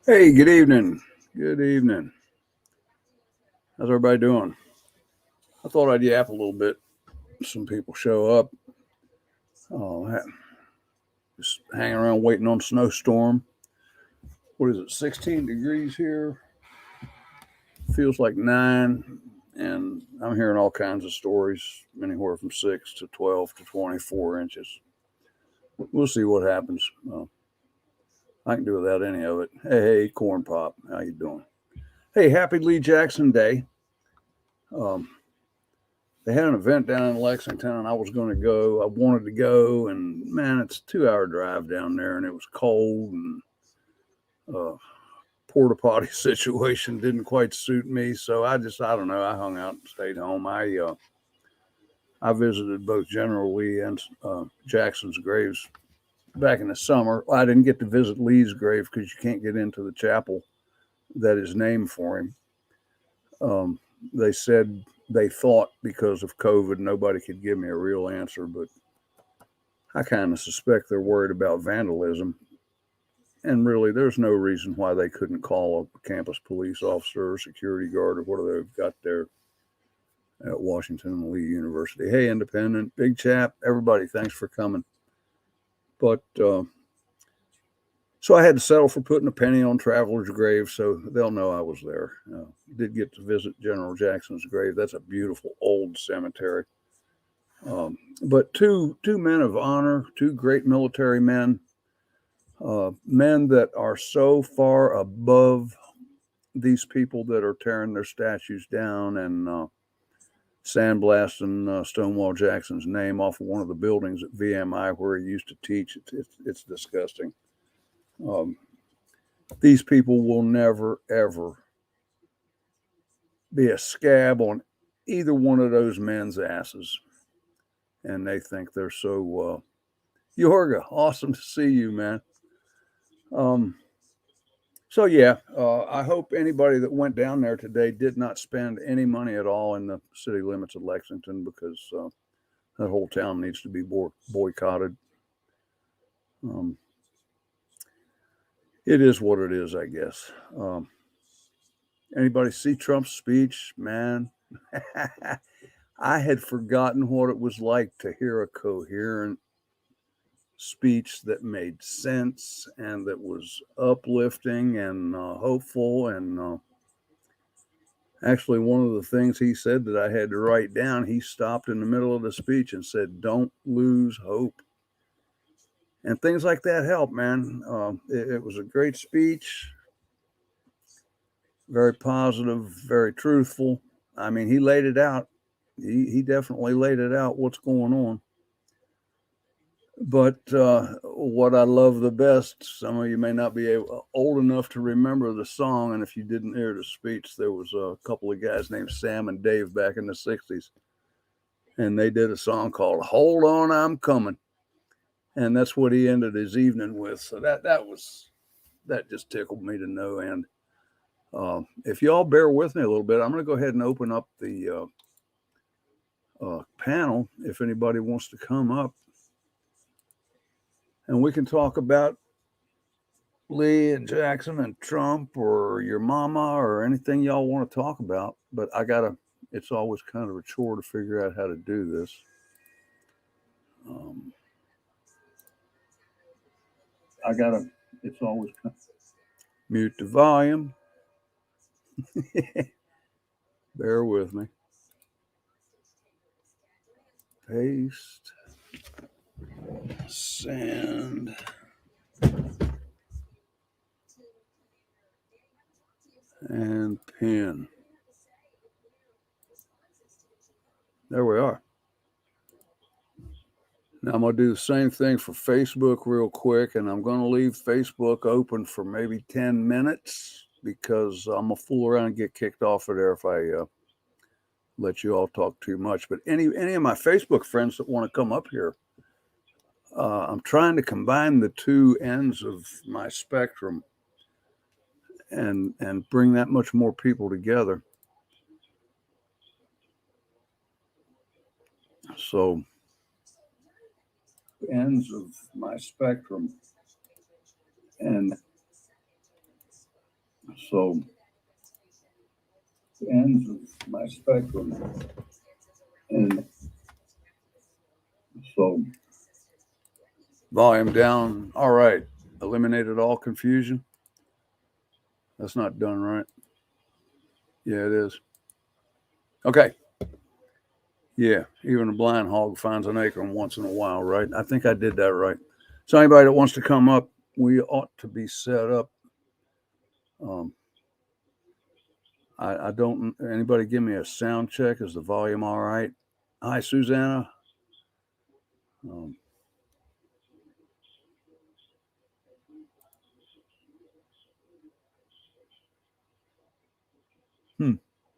Hey, good evening. Good evening. How's everybody doing? I thought I'd yap a little bit. Some people show up. Just hanging around waiting on snowstorm. What is it? 16 degrees here. Feels like 9. And I'm hearing all kinds of stories, anywhere from 6 to 12 to 24 inches. We'll see what happens. I can do without any of it. Hey, Corn Pop, how you doing? Hey, happy Lee Jackson Day. Um, they had an event down in Lexington, and I was going to go. I wanted to go, and man, it's a 2-hour drive down there, and it was cold, and uh, porta potty situation didn't quite suit me. So I don't know. I hung out and stayed home. I visited both General Lee and Jackson's graves back in the summer. I didn't get to visit Lee's grave because you can't get into the chapel that is named for him. They said they thought because of COVID, nobody could give me a real answer, but I kind of suspect they're worried about vandalism. And really, there's no reason why they couldn't call a campus police officer or security guard or whatever they've got there at Washington and Lee University. Hey, Independent, Big Chap, everybody, thanks for coming. But so I had to settle for putting a penny on Traveler's grave, so they'll know I was there. Did get to visit General Jackson's grave. That's a beautiful old cemetery. But two men of honor, two great military men, men that are so far above these people that are tearing their statues down and sandblasting Stonewall Jackson's name off of one of the buildings at VMI where he used to teach. It's disgusting. These people will never, ever be a scab on either one of those men's asses. And they think they're so. Jorga, awesome to see you, man. So yeah, I hope anybody that went down there today did not spend any money at all in the city limits of Lexington because that whole town needs to be boycotted. It is what it is, I guess. Anybody see Trump's speech? Man, I had forgotten what it was like to hear a coherent speech that made sense and that was uplifting and hopeful. And actually, one of the things he said that I had to write down, he stopped in the middle of the speech and said, "Don't lose hope." And things like that help, man. It was a great speech, very positive, very truthful. I mean, he laid it out. He definitely laid it out what's going on. But what I love the best, some of you may not be old enough to remember the song, and if you didn't hear the speech, there was a couple of guys named Sam and Dave back in the 60s, and they did a song called "Hold On, I'm Coming," and that's what he ended his evening with. So that just tickled me to no end. If y'all bear with me a little bit, I'm going to go ahead and open up the panel if anybody wants to come up. And we can talk about Lee and Jackson and Trump or your mama or anything y'all want to talk about. But it's always kind of a chore to figure out how to do this. It's always kind of, mute the volume. Bear with me. Paste. Send. And pin. There we are. Now I'm going to do the same thing for Facebook real quick, and I'm going to leave Facebook open for maybe 10 minutes because I'm going to fool around and get kicked off of there if I let you all talk too much. But any of my Facebook friends that want to come up here, I'm trying to combine the two ends of my spectrum and bring that much more people together. So ends of my spectrum and So the ends of my spectrum. And so volume down. All right. Eliminated all confusion. That's not done right. Yeah, it is. Okay. Yeah, even a blind hog finds an acorn once in a while, right? I think I did that right. So anybody that wants to come up, we ought to be set up. I don't. Anybody give me a sound check? Is the volume all right? Hi, Susanna.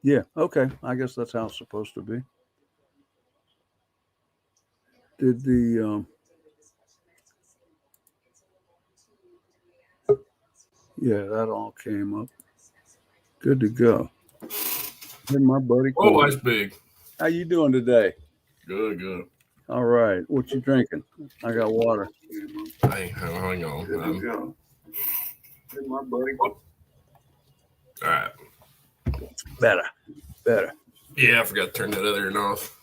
Yeah. Okay. I guess that's how it's supposed to be. Did the yeah, that all came up. Good to go. Hey, my buddy. Oh, that's big. How you doing today? Good, good. All right. What you drinking? I got water. Hey, hang on. Good to go. Hey, my buddy. All right. Better. Yeah, I forgot to turn that other end off.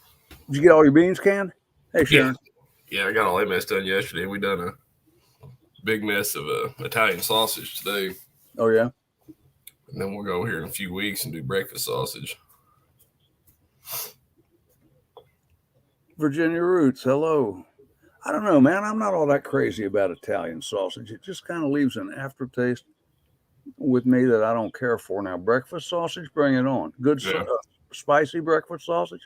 Did you get all your beans canned? Hey, Sharon. Yeah, I got all that mess done yesterday. We done a big mess of Italian sausage today. Oh, yeah? And then we'll go here in a few weeks and do breakfast sausage. Virginia Roots, hello. I don't know, man. I'm not all that crazy about Italian sausage. It just kind of leaves an aftertaste with me that I don't care for. Now, breakfast sausage, bring it on. Good, spicy breakfast sausage.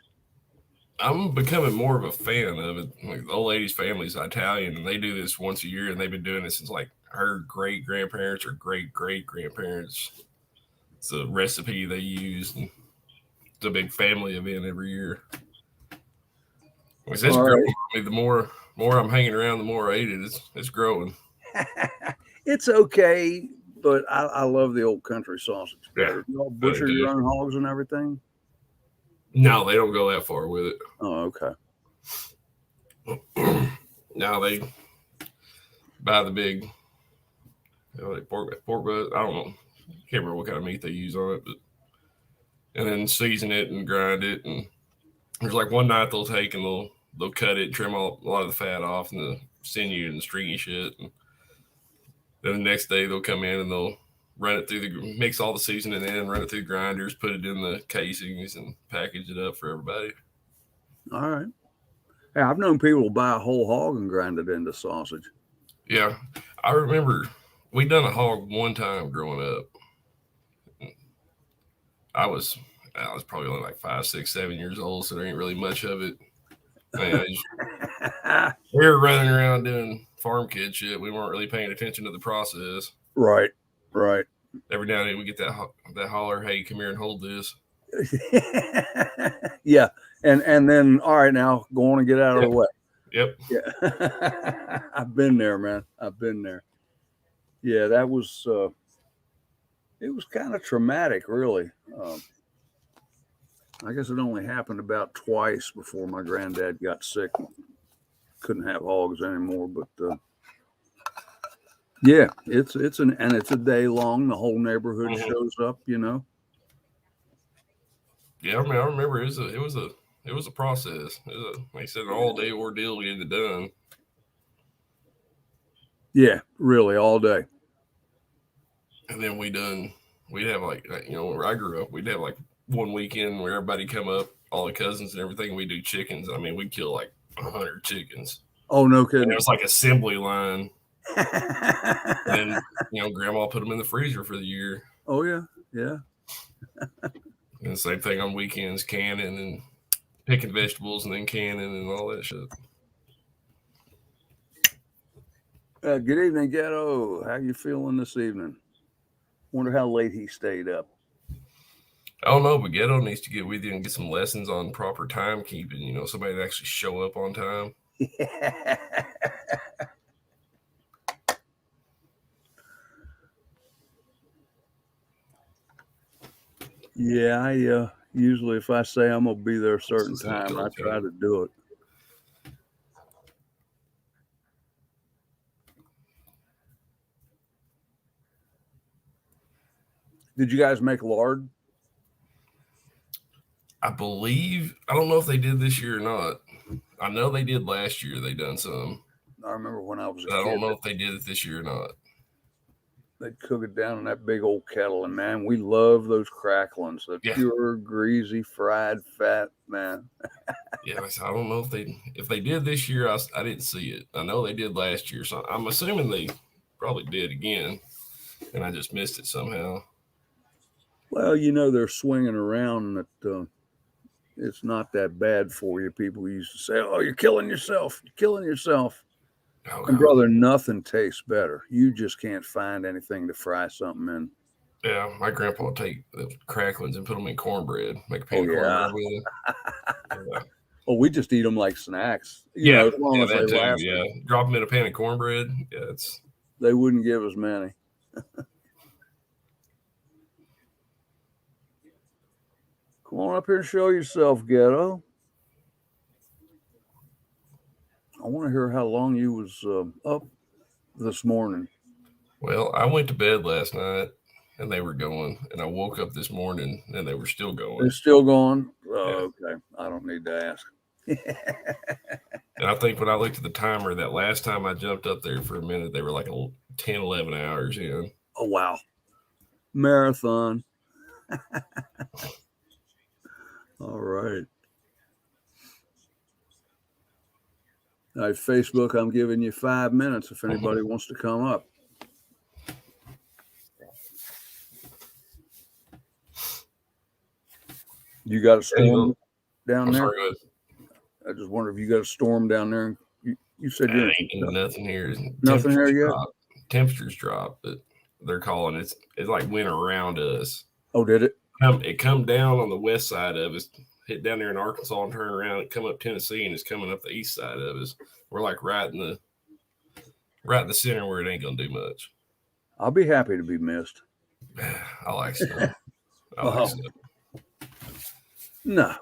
I'm becoming more of a fan of it. Like the old lady's family's Italian, and they do this once a year, and they've been doing it since like her great grandparents or great great grandparents. It's a recipe they use. And it's a big family event every year. It's growing. Right. The more I'm hanging around, the more I eat it. It's growing. It's okay, but I love the old country sausage better. You all butcher your own hogs and everything? No, they don't go that far with it. Oh, okay. Now they buy the big like pork butt. I don't know. Can't remember what kind of meat they use on it, but and then season it and grind it. And there's like one night they'll take and they'll cut it, trim a lot of the fat off and the sinew and the stringy shit. And then the next day they'll come in and they'll run it through mix all the seasoning in, run it through grinders, put it in the casings, and package it up for everybody. All right. Hey, I've known people buy a whole hog and grind it into sausage. Yeah, I remember we done a hog one time growing up. I was probably only like 5, 6, 7 years old, so there ain't really much of it. Man, we were running around doing farm kid shit. We weren't really paying attention to the process. Right. Every now and then we get that holler, "Hey, come here and hold this." Yeah, and then all right, now go on and get out of the way. Yep. Yeah. I've been there, man. I've been there. Yeah, that was it was kind of traumatic, really. I guess it only happened about twice before my granddad got sick. Couldn't have hogs anymore, but yeah, it's a day long. The whole neighborhood shows up, you know. Yeah, I remember it was a process. It was like I said, an all day ordeal to get it done. Yeah, really, all day. And then we'd have like, you know, where I grew up, we'd have like one weekend where everybody come up, all the cousins and everything. We do chickens. I mean, we'd kill like 100 chickens. Oh, no kidding. And it was like assembly line. And you know, Grandma put them in the freezer for the year. Oh yeah. And the same thing on weekends, canning and picking vegetables and then canning and all that shit. Good evening, Ghetto. How you feeling this evening? Wonder how late he stayed up. I don't know, but Ghetto needs to get with you and get some lessons on proper timekeeping. You know, somebody to actually show up on time. Yeah, I usually if I say I'm gonna be there a certain time, I try to do it. Did you guys make lard? I believe, I don't know if they did this year or not. I know they did last year. They done some. I remember when I was a But I kid, don't know if they did it this year or not. they'd cook it down in that big old kettle, and man, we love those cracklings, the Yeah. pure, greasy, fried fat, man. Yeah, I don't know if they did this year. I didn't see it. I know they did last year, so I'm assuming they probably did again, and I just missed it somehow. Well, they're swinging around that it's not that bad for you. People used to say, "Oh, you're killing yourself. You're killing yourself." Oh, And brother, nothing tastes better. You just can't find anything to fry something in. yeah, my grandpa would take the cracklings and put them in cornbread, make a pan Oh of yeah. cornbread with it. Yeah. Well, we just eat them like snacks. Yeah, As long as they that too. last. Yeah, drop them in a pan of cornbread. Yeah, it's They wouldn't give us many. Come on up here and show yourself, Ghetto. I want to hear how long you was up this morning. well. I went to bed last night and they were going, and I woke up this morning and they were still going. They're still going? Yeah. Okay. I don't need to ask. And I think when I looked at the timer, that last time I jumped up there for a minute, they were like 10, 11 hours in. Oh, wow. Marathon. All right. All right, Facebook, I'm giving you 5 minutes if anybody wants to come up. You got a storm down there? Sorry, go ahead. I just wonder if you got a storm down there. You said ain't nothing here. Nothing here yet? Temperatures drop, but they're calling it's like went around us. Oh, did it? It come down on the west side of us, hit down there in Arkansas and turn around and come up Tennessee, and it's coming up the east side of us. We're like right in the center where it ain't gonna do much. I'll be happy to be missed. I like snow. I like snow. No.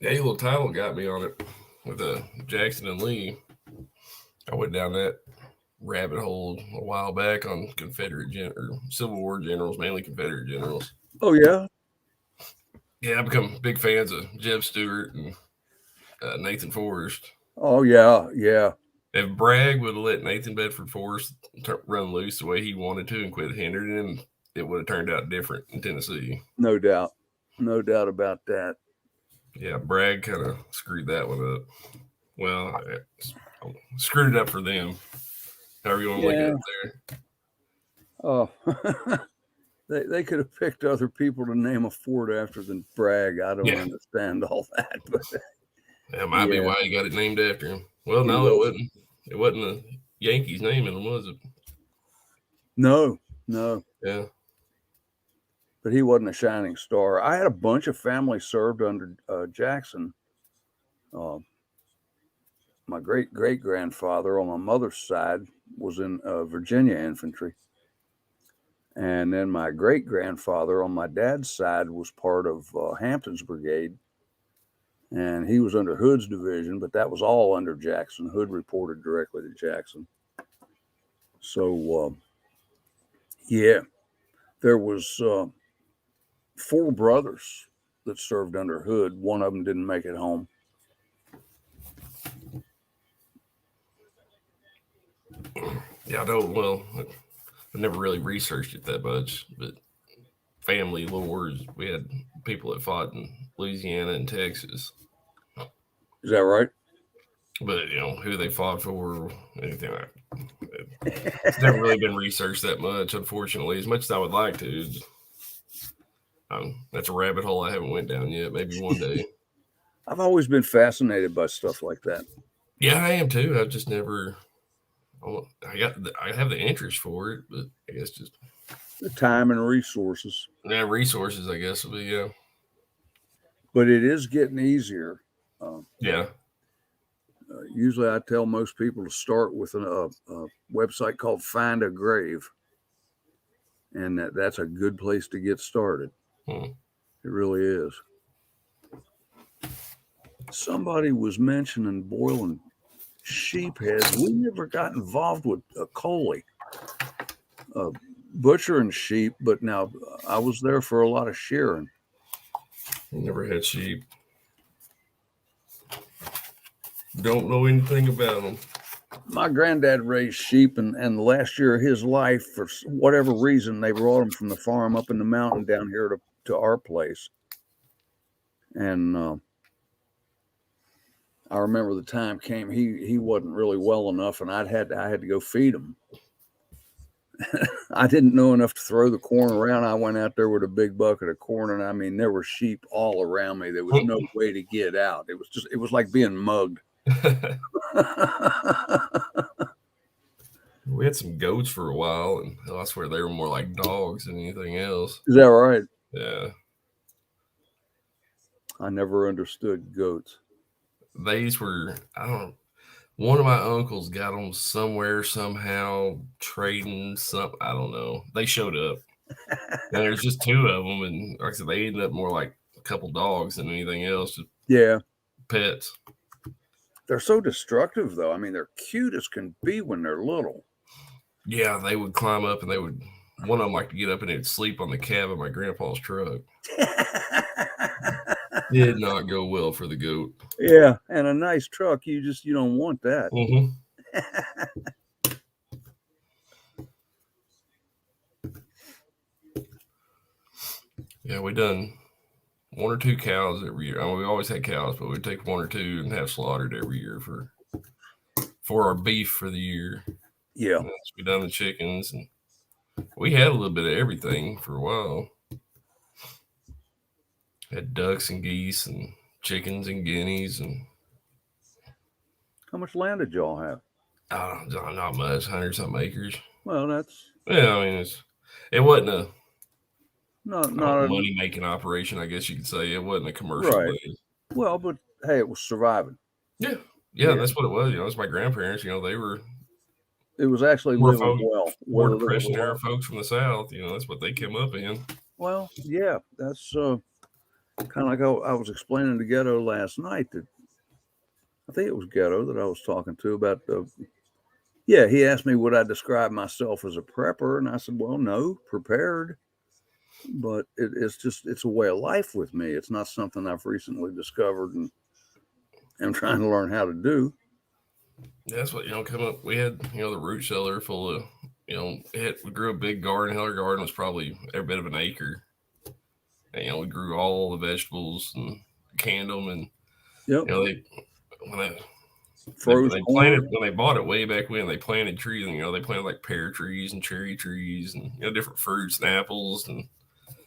Yeah, your little title got me on it with Jackson and Lee. I went down that rabbit hole a while back on Confederate or Civil War generals, mainly Confederate generals. Oh, yeah? Yeah, I've become big fans of Jeb Stuart and Nathan Forrest. Oh, yeah, yeah. If Bragg would have let Nathan Bedford Forrest run loose the way he wanted to and quit hindering him, it would have turned out different in Tennessee. No doubt. No doubt about that. Yeah, Bragg kind of screwed that one up. Well, screwed it up for them. However you want to look at it there. Oh, they could have picked other people to name a fort after than Bragg. I don't understand all that, but that might be why he got it named after him. Well, no, it wasn't. It wasn't the Yankees naming him, was it? No. Yeah. But he wasn't a shining star. I had a bunch of family served under Jackson. My great-great-grandfather on my mother's side was in Virginia infantry. And then my great-grandfather on my dad's side was part of Hampton's brigade. And he was under Hood's division, but that was all under Jackson. Hood reported directly to Jackson. So, there was 4 brothers that served under Hood. One of them didn't make it home. Yeah, I don't. Well, I never really researched it that much, but family lores, we had people that fought in Louisiana and Texas. Is that right? But who they fought for, anything like that. It's never really been researched that much, unfortunately. As much as I would like to, that's a rabbit hole I haven't went down yet. Maybe one day. I've always been fascinated by stuff like that. Yeah, I am too. I've just never. I have the interest for it, but I guess just the time and resources. Yeah, resources, I guess, will be, yeah. But it is getting easier. Yeah. Usually I tell most people to start with a website called Find a Grave. And that's a good place to get started. It really is. Somebody was mentioning boiling sheep heads. We never got involved with a collie, butchering sheep, but now I was there for a lot of shearing. Never had sheep. Don't know anything about them. My granddad raised sheep, and the last year of his life, for whatever reason, they brought him from the farm up in the mountain down here to our place. And I remember the time came, he wasn't really well enough, and I had to go feed him. I didn't know enough to throw the corn around. I went out there with a big bucket of corn, and I mean, there were sheep all around me. There was no way to get out. It was like being mugged. We had some goats for a while, and I swear they were more like dogs than anything else. Is that right? Yeah. I never understood goats. These were, I don't know. One of my uncles got them somewhere, somehow, trading something. I don't know. They showed up. And there's just two of them. And like I said, they ended up more like a couple dogs than anything else. Just Yeah. pets. They're so destructive, though. I mean, they're cute as can be when they're little. Yeah, they would climb up and one of them liked to get up and they'd sleep on the cab of my grandpa's truck. Did not go well for the goat. Yeah, and a nice truck, you don't want that. Mm-hmm. Yeah, we done one or two cows every year. I mean, we always had cows, but we'd take one or two and have slaughtered every year for our beef for the year. Yeah. We done the chickens, and we had a little bit of everything for a while. Had ducks and geese and chickens and guineas and. How much land did y'all have? Not much, 100-something acres. Well, that's Yeah. I mean, it wasn't a not money making operation, I guess you could say. It wasn't a commercial right. thing. Well, but hey, it was surviving. Yeah, that's what it was. It's my grandparents. They were. It was actually living well. More Depression era folks from the South. That's what they came up in. Well, yeah, that's kind of like I was explaining to Ghetto last night that I think it was Ghetto that I was talking to about yeah, he asked me would I describe myself as a prepper, and I said, well, no, prepared. But it's a way of life with me. It's not something I've recently discovered and am trying to learn how to do. That's what, come up. We had, the root cellar full of, we grew a big garden. Our garden was probably every bit of an acre. And, we grew all the vegetables and canned them. And, yep. When they bought it way back when, they planted trees. And, they planted like pear trees and cherry trees and, different fruits and apples. And,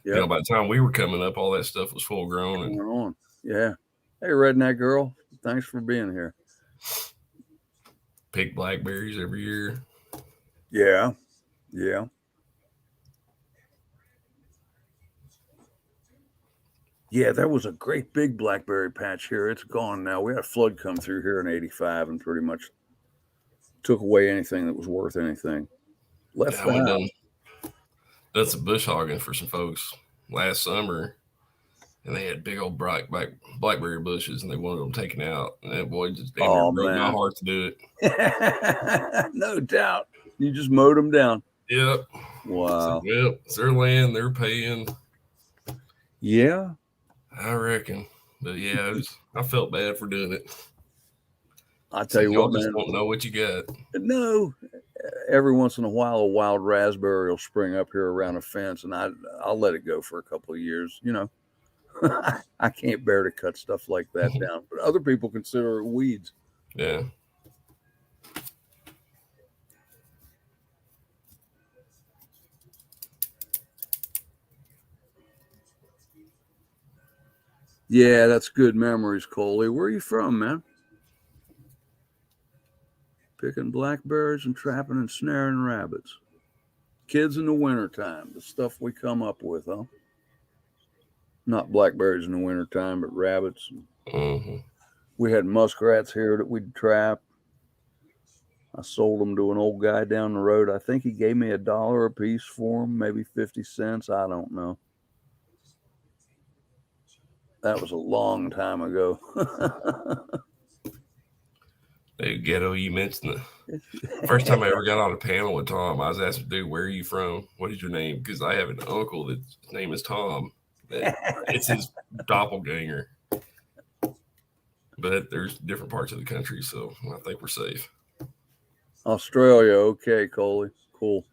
by the time we were coming up, all that stuff was full grown. And, yeah. Hey, Redneck Girl, thanks for being here. Pick blackberries every year. Yeah. Yeah, there was a great big blackberry patch here. It's gone now. We had a flood come through here in '85 and pretty much took away anything that was worth anything. Left the house. Done some bush hogging for some folks last summer, and they had big old blackberry bushes, and they wanted them taken out. And that boy just damn near broke my heart to do it. No doubt. You just mowed them down. Yep. Wow. Well, it's their land. They're paying. Yeah. I reckon. But yeah, I felt bad for doing it. I tell you what, man. Just don't know what you got. No. Every once in a while, a wild raspberry will spring up here around a fence, and I'll let it go for a couple of years. I can't bear to cut stuff like that down, but other people consider it weeds. Yeah. Yeah, that's good memories, Coley. Where are you from, man? Picking blackberries and trapping and snaring rabbits. Kids in the wintertime, the stuff we come up with, huh? Not blackberries in the wintertime, but rabbits. Mm-hmm. We had muskrats here that we'd trap. I sold them to an old guy down the road. I think he gave me $1 a piece for them, maybe 50 cents. I don't know. That was a long time ago. Hey, Ghetto, you mentioned the first time I ever got on a panel with Tom, I was asking, dude, where are you from? What is your name? Because I have an uncle that's his name is Tom. It's his doppelganger. But there's different parts of the country, so I think we're safe. Australia. Okay, Coley. Cool.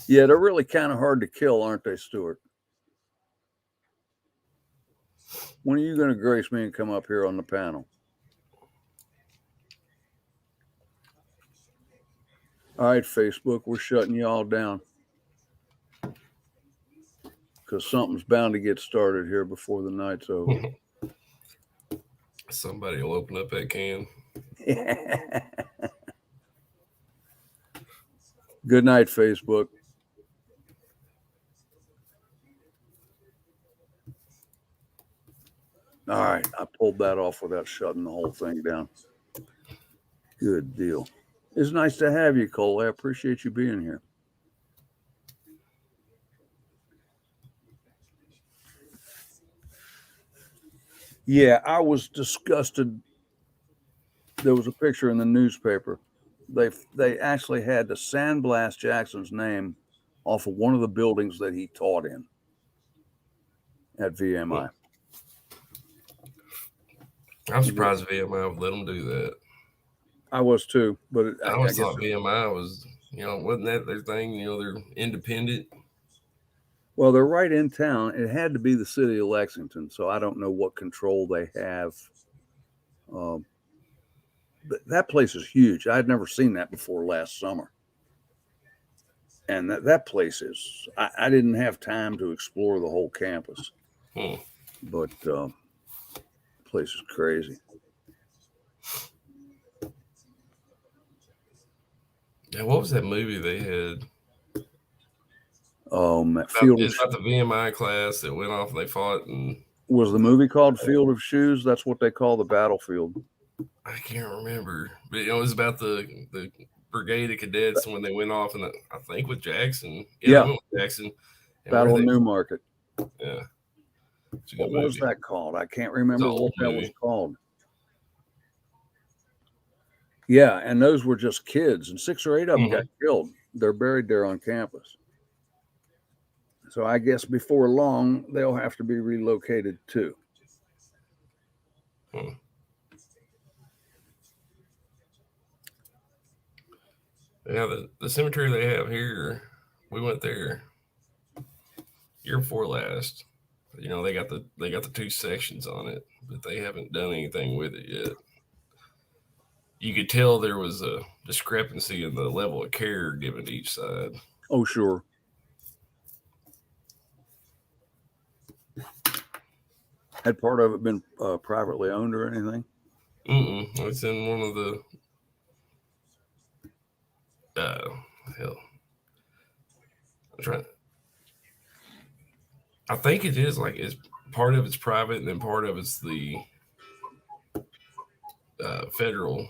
Yeah, they're really kind of hard to kill, aren't they, Stuart? When are you going to grace me and come up here on the panel? All right, Facebook, we're shutting y'all down because something's bound to get started here before the night's over. Somebody will open up that can. Good night, Facebook. All right, I pulled that off without shutting the whole thing down. Good deal. It's nice to have you, Cole. I appreciate you being here. Yeah, I was disgusted. There was a picture in the newspaper. They actually had to sandblast Jackson's name off of one of the buildings that he taught in at VMI. I'm surprised VMI would let them do that. I was too, but I always thought VMI was, wasn't that their thing? They're independent. Well, they're right in town. It had to be the city of Lexington, so I don't know what control they have. That place is huge. I'd never seen that before last summer. And that place is, I didn't have time to explore the whole campus. But the place is crazy. Yeah, what was that movie they had? It's about the VMI class that went off and they fought. And was the movie called Field of Shoes? That's what they call the battlefield. I can't remember, but it was about the brigade of cadets when they went off, and I think with Jackson. Yeah, they went with Jackson. Battle of Newmarket. Yeah. What was that called? I can't remember what that was called. Yeah, and those were just kids, and 6 or 8 of them got killed. They're buried there on campus. So I guess before long, they'll have to be relocated too. Yeah, the cemetery they have here, we went there year before last. They got the 2 sections on it, but they haven't done anything with it yet. You could tell there was a discrepancy in the level of care given to each side. Oh, sure. Had part of it been privately owned or anything? It's in one of the hell. I think it is it's part of it's private and then part of it's the federal.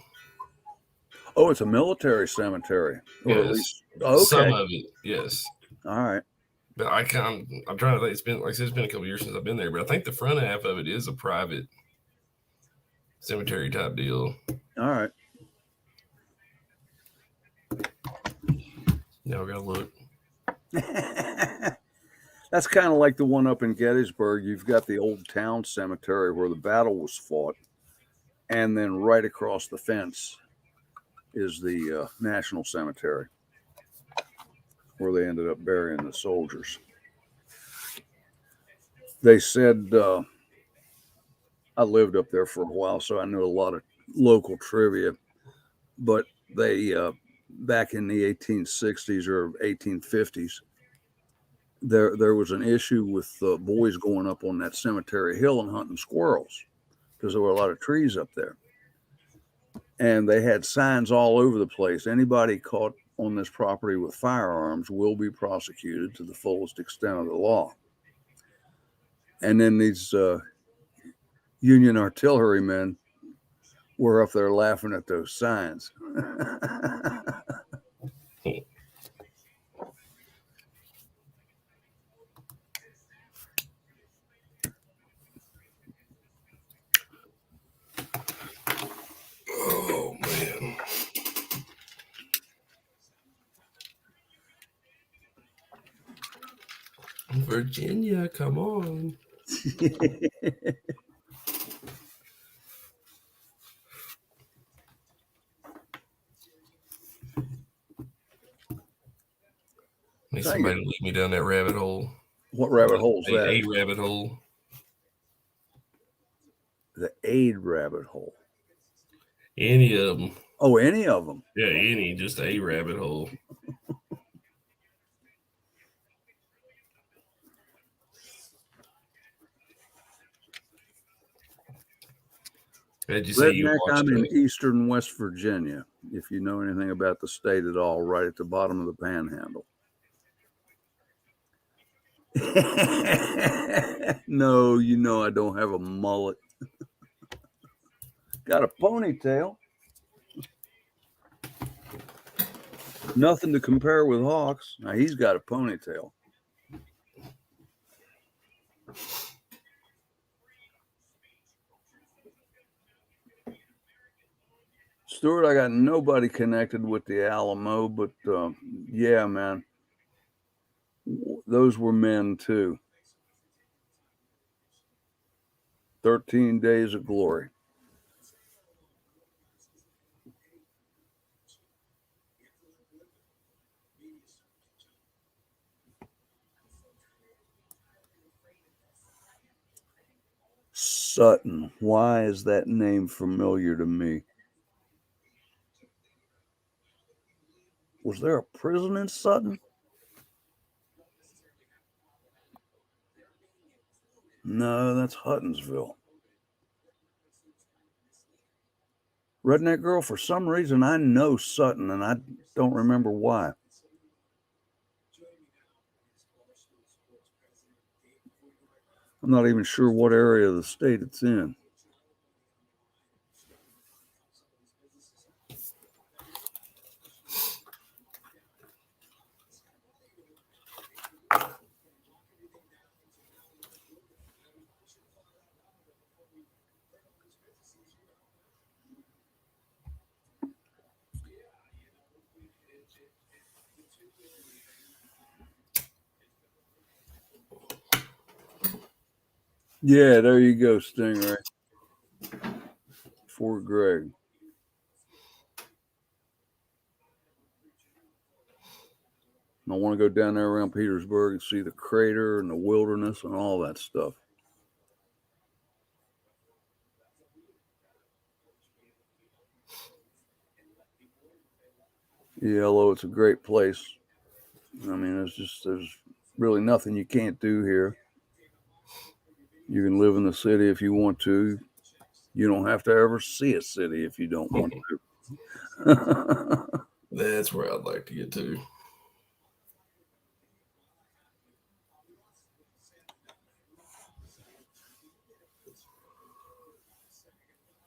Oh, it's a military cemetery, or yes. At least okay. Some of it, yes. All right. But I'm trying to think. It's been it's been a couple years since I've been there, but I think the front half of it is a private cemetery type deal. All right. Now we gotta look. That's kind of like the one up in Gettysburg. You've got the old town cemetery where the battle was fought, and then right across the fence is the National Cemetery where they ended up burying the soldiers. They said, I lived up there for a while, so I knew a lot of local trivia, but they, back in the 1860s or 1850s, there was an issue with boys going up on that cemetery hill and hunting squirrels because there were a lot of trees up there. And they had signs all over the place. Anybody caught on this property with firearms will be prosecuted to the fullest extent of the law. And then these Union artillerymen were up there laughing at those signs. Virginia, come on. Need somebody to lead me down that rabbit hole. What rabbit hole's that? A rabbit hole. The aid rabbit hole. Any of them. Oh, any of them. Yeah, any. Just a rabbit hole. Redneck, I'm in eastern West Virginia. If you know anything about the state at all, right at the bottom of the panhandle. No, you know I don't have a mullet. Got a ponytail. Nothing to compare with Hawks. Now he's got a ponytail. Stuart, I got nobody connected with the Alamo, but yeah, man, those were men too. 13 Days of Glory. Sutton. Why is that name familiar to me? Was there a prison in Sutton? No, that's Huttonsville. Redneck Girl, for some reason, I know Sutton, and I don't remember why. I'm not even sure what area of the state it's in. Yeah, there you go, Stingray. Fort Gregg. I want to go down there around Petersburg and see the crater and the wilderness and all that stuff. Yellow, it's a great place. I mean, there's really nothing you can't do here. You can live in the city if you want to. You don't have to ever see a city if you don't want to. That's where I'd like to get to.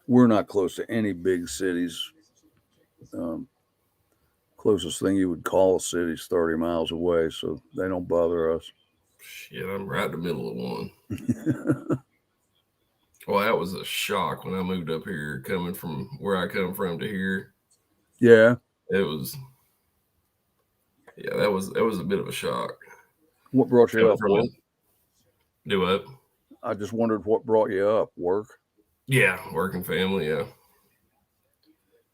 We're not close to any big cities. Closest thing you would call a city is 30 miles away, so they don't bother us. Shit, I'm right in the middle of one. Well, that was a shock when I moved up here, coming from where I come from to here. Yeah. It was. Yeah, that was a bit of a shock. What brought you up? Do what? I just wondered what brought you up. Work? Yeah, work and family. Yeah.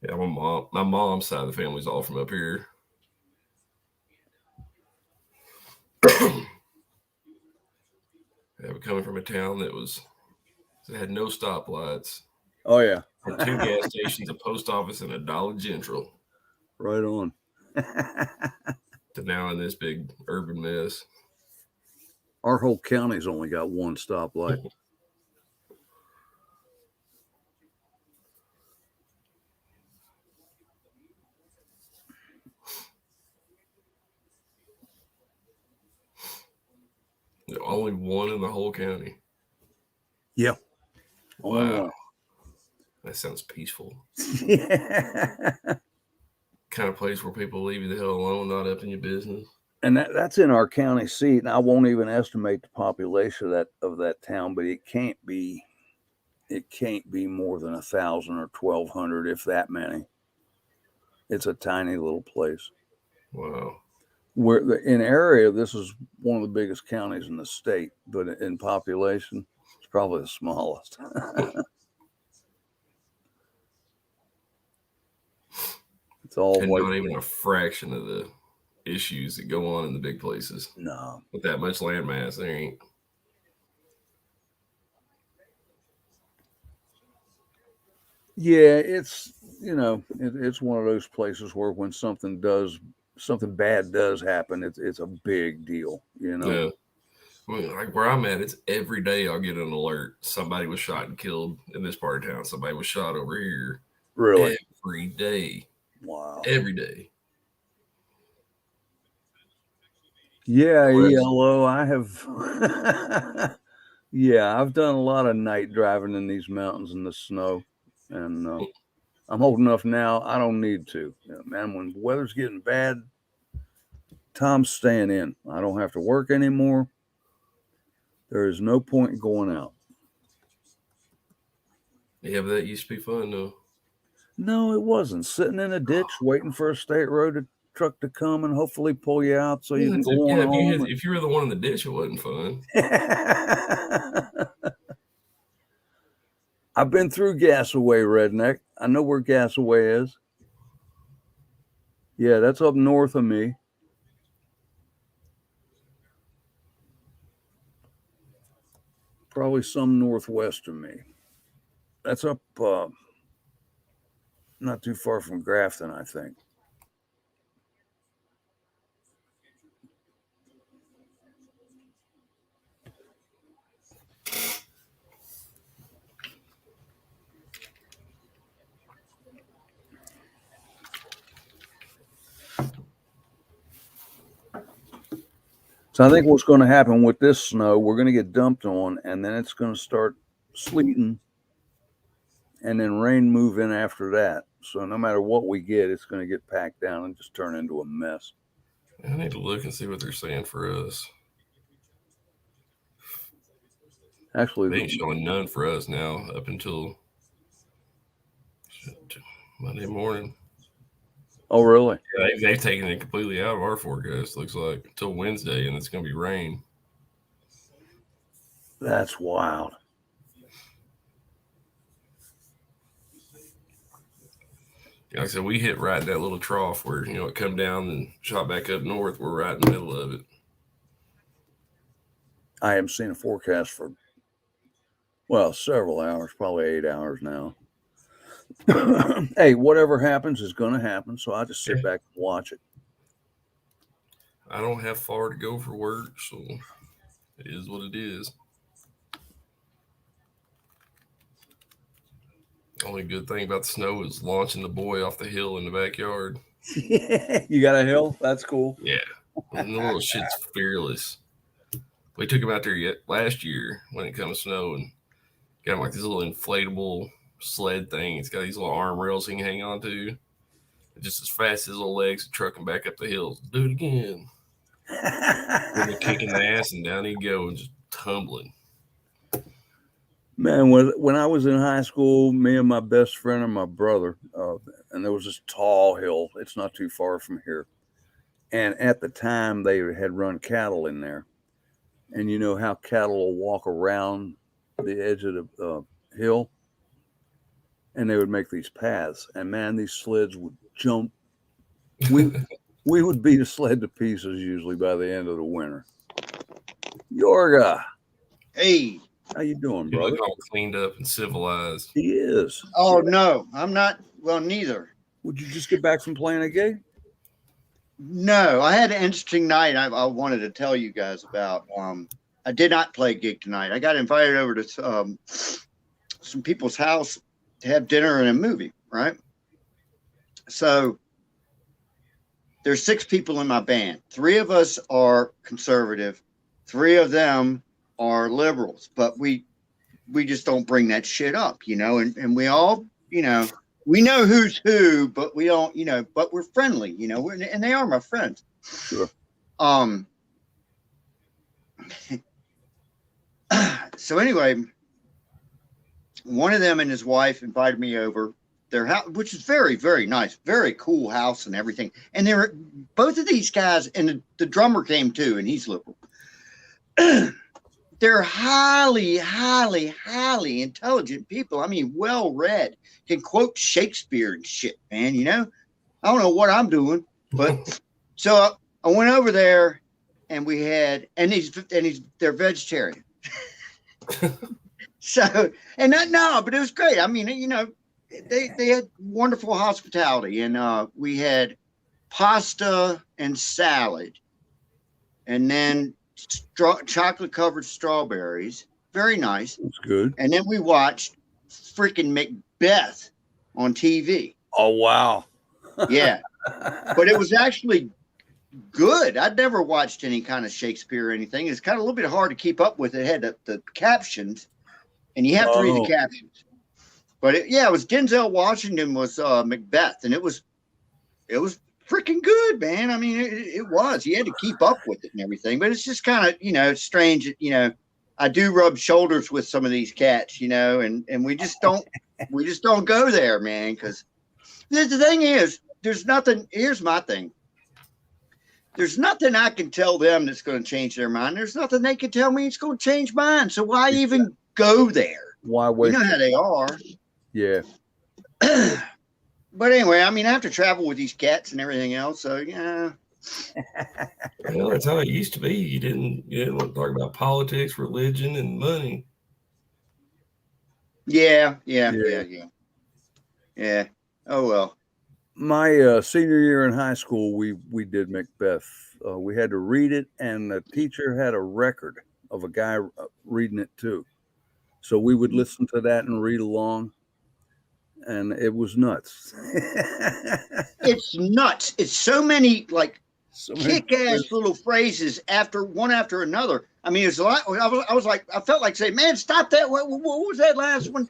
Yeah, my mom's side of the family's all from up here. Yeah, we're coming from a town that had no stoplights. Oh yeah. Had 2 gas stations, a post office, and a Dollar General. Right on. To now in this big urban mess. Our whole county's only got 1 stoplight. Only 1 in the whole county. Yeah. Wow. That sounds peaceful. Kind of place where people leave you the hell alone, not up in your business. And that's in our county seat. And I won't even estimate the population of that town, but it can't be more than 1,000 or 1,200, if that many. It's a tiny little place. Wow. Where in area, this is one of the biggest counties in the state, but in population, it's probably the smallest. It's all And white. not even a fraction of the issues that go on in the big places. No. With that much land mass, there ain't. Yeah, it's it's one of those places where when something bad does happen, it's a big deal. Yeah. I mean, like where I'm at, it's every day I'll get an alert. Somebody was shot and killed in this part of town. Somebody was shot over here. Really. Every day. Wow. Every day. Yeah, Whereas, ELO. I have. Yeah, I've done a lot of night driving in these mountains in the snow, and I'm old enough now. I don't need to. Man, when the weather's getting bad, Tom's staying in. I don't have to work anymore. There is no point in going out. yeah, but that used to be fun though. No, it wasn't. Sitting in a ditch waiting for a state road truck to come and hopefully pull you out so you can go on home. If you were the one in the ditch, it wasn't fun. I've been through Gasaway, redneck. I know where Gasaway is. Yeah, that's up north of me. Probably some northwest of me. That's up not too far from Grafton, I think. So I think what's going to happen with this snow, we're going to get dumped on, and then it's going to start sleeting, and then rain move in after that. So no matter what we get, it's going to get packed down and just turn into a mess. I need to look and see what they're saying for us. Actually, They ain't showing none for us now up until Monday morning. Oh, really? Yeah, they've taken it completely out of our forecast, looks like, until Wednesday, and it's going to be rain. That's wild. Like I said, we hit right in that little trough where, it come down and shot back up north. We're right in the middle of it. I haven't seen a forecast for, several hours, probably 8 hours now. Hey, whatever happens is going to happen. So I just sit back and watch it. I don't have far to go for work, so it is what it is. Only good thing about the snow is launching the boy off the hill in the backyard. You got a hill? That's cool. Yeah. And the little shit's fearless. We took him out there last year when it comes to snow and got him like this little inflatable sled thing. It's got these little arm rails he can hang on to. And just as fast as his little legs would truck him back up the hills. Do it again. Really kicking the ass and down he'd go and just tumbling. Man, when I was in high school, me and my best friend and my brother, and there was this tall hill. It's not too far from here. And at the time, they had run cattle in there. And you know how cattle will walk around the edge of the hill? And they would make these paths. And man, these sleds would jump. We would beat a sled to pieces usually by the end of the winter. Yorga. Hey. How you doing, You brother? look all cleaned up and civilized. He is. Oh, no, I'm not. Well, neither. Would you just get back from playing a game? No, I had an interesting night I wanted to tell you guys about. I did not play a gig tonight. I got invited over to some people's house to have dinner and a movie, right? So there's 6 people in my band. 3 of us are conservative. 3 of them are liberals, but we just don't bring that shit up, and we all, we know who's who, but we don't, but we're friendly, and they are my friends. Sure. So anyway, one of them and his wife invited me over their house, which is very, very nice, very cool house and everything. And they were both of these guys, and the drummer came too, and he's liberal. they're highly, highly, highly intelligent people. I mean, well read, can quote Shakespeare and shit, man. You know, I don't know what I'm doing, but so I went over there, and we had, they're vegetarian. So, and that, no, but it was great. I mean, you know, they had wonderful hospitality, and we had pasta and salad, and then chocolate covered strawberries. Very nice. That's good. And then we watched freaking Macbeth on TV. Oh, wow. Yeah. But it was actually good. I'd never watched any kind of Shakespeare or anything. It's kind of a little bit hard to keep up with. It had the captions, and you have to read the captions. But it was Denzel Washington was Macbeth, and it was freaking good, man. I mean, it was. You had to keep up with it and everything. But it's just kind of, you know, strange. You know, I do rub shoulders with some of these cats, you know, and we just don't go there, man. Because the thing is, there's nothing. Here's my thing. There's nothing I can tell them that's going to change their mind. There's nothing they can tell me it's going to change mine. So why even go there? Why waste? You know how they are. Yeah. But anyway, I mean, I have to travel with these cats and everything else. So yeah. Well, that's how it used to be. You didn't want to talk about politics, religion, and money. Yeah. Oh well. My senior year in high school, we did Macbeth. We had to read it, and the teacher had a record of a guy reading it too. So we would listen to that and read along, and it was nuts. It's nuts. It's so many like kick-ass little phrases after another. I mean, it's a lot. I was like, I felt like saying, "Man, stop that! What was that last one?"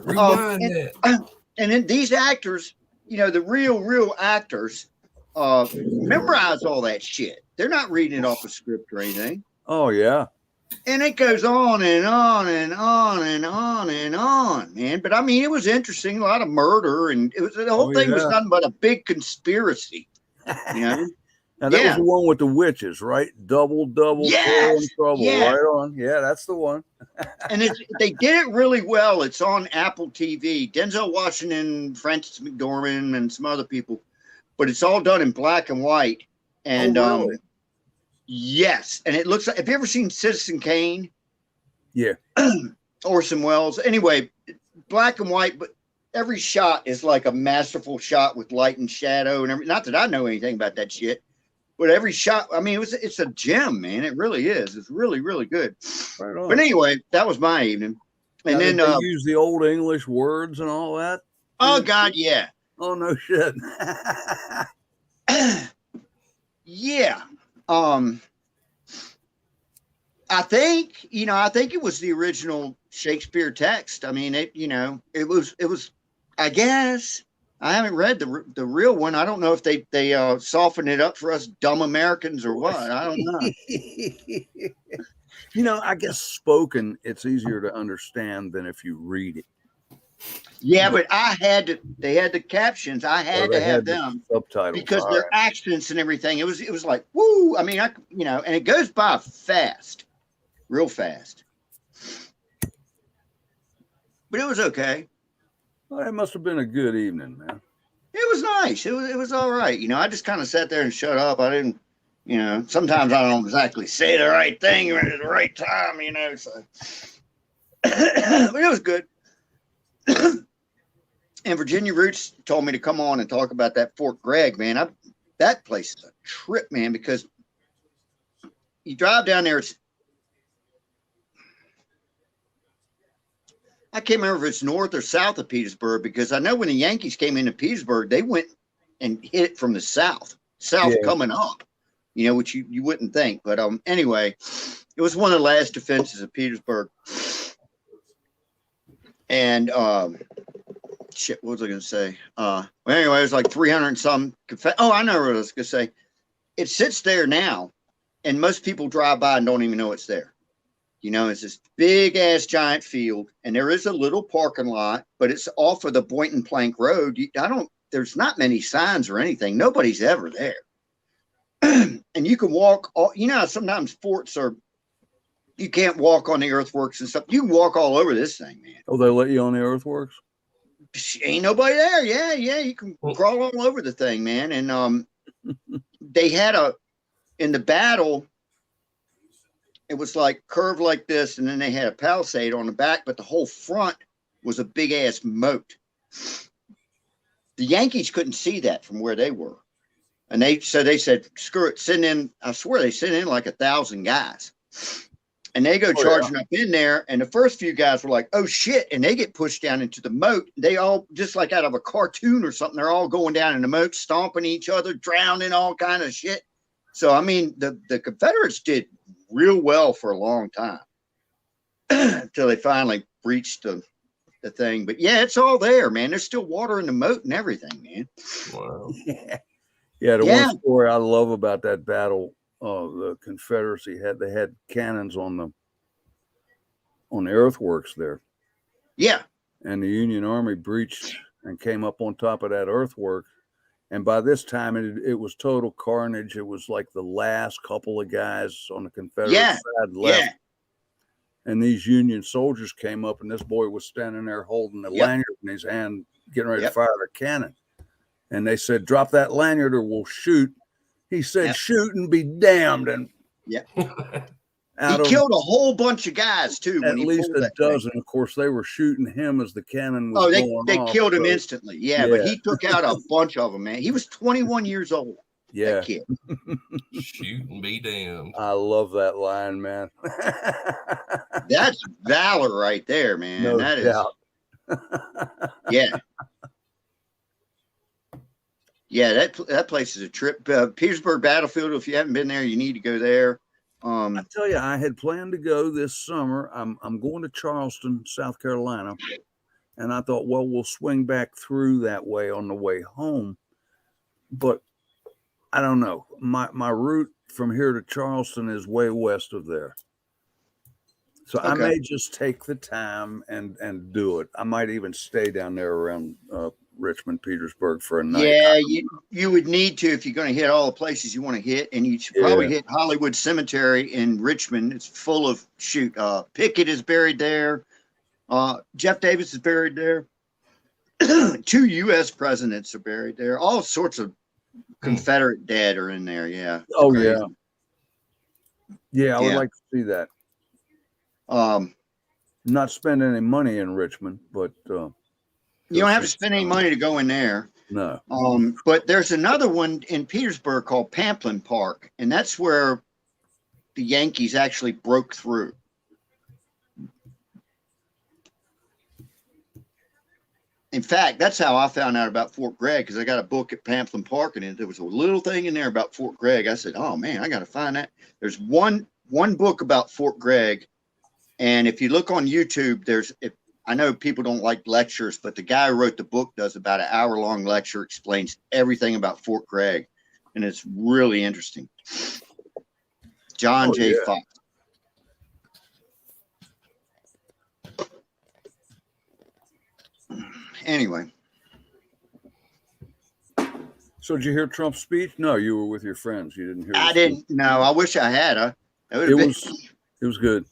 Rewind that. And then these actors, you know, the real actors, memorize all that shit. They're not reading it off a script or anything. Oh yeah. And it goes on and on and on and on and on, man. But I mean, it was interesting. A lot of murder, and it was the whole thing was nothing but a big conspiracy. You know. Now that was the one with the witches, right? Double, yes, trouble. Right on. Yeah, that's the one. And they did it really well. It's on Apple TV. Denzel Washington, Frances McDormand, and some other people. But it's all done in black and white. And really? Yes. And it looks like, have you ever seen Citizen Kane? Yeah. Orson Welles. Anyway, black and white, but every shot is like a masterful shot with light and shadow and everything. Not that I know anything about that shit. But every shot, I mean, it's a gem, man. It really is. It's really, really good. Right on. But anyway, that was my evening. And now, then they use the old English words and all that. Oh God, yeah. Oh no shit. Yeah. I think it was the original Shakespeare text. I mean, it was. I guess. I haven't read the real one. I don't know if they softened it up for us dumb Americans or what. I don't know. You know, I guess spoken, it's easier to understand than if you read it. Yeah, but they had the captions. I had to have them subtitles because their accents and everything. It was like, woo. I mean, and it goes by fast, real fast. But it was okay. Well, it must have been a good evening, man. It was nice. It was all right. You know, I just kind of sat there and shut up. I didn't, you know, sometimes I don't exactly say the right thing at the right time, you know. So, but it was good. And Virginia Roots told me to come on and talk about that Fort Gregg, man. That place is a trip, man, because you drive down there. I can't remember if it's north or south of Petersburg, because I know when the Yankees came into Petersburg, they went and hit it from the south coming up, you know, which you wouldn't think. But anyway, it was one of the last defenses of Petersburg. And shit, what was I going to say? Well, anyway, it was like 300 and some. Oh, I know what I was going to say. It sits there now, and most people drive by and don't even know it's there. You know, it's this big ass giant field, and there is a little parking lot, but it's off of the Boynton Plank Road. There's not many signs or anything. Nobody's ever there. And you can walk, you know, sometimes forts are You can't walk on the earthworks and stuff. You can walk all over this thing, man. Oh, they let you on the earthworks? Ain't nobody there. Yeah. You can crawl all over the thing, man. And they had in the battle, it was like curved like this, and then they had a palisade on the back, but the whole front was a big ass moat. The Yankees couldn't see that from where they were. And they said, screw it, send in, I swear they sent in like 1,000 guys. And they go charging up in there. And the first few guys were like, oh shit. And they get pushed down into the moat. They all, just like out of a cartoon or something, they're all going down in the moat, stomping each other, drowning, all kind of shit. So, I mean, the Confederates did real well for a long time until they finally breached the thing. But yeah, it's all there, man. There's still water in the moat and everything, man. Wow. Yeah, the one story I love about that battle, the Confederacy had cannons on the earthworks there. Yeah. And the Union Army breached and came up on top of that earthwork. And by this time, it was total carnage. It was like the last couple of guys on the Confederate side left. Yeah. And these Union soldiers came up, and this boy was standing there holding the lanyard in his hand, getting ready to fire a cannon. And they said, drop that lanyard or we'll shoot. He said, shoot and be damned. And he killed a whole bunch of guys, too. At least a dozen. Of course, they were shooting him as the cannon was going off. They killed him instantly. Yeah, but he took out a bunch of them, man. He was 21 years old. Yeah. That kid. Shoot and be damned. I love that line, man. That's valor right there, man. No that doubt. Yeah. Yeah, that place is a trip. Petersburg Battlefield, if you haven't been there, you need to go there. I tell you, I had planned to go this summer. I'm going to Charleston, South Carolina. And I thought, well, we'll swing back through that way on the way home. But I don't know. My route from here to Charleston is way west of there. So I may just take the time and do it. I might even stay down there around Richmond, Petersburg for a night. Yeah, you would need to if you're going to hit all the places you want to hit. And you should probably hit Hollywood Cemetery in Richmond. It's full of Pickett is buried there. Jeff Davis is buried there. 2 U.S. presidents are buried there. All sorts of Confederate dead are in there. Yeah. Oh, crazy. Yeah, I would like to see that. Not spend any money in Richmond, but you don't have to spend any money to go in there. No. But there's another one in Petersburg called Pamplin Park, and that's where the Yankees actually broke through. In fact, that's how I found out about Fort Gregg, because I got a book at Pamplin Park, and there was a little thing in there about Fort Gregg. I said, oh, man, I got to find that. There's one book about Fort Gregg, and if you look on YouTube, I know people don't like lectures, but the guy who wrote the book does about an hour-long lecture, explains everything about Fort Gregg, and it's really interesting. John J. Fox. Anyway. So did you hear Trump's speech? No, you were with your friends. You didn't hear. I didn't. No, I wish I had. It was good.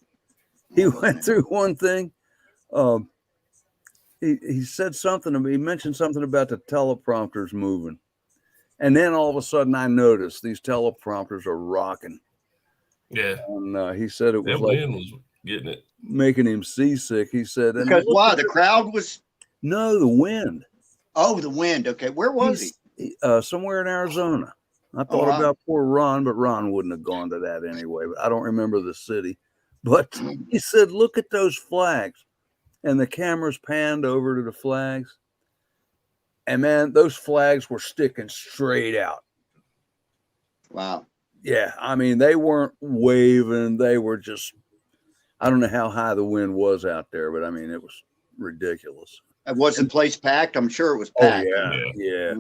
He went through one thing. He said something to me. He mentioned something about the teleprompters moving, and then all of a sudden I noticed these teleprompters are rocking. Yeah, and he said it was like was getting it, making him seasick. He said, because why the crowd was. No, the wind. Oh, the wind. Okay. Where was he? Somewhere in Arizona. I thought about poor Ron, but Ron wouldn't have gone to that anyway. But I don't remember the city. But he said, look at those flags. And the cameras panned over to the flags. And, man, those flags were sticking straight out. Wow. Yeah. I mean, they weren't waving. They were just, I don't know how high the wind was out there, but, I mean, it was ridiculous. Was the place packed? I'm sure it was packed. Oh, yeah.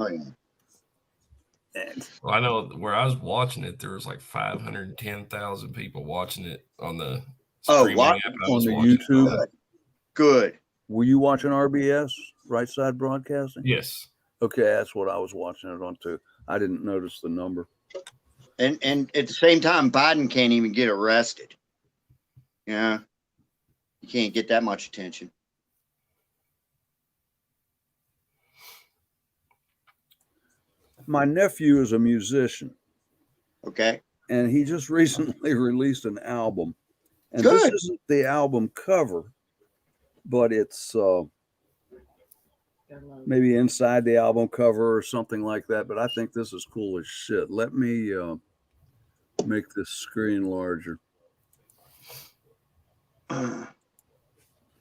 Well, I know where I was watching it, there was like 510,000 people watching it on the streaming app on the YouTube. Good. Were you watching RBS, Right Side Broadcasting? Yes. Okay, that's what I was watching it on too. I didn't notice the number. And at the same time, Biden can't even get arrested. Yeah. You can't get that much attention. My nephew is a musician, Okay. and he just recently released an album. And this Good. isn't the album cover, but it's maybe inside the album cover or something like that. But I think this is cool as shit. Let me make this screen larger.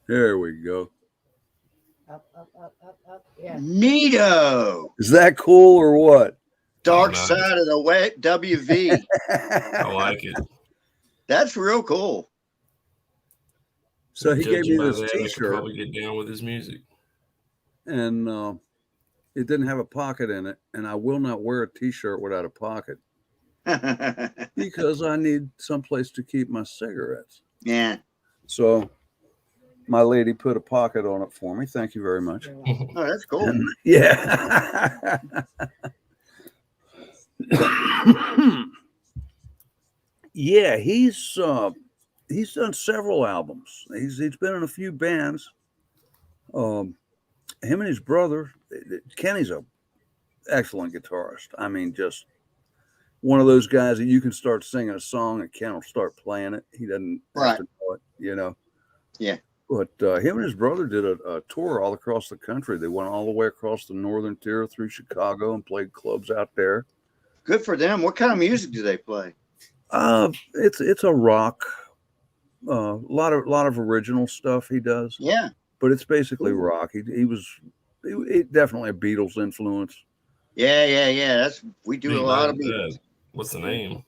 There we go. Up. Yeah. Neato. Is that cool or what? Dark nice. side of the wet WV. I like it. That's real cool. So he gave Judging me by this that, I could T-shirt, probably get down with his music. and it didn't have a pocket in it, and I will not wear a T-shirt without a pocket because I need someplace to keep my cigarettes. Yeah. So my lady put a pocket on it for me. Thank you very much. Oh, that's cool. And, yeah. Yeah, he's done several albums. He's been in a few bands. Him and his brother, Kenny's a excellent guitarist. I mean, just one of those guys that you can start singing a song and Ken will start playing it. He doesn't have to know it, you know. Yeah. But him and his brother did a tour all across the country. They went all the way across the northern tier through Chicago and played clubs out there. Good for them. What kind of music do they play? It's a rock. A lot of original stuff he does. Yeah. But it's basically Cool. rock. He was definitely a Beatles influence. Yeah. We do a lot of Like Beatles. that. What's the name?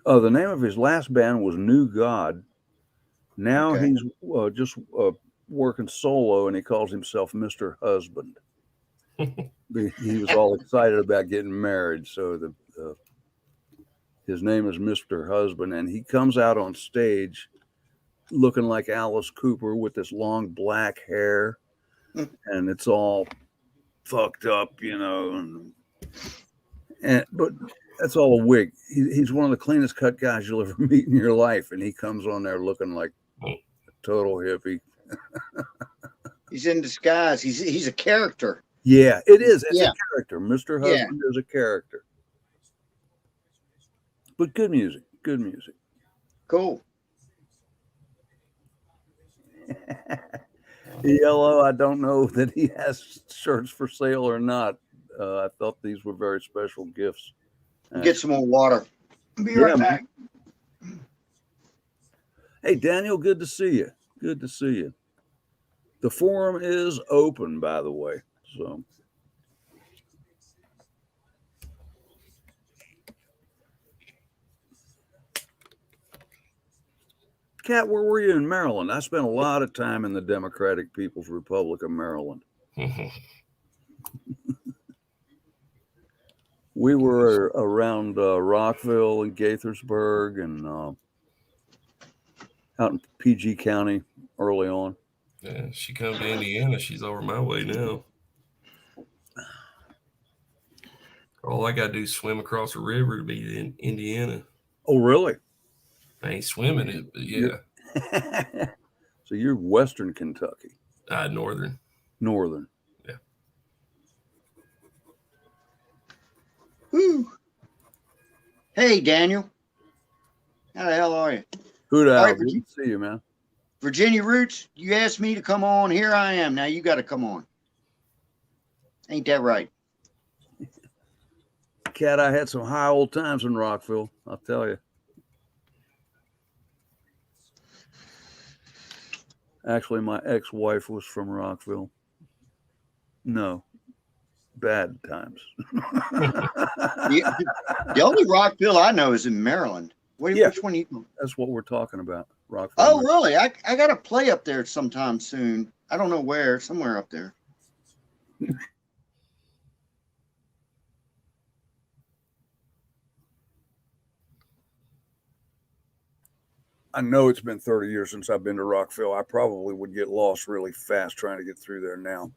The name of his last band was New God. Now Okay. he's just working solo, and he calls himself Mr. Husband. He was all excited about getting married, so his name is Mr. Husband, and he comes out on stage looking like Alice Cooper with this long black hair, and it's all fucked up, you know, but that's all a wig. He's one of the cleanest cut guys you'll ever meet in your life, and he comes on there looking like a total hippie. He's in disguise. He's a character. Yeah, it is. It's Yeah. a character. Mr. Husband is a character. But good music. Good music. Cool. Yellow, I don't know that he has shirts for sale or not. I thought these were very special gifts. Get some more water. Be Yeah, right man. back. Hey, Daniel, good to see you. Good to see you. The forum is open, by the way. So, Kat, where were you in Maryland? I spent a lot of time in the Democratic People's Republic of Maryland. We were around Rockville and Gaithersburg and out in PG County early on. Yeah, she come to Indiana. She's over my way now. All I gotta do is swim across the river to be in Indiana. Oh, really? I ain't swimming it, but yeah. So you're Western Kentucky. Northern. Northern. Yeah. Woo. Hey, Daniel. How the hell are you? Who the All hell? right, Good to see you, man. Virginia Roots, you asked me to come on. Here I am. Now you got to come on. Ain't that right? Kat, I had some high old times in Rockville, I'll tell you. Actually, my ex-wife was from Rockville. No, bad times. The only Rockville I know is in Maryland. Yeah. Which one you? That's what we're talking about, Rockville. Oh, really? I got to play up there sometime soon. I don't know where. Somewhere up there. I know it's been 30 years since I've been to Rockville. I probably would get lost really fast trying to get through there now.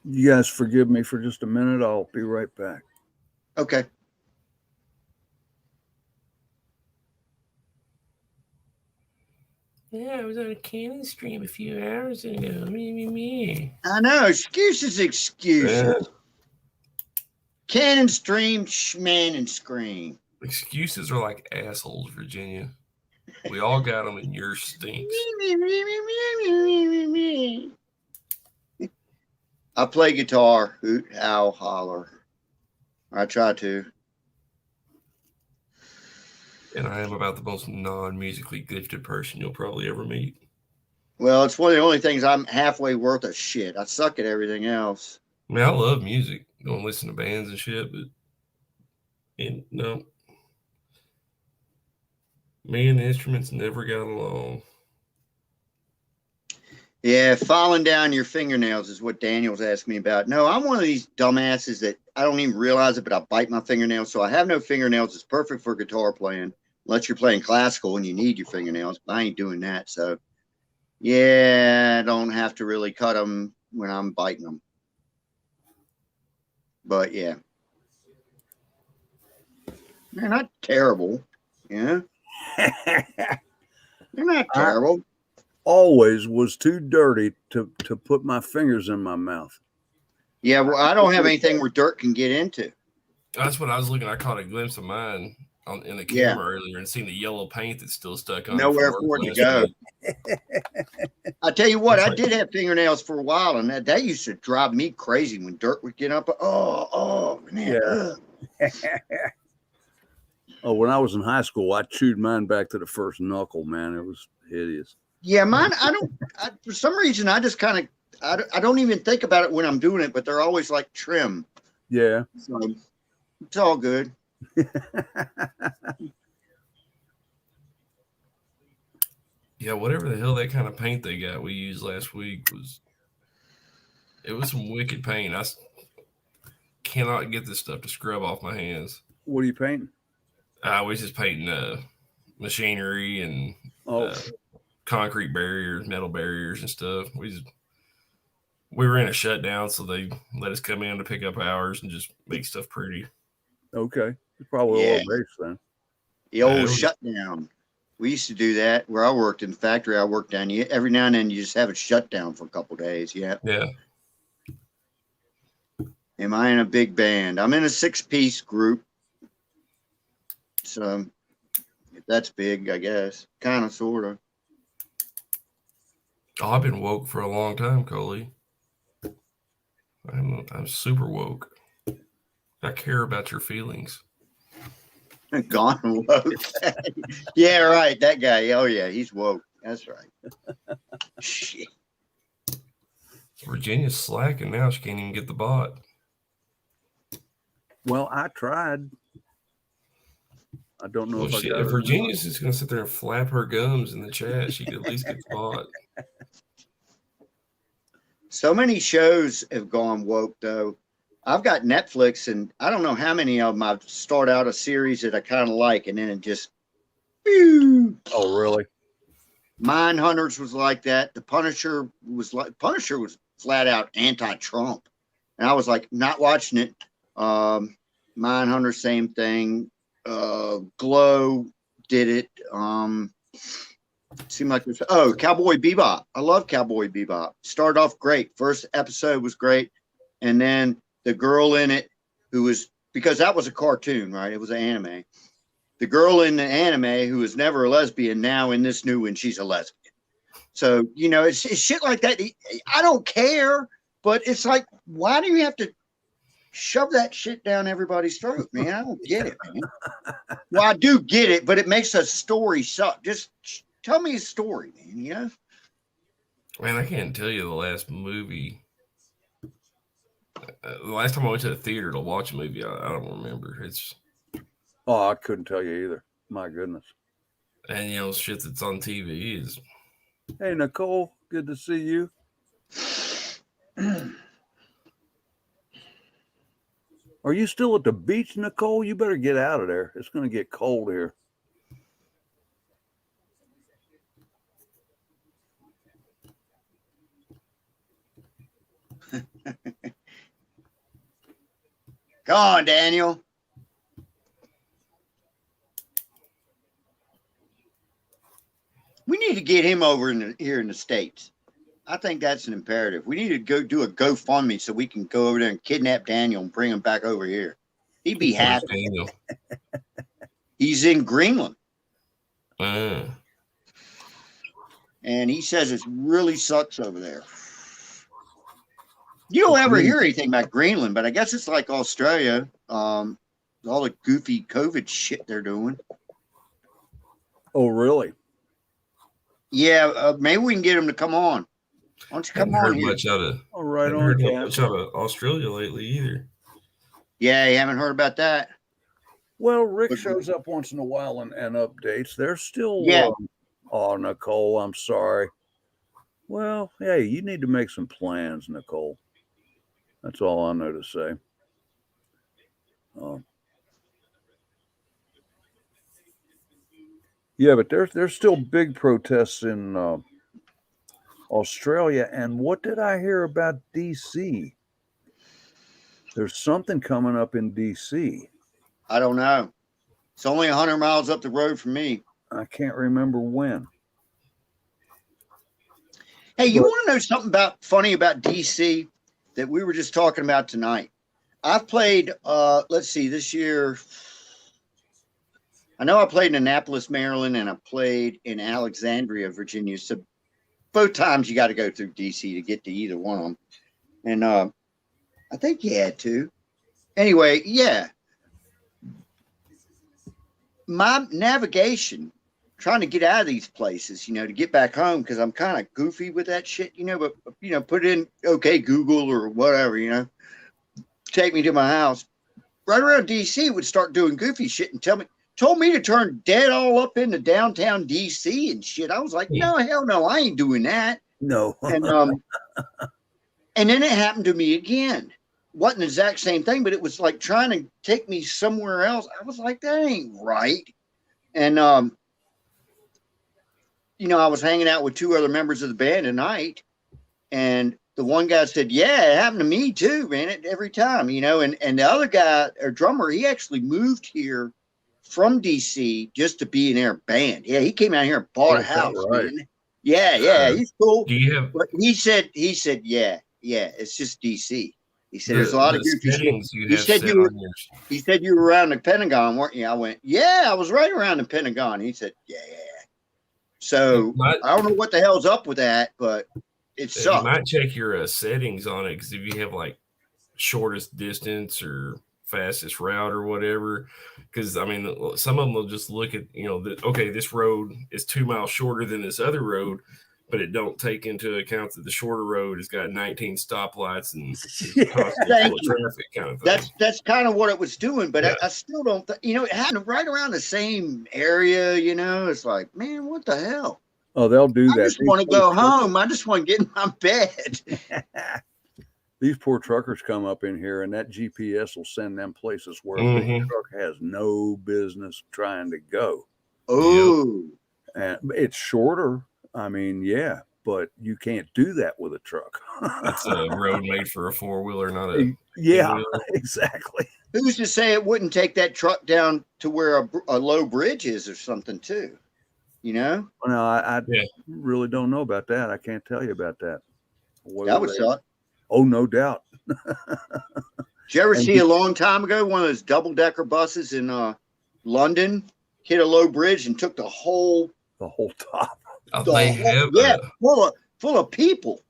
You guys forgive me for just a minute. I'll be right back. Okay. Yeah, I was on a cannon stream a few hours ago. Me. I know. Excuses. Yeah. Cannon stream, schman, and scream. Excuses are like assholes, Virginia. We all got them, and yours stinks. I play guitar, hoot, howl, holler. I try to. And I am about the most non-musically gifted person you'll probably ever meet. Well, it's one of the only things I'm halfway worth of shit. I suck at everything else. I mean, I love music. Don't listen to bands and shit, but no, me and the instruments never got along. Yeah, falling down your fingernails is what Daniel's asking me about. No, I'm one of these dumbasses that I don't even realize it, but I bite my fingernails. So I have no fingernails. It's perfect for guitar playing, unless you're playing classical and you need your fingernails. But I ain't doing that. So, yeah, I don't have to really cut them when I'm biting them. But, yeah. They're not terrible. Yeah. They're not terrible. Always was too dirty to put my fingers in my mouth. Yeah, well, I don't have anything where dirt can get into. That's what I was looking. I caught a glimpse of mine in the camera earlier and seen the yellow paint that's still stuck on. Nowhere for it to go. I tell you what, I did have fingernails for a while, and that used to drive me crazy when dirt would get up. Oh, man. Yeah. Oh, when I was in high school, I chewed mine back to the first knuckle, man. It was hideous. Yeah, mine, for some reason, I just kind of, I don't even think about it when I'm doing it, but they're always like trim. Yeah. So it's all good. Yeah, whatever the hell that kind of paint they got we used last week was some wicked paint. I cannot get this stuff to scrub off my hands. What are you painting? I was just painting machinery and concrete barriers, metal barriers and stuff. We were in a shutdown, so they let us come in to pick up hours and just make stuff pretty. Okay. It's probably oil based then. The old shutdown. We used to do that where I worked in the factory. I worked down. Every now and then you just have a shutdown for a couple of days. Yeah. Yeah. Am I in a big band? I'm in a 6-piece group. So if that's big, I guess. Kind of, sort of. Oh, I've been woke for a long time, Coley. I'm super woke. I care about your feelings. Gone woke. Yeah, right. That guy. Oh, yeah. He's woke. That's right. Shit. Virginia's slacking now. She can't even get the bot. Well, I tried. I don't know if I got if it. Virginia's just going to sit there and flap her gums in the chat, she could at least get the bot. So many shows have gone woke, though. I've got Netflix, and I don't know how many of them I've start out a series that I kind of like, and then it just. Oh, really? Mindhunters was like that. The Punisher was flat out anti-Trump, and I was like not watching it. Mindhunter, same thing. Glow did it. Seemed like there's Cowboy Bebop. I love Cowboy Bebop. Started off great. First episode was great, and then the girl in it, who was, because that was a cartoon, right? It was an anime. The girl in the anime who was never a lesbian, now in this new one, she's a lesbian. So, it's shit like that. I don't care, but it's like, why do you have to shove that shit down everybody's throat, man? I don't get it, man. Well, I do get it, but it makes a story suck. Just tell me a story, man, Man, I can't tell you the last movie. The last time I went to the theater to watch a movie, I don't remember. Oh, I couldn't tell you either. My goodness. And shit that's on TV is. Hey, Nicole, good to see you. Are you still at the beach, Nicole? You better get out of there. It's going to get cold here. Come on, Daniel. We need to get him over here in the States. I think that's an imperative. We need to go do a GoFundMe so we can go over there and kidnap Daniel and bring him back over here. He'd be Where's happy. Daniel? He's in Greenland. Uh, And he says it really sucks over there. You don't ever hear anything about Greenland, but I guess it's like Australia. All the goofy COVID shit they're doing. Oh, really? Yeah, maybe we can get him to come on. Why don't you come haven't on heard here? much out of. All right, Haven't on heard Cam. much out of Australia lately either. Yeah, you haven't heard about that? Well, Rick shows up once in a while and updates. They're still. Yeah. Oh, Nicole, I'm sorry. Well, hey, you need to make some plans, Nicole. That's all I know to say. Yeah, but there's still big protests in Australia. And what did I hear about DC? There's something coming up in DC. I don't know. It's only 100 miles up the road from me. I can't remember when. Hey, you But- want to know something funny about DC that we were just talking about tonight? I've played, let's see, this year. I know I played in Annapolis, Maryland, and I played in Alexandria, Virginia. So both times you got to go through DC to get to either one of them. And I think you had to. Anyway, yeah. My navigation, trying to get out of these places, to get back home, because I'm kind of goofy with that shit, but, put in, okay, Google or whatever, take me to my house. Right around DC would start doing goofy shit and told me to turn dead all up into downtown DC and shit. I was like, no, hell no, I ain't doing that. No. And and then it happened to me again. Wasn't the exact same thing, but it was like trying to take me somewhere else. I was like, that ain't right. And I was hanging out with two other members of the band tonight, and the one guy said, yeah, it happened to me too, man, every time, and the other guy, or drummer, he actually moved here from DC just to be in their band. Yeah, he came out here and bought a house, right? man. Yeah, he's cool. Do you have? But he said, yeah, it's just DC. He said there's a lot of goofy shit. He said he said you were around the Pentagon, weren't you? I went, yeah, I was right around the Pentagon. He said, yeah. So I don't know what the hell's up with that, but it sucks. You might check your settings on it, because if you have like shortest distance or fastest route or whatever, because I mean, some of them will just look at, okay, this road is 2 miles shorter than this other road, but it don't take into account that the shorter road has got 19 stoplights and constantly full of traffic, kind of thing. That's kind of what it was doing, but I still don't it happened right around the same area. It's like, man, what the hell? Oh, they'll do that. I just want to go home. I just want to get in my bed. These poor truckers come up in here, and that GPS will send them places where a big truck has no business trying to go. Oh, and it's shorter. I mean, yeah, but you can't do that with a truck. That's a road made for a four-wheeler, not a exactly. Who's to say it wouldn't take that truck down to where a low bridge is or something too? Well, no, I really don't know about that. I can't tell you about that. That would suck. Oh, no doubt. Did you ever see a long time ago one of those double-decker buses in London hit a low bridge and took the whole top? Full of people.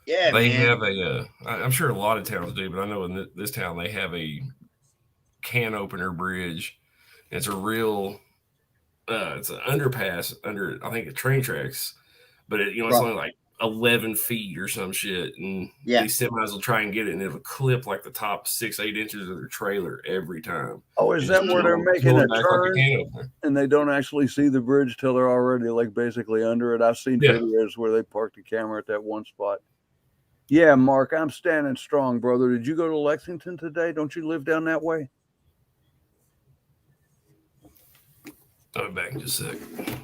Yeah, they have I'm sure a lot of towns do, but I know in this town they have a can opener bridge. It's a real, it's an underpass under, I think, the train tracks, but it's only like 11 feet or some shit, and these semis will try and get it, and it'll clip like the top 6-8 inches of their trailer every time. Oh, is that where they're making a turn and they don't actually see the bridge till they're already like basically under it? I've seen videos where they park the camera at that one spot. Yeah, Mark, I'm standing strong, brother. Did you go to Lexington today? Don't you live down that way? I'll be back in just a second.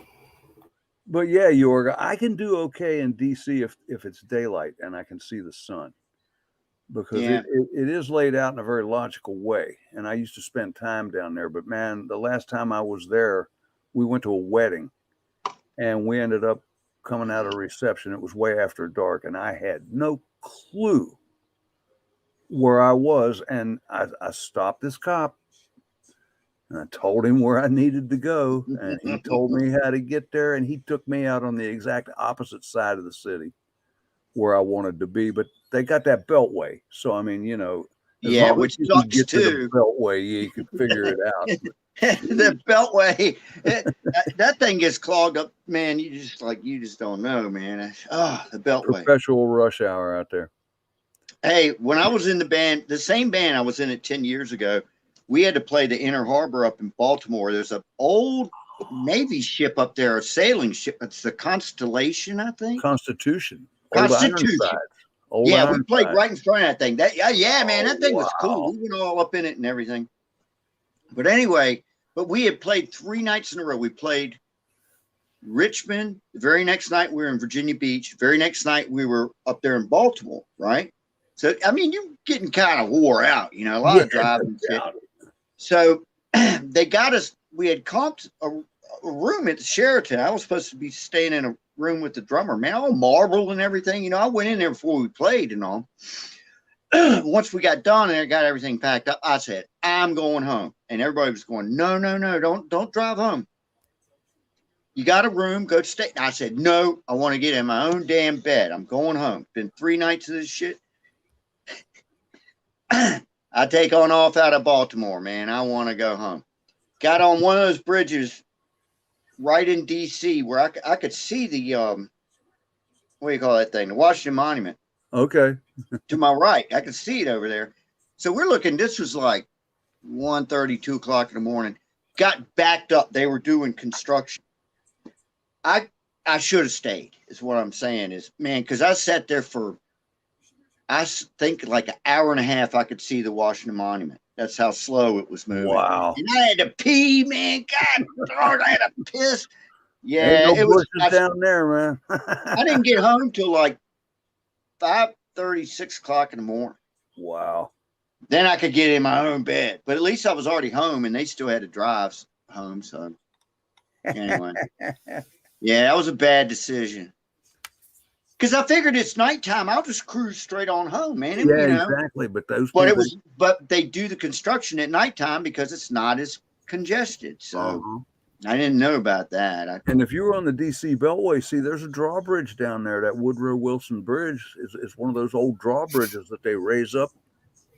But yeah, Yorga, I can do okay in DC if it's daylight and I can see the sun, because it is laid out in a very logical way. And I used to spend time down there. But man, the last time I was there, we went to a wedding, and we ended up coming out of reception. It was way after dark, and I had no clue where I was. And I stopped this cop, and I told him where I needed to go, and he told me how to get there, and he took me out on the exact opposite side of the city where I wanted to be. But they got that beltway, so I mean, as Yeah, long which as you can sucks get to the too. beltway, you could figure it out. The beltway, that thing gets clogged up, man. You just don't know, man. The beltway. Perpetual rush hour out there. Hey, when I was in the band, the same band I was in it 10 years ago, we had to play the Inner Harbor up in Baltimore. There's an old Navy ship up there, a sailing ship. It's the Constellation, I think. Constitution. Constitution. Old Yeah, we played Ironside. right in front of that thing. Yeah, man, that thing was cool. Wow. We went all up in it and everything. But anyway, we had played 3 nights in a row. We played Richmond. The very next night we were in Virginia Beach. Very next night we were up there in Baltimore, right? So I mean, you're getting kind of wore out, a lot of driving and shit. So they got us. We had comped a room at the Sheraton. I was supposed to be staying in a room with the drummer, man, all marble and everything. I went in there before we played and all. Once we got done and I got everything packed up, I said, I'm going home. And everybody was going, no, don't drive home. You got a room, go stay. I said, no, I want to get in my own damn bed. I'm going home. Been 3 nights of this shit. I take on off out of Baltimore, man. I want to go home. Got on one of those bridges right in D.C. where I could see the, what do you call that thing? The Washington Monument. Okay. To my right. I could see it over there. So we're looking, this was like 1:30, 2 o'clock in the morning. Got backed up. They were doing construction. I should have stayed, is what I'm saying is, man, because I sat there for, I think like an hour and a half, I could see the Washington Monument. That's how slow it was moving. Wow. And I had to pee, man. God darn, I had to piss. Yeah, Ain't no it was down there, man. I didn't get home till like 5:30, 6 o'clock in the morning. Wow. Then I could get in my own bed. But at least I was already home and they still had to drive home. So anyway. Yeah, that was a bad decision. Because I figured it's nighttime. I'll just cruise straight on home, man. And, Yeah, exactly. But but they do the construction at nighttime because it's not as congested. So I didn't know about that. And if you were on the DC Beltway, see, there's a drawbridge down there. That Woodrow Wilson Bridge is one of those old drawbridges that they raise up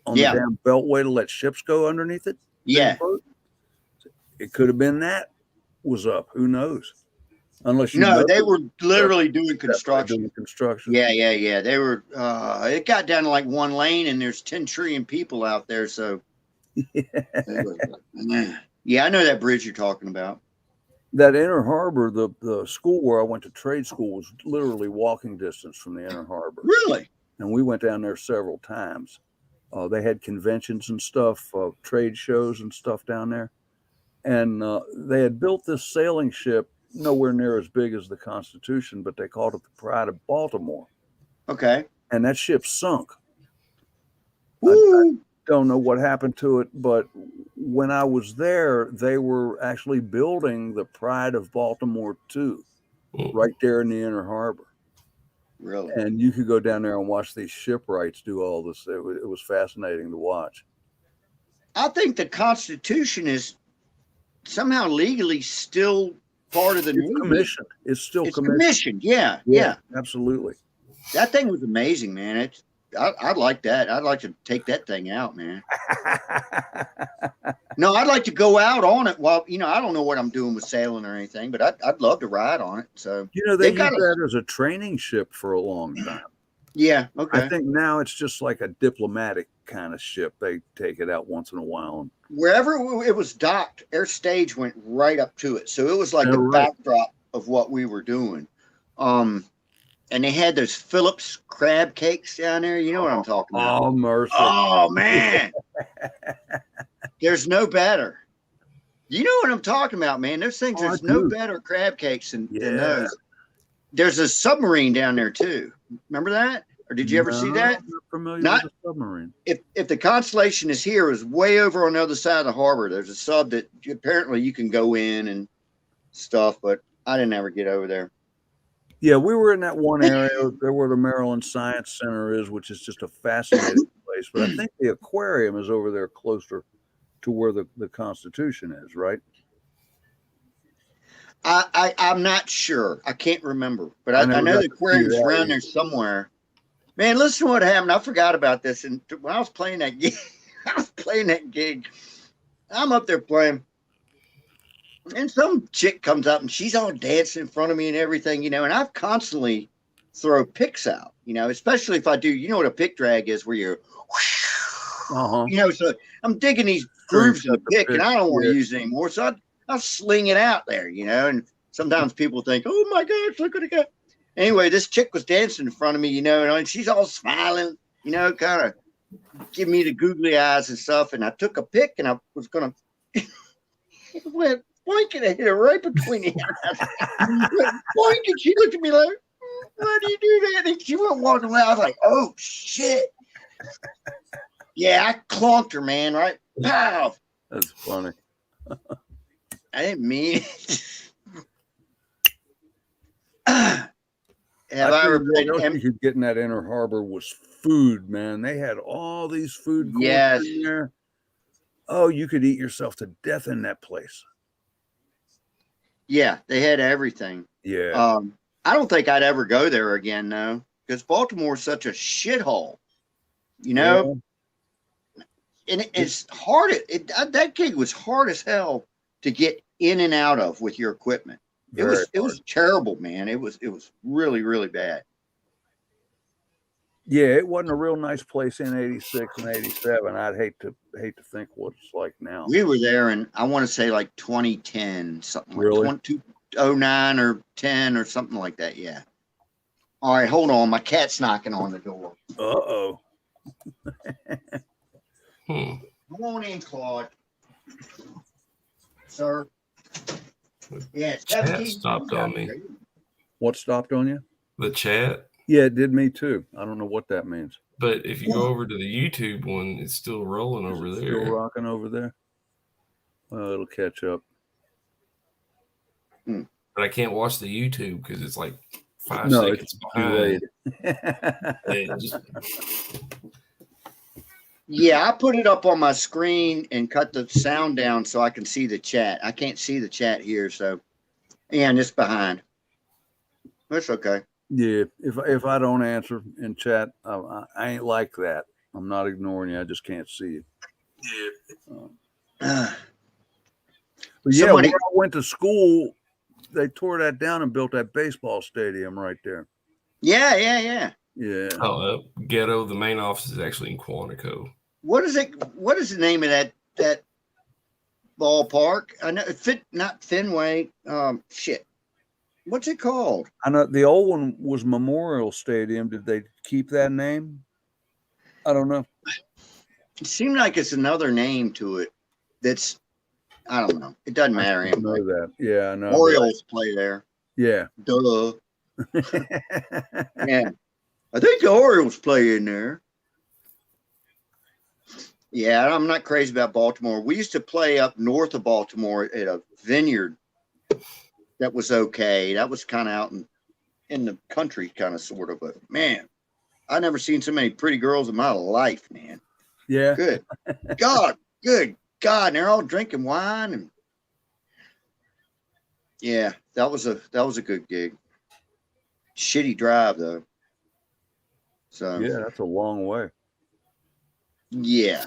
on the damn Beltway to let ships go underneath it. Yeah. It could have been that was up. Who knows? Unless you know they were literally doing construction. Yeah. They were. It got down to like 1 lane, and there's 10 trillion people out there. So, yeah, I know that bridge you're talking about. That Inner Harbor, the school where I went to trade school, was literally walking distance from the Inner Harbor. Really? And we went down there several times. They had conventions and stuff, trade shows and stuff down there. And they had built this sailing ship, nowhere near as big as the Constitution, but they called it the Pride of Baltimore. Okay. And that ship sunk. I don't know what happened to it, but when I was there, they were actually building the Pride of Baltimore 2 right there in the Inner Harbor. Really? And you could go down there and watch these shipwrights do all this. It was fascinating to watch. I think the Constitution is somehow legally still part of the Navy. Commissioned. It's still commissioned. Yeah. Absolutely. That thing was amazing, man. I'd like that. I'd like to take that thing out, man. No, I'd like to go out on it. Well, I don't know what I'm doing with sailing or anything, but I'd love to ride on it. So they used that as a training ship for a long time. Yeah. Okay. I think now it's just like a diplomatic kind of ship. They take it out once in a while. Wherever it was docked, our stage went right up to it. So it was like the backdrop of what we were doing. And they had those Phillips crab cakes down there. You know what I'm talking about? Oh, mercy. Oh, man. There's no better. You know what I'm talking about, man. Those things, there's no better crab cakes than those. There's a submarine down there, too. Remember that? Or did you ever see that? I'm not familiar with the submarine. If the Constellation is here, is way over on the other side of the harbor. There's a sub that apparently you can go in and stuff, but I didn't ever get over there. Yeah, we were in that one area there where the Maryland Science Center is, which is just a fascinating place. But I think the aquarium is over there closer to where the Constitution is, right? I'm not sure. I can't remember, but I never know got the to see aquarium's that around either. there somewhere. Man, listen to what happened. I forgot about this. And when I was playing that gig, I'm up there playing. And some chick comes up and she's all dancing in front of me and everything, you know, and I've constantly throw picks out, you know, especially if I do, you know what a pick drag is where you're, Uh-huh. you know, so I'm digging these String grooves in the cut the pick pick, and I don't want to yeah. use it anymore. So I'll sling it out there, you know, and sometimes people think, oh my gosh, look what I got. Anyway, this chick was dancing in front of me, you know, and she's all smiling, you know, kind of give me the googly eyes and stuff. And I took a pick and I was going to, it went boink and I hit her right between the eyes. Went boink and she looked at me like, why do you do that? And she went walking away. I was like, oh shit. Yeah, I clonked her, man, right? Pow. That's funny. I didn't mean it. Have I ever What played else you could get in that Inner Harbor was food, man. They had all these food courts Yes. in there. Oh, you could eat yourself to death in that place. Yeah, they had everything. Yeah. I don't think I'd ever go there again, though, because Baltimore's such a shithole, you know. Yeah. And it's hard. That gig was hard as hell to get in and out of with your equipment. It was terrible, man. It was really, really bad. Yeah, it wasn't a real nice place in 86 and 87. I'd hate to think what it's like now. We were there in, I want to say, like 2010, something like Really? 2009 or 10 or something like that. Yeah. All right, hold on. My cat's knocking on the door. Uh-oh. Come on in, Claude. Sir. Yeah, Chat stopped on me. What stopped on you? The chat. Yeah, it did me too. I don't know what that means. But if you go over to the YouTube one, it's still rolling over there. Still rocking over there? Well, it'll catch up. But I can't watch the YouTube because it's like 5 seconds behind. Yeah, I put it up on my screen and cut the sound down so I can see the chat. I can't see the chat here, so and it's behind. That's okay. Yeah, if I don't answer in chat, I ain't like that. I'm not ignoring you. I just can't see you. Yeah. But yeah, when I went to school, they tore that down and built that baseball stadium right there. Yeah. Oh, Ghetto. The main office is actually in Quantico. What is it? What is the name of that ballpark? I know not Fenway. Shit. What's it called? I know the old one was Memorial Stadium. Did they keep that name? I don't know. It seemed like it's another name to it. That's I don't know. It doesn't matter anyway. I know that. Yeah, I know. Orioles play there. Yeah. Duh. Yeah. I think the Orioles play in there. Yeah, I'm not crazy about Baltimore. We used to play up north of Baltimore at a vineyard that was okay. That was kind of out in the country, kind of sort of. But man, I never seen so many pretty girls in my life, man. Yeah. Good God. And they're all drinking wine and yeah, that was a good gig. Shitty drive though. So yeah, that's a long way. Yeah.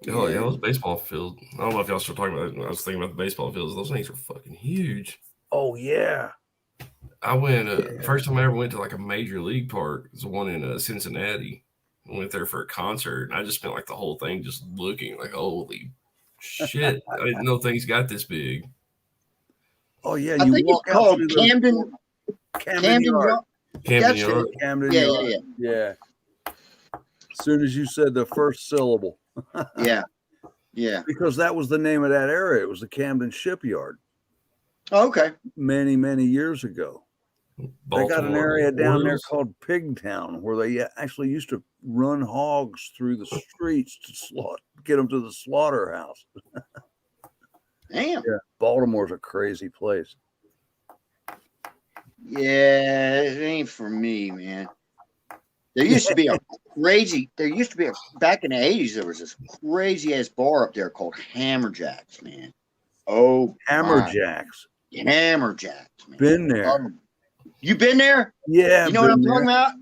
Oh, yeah, those baseball fields. I don't know if y'all still talking about it. I was thinking about the baseball fields. Those things are fucking huge. Oh, yeah. I went, first time I ever went to like a major league park was the one in Cincinnati. I went there for a concert, and I just spent like the whole thing just looking like, holy shit. I didn't know things got this big. Oh, yeah. I think it's called Camden Yard. Camden Yard. Camden Yard. Yeah. As soon as you said the first syllable. Yeah. Because that was the name of that area. It was the Camden Shipyard. Oh, okay. Many, many years ago. Baltimore, they got an area down there called Pigtown where they actually used to run hogs through the streets to get them to the slaughterhouse. Damn. Yeah. Baltimore's a crazy place. Yeah, it ain't for me, man. There used to be a back in the 80s, there was this crazy ass bar up there called Hammerjacks, man. Oh my, Hammerjacks. Hammerjacks, man. Been there. You been there? Yeah, You know what I'm been talking there. about?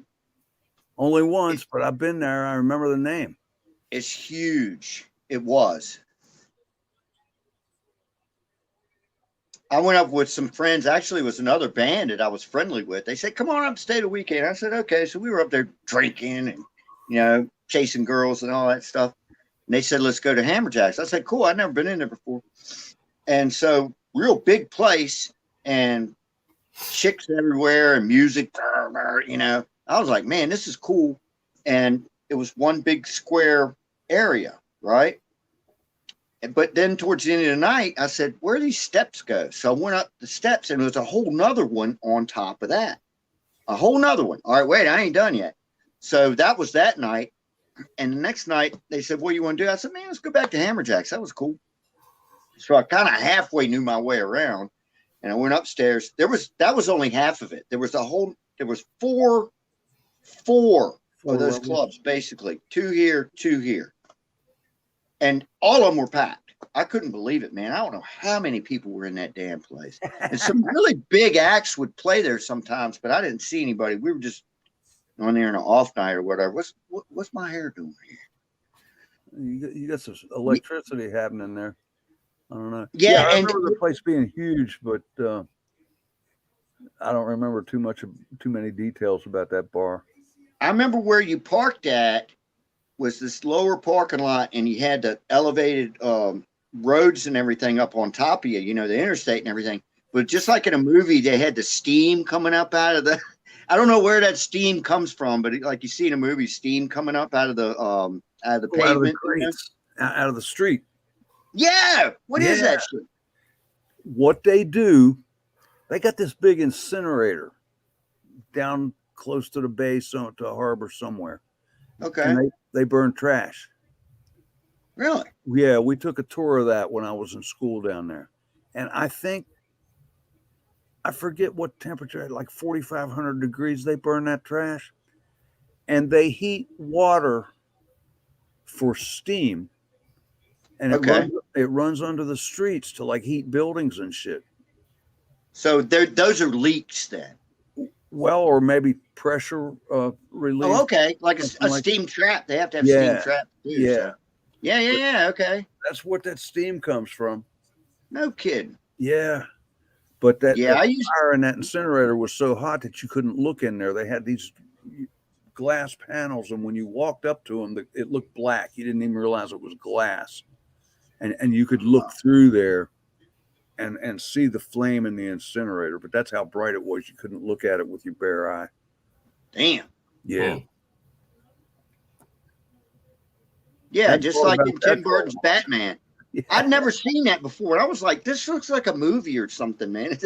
Only once, but I've been there. I remember the name. It's huge. It was. I went up with some friends. Actually, it was another band that I was friendly with. They said, "Come on up, stay the weekend." I said, "Okay." So we were up there drinking and chasing girls and all that stuff. And they said, "Let's go to Hammerjacks." I said, "Cool." I'd never been in there before. And so, real big place and chicks everywhere and music. I was like, "Man, this is cool." And it was one big square area, right? But then towards the end of the night, I said, "Where do these steps go?" So I went up the steps, and there was a whole nother one on top of that. A whole nother one. All right, wait, I ain't done yet. So that was that night. And the next night, they said, "What do you want to do?" I said, "Man, let's go back to Hammerjacks." That was cool. So I kind of halfway knew my way around. And I went upstairs. That was only half of it. There was four of those clubs, basically. Two here, two here. And all of them were packed. I couldn't believe it, man. I don't know how many people were in that damn place. And some really big acts would play there sometimes, but I didn't see anybody. We were just on there in an off night or whatever. What's my hair doing here? You got some electricity happening there. I don't know. Yeah, I and remember the place being huge, but I don't remember too many details about that bar. I remember where you parked at was this lower parking lot, and you had the elevated roads and everything up on top of you, the interstate and everything. But just like in a movie, they had the steam coming up out of the. I don't know where that steam comes from, but like you see in a movie, steam coming up out of the pavement, out of the street. Yeah, what is that shit? What they do, they got this big incinerator down close to the bay, to a harbor somewhere. Okay. And they burn trash. Really? Yeah, we took a tour of that when I was in school down there. And I forget what temperature, like 4,500 degrees, they burn that trash. And they heat water for steam. And it runs under the streets to like heat buildings and shit. So those are leaks then? Well, or maybe pressure relief. Oh, okay. Like a steam trap. They have to have steam trap too. Yeah. So. Yeah. Okay. That's what that steam comes from. No kidding. Yeah. But that fire in that incinerator was so hot that you couldn't look in there. They had these glass panels, and when you walked up to them, it looked black. You didn't even realize it was glass. And you could look through there and see the flame in the incinerator, but that's how bright it was. You couldn't look at it with your bare eye. Damn. Yeah. Yeah, just like in Tim Burton's Batman. Yeah. I'd never seen that before. I was like, this looks like a movie or something, man.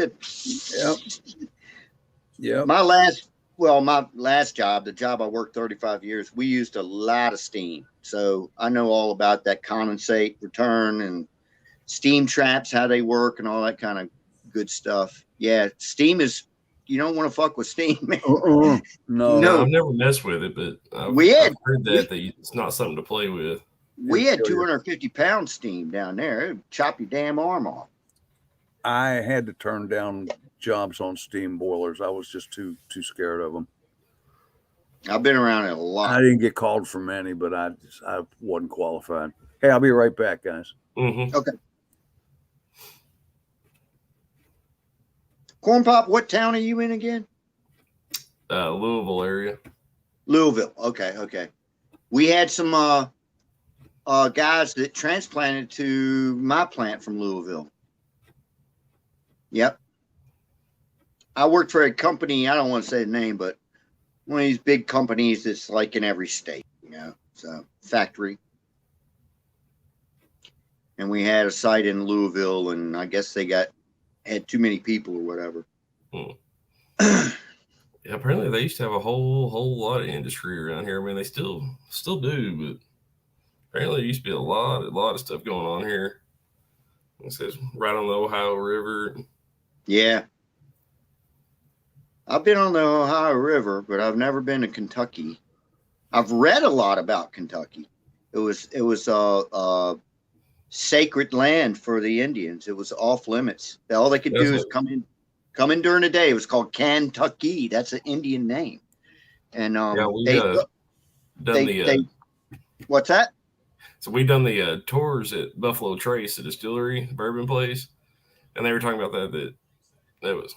Yeah. My last job, the job I worked 35 years, we used a lot of steam. So I know all about that condensate return and steam traps, how they work and all that kind of good stuff. Yeah, steam is, you don't want to fuck with steam, man. No, I've never messed with it, but I've heard that it's not something to play with. We had 250 pound steam down there. It would chop your damn arm off. I had to turn down jobs on steam boilers. I was just too scared of them. I've been around it a lot. I didn't get called for many, but I wasn't qualified. Hey, I'll be right back, guys. Mm-hmm. Okay. Corn Pop, what town are you in again? Louisville area. Louisville. Okay. We had some guys that transplanted to my plant from Louisville. Yep. I worked for a company, I don't want to say the name, but one of these big companies that's like in every state, so factory. And we had a site in Louisville, and I guess they had too many people or whatever. Yeah, apparently they used to have a whole lot of industry around here. I mean, they still do, but apparently there used to be a lot of stuff going on here. It says right on the Ohio River. Yeah. I've been on the Ohio River, but I've never been to Kentucky. I've read a lot about Kentucky. It was sacred land for the Indians. It was off limits. All they could do is come in during the day. It was called Kentucky. That's an Indian name. And what's that? So we done the tours at Buffalo Trace, the distillery, the bourbon place, and they were talking about that was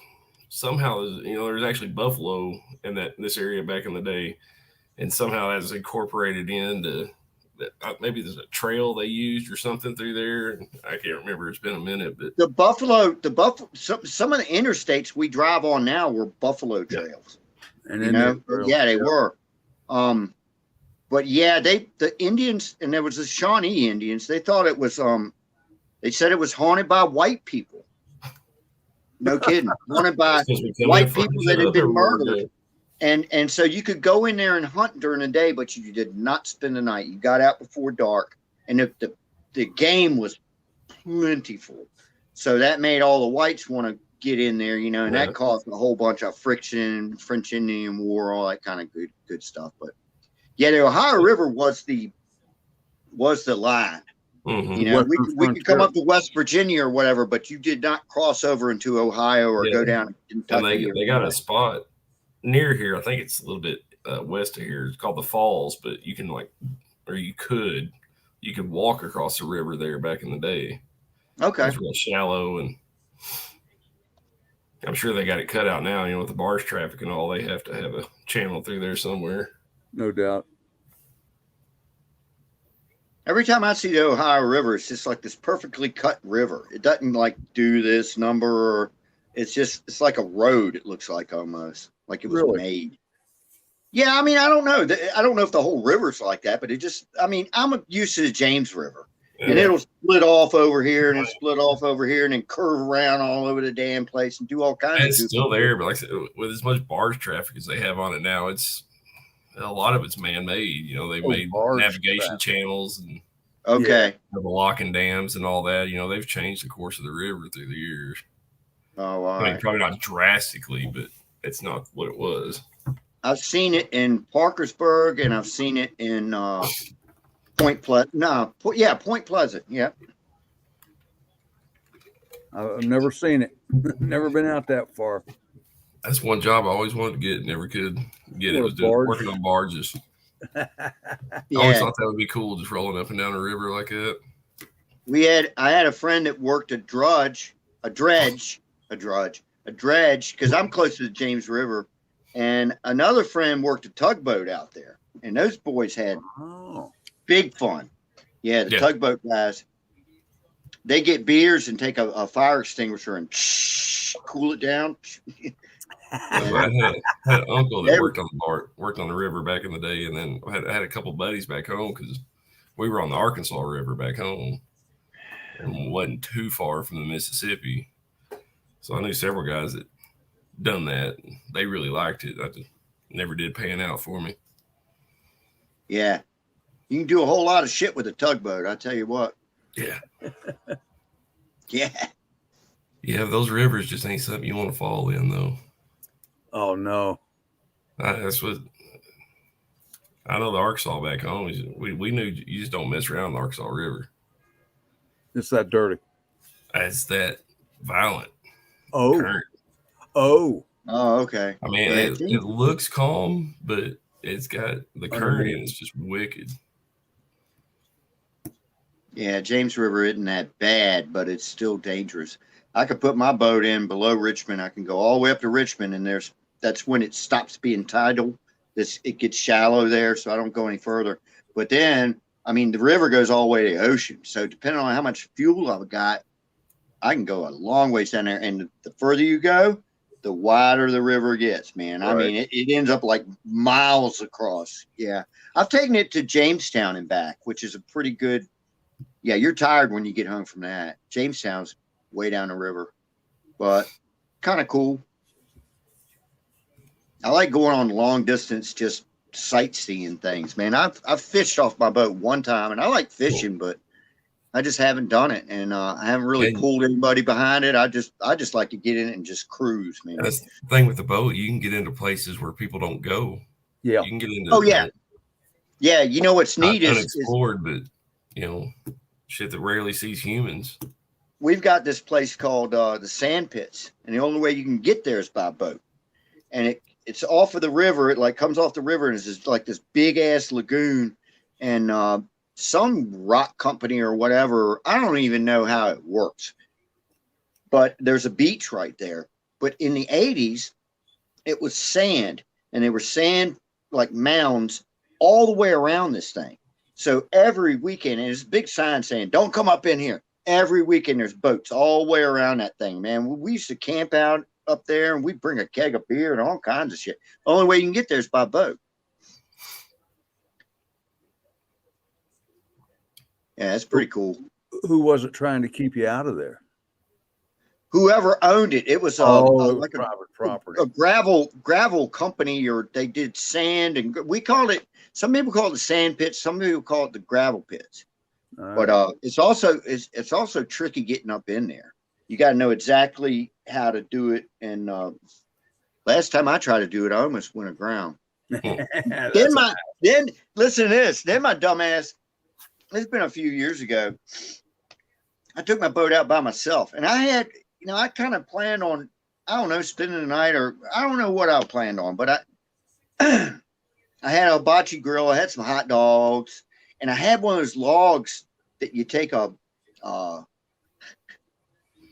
somehow, you know, there's actually buffalo in this area back in the day, and somehow that's incorporated into maybe there's a trail they used or something through there. I can't remember. It's been a minute, but the buffalo, some of the interstates we drive on now were buffalo trails. And you know, yeah, they were. But yeah, the Indians, and there was the Shawnee Indians. They thought it was they said it was haunted by white people. No kidding, haunted by white people that had been murdered. And so you could go in there and hunt during the day, but you did not spend the night. You got out before dark, and the game was plentiful. So that made all the whites want to get in there, you know, and that caused a whole bunch of friction, French Indian War, all that kind of good stuff. But yeah, the Ohio River was the line. Mm-hmm. You know, we could come up to West Virginia or whatever, but you did not cross over into Ohio or go down to Kentucky. And they got a spot near here. I think it's a little bit west of here. It's called the Falls, but you can you could walk across the river there back in the day. Okay. It's real shallow, and I'm sure they got it cut out now. You know, with the barge traffic and all, they have to have a channel through there somewhere. No doubt. Every time I see the Ohio River, it's just like this perfectly cut river. It doesn't like do this number, or it's like a road. It looks like almost like it was made. Yeah, I mean, I don't know. I don't know if the whole river's like that, but I'm used to the James River, and it'll split off over here and then split off over here and then curve around all over the damn place and do all kinds of. It's still there, but like I said, with as much barge traffic as they have on it now, it's a lot of it's man-made. You know, they made navigation channels and the locking dams and all that. You know, they've changed the course of the river through the years. Oh, I mean, probably not drastically, but it's not what it was. I've seen it in Parkersburg, and I've seen it in Point Pleasant. Point Pleasant. Yeah. I've never seen it. Never been out that far. That's one job I always wanted to get, never could get. It was working on barges. I always thought that would be cool, just rolling up and down a river like that. I had a friend that worked a dredge, because I'm close to the James River, and another friend worked a tugboat out there, and those boys had big fun. Yeah, the tugboat guys, they get beers and take a fire extinguisher and cool it down. I had an uncle that worked on the river back in the day, and then I had a couple buddies back home because we were on the Arkansas River back home, and wasn't too far from the Mississippi. So I knew several guys that done that. They really liked it. I just never did pan out for me. Yeah, you can do a whole lot of shit with a tugboat. I tell you what. Yeah. Yeah. Those rivers just ain't something you want to fall in, though. Oh no. That's what I know. The Arkansas back home, we knew you just don't mess around the Arkansas River. It's that dirty. It's that violent. Current. Okay. I mean, it looks calm, but it's got the current in it's just wicked. Yeah, James River isn't that bad, but it's still dangerous. I could put my boat in below Richmond. I can go all the way up to Richmond, and that's when it stops being tidal. It gets shallow there, so I don't go any further. But then, I mean, the river goes all the way to the ocean. So depending on how much fuel I've got, I can go a long ways down there. And the further you go, the wider the river gets, man. Right. I mean, it ends up like miles across. Yeah. I've taken it to Jamestown and back, which is a pretty good. Yeah, you're tired when you get home from that. Jamestown's way down the river, but kind of cool. I like going on long distance, just sightseeing things, man. I've fished off my boat one time, and I like fishing, but I just haven't done it, and I haven't really And pulled anybody behind it. I just like to get in it and just cruise, man. that's the thing with the boat. You can get into places where people don't go. Yeah. You can get into Oh yeah, yeah. You know what's not neat is unexplored, but shit that rarely sees humans. we've got this place called the Sand Pits, and the only way you can get there is by boat. And it's off of the river. It like comes off the river, and it's just like this big ass lagoon, and some rock company or whatever. I don't even know how it works, but there's a beach right there. But in the 80s, it was sand, and they were sand like mounds all the way around this thing. So every weekend, and there's a big sign saying, "Don't come up in here." Every weekend, there's boats all the way around that thing, man. We used to camp out up there, and we'd bring a keg of beer and all kinds of shit. The only way you can get there is by boat. Yeah, that's pretty cool. Who was it trying to keep you out of there? Whoever owned it, it was like private property. a gravel company, or they did sand, and we called it. Some people call it the sand pits. Some people call it the gravel pits. But it's also tricky getting up in there. You got to know exactly how to do it. And last time I tried to do it, I almost went aground. Then listen to this. Then my dumbass. It's been a few years ago. I took my boat out by myself, and I had, I kind of planned on, I don't know, spending the night, or I don't know what I planned on, but I had a hibachi grill. I had some hot dogs, and I had one of those logs that you take a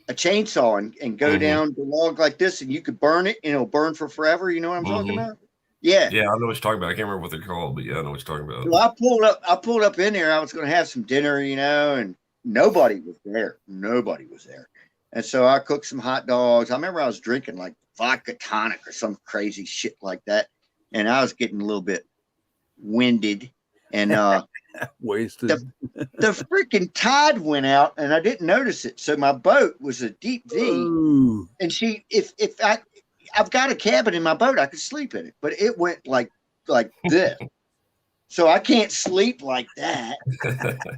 chainsaw and go down the log like this, and you could burn it, and it'll burn for forever. You know what I'm talking about? Yeah. Yeah, I know what you're talking about. I can't remember what they're called, but yeah, I know what you're talking about. So I pulled up in there. I was going to have some dinner, and nobody was there. Nobody was there. And so I cooked some hot dogs. I remember I was drinking like vodka tonic or some crazy shit like that. And I was getting a little bit winded, and wasted. The freaking tide went out, and I didn't notice it. So my boat was a deep V. Ooh. And I've got a cabin in my boat, I could sleep in it, but it went like this. So I can't sleep like that.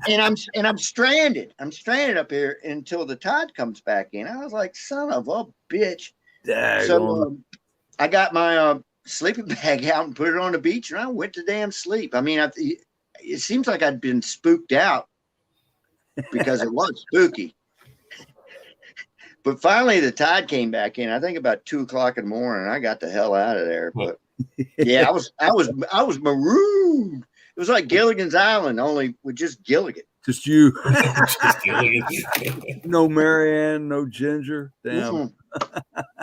and I'm stranded. I'm stranded up here until the tide comes back in. I was like, son of a bitch. So I got my sleeping bag out and put it on the beach, and I went to damn sleep. I mean, it seems like I'd been spooked out because it was spooky. But finally, the tide came back in. I think about 2:00 in the morning. I got the hell out of there. But yeah, I was marooned. It was like Gilligan's Island, only with just Gilligan. Just you. Just Gilligan. No Marianne, no Ginger. Damn.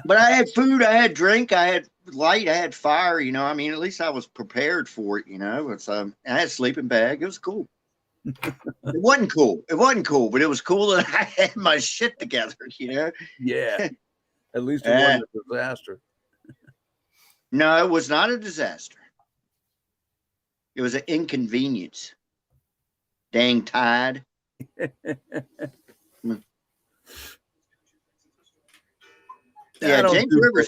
But I had food. I had drink. I had light. I had fire. I mean, at least I was prepared for it. It's I had a sleeping bag. It was cool. It wasn't cool. But it was cool that I had my shit together, Yeah. At least it wasn't a disaster. No, it was not a disaster. It was an inconvenience. Dang tide. Yeah, James River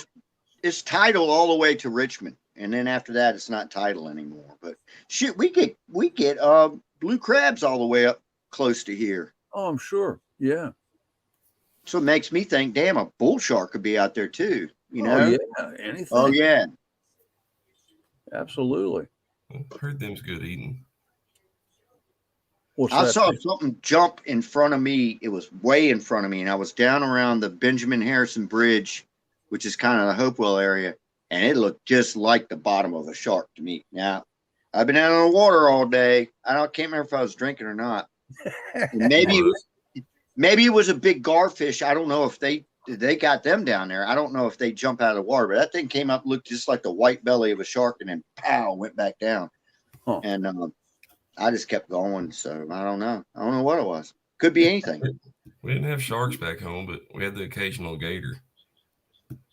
is tidal all the way to Richmond, and then after that, it's not tidal anymore. But shit, we get blue crabs all the way up close to here. Oh, I'm sure. Yeah. So it makes me think, damn, a bull shark could be out there too. Oh, yeah. Anything. Oh, yeah. Absolutely. I heard them's good eating. I saw something jump in front of me. It was way in front of me, and I was down around the Benjamin Harrison Bridge, which is kind of the Hopewell area, and it looked just like the bottom of a shark to me. Now, I've been out on the water all day. Can't remember if I was drinking or not. Maybe it was a big garfish. I don't know if they got them down there. I don't know if they jump out of the water, but that thing came up, looked just like the white belly of a shark, and then pow, went back down. Huh. And I just kept going. So I don't know. I don't know what it was. Could be anything. We didn't have sharks back home, but we had the occasional gator.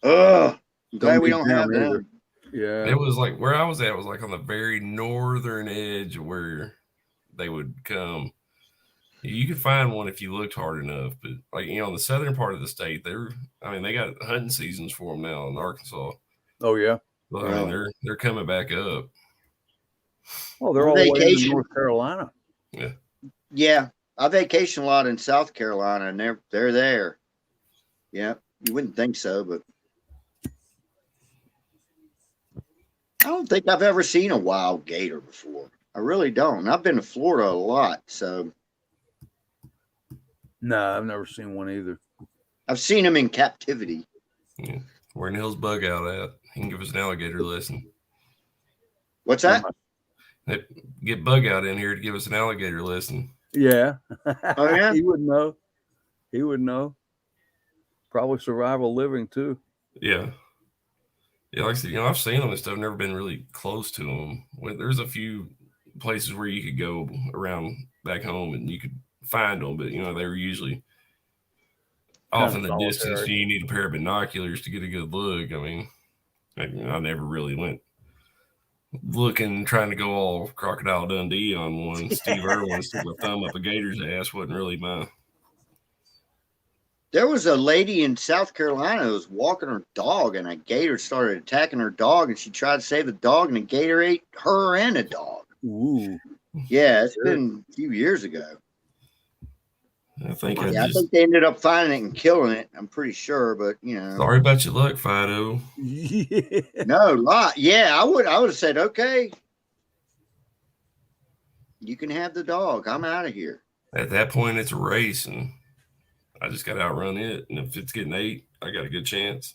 I'm glad we don't have them. Yeah. It was like where I was at was like on the very northern edge of where they would come. You could find one if you looked hard enough, but like, on the southern part of the state, they got hunting seasons for them now in Arkansas. Oh yeah. But I mean, they're coming back up. Oh, they're all the way in North Carolina. Yeah. Yeah. I vacation a lot in South Carolina, and they're there. Yeah, you wouldn't think so, but I don't think I've ever seen a wild gator before. I really don't. And I've been to Florida a lot, so No, I've never seen one either. I've seen them in captivity. Yeah. Where in the hell's Bug Out at? He can give us an alligator lesson. What's that? Get Bug Out in here to give us an alligator lesson. Yeah. Oh, yeah? He would know. He would know. Probably survival living too. Yeah. Yeah, like I said, I've seen them and stuff. Never been really close to them. There's a few places where you could go around back home and you could find them, but they were usually off in the distance. You need a pair of binoculars to get a good look. I mean, I never really went looking, trying to go all Crocodile Dundee on one. Steve Irwin stuck a thumb up a gator's ass. Wasn't really my. There was a lady in South Carolina who was walking her dog, and a gator started attacking her dog, and she tried to save the dog, and the gator ate her and the dog. Ooh. Yeah, it's been a few years ago. I think I think they ended up finding it and killing it. I'm pretty sure, but Sorry about your luck, Fido. Yeah. No, lot. Yeah, I would have said, okay, you can have the dog. I'm out of here. At that point, it's a race, and I just got to outrun it. And if it's getting ate, I got a good chance.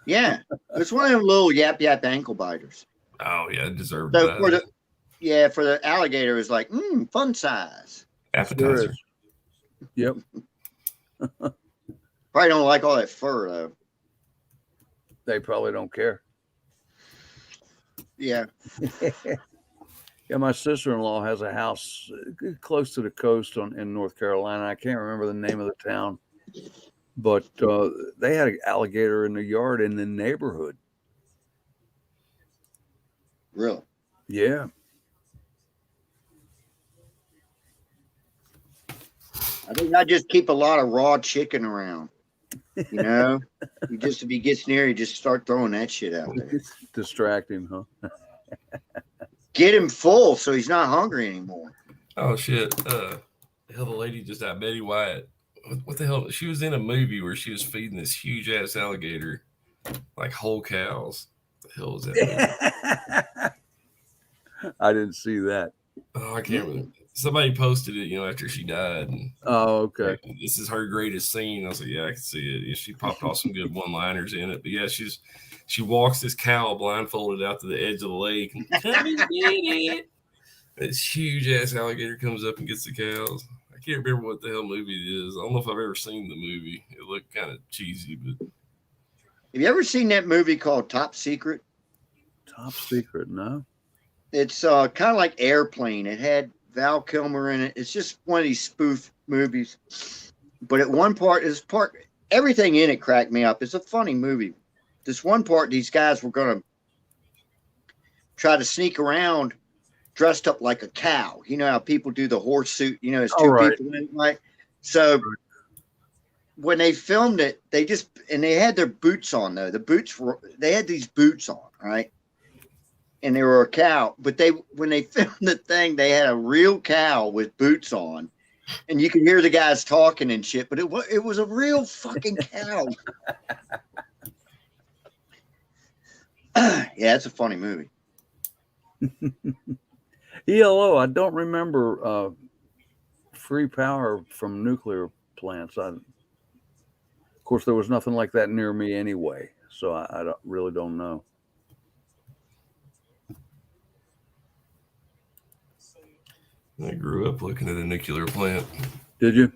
Yeah, it's one of them little yap ankle biters. Oh yeah, it deserved So that. for the alligator, it's like fun size Appetizer. Yep. Probably don't like all that fur though. They probably don't care. Yeah. Yeah, my sister-in-law has a house close to the coast in North Carolina. I can't remember the name of the town, but they had an alligator in the yard in the neighborhood. Really? Yeah. I think I just keep a lot of raw chicken around. If he gets near, you just start throwing that shit out there. Distract him, huh? Get him full so he's not hungry anymore. Oh shit! The hell, the lady just died, Betty White. What the hell? She was in a movie where she was feeding this huge ass alligator like whole cows. What the hell was that? I didn't see that. Oh, I can't remember. Somebody posted it, after she died. And Oh, okay. This is her greatest scene. I was like, yeah, I can see it. Yeah, she popped off some good one-liners in it. But yeah, she walks this cow blindfolded out to the edge of the lake and come and get it. This huge ass alligator comes up and gets the cows. I can't remember what the hell movie it is. I don't know if I've ever seen the movie. It looked kind of cheesy, but Have you ever seen that movie called Top Secret? Top Secret, no. It's kind of like Airplane. It had Val Kilmer in it. It's just one of these spoof movies. But at one part, everything in it cracked me up. It's a funny movie. This one part, these guys were going to try to sneak around dressed up like a cow. You know how people do the horse suit, it's two people in it, right? So when they filmed it, they had their boots on though. They had these boots on, right? And they were a cow, but when they filmed the thing, they had a real cow with boots on, and you could hear the guys talking and shit. But it was a real fucking cow. Yeah, it's a funny movie. ELO, I don't remember free power from nuclear plants. Of course, there was nothing like that near me anyway, so I really don't know. I grew up looking at a nuclear plant. Did you?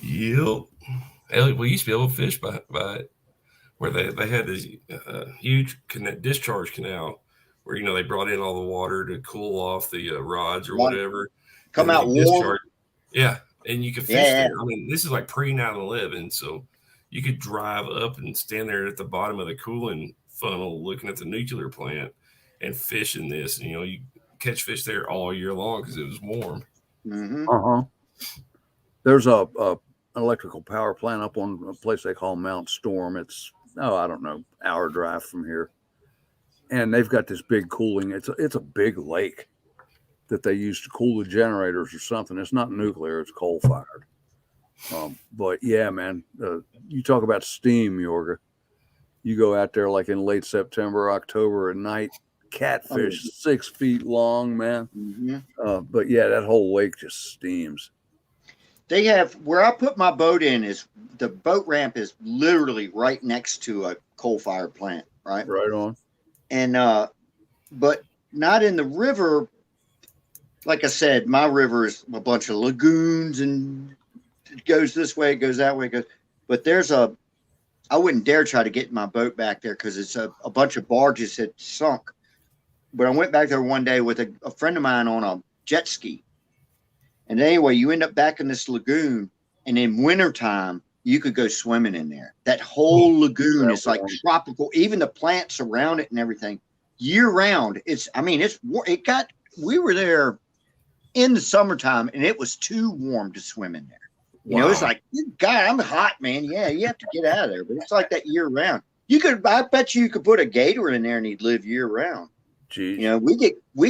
Yep. We used to be able to fish by it, where they had this huge discharge canal where, they brought in all the water to cool off the rods or whatever. Come out warm. Yeah. And you could fish there. I mean, this is like pre 9/11. So you could drive up and stand there at the bottom of the cooling funnel looking at the nuclear plant and fish in this. And, you catch fish there all year long because it was warm. Mm-hmm. There's a electrical power plant up on a place they call Mount Storm. It's I don't know, hour drive from here, and they've got this big cooling. It's a big lake, that they use to cool the generators or something. It's not nuclear; it's coal fired. But yeah, man, you talk about steam, Yorga. You go out there like in late September, October at night, catfish 6 feet long, man. Mm-hmm. But yeah, that whole lake just steams. They have where I put my boat in is the boat ramp is literally right next to a coal-fired plant, right? Right on. And but not in the river. Like I said, my river is a bunch of lagoons and it goes this way, it goes that way, it goes. But I wouldn't dare try to get my boat back there because it's a bunch of barges had sunk. But I went back there one day with a friend of mine on a jet ski. And anyway, you end up back in this lagoon, and in wintertime, you could go swimming in there. That whole lagoon is like tropical, even the plants around it and everything. Year round, we were there in the summertime, and it was too warm to swim in there. You know, it's like, God, I'm hot, man. Yeah, you have to get out of there. But it's like that year round. I bet you could put a gator in there and he'd live year round. Jeez. You know, we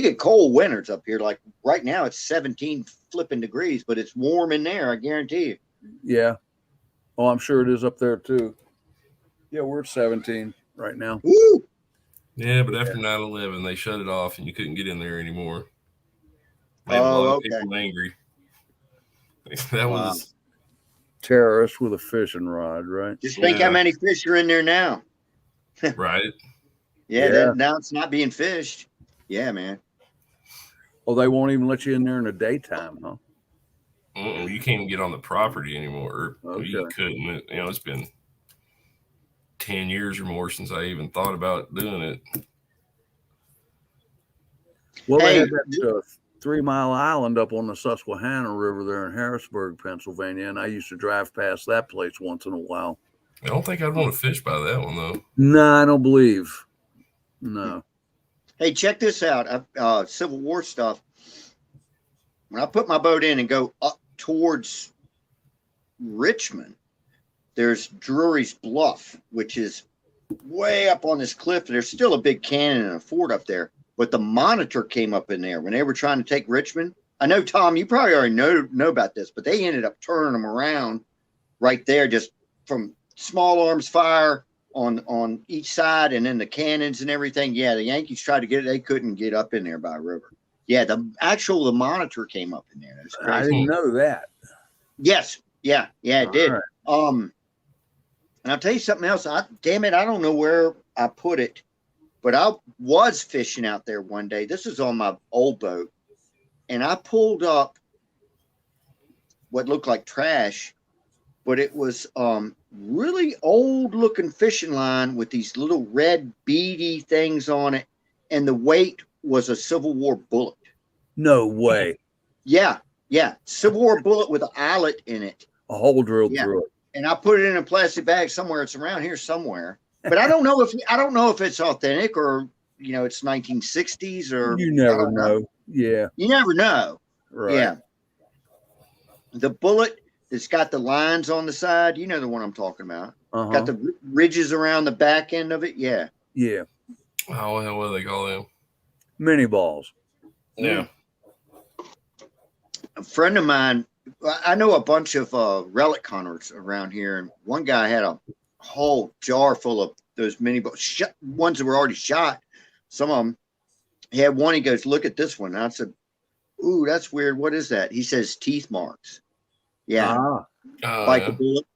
get cold winters up here. Like right now, it's 17 flipping degrees, but it's warm in there. I guarantee you. Yeah. Oh, I'm sure it is up there too. Yeah, we're at 17 right now. Woo! Yeah, but after 9/11, they shut it off and you couldn't get in there anymore. Made a Oh, lot of okay. people angry. That was Terrorists with a fishing rod, right? Just think how many fish are in there now. right. Yeah. Now it's not being fished. Yeah, man. Oh, they won't even let you in there in the daytime, huh? You can't even get on the property anymore. Okay. You couldn't. You know, it's been 10 years or more since I even thought about doing it. Well, they had that 3 Mile Island up on the Susquehanna River there in Harrisburg, Pennsylvania, and I used to drive past that place once in a while. I don't think I'd want to fish by that one, though. No, I don't believe. No. Hey, check this out. Civil War stuff. When I put my boat in and go up towards Richmond, there's Drury's Bluff, which is way up on this cliff. There's still a big cannon and a fort up there, but the Monitor came up in there when they were trying to take Richmond. I know, Tom, you probably already know about this, but they ended up turning them around right there, just from small arms fire on each side, and then the cannons and everything. Yeah, the Yankees tried to get it. They couldn't get up in there by river. Yeah, the Monitor came up in there. That's crazy. I didn't know that. Yes. Yeah, it did. Right. And I'll tell you something else. Damn it, I don't know where I put it, but I was fishing out there one day. This is on my old boat, and I pulled up what looked like trash, but it was really old looking fishing line with these little red beady things on it, and the weight was a Civil War bullet. No way. Yeah. Civil War bullet with an eyelet in it. A hole drilled through it. And I put it in a plastic bag somewhere. It's around here somewhere. But I don't know if it's authentic or it's 1960s or you never know. Yeah. You never know. Right. Yeah. The bullet that's got the lines on the side, you know the one I'm talking about. Uh-huh. Got the ridges around the back end of it. Yeah. Yeah. Oh, what do they call them? Mini balls. Yeah. A friend of mine, I know a bunch of relic hunters around here, and one guy had a whole jar full of those mini balls, ones that were already shot. Some of them. He had one. He goes, "Look at this one." And I said, "Ooh, that's weird. What is that?" He says, "Teeth marks." Yeah, like a bullet.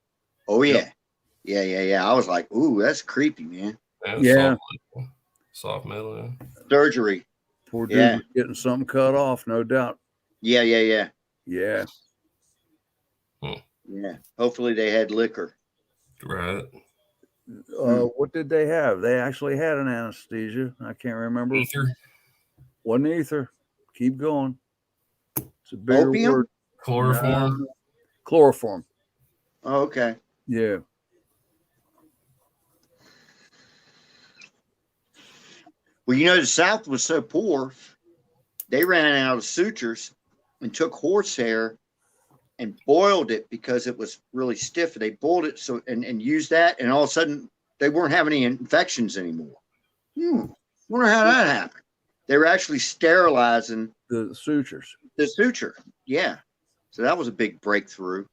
Oh yeah, yeah. I was like, "Ooh, that's creepy, man." Yeah. Soft metal. Yeah. Surgery. Poor dude was getting something cut off, no doubt. Yeah. Yeah. Yeah. Hopefully they had liquor. Right. What did they have? They actually had an anesthesia. I can't remember. Ether. Wasn't ether. Keep going. It's a bigger Opium? word. Chloroform. Chloroform. Oh, okay. Yeah. Well, the South was so poor, they ran out of sutures and took horsehair and boiled it because it was really stiff. They boiled it and used that, and all of a sudden they weren't having any infections anymore. Wonder how that happened. They were actually sterilizing The sutures. the suture. Yeah. So that was a big breakthrough.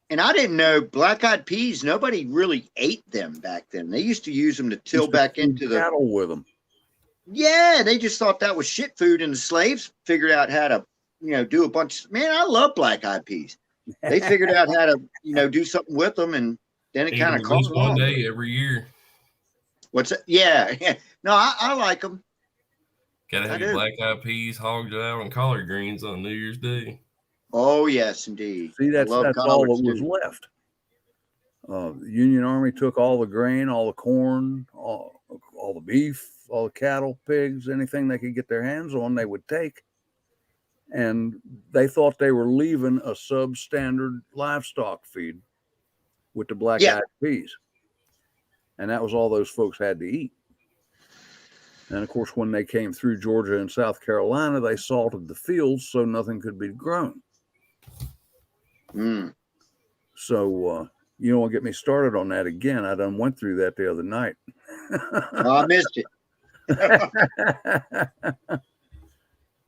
And I didn't know black-eyed peas, nobody really ate them back then. They used to use them to till Used to back feed into the cattle with them. Yeah, they just thought that was shit food, and the slaves figured out how to, do a bunch. Man, I love black-eyed peas. They figured out how to, do something with them, and then it Eat kind them of at caught least one on. day every year. What's that? Yeah. No, I like them. Gotta I have your do. black-eyed peas, hog jowl, and collard greens on New Year's Day. Oh yes, indeed. See, I that's love all collards that was too. left. The Union Army took all the grain, all the corn, all the beef, all the cattle, pigs, anything they could get their hands on, they would take. And they thought they were leaving a substandard livestock feed with the black-eyed peas. And that was all those folks had to eat. And of course, when they came through Georgia and South Carolina, they salted the fields so nothing could be grown. Mm. So you don't want to get me started on that again. I done went through that the other night. Oh, I missed it.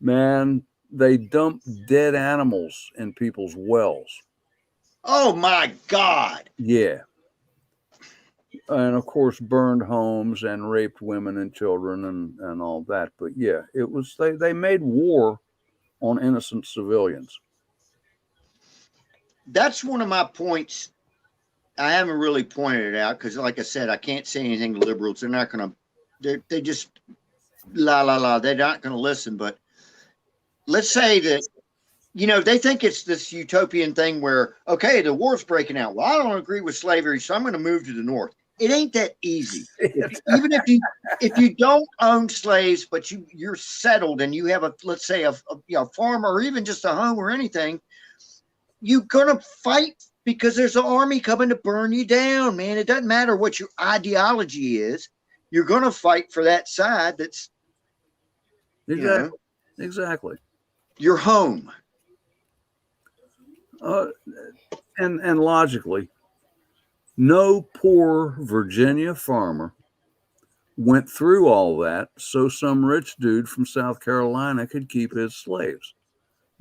Man, they dump dead animals in people's wells. Oh my God. Yeah. And of course, burned homes and raped women and children and all that. But yeah, it was they made war on innocent civilians. That's one of my points. I haven't really pointed it out because, like I said, I can't say anything to liberals. They're not going to. They just la la la. They're not going to listen. But let's say that they think it's this utopian thing where, okay, the war's breaking out. Well, I don't agree with slavery, so I'm going to move to the north. It ain't that easy. Even if you don't own slaves, but you're settled and you have let's say a farm or even just a home or anything, you're gonna fight because there's an army coming to burn you down, man. It doesn't matter what your ideology is. You're gonna fight for that side that's exactly your home. And logically, no poor Virginia farmer went through all that so some rich dude from South Carolina could keep his slaves.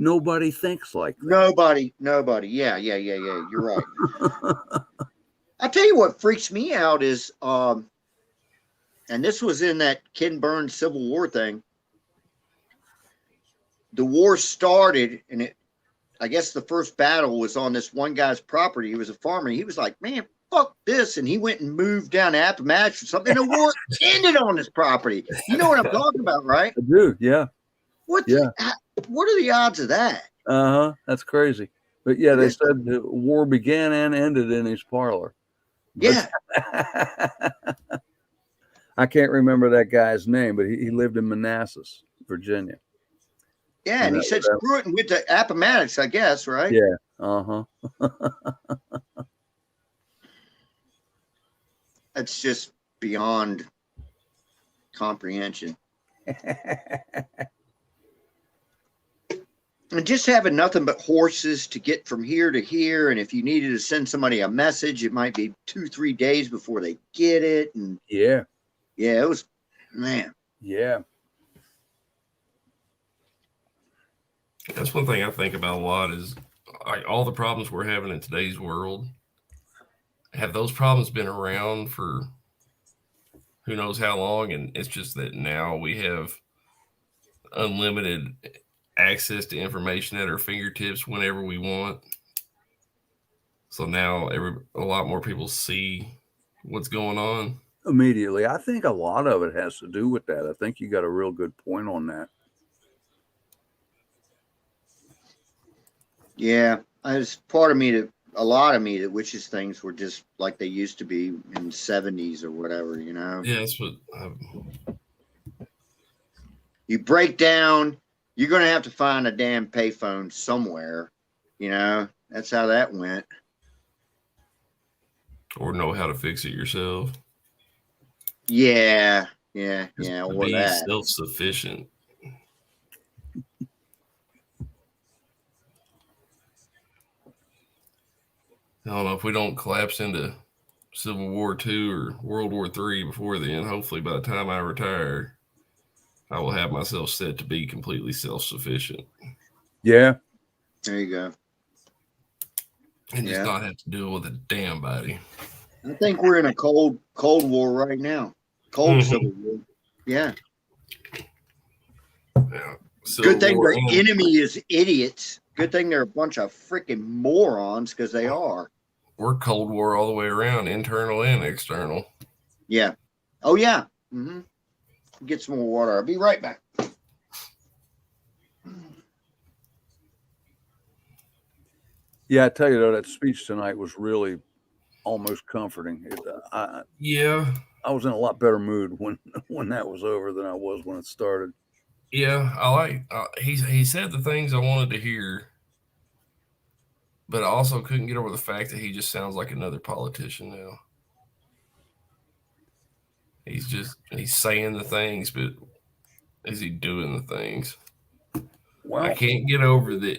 Nobody thinks like that. Nobody. Yeah. You're right. I'll tell you what freaks me out is, and this was in that Ken Burns Civil War thing. The war started, and I guess the first battle was on this one guy's property. He was a farmer. He was like, man, fuck this. And he went and moved down to Appomattox or something. And the war ended on his property. You know what I'm talking about, right? I do, yeah. What are the odds of that? That's crazy. But yeah, they said the war began and ended in his parlor. Yeah. I can't remember that guy's name, but he lived in Manassas, Virginia. Yeah, and he said screw it and went to Appomattox, I guess, right? Yeah. That's just beyond comprehension. And just having nothing but horses to get from here to here, and if you needed to send somebody a message, it might be 2-3 days before they get it. And yeah, it was, man. Yeah. That's one thing I think about a lot is like all the problems we're having in today's world. Have those problems been around for who knows how long? And it's just that now we have unlimited access to information at our fingertips whenever we want. So now a lot more people see what's going on immediately. I think a lot of it has to do with that. I think you got a real good point on that. Yeah, there's part of me a lot of me that wishes things were just like they used to be in the 70s or whatever, Yeah, that's what you break down, you're going to have to find a damn payphone somewhere. That's how that went. Or know how to fix it yourself. Yeah. Or be that. Self-sufficient. I don't know if we don't collapse into Civil War II or World War III before then. Hopefully, by the time I retire, I will have myself set to be completely self-sufficient. Yeah. There you go. And just Yeah. not have to deal with a damn body. I think we're in a cold war right now. Cold Civil War. Yeah. Yeah. Civil Good thing War the and enemy is idiots. Good thing they're a bunch of freaking morons, because they are. we're Cold War all the way around, internal and external. Yeah. Oh, yeah. Mm-hmm. Get some more water. I'll be right back. Yeah, I tell you though, that speech tonight was really almost comforting. Yeah. I was in a lot better mood when that was over than I was when it started. Yeah, I like. He said the things I wanted to hear, but I also couldn't get over the fact that he just sounds like another politician now. He's saying the things, but is he doing the things? Well, I can't get over that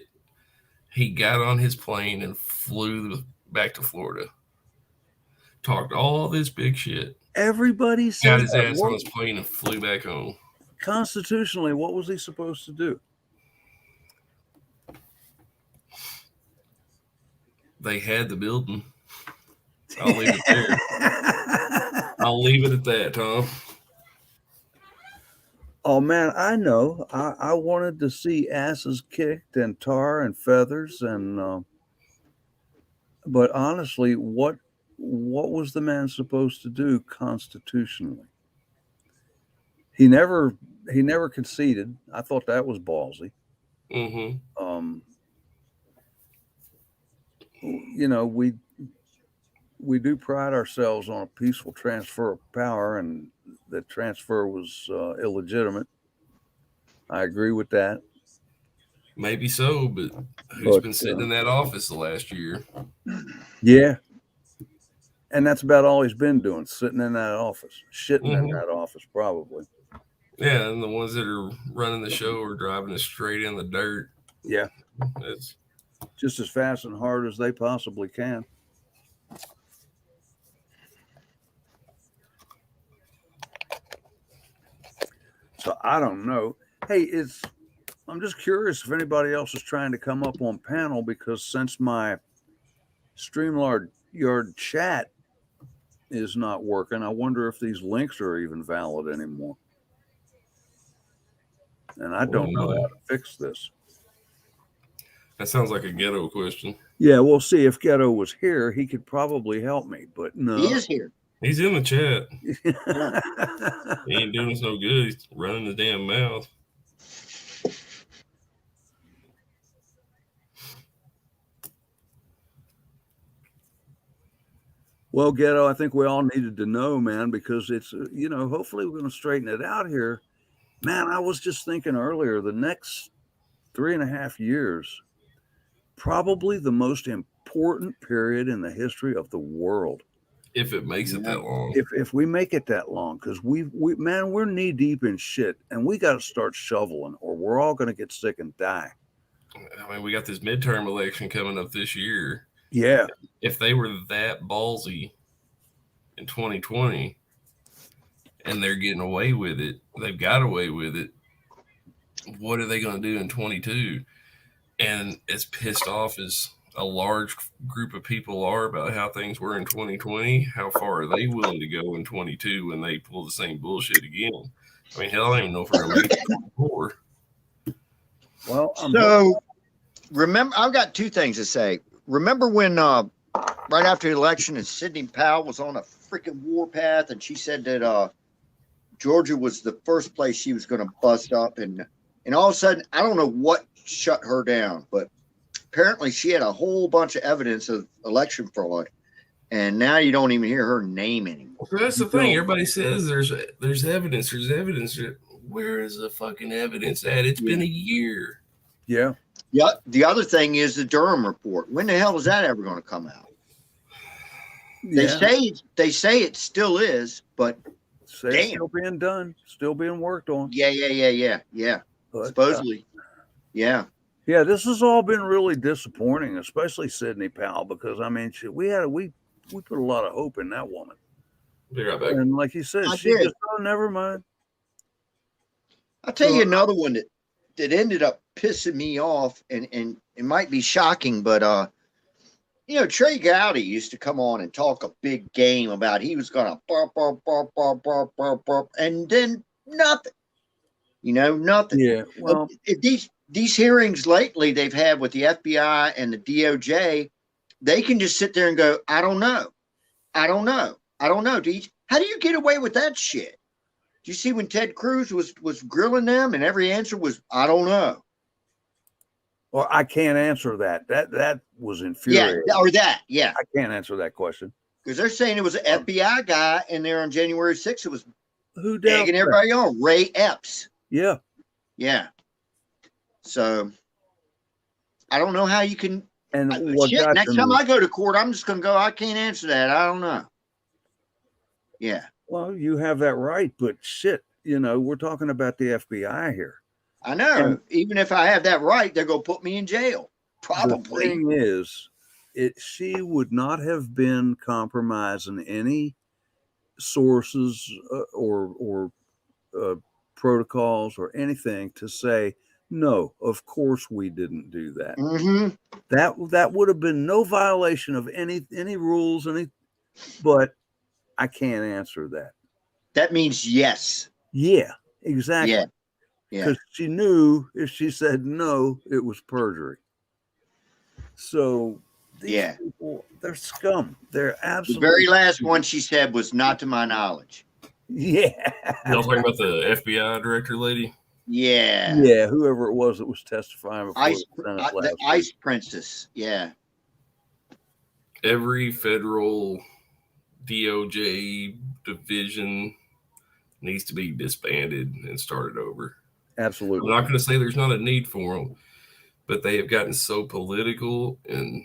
he got on his plane and flew back to Florida, talked all this big shit, everybody says got his that. ass on his plane and flew back home. Constitutionally, what was he supposed to do? They had the building. I'll leave it there. I'll leave it at that, Tom. Oh man, I know. I wanted to see asses kicked and tar and feathers, and but honestly, what was the man supposed to do constitutionally? He never conceded. I thought that was ballsy. Mm-hmm. You know, we do pride ourselves on a peaceful transfer of power, and the transfer was illegitimate. I agree with that. Maybe so, but who's been sitting in that office the last year? Yeah. And that's about all he's been doing, sitting in that office, shitting in that office, probably. Yeah, and the ones that are running the show are driving it straight in the dirt. Yeah. It's just as fast and hard as they possibly can. So I don't know. Hey, I'm just curious if anybody else is trying to come up on panel, because since my StreamYard chat is not working, I wonder if these links are even valid anymore. And I don't know how to fix this. That sounds like a ghetto question. Yeah, we'll see. If Ghetto was here, he could probably help me, but no. He is here. He's in the chat. He ain't doing us no good. He's running his damn mouth. Well, Ghetto, I think we all needed to know, man, because it's, hopefully we're going to straighten it out here. Man, I was just thinking earlier, the next 3.5 years, probably the most important period in the history of the world. If it makes it that long. If we make it that long, because we're knee deep in shit, and we got to start shoveling, or we're all going to get sick and die. I mean, we got this midterm election coming up this year. Yeah. If they were that ballsy in 2020 and they're getting away with it, they've got away with it, what are they going to do in 22? And as pissed off as a large group of people are about how things were in 2020, how far are they willing to go in 22 when they pull the same bullshit again? I mean, hell, I don't even know if we're going to make it to 24. Well, so remember, I've got two things to say. Remember when right after the election, and Sidney Powell was on a freaking warpath, and she said that Georgia was the first place she was going to bust up, and all of a sudden, I don't know what shut her down, but apparently she had a whole bunch of evidence of election fraud, and now you don't even hear her name anymore. So that's the thing. Everybody says there's evidence. There's evidence. Where is the fucking evidence at? It's been a year. Yeah. Yeah. The other thing is the Durham report. When the hell is that ever going to come out? They say it still is, but it's still being done, still being worked on. Yeah. But, supposedly, yeah. Yeah, this has all been really disappointing, especially Sidney Powell, because I mean, we we put a lot of hope in that woman. Be right back. And like you said, I she did. just, oh, never mind. I'll tell So- you another one that ended up pissing me off, and it might be shocking, but Trey Gowdy used to come on and talk a big game about he was gonna burp, burp, burp, burp, burp, burp, burp, and then nothing. Nothing. Yeah, well, These hearings lately they've had with the FBI and the DOJ, they can just sit there and go, I don't know. I don't know. I don't know. How do you get away with that shit? Do you see when Ted Cruz was grilling them and every answer was, I don't know. well, I can't answer that. That was infuriating. Yeah, or that. Yeah. I can't answer that question. Because they're saying it was an FBI guy in there on January 6th. It was Who doubts egging that? everybody on. Ray Epps. Yeah. Yeah. So I don't know how you can. And what got Next to time me- I go to court, I'm just going to go, I can't answer that. I don't know. Yeah. well, you have that right, but shit, we're talking about the FBI here. I know. And- even if I have that right, they're going to put me in jail. The Probably. thing is, she would not have been compromising any sources or protocols or anything to say, no, of course we didn't do that. Mm-hmm. That would have been no violation of any rules, but I can't answer that. That means yes. Yeah, exactly. Yeah. Yeah. Because she knew if she said no, it was perjury. So these people, they're scum. They're The absolutely very last one she said was not to my knowledge. Yeah. Y'all talking about the FBI director lady? Yeah. Yeah, whoever it was that was testifying before Ice, the Senate the last Ice week. Princess. Yeah. Every federal DOJ division needs to be disbanded and started over. I'm Absolutely. not going to say there's not a need for them, but they have gotten so political and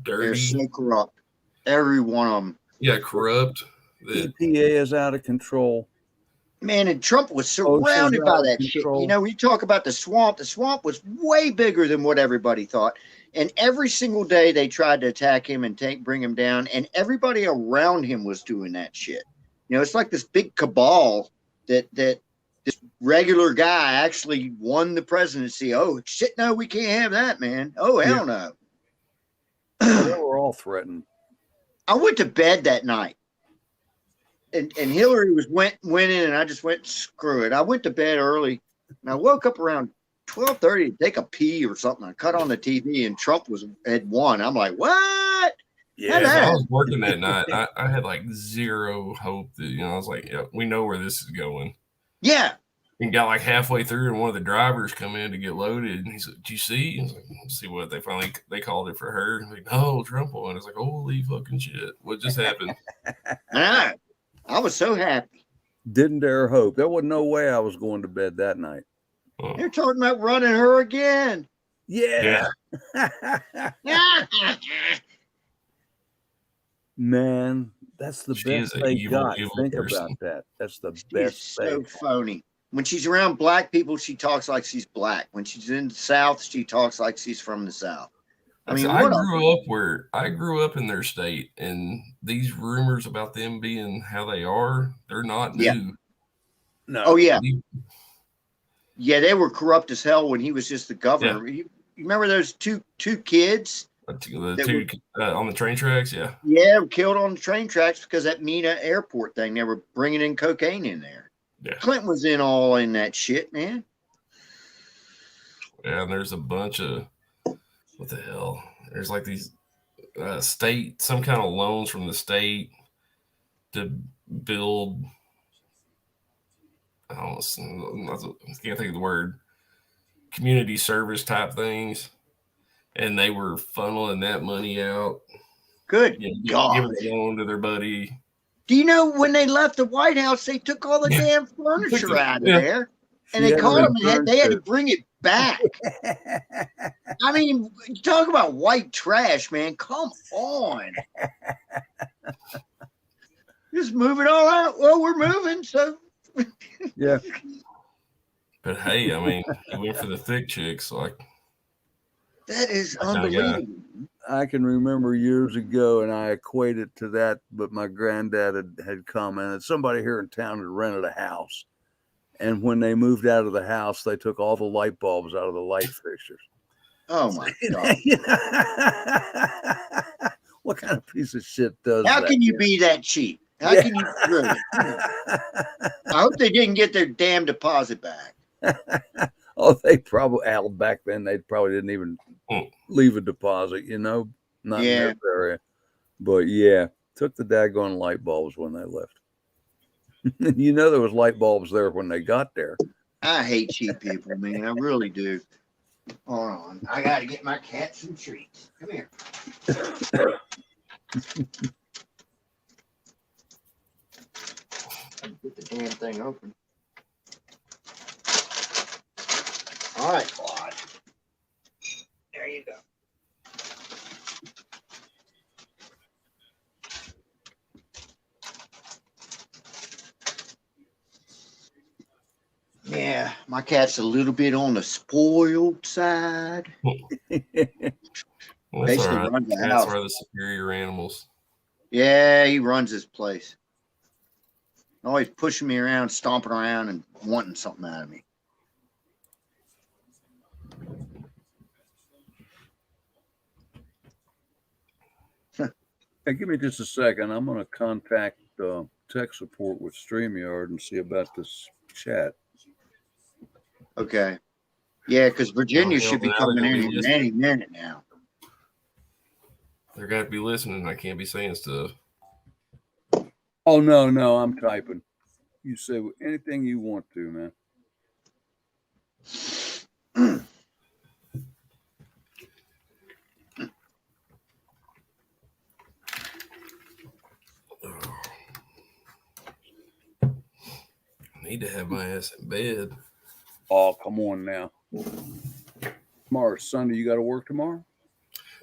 They're dirty. so corrupt. Every one of them. Yeah, corrupt. That EPA is out of control. Man, and Trump was Ocean's surrounded out by of that shit. control. We talk about the swamp was way bigger than what everybody thought. And every single day they tried to attack him and bring him down. And everybody around him was doing that shit. It's like this big cabal that this regular guy actually won the presidency. Oh, shit, no, we can't have that, man. Oh, hell no. They were all threatened. I went to bed that night. And Hillary went in, and I just went, screw it. I went to bed early, and I woke up around 12:30 to take a pee or something. I cut on the TV, and Trump had won. I'm like, what? Yeah. as I was working that night, I had like zero hope that, I was like, yeah, we know where this is going. Yeah. And got like halfway through, and one of the drivers come in to get loaded, and he's like, "Do you see?" I was like, "See what?" They called it for her. I'm like, no, Trump won. It's like, holy fucking shit! What just happened? I was so happy. Didn't dare hope. There wasn't no way I was going to bed that night. They're talking about running her again. Yeah. Man, that's the She is best an they evil, got. evil Think person. about that. That's the She's best so thing. phony. When she's around black people, she talks like she's black. When she's in the South, she talks like she's from the South. I mean, I grew up in their state, and these rumors about them being how they are, they're not new. Yeah. No. Oh, yeah. Yeah, they were corrupt as hell when he was just the governor. You remember those two kids? The two on the train tracks, yeah. Yeah, were killed on the train tracks because that Mina airport thing. They were bringing in cocaine in there. Yeah. Clinton was all in that shit, man. Yeah, and there's a bunch of what the hell? There's like these some kind of loans from the state to build. I can't think of the word. Community service type things, and they were funneling that money out. Good God. Giving a loan to their buddy. Do you know when they left the White House, they took all the damn furniture out of there, and they caught them and they had to bring it back. I mean, talk about white trash, man. Come on. Just move it all out. Well, we're moving, so. Yeah. But hey, I mean, he went for the thick chicks. Like that is I kinda unbelievable. I can remember years ago, and I equate it to that, but my granddad had commented, somebody here in town had rented a house. And when they moved out of the house, they took all the light bulbs out of the light fixtures. Oh my God. What kind of piece of shit does How that? can you be that cheap? How can you really? I hope they didn't get their damn deposit back. Oh, they probably, back then, they probably didn't even leave a deposit, not in this area. But yeah, took the daggone light bulbs when they left. There was light bulbs there when they got there. I hate cheap people, man. I really do. Hold on. I got to get my cat some treats. Come here. Get the damn thing open. All right, Claude. There you go. Yeah, my cat's a little bit on the spoiled side. Well, Basically right. runs the Cats house. are the superior animals. Yeah, he runs this place. Always pushing me around, stomping around, and wanting something out of me. Hey, give me just a second. I'm going to contact tech support with StreamYard and see about this chat. Okay. Yeah, because Virginia should be now coming they're gonna in be any minute now. They're going to be listening. I can't be saying stuff. Oh, no, I'm typing. You say anything you want to, man. I need to have my ass in bed. Oh, come on now. Tomorrow's Sunday. You got to work tomorrow?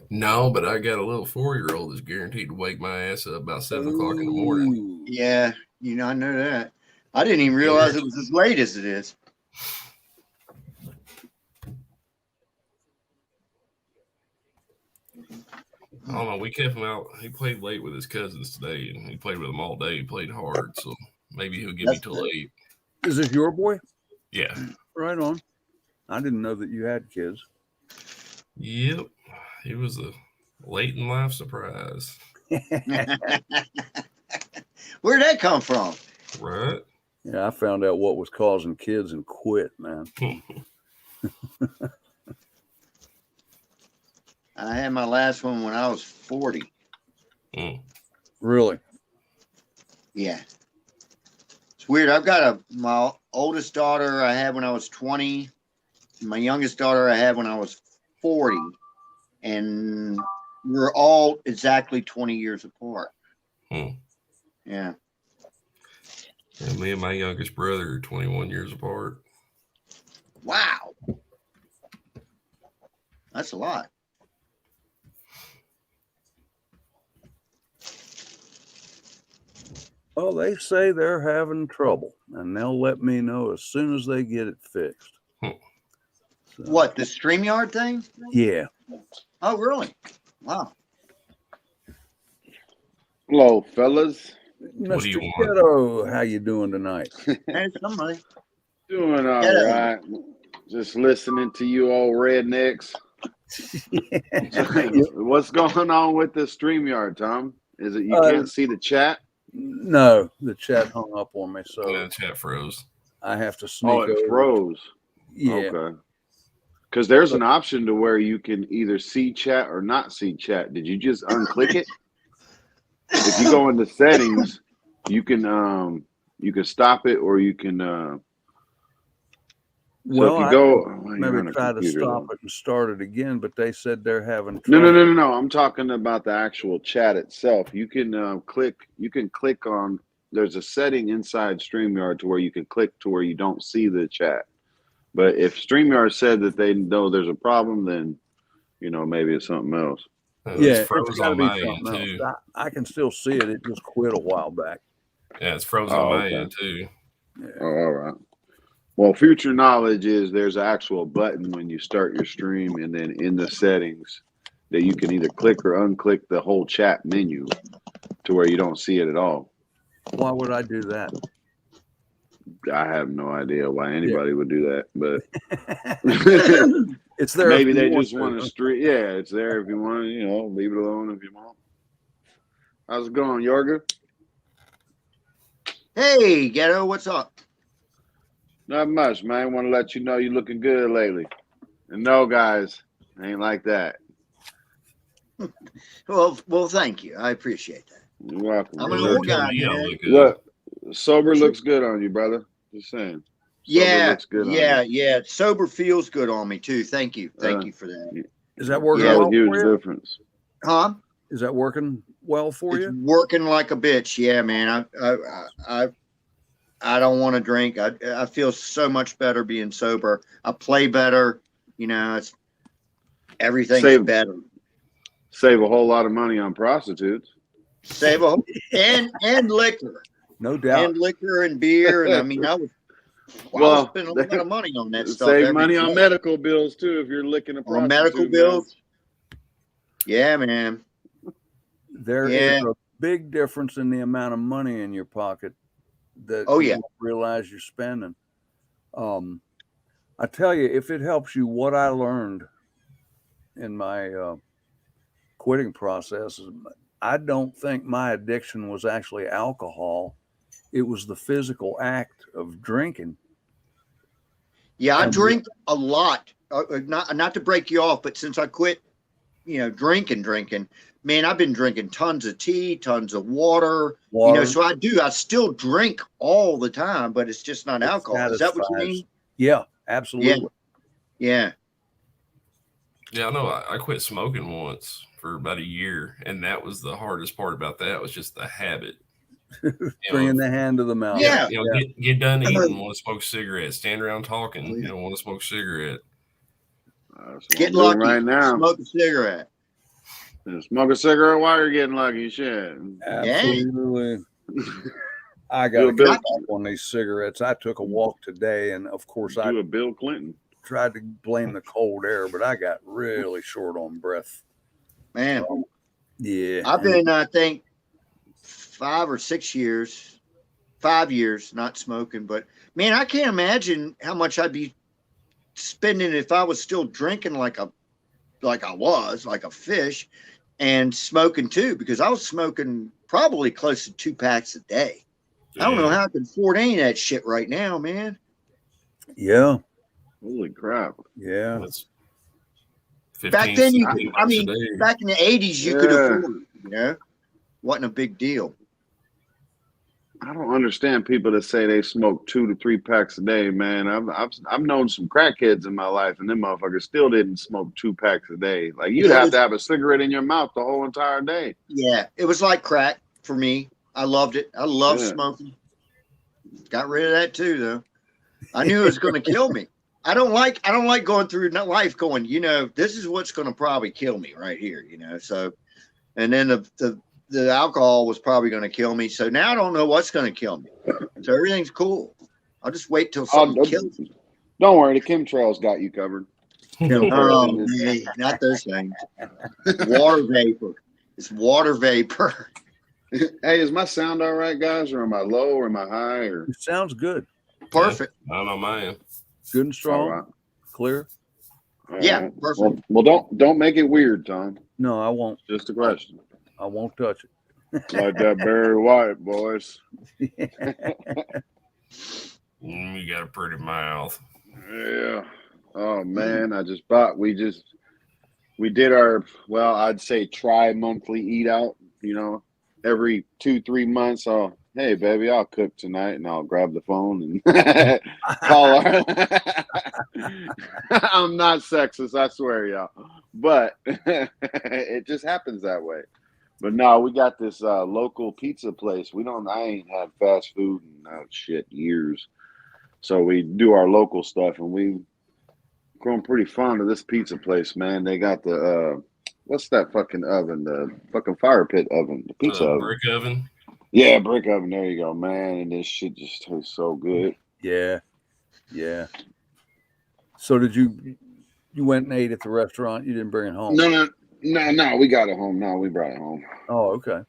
No, but I got a little 4-year-old that's guaranteed to wake my ass up about 7 o'clock in the morning. Yeah, I know that. I didn't even realize it was as late as it is. I don't know. We kept him out. He played late with his cousins today, and he played with them all day. He played hard, so maybe he'll get me till 8. Is this your boy? Yeah. Right on. I didn't know that you had kids. Yep. He was a late in life surprise. Where'd that come from? Right. Yeah, I found out what was causing kids and quit, man. I had my last one when I was 40. Really? Yeah. It's weird. I've got my oldest daughter I had when I was 20. My youngest daughter I had when I was 40. And we're all exactly 20 years apart. Yeah. And me and my youngest brother are 21 years apart. Wow. That's a lot. Well, they say they're having trouble, and they'll let me know as soon as they get it fixed. So, What, the StreamYard thing? Yeah. Oh, really? Wow. Hello, fellas. What do you Mr. want? Ghetto, how you doing tonight? Hey, somebody. Doing all Yeah. right. Just listening to you old rednecks. What's going on with the StreamYard, Tom? Is it you can't see the chat? No, the chat hung up on me, so Yeah, the chat froze. I have to sneak Oh, it over. froze. Yeah. Okay. Because there's an option to where you can either see chat or not see chat. Did you just unclick it? If you go into settings, you can stop it, or you can Well, so if you go maybe try to stop it and start it again, but they said they're having trouble. No. I'm talking about the actual chat itself. You can click on, there's a setting inside StreamYard to where you can click to where you don't see the chat. But if StreamYard said that they know there's a problem, then maybe it's something else. Yeah, it's froze on my end too. I can still see it. It just quit a while back. Yeah, it's frozen on my end too. Yeah. Oh, all right. Well, future knowledge is there's an actual button when you start your stream, and then in the settings, that you can either click or unclick the whole chat menu to where you don't see it at all. Why would I do that? I have no idea why anybody would do that, but It's there. maybe if you they want just want to stream. Yeah, it's there if you want to, leave it alone if you want. How's it going, Yorga? Hey, Ghetto, what's up? Not much, man. Want to let you know you're looking good lately. And no, guys, ain't like that. Well, thank you. I appreciate that. You're welcome. I'm an You're old guy, telling me I man. look good. Look, sober looks good on you, brother. Just saying. Sober looks good on you. Yeah. Sober feels good on me too. Thank you for that. Is that working Yeah. well a huge for you? difference. Huh? Is that working well for It's you? working like a bitch. Yeah, man. I don't want to drink. I feel so much better being sober. I play better. It's everything's better. Save a whole lot of money on prostitutes. Save a and liquor. No doubt. And liquor and beer. And I mean, I was spending a lot of money on that stuff. Save money on medical bills too if you're licking a prostitute. On medical bills. Yeah, man. There is a big difference in the amount of money in your pocket that you don't realize you're spending. I tell you, if it helps you, what I learned in my quitting process is I don't think my addiction was actually alcohol. It was the physical act of drinking. Yeah, I drink a lot. Not to break you off, but since I quit, drinking, man, I've been drinking tons of tea, tons of water. So I still drink all the time, but it's just not alcohol. Is that what you mean? Yeah, absolutely. Yeah. Yeah, I know. I quit smoking once for about a year, and that was the hardest part about that was just the habit. Bringing the hand to the mouth. Yeah. Get done eating, want to smoke a cigarette, stand around talking, want to smoke a cigarette. Get lucky right now. Smoke a cigarette. Smoke a cigarette while you're getting lucky. Shit. Absolutely. I got to cut back on these cigarettes. I took a walk today, and of course, I a Bill Clinton. Tried to blame the cold air, but I got really short on breath. Man, yeah. I've been, I think, 5 or 6 years, 5 years not smoking. But man, I can't imagine how much I'd be spending if I was still drinking like a fish, and smoking too, because I was smoking probably close to 2 packs a day. I don't know how I can afford any of that shit right now, man. Yeah. Holy crap. Yeah. That's 15, back then, $16 back in the 80s, you could afford it, Wasn't a big deal. I don't understand people that say they smoke 2 to 3 packs a day, man. I've known some crackheads in my life, and them motherfuckers still didn't smoke 2 packs a day. Like, you'd have to have a cigarette in your mouth the whole entire day. Yeah, it was like crack for me. I loved it. I loved smoking. Got rid of that too, though. I knew it was going to kill me. I don't like going through life going, this is what's going to probably kill me right here, So, and then the alcohol was probably going to kill me. So now I don't know what's going to kill me. So everything's cool. I'll just wait till something kills me. Don't worry, the chemtrails got you covered. Oh, man, not those things. Water vapor. It's water vapor. Hey, is my sound all right, guys? Or am I low or am I high? Or it sounds good. Perfect. I don't know mine. Good and strong. Clear. Yeah, perfect. Well, don't make it weird, Tom. No, I won't. Just a question. I won't touch it. Like that Barry White, boys. You got a pretty mouth. Yeah. Oh man, we did our, I'd say tri-monthly eat out, every 2-3 months. Hey baby, I'll cook tonight, and I'll grab the phone and call her. I'm not sexist, I swear, y'all. But it just happens that way. But no, we got this local pizza place. I ain't had fast food in years. So we do our local stuff, and we've grown pretty fond of this pizza place, man. They got the what's that fucking oven? The fucking fire pit oven, the pizza oven. Brick oven. Yeah, brick oven. There you go, man. And this shit just tastes so good. Yeah. So did you went and ate at the restaurant? You didn't bring it home? No. No, we got it home. No, we brought it home. Oh, okay.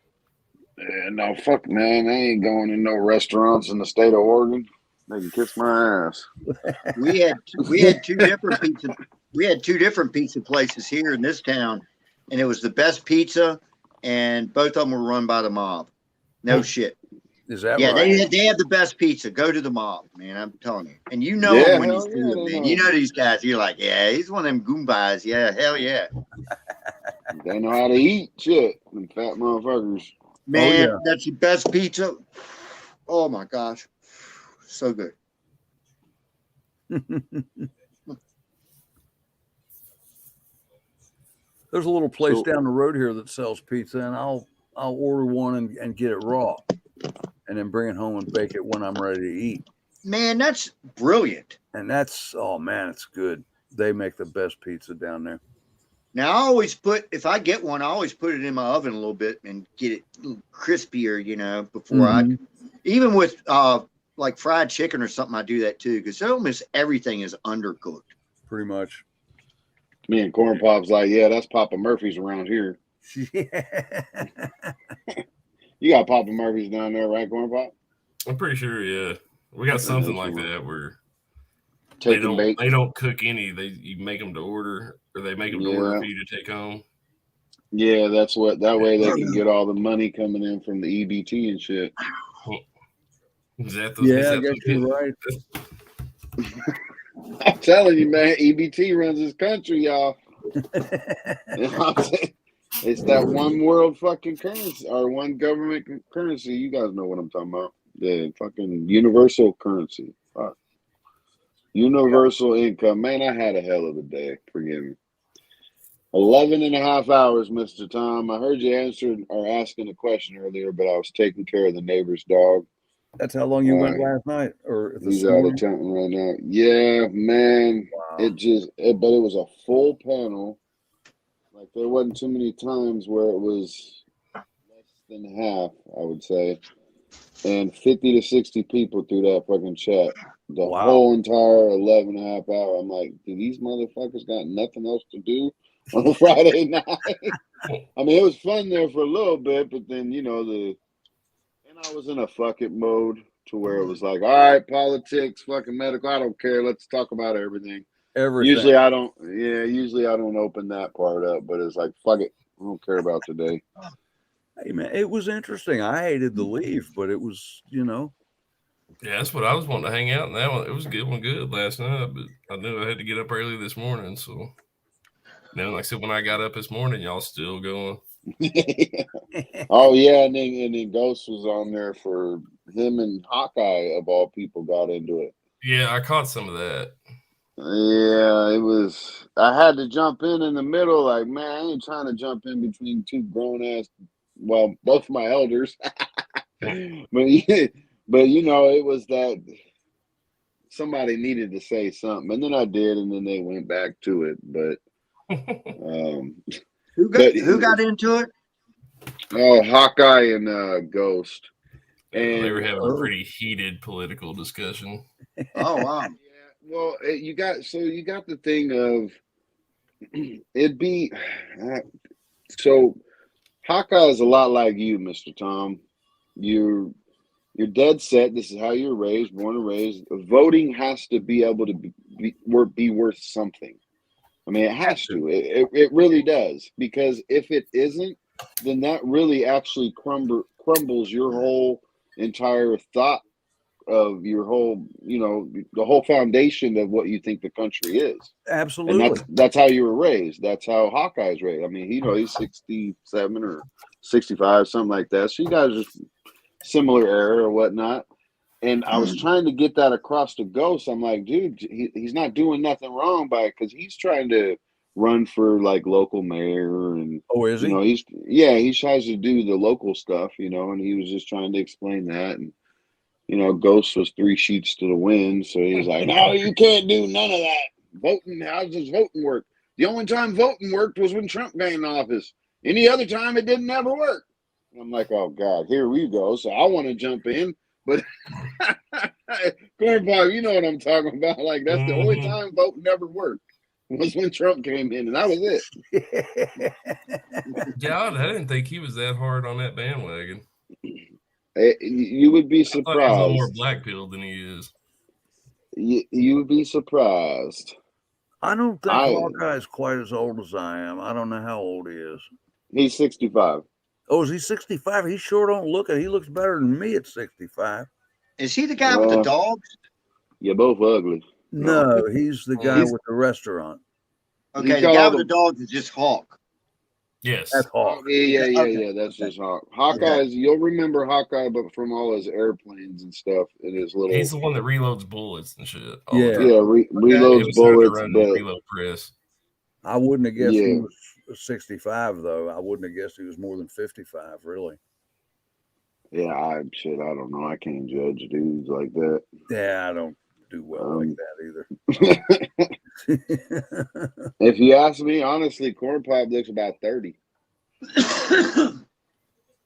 Yeah, no, fuck, man. I ain't going to no restaurants in the state of Oregon. They can kiss my ass. We had two different pizza places here in this town, and it was the best pizza, and both of them were run by the mob. No shit. Is that Yeah, right? they have the best pizza. Go to the mob, man. I'm telling you. And you know Yeah, them when you hell see yeah, them, they man. know. You know these guys. You're like, yeah, he's one of them goombas. Yeah, hell yeah. They know how to eat shit. Them fat motherfuckers. Man, yeah. that's the best pizza. Oh my gosh. So good. There's a little place So- down the road here that sells pizza, and I'll order one and get it raw, and then bring it home and bake it when I'm ready to eat. Man, that's brilliant. And that's, oh man, it's good. They make the best pizza down there. Now I always if I get one, I always put it in my oven a little bit and get it a little crispier, you know, before Mhm. even with like fried chicken or something, I do that too, because almost everything is undercooked. Pretty much. Me and Corn Pop's like, yeah, that's Papa Murphy's around here. Yeah. You got Papa Murphy's down there, right, Corn Pop? I'm pretty sure, yeah. We got something like that where Take and bake. they don't cook any. You make them to order, or they make them to order for you to take home. Yeah, that way they can get all the money coming in from the EBT and shit. Is that I guess you're right. I'm telling you, man, EBT runs this country, y'all. You know what I'm saying? It's that one world fucking currency or one government currency. You guys know what I'm talking about. The fucking universal currency. Fuck. Universal income. Man, I had a hell of a day. Forgive me. 11 and a half hours, Mr. Tom. I heard you answered or asking a question earlier, but I was taking care of the neighbor's dog. That's how long you went last night or this He's out morning? of town right now. Yeah, man. Wow. But it was a full panel. Like there wasn't too many times where it was less than half, I would say. And 50 to 60 people through that fucking chat. The whole entire 11 and a half hour. I'm like, do these motherfuckers got nothing else to do on a Friday night? I mean, it was fun there for a little bit, but then, and I was in a fuck it mode to where it was like, all right, politics, fucking medical, I don't care. Let's talk about everything. Usually I don't open that part up, but it's like, fuck it. I don't care about today. Hey man, it was interesting. I hated the leave, but it was, Yeah, that's what I was wanting to hang out in that one. It was good last night, but I knew I had to get up early this morning. So then, like I said, when I got up this morning, y'all still going. Oh yeah, and then Ghost was on there for him and Hawkeye of all people got into it. Yeah, I caught some of that. Yeah, it was. I had to jump in the middle. Like, man, I ain't trying to jump in between two grown ass. Well, both my elders, but it was that somebody needed to say something, and then I did, and then they went back to it. But who got into it? Oh, Hawkeye and Ghost, and they were having a pretty heated political discussion. Oh wow. Well, you got the thing of it'd be so Hawkeye is a lot like you, Mr. Tom. You're dead set. This is how you're raised, born and raised. Voting has to be able to be worth something. I mean, it has to. It really does, because if it isn't, then that really actually crumbles your whole entire thought of your whole, the whole foundation of what you think the country is. Absolutely. And that's how you were raised. That's how Hawkeye's raised. I mean, he's 67 or 65, something like that. So you guys are similar era or whatnot. And I was trying to get that across to Ghost. I'm like, dude, he's not doing nothing wrong by it, because he's trying to run for like local mayor, and is he? He tries to do the local stuff, and he was just trying to explain that. And Ghost was 3 sheets to the wind, so he was like, no, you can't do none of that. Voting, how does voting work? The only time voting worked was when Trump got in office. Any other time, it didn't ever work. I'm like, oh, God, here we go. So I want to jump in, but Cornball, you know what I'm talking about. Like, that's the only time voting never worked, was when Trump came in, and that was it. God, I didn't think he was that hard on that bandwagon. You would be I thought he was a little more surprised. black pilled than he is. You would be surprised. I don't think I Hawkeye is quite as old as I am. I don't know how old he is. He's 65. Oh, is he 65? He sure don't look it. He looks better than me at 65. Is he the guy with the dogs? You're both ugly. No, he's the guy He's- with the restaurant. Okay, You the guy called with the him- dogs is just Hawk. Yes. That's Hawk. Yeah. Okay. That's just Hawk. Hawkeye's. You'll remember Hawkeye, but from all his airplanes and stuff, and his little. He's the one that reloads bullets and shit. all Yeah. the time. Yeah, He reloads was starting to bullets, run the but reload press. I wouldn't have guessed he Yeah. was 65, though. I wouldn't have guessed he was more than 55, really. yeah, I don't know. I can't judge dudes like that. Yeah, I don't do well like that either. If you ask me, honestly, Corn Pop looks about 30.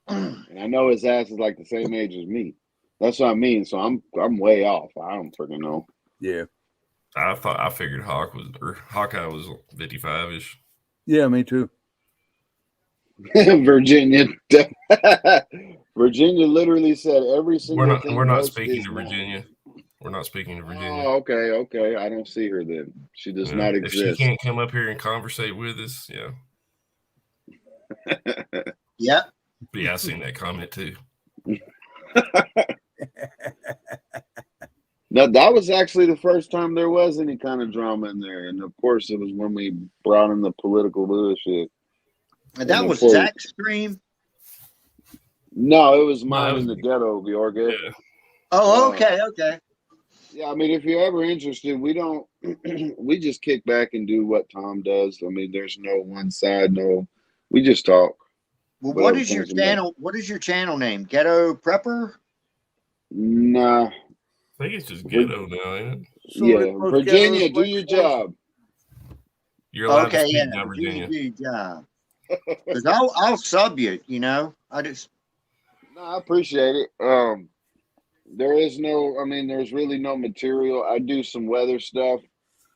And I know his ass is like the same age as me. That's what I mean. So I'm way off. I don't freaking know. Yeah. I figured Hawkeye was 55-ish. Yeah, me too. Virginia. Virginia literally said every single thing. We're not most speaking is to not. Virginia. We're not speaking to Virginia. Oh, okay. I don't see her then. She does Yeah. not If exist. she can't come up here and conversate with us, yeah. Yeah. But yeah, I seen that comment too. Now, that was actually the first time there was any kind of drama in there. And of course, it was when we brought in the political bullshit. And that And was before- Zach's stream. No, it was No, mine it in was- the ghetto, Bjorga. Yeah. Oh, okay. Yeah, I mean, if you're ever interested, we don't, we just kick back and do what Tom does. I mean, there's no one side, we just talk. Well, Whatever what is your comes to mind. channel? What is your channel name? Ghetto Prepper? Nah, I think it's just ghetto now, ain't it? So yeah, it's most Virginia, ghetto do your place. job. You're allowed to Okay, speak yeah. now, Virginia. Good job. Because I'll sub you. You know, I just No, I appreciate it. There's really no material. I do some weather stuff.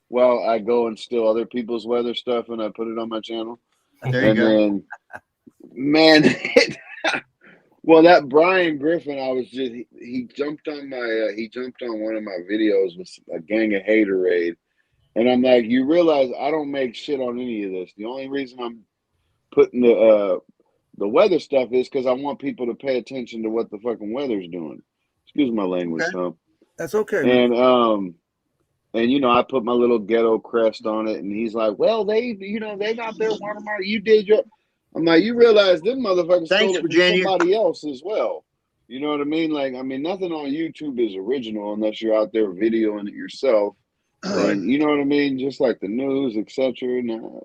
Well, I go and steal other people's weather stuff and I put it on my channel. there you And go. then, man, well, that Brian Griffin, he jumped on one of my videos with a gang of haterade. And I'm like, you realize I don't make shit on any of this. The only reason I'm putting the weather stuff is because I want people to pay attention to what the fucking weather's doing. Excuse my language, Okay. Tom. That's okay. man. And I put my little ghetto crest on it, and he's like, "Well, they got their watermark. You did your." I'm like, you realize them motherfuckers Thanks, stole it Virginia. from somebody else as well. You know what I mean? Like, I mean, nothing on YouTube is original unless you're out there videoing it yourself. Right. And you know what I mean? Just like the news, etc. Nah,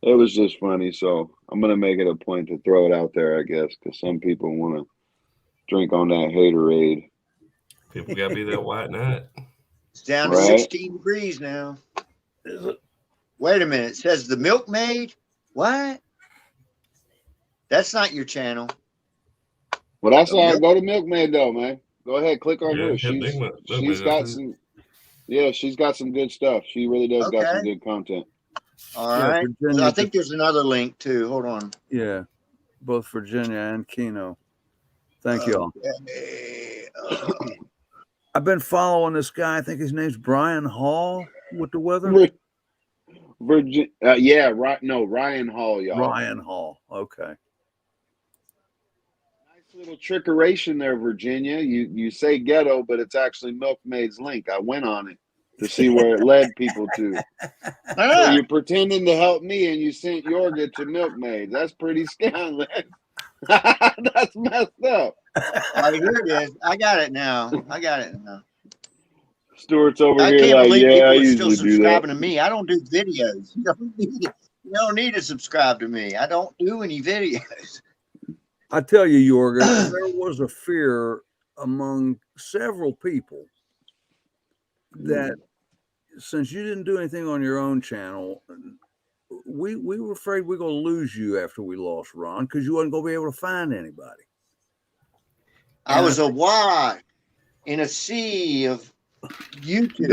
it was just funny. So I'm gonna make it a point to throw it out there, I guess, because some people want to drink on that haterade. People gotta be that white knight. It's down to Right. 16 degrees now. Is it? Wait a minute. It says the milkmaid. What? That's not your channel. Well, that's all. Go to Milkmaid though, man. Go ahead, click on Yeah, her. yeah, She's Milkmaid, got that's some. Yeah, she's got some good stuff. She really does got some Okay. good content. All Yeah, right. Virginia, I think there's another link too. Hold on. yeah, both Virginia and Keno. Thank y'all. I've been following this guy. I think his name's Brian Hall with the weather. Ryan Hall, y'all. Ryan Hall. Okay. Nice little trickeration there, Virginia. You say ghetto, but it's actually Milkmaid's link. I went on it to see where it led people to. So you're pretending to help me, and you sent Yorga to Milkmaid. That's pretty scandalous. That's messed up. Oh, here it is. I got it now. Stuart's over I here can't like, believe yeah, I people are still usually do that. subscribing to me. I don't do videos. You don't need to subscribe to me. I don't do any videos. I tell you, Jorgen, there was a fear among several people that since you didn't do anything on your own channel, we were afraid we were going to lose you after we lost Ron because you wasn't going to be able to find anybody. I was a Y in a sea of YouTube.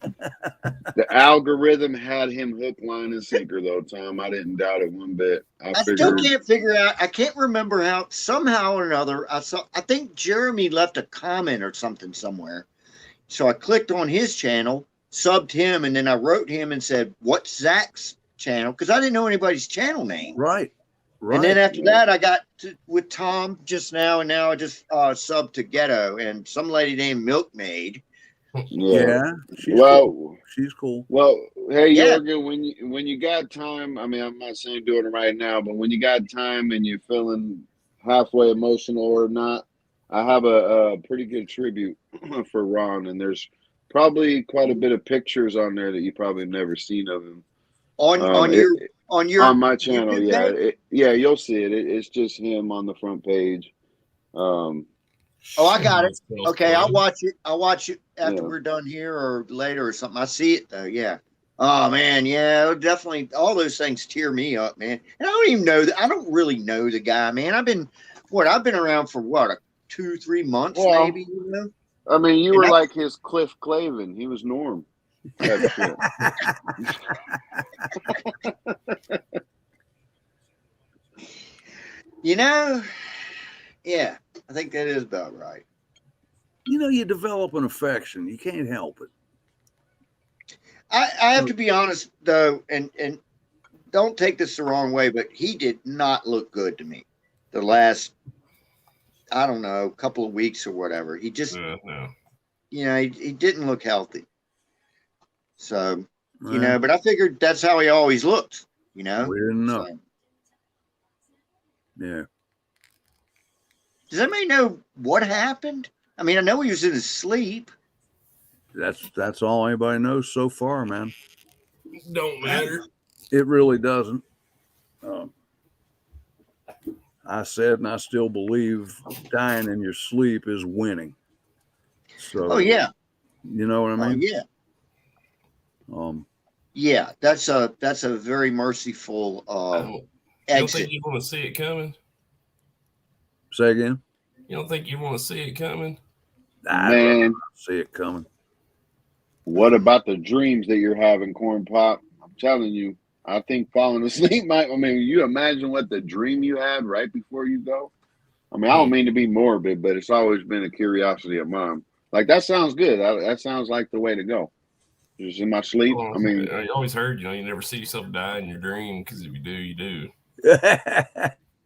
The algorithm had him hook, line, and sinker, though, Tom. I didn't doubt it one bit. I still can't figure out. I can't remember how. Somehow or another, I saw. I think Jeremy left a comment or something somewhere. So I clicked on his channel, subbed him, and then I wrote him and said, "What's Zach's channel?" Because I didn't know anybody's channel name. Right. And then after that, I got with Tom just now, and now I just subbed to Ghetto and some lady named Milkmaid. Yeah. She's cool. Well, hey, Yeah. Jorgen, when you got time, I mean, I'm not saying doing it right now, but when you got time and you're feeling halfway emotional or not, I have a pretty good tribute for Ron, and there's probably quite a bit of pictures on there that you probably never seen of him. On my channel, you'll see it. It's just him on the front page. Oh, I got it. Okay, I'll watch it. I'll watch it after we're done here or later or something. I see it though. Yeah. Oh man, yeah, definitely. All those things tear me up, man. And I don't even know that. I don't really know the guy, man. I've been around for 2-3 months, maybe. You know? I mean, you were like his Cliff Clavin. He was Norm. You know, yeah, I think that is about right. You know, you develop an affection. You can't help it. I have to be honest though, and don't take this the wrong way, but he did not look good to me the last, I don't know, couple of weeks or whatever. He just, no. You know, he didn't look healthy. So, you know, but I figured that's how he always looked, you know. We didn't know. So, yeah. does anybody know what happened? I mean, I know he was in his sleep. That's all anybody knows so far, man. Don't matter. It really doesn't. I said, and I still believe, dying in your sleep is winning. So, Oh yeah, you know what I mean? Yeah, that's a very merciful You don't exit. think you want to see it coming? Say again? You don't think you want to see it coming? I don't see it coming. What about the dreams that you're having, Corn Pop? I'm telling you, I think falling asleep might. I mean, you imagine what the dream you had right before you go. I mean, I don't mean to be morbid, but it's always been a curiosity of mine. Like, that sounds good. That sounds like the way to go. Just in my sleep. Well, I mean, I always heard, you never see yourself die in your dream, because if you do, you do.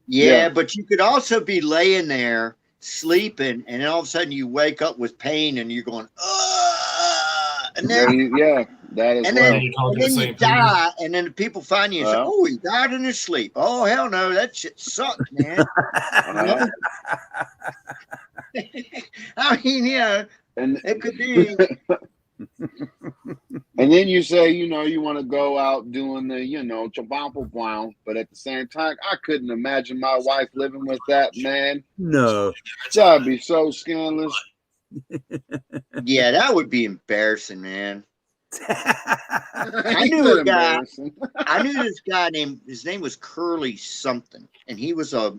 Yeah, but you could also be laying there sleeping, and then all of a sudden you wake up with pain, and you're going, and then that is. And then you die, and then the people find you and say, "Oh, he died in his sleep." Oh, hell no, that shit sucked, man. I mean, and it could be. And then you say, you want to go out doing the, chabompa, but at the same time, I couldn't imagine my wife living with that, man. No. That'd be so scandalous. Yeah, that would be embarrassing, man. I knew a guy. I knew this guy his name was Curly something, and he was a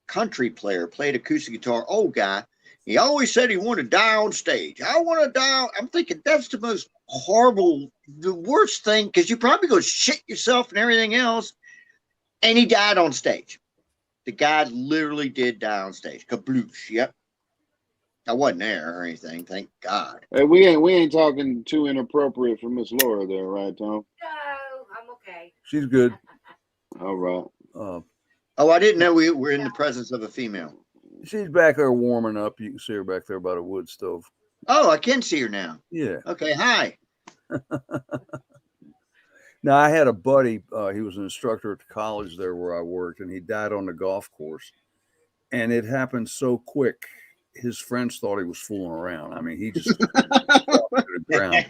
country player, played acoustic guitar, old guy. He always said he wanted to die on stage. I want to die. I'm thinking that's the most horrible, the worst thing, because you probably go shit yourself and everything else. And he died on stage. The guy literally did die on stage. Kabloosh. Yep. I wasn't there or anything. Thank God. Hey, we ain't talking too inappropriate for Miss Laura there, right, Tom? No, I'm okay. She's good. All right. Oh, I didn't know we were in the presence of a female. She's back there warming up. You can see her back there by the wood stove. Oh, I can see her now. Yeah. Okay. Hi. Now, I had a buddy. He was an instructor at the college there where I worked, and he died on the golf course. And it happened so quick. His friends thought he was fooling around. I mean, he just to the ground.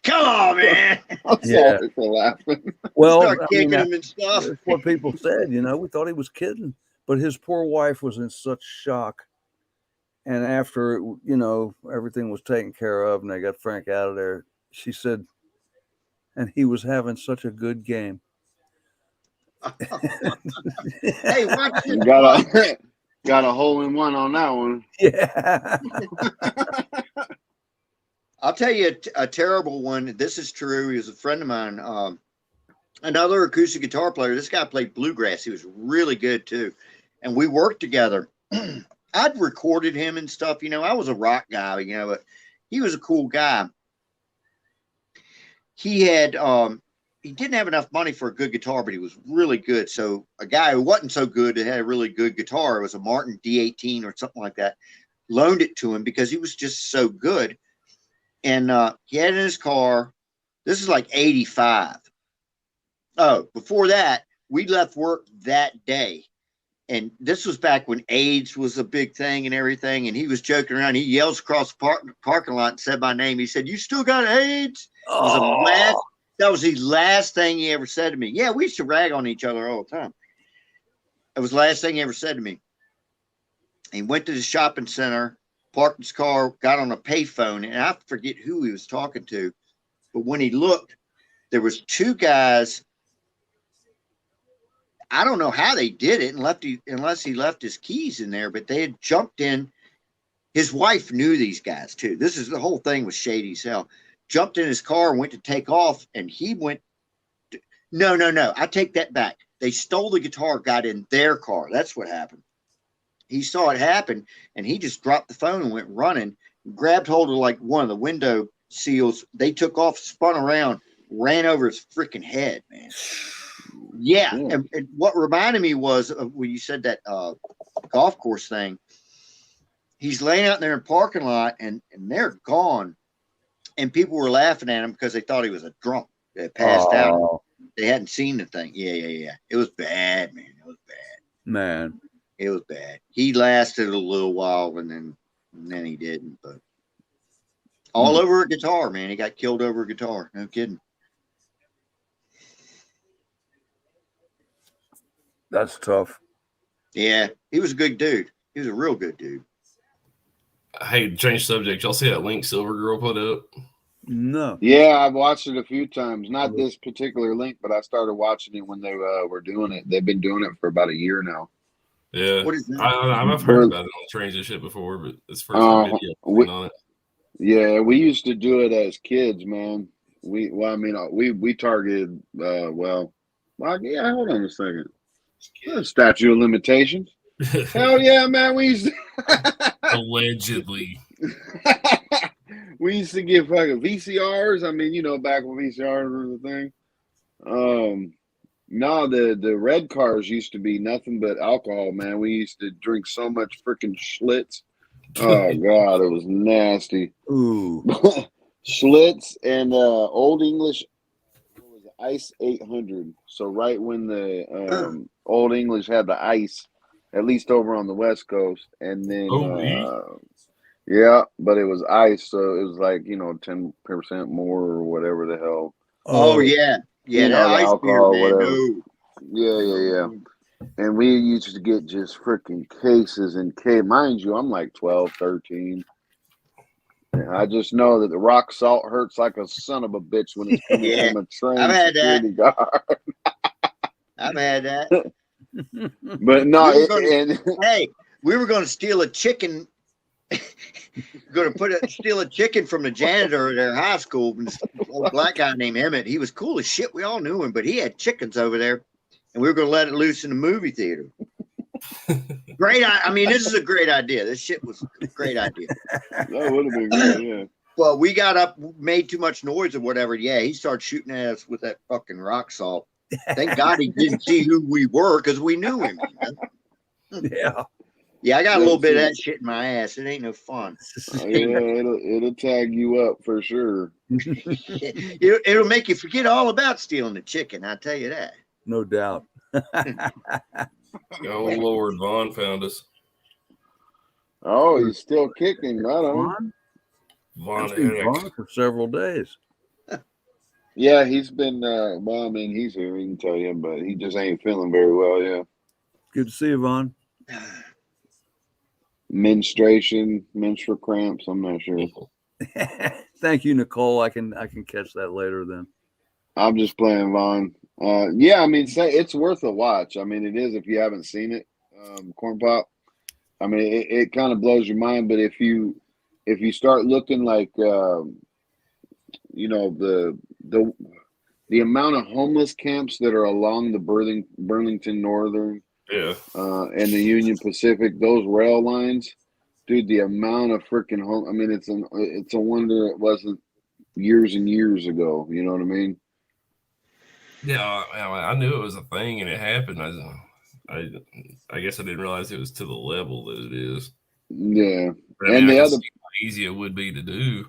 Come on, man. I'm sorry for laughing. Well, Start kicking him and stuff. That's what people said. We thought he was kidding. But his poor wife was in such shock. And after, everything was taken care of and they got Frank out of there, she said, and he was having such a good game. Hey, watch this. Got a hole in one on that one. Yeah. I'll tell you a terrible one. This is true. He was a friend of mine. Another acoustic guitar player. This guy played bluegrass. He was really good too, and we worked together. I'd recorded him and stuff. I was a rock guy. But he was a cool guy. He had he didn't have enough money for a good guitar, but he was really good. So a guy who wasn't so good that had a really good guitar, it was a Martin D18 or something like that, loaned it to him because he was just so good. And he had it in his car. This is like 85. Oh, before that, we left work that day. And this was back when AIDS was a big thing and everything. And he was joking around. He yells across the parking lot and said my name. He said, "You still got AIDS?" That was the last thing he ever said to me. Yeah, we used to rag on each other all the time. It was the last thing he ever said to me. He went to the shopping center, parked his car, got on a payphone, and I forget who he was talking to. But when he looked, there was two guys. I don't know how they did it unless he left his keys in there, but they had jumped in. His wife knew these guys too. The whole thing was shady as hell. Jumped in his car and went to take off, and he went. No. I take that back. They stole the guitar, got in their car. That's what happened. He saw it happen, and he just dropped the phone and went running, grabbed hold of like one of the window seals. They took off, spun around, ran over his freaking head, man. Yeah. And what reminded me was when you said that golf course thing, he's laying out there in the parking lot and they're gone. And people were laughing at him because they thought he was a drunk that passed out. They hadn't seen the thing. Yeah. It was bad, man. It was bad. Man. It was bad. He lasted a little while and then he didn't. But all over a guitar, man. He got killed over a guitar. No kidding. That's tough. Yeah, he was a good dude. He was a real good dude. Hey, change subject. Y'all see that link Silver Girl put up? No. Yeah, I've watched it a few times. Not this particular link, but I started watching it when they were doing it. They've been doing it for about a year now. Yeah. What is that? I've heard about it on trains and shit before, but it's the first time video on it. Yeah, we used to do it as kids, man. We targeted hold on a second. Statute of limitations. Hell yeah, man. We used to allegedly. We used to get fucking VCRs. I mean, back when VCRs were the thing. No, the red cars used to be nothing but alcohol, man. We used to drink so much freaking Schlitz. Oh God, it was nasty. Ooh. Schlitz and Old English was Ice 800. So right when the Old English had the ice, at least over on the West Coast, and then yeah, but it was ice, so it was like 10% more or whatever the hell. Oh yeah, that ice alcohol, beer, man. whatever. No. Yeah. And we used to get just freaking cases and mind you, I'm like 12, 13. And I just know that the rock salt hurts like a son of a bitch when it's coming from a train I've had security guard. I've had that. But no, hey, we were going to steal a chicken. Steal a chicken from the janitor at our high school. This old black guy named Emmett. He was cool as shit. We all knew him, but he had chickens over there, and we were going to let it loose in the movie theater. Great. I mean, this is a great idea. This shit was a great idea. That would have been good, yeah. Well, we got up, made too much noise or whatever. Yeah, he started shooting at us with that fucking rock salt. Thank God he didn't see who we were because we knew him. Yeah. Yeah, I got a little bit of that shit in my ass. It ain't no fun. Yeah, it'll tag you up for sure. It'll make you forget all about stealing the chicken. I tell you that. No doubt. Oh Lord, Vaughn found us. Oh, he's still kicking, right on. Vaughn for several days. Yeah, he's been. He's here. He can tell you, but he just ain't feeling very well. Yeah. Good to see you, Vaughn. Menstrual cramps. I'm not sure. Thank you, Nicole. I can catch that later then. I'm just playing, Vaughn. Yeah, I mean, it's worth a watch. I mean, it is if you haven't seen it. Corn Pop. I mean, it kind of blows your mind, but if you start looking like you know, the amount of homeless camps that are along the Burlington Northern Yeah. and the Union Pacific, those rail lines, dude, the amount of freaking home. I mean, it's a wonder it wasn't years and years ago. You know what I mean? Yeah, I knew it was a thing and it happened. I guess I didn't realize it was to the level that it is. Yeah. But I mean, And I the can other, see how easy it would be to do.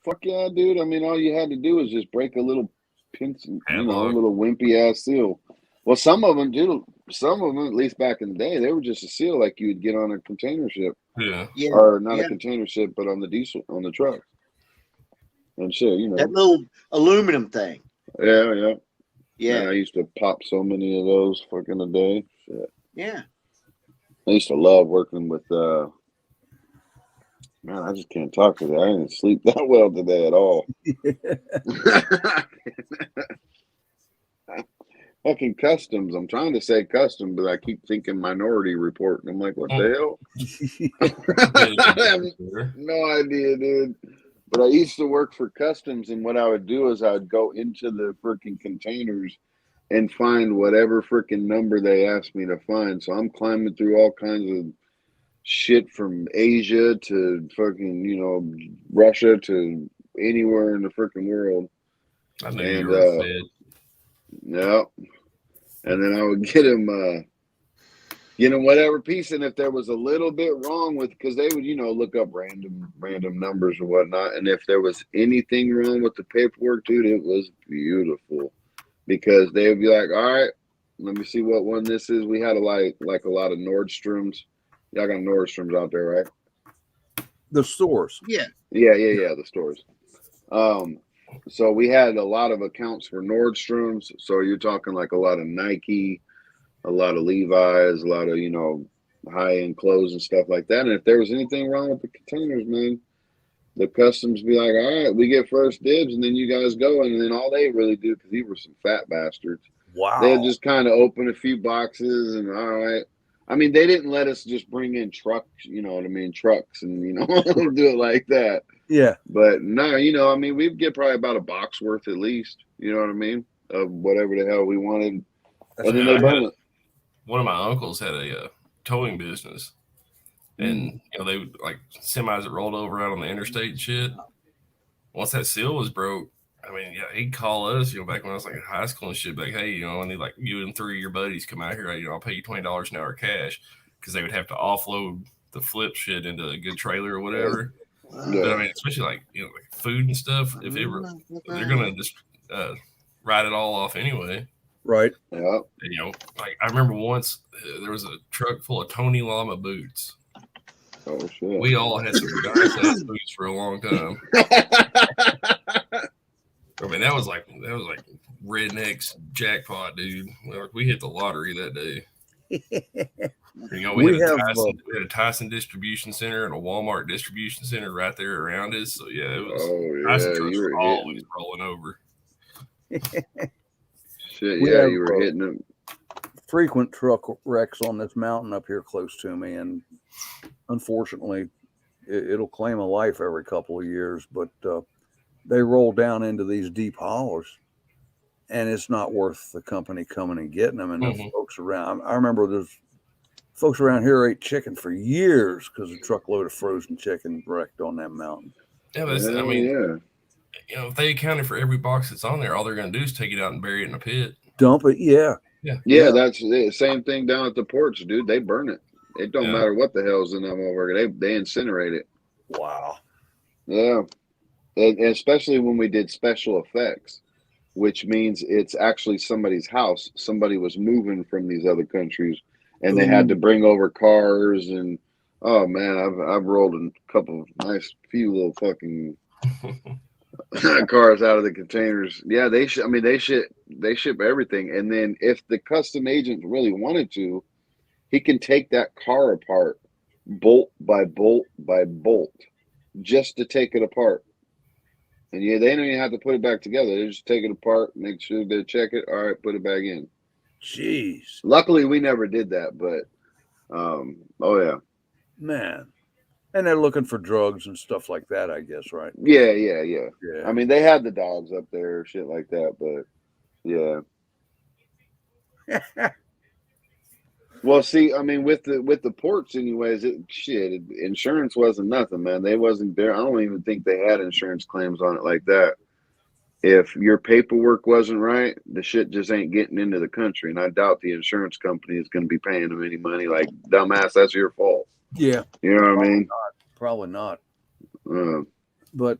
fuck yeah, dude. I mean, all you had to do was just break a little pinch, you know, a Padlock. little wimpy ass seal. Well, some of them, dude, some of them, at least back in the day, they were just a seal like you would get on a container ship. Yeah. Yeah. Or not Yeah. a container ship, but on the truck. And shit, you That know. little aluminum thing. Yeah, yeah. Yeah. And I used to pop so many of those fucking a day. Shit. Yeah. I used to love working with man, I just can't talk today. I didn't sleep that well today at all. Fucking customs. I'm trying to say custom, but I keep thinking Minority Report. And I'm like, what the hell? I have no idea, dude. But I used to work for customs, and what I would do is I would go into the freaking containers and find whatever freaking number they asked me to find. So I'm climbing through all kinds of shit from Asia to fucking, you know, Russia to anywhere in the freaking world. I knew And you were fed. yeah. And then I would get him whatever piece, and if there was a little bit wrong with, because they would, you know, look up random numbers or whatnot, and if there was anything wrong with the paperwork, dude, it was beautiful, because they would be like, all right, let me see what one this is. We had a lot of Nordstroms. Y'all got Nordstroms out there, right? The stores. Yeah. Yeah, the stores. So we had a lot of accounts for Nordstroms. So you're talking like a lot of Nike, a lot of Levi's, a lot of, you know, high-end clothes and stuff like that. And if there was anything wrong with the containers, man, the customs be like, all right, we get first dibs, and then you guys go. And then all they really do, because these were some fat bastards, Wow. they'd just kind of open a few boxes and all right. I mean, they didn't let us just bring in trucks, you know what I mean, trucks and, you know, do it like that. Yeah. But no, you know, I mean, we'd get probably about a box worth at least, you know what I mean, of whatever the hell we wanted. And then they burn it. One of my uncles had a towing business, and you know, they would, like, semis that rolled over out on the interstate and shit. Once that seal was broke, I mean, yeah, he'd call us, you know, back when I was like in high school and shit, like, hey, you know, I need like you and 3 of your buddies come out here, you know, I'll pay you $20 an hour cash, because they would have to offload the flip shit into a good trailer or whatever. Yeah. But I mean, especially like, you know, like food and stuff, if they're gonna just write it all off anyway. Right. Yeah. And, you know, like I remember once there was a truck full of Tony Llama boots. Oh shit. We all had some nice ass boots for a long time. I mean, that was like rednecks jackpot, dude. We hit the lottery that day. You know, we had a Tyson distribution center and a Walmart distribution center right there around us. So yeah, it was. Tyson trucks were always rolling over. Shit, yeah, you were hitting them. Frequent truck wrecks on this mountain up here close to me, and unfortunately, it'll claim a life every couple of years. But they roll down into these deep hollows, and it's not worth the company coming and getting them. And the folks around, I remember there's folks around here ate chicken for years because a truckload of frozen chicken wrecked on that mountain. Yeah, but I mean, you know, if they accounted for every box that's on there, all they're going to do is take it out and bury it in a pit. Dump it, yeah. That's the same thing down at the ports, dude. They burn it. It don't matter what the hell's in them over. They incinerate it. Wow. Yeah, and especially when we did special effects, which means it's actually somebody's house. Somebody was moving from these other countries, and they had to bring over cars. And oh man, I've rolled a couple of few little fucking cars out of the containers. Yeah, they ship everything. And then if the custom agent really wanted to, he can take that car apart bolt by bolt by bolt just to take it apart. And yeah, they don't even have to put it back together. They just take it apart, make sure they check it. All right, put it back in. Jeez. Luckily, we never did that, but oh yeah, man. And they're looking for drugs and stuff like that, I guess, right? Yeah. Yeah. I mean, they had the dogs up there, shit like that, but yeah. Well, see, I mean, with the ports, anyways, insurance wasn't nothing, man. They wasn't there. I don't even think they had insurance claims on it like that. If your paperwork wasn't right, the shit just ain't getting into the country, and I doubt the insurance company is going to be paying them any money. Like, dumbass, that's your fault. Yeah. You know what I mean? Probably not. Uh, But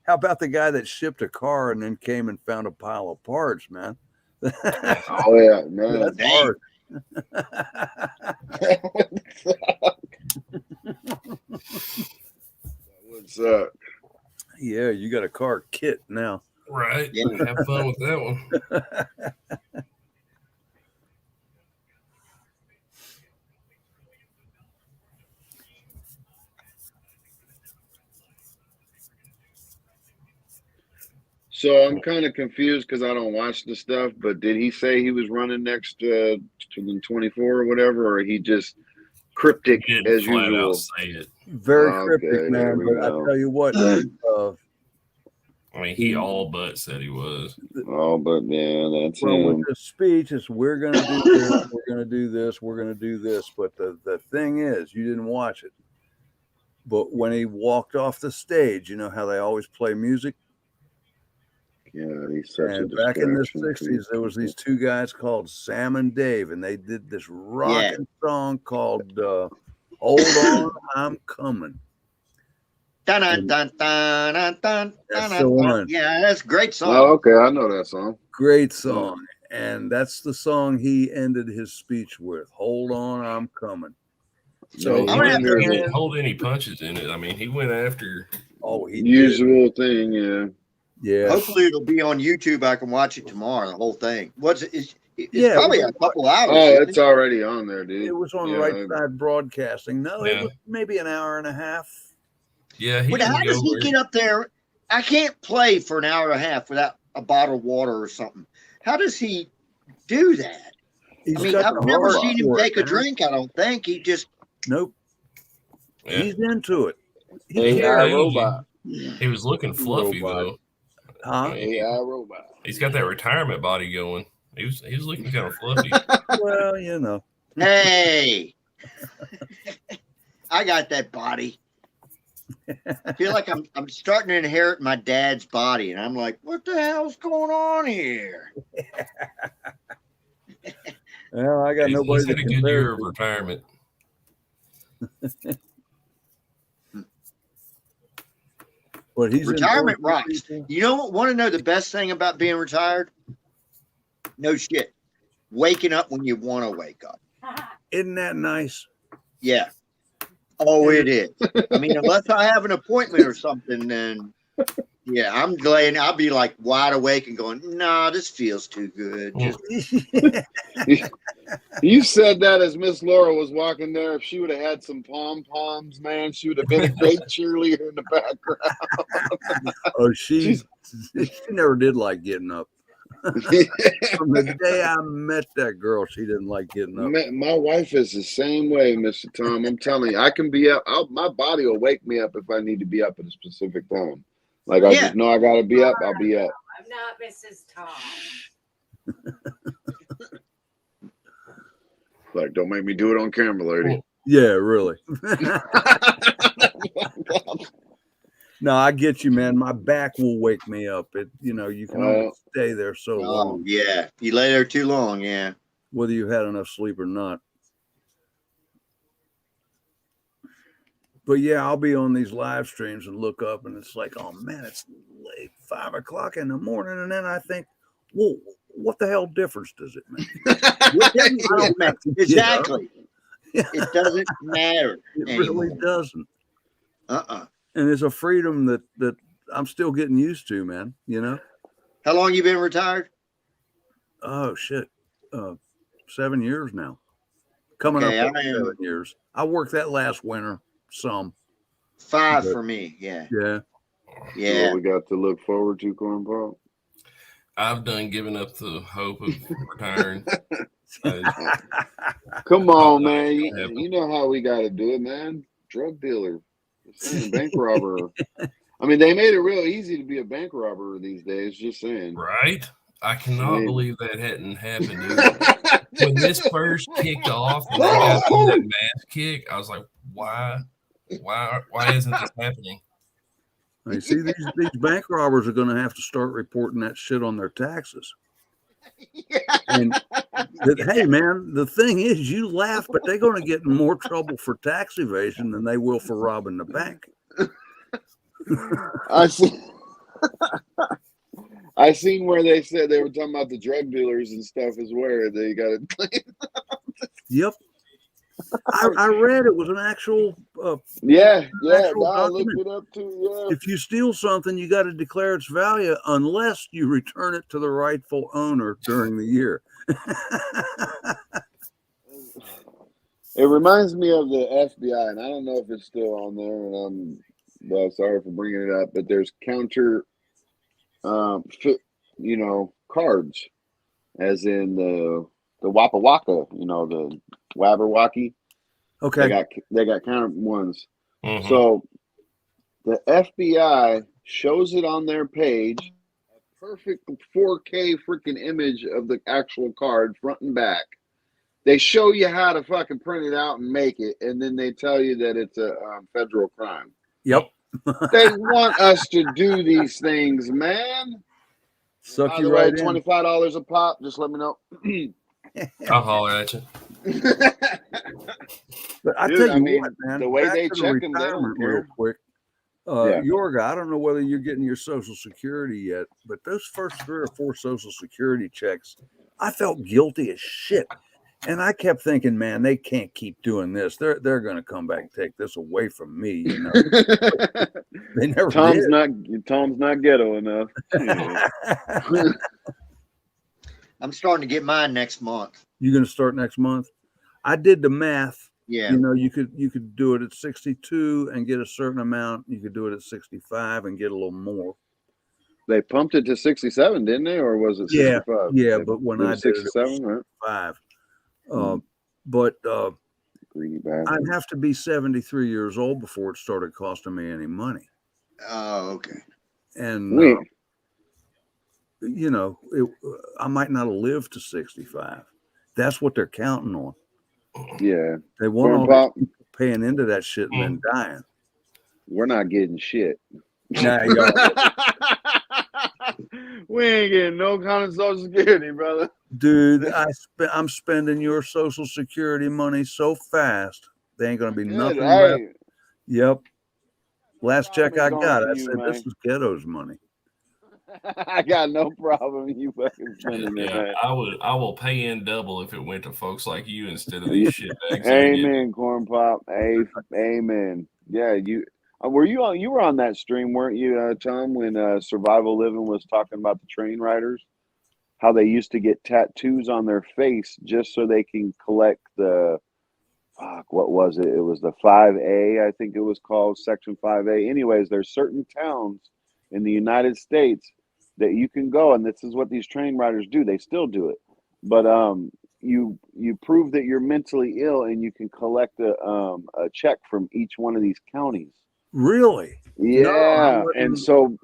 how about the guy that shipped a car and then came and found a pile of parts, man? oh yeah, no. That's hard. What's up? Yeah, you got a car kit now. Right. Yeah. Have fun with that one. So I'm kind of confused because I don't watch the stuff. But did he say he was running next to the 24 or whatever, or he just cryptic He didn't as flat usual? out say it. Very Okay, cryptic, here man. we But I go. tell you what, I mean, he all but said he was. Oh, but yeah, that's well, with him. this speech, it's we're going to do this, we're going to do this, we're going to do this. But the thing is, you didn't watch it. But when he walked off the stage, you know how they always play music? Yeah, he's such And a back in the distraction. 60s, there was these two guys called Sam and Dave, and they did this rocking song called Hold On, I'm Coming. Dun, dun, dun, dun, dun, dun, That's dun, the dun. one. Yeah, that's a great song. Oh, okay, I know that song. Great song. And that's the song he ended his speech with. Hold On, I'm Coming. So No I'm gonna have to- He didn't hold any punches in it. I mean, he went after. he did. Usual thing, yeah. Yeah. Hopefully it'll be on YouTube. I can watch it tomorrow. The whole thing. It's Yeah, probably it was- a couple hours. Oh, isn't it's it? already on there, dude. It was on Yeah, Right Side Broadcasting. No, Yeah. it was maybe an hour and a half. Yeah, he But how didn't does go he where- get up there? I can't play for an hour and a half without a bottle of water or something. How does he do that? He's I mean, got I've the never heart seen him for it, take a man. drink. I don't think he just. Nope. Yeah. He's into it. He AI cares. robot. He was looking fluffy Robot. though. Huh? AI robot. He's got that retirement body going. He was looking kind of fluffy. Well, you know. Hey, I got that body. I feel like I'm starting to inherit my dad's body, and I'm like, what the hell's going on here? Well, I got He's nobody had to a good compare year of to. retirement. But he's Retirement endorsing rocks. people. You know, want to know the best thing about being retired? No shit. Waking up when you want to wake up. Isn't that nice? Yeah. Oh, it is. I mean, unless I have an appointment or something, then yeah, I'll be like wide awake and going, nah, this feels too good. Just You said that as Miss Laura was walking there. If she would have had some pom poms, man, she would have been a great cheerleader in the background. Oh, she never did like getting up. From the day I met that girl, she didn't like getting up. My wife is the same way, Mr. Tom. I'm telling you, I can be up. My body will wake me up if I need to be up at a specific time. Like I just know I gotta be up. I'll be up. I'm not Mrs. Tom. Like, don't make me do it on camera, lady. Yeah, really. No, I get you, man. My back will wake me up. You can only stay there so long. Yeah. You lay there too long, yeah. Whether you had enough sleep or not. But yeah, I'll be on these live streams and look up and it's like, oh man, it's late 5 o'clock in the morning. And then I think, well, what the hell difference does it make? Exactly. It doesn't matter. It really doesn't. And it's a freedom that I'm still getting used to, man. How long you been retired? Oh shit. 7 years now. Coming up on 7 years. I worked that last winter some. 5 for me, yeah. Yeah. Yeah. So we got to look forward to, Cornball. I've done giving up the hope of retiring. Come on, man. You know how we got to do it, man. drug dealer, just saying, bank robber. I mean, they made it real easy to be a bank robber these days. Just saying. Right? I cannot mean- believe that hadn't happened, dude. When this first kicked off and they got through that mass kick, I was like, why isn't this happening? You see, these bank robbers are going to have to start reporting that shit on their taxes. And hey, man, the thing is, you laugh, but they're going to get in more trouble for tax evasion than they will for robbing the bank. I seen where they said they were talking about the drug dealers and stuff is where they got it. Yep. I read it was an actual Yeah, actual no, I looked document. it up too. If you steal something, you got to declare its value unless you return it to the rightful owner during the year. It reminds me of the FBI, and I don't know if it's still on there. And well, sorry for bringing it up, but there's counter, cards, as in the Wappa Waka, the Wabberwocky. Okay. They got counter ones. Mhm. So the FBI shows it on their page, a perfect 4K freaking image of the actual card, front and back. They show you how to fucking print it out and make it, and then they tell you that it's a federal crime. Yep. They want us to do these things, man. Suck By you the way, right in. $25 a pop. Just let me know. I'll holler at you. But I Dude, tell you I mean, what, man, the way back they to the check 'em, they don't retirement real care. quick. Yeah. Yorga, I don't know whether you're getting your Social Security yet, but those first 3 or 4 Social Security checks, I felt guilty as shit. And I kept thinking, man, they can't keep doing this. They're going to come back and take this away from me. They never Tom's did. not ghetto enough. I'm starting to get mine next month. You're going to start next month? I did the math. Yeah. You could do it at 62 and get a certain amount. You could do it at 65 and get a little more. They pumped it to 67, didn't they? Or was it 65? Yeah, but when I did it, it was 67, right? 5. Mhm. But Greedy bastard. I'd have to be 73 years old before it started costing me any money. Oh, okay. And, I might not have lived to 65. That's what they're counting on. Yeah. They want Corn all Pop, these people paying into that shit and then dying. we're not getting shit. Nah, y'all. We ain't getting no kind of Social Security, brother. Dude, I'm spending your Social Security money so fast, there ain't going to be nothing left. Yep. Last check I got, I said, this is ghetto's money. I got no problem you fucking spending it, man. I will pay in double if it went to folks like you instead of these shitbags. Amen, Corn Pop. Amen. Yeah, you were on that stream, weren't you, Tom, when Survival Living was talking about the train riders? How they used to get tattoos on their face just so they can collect what was it? It was the 5A, I think it was called, Section 5A. Anyways, there's certain towns in the United States that you can go, and this is what these train riders do. They still do it. But you prove that you're mentally ill, and you can collect a check from each one of these counties. Really? Yeah. And so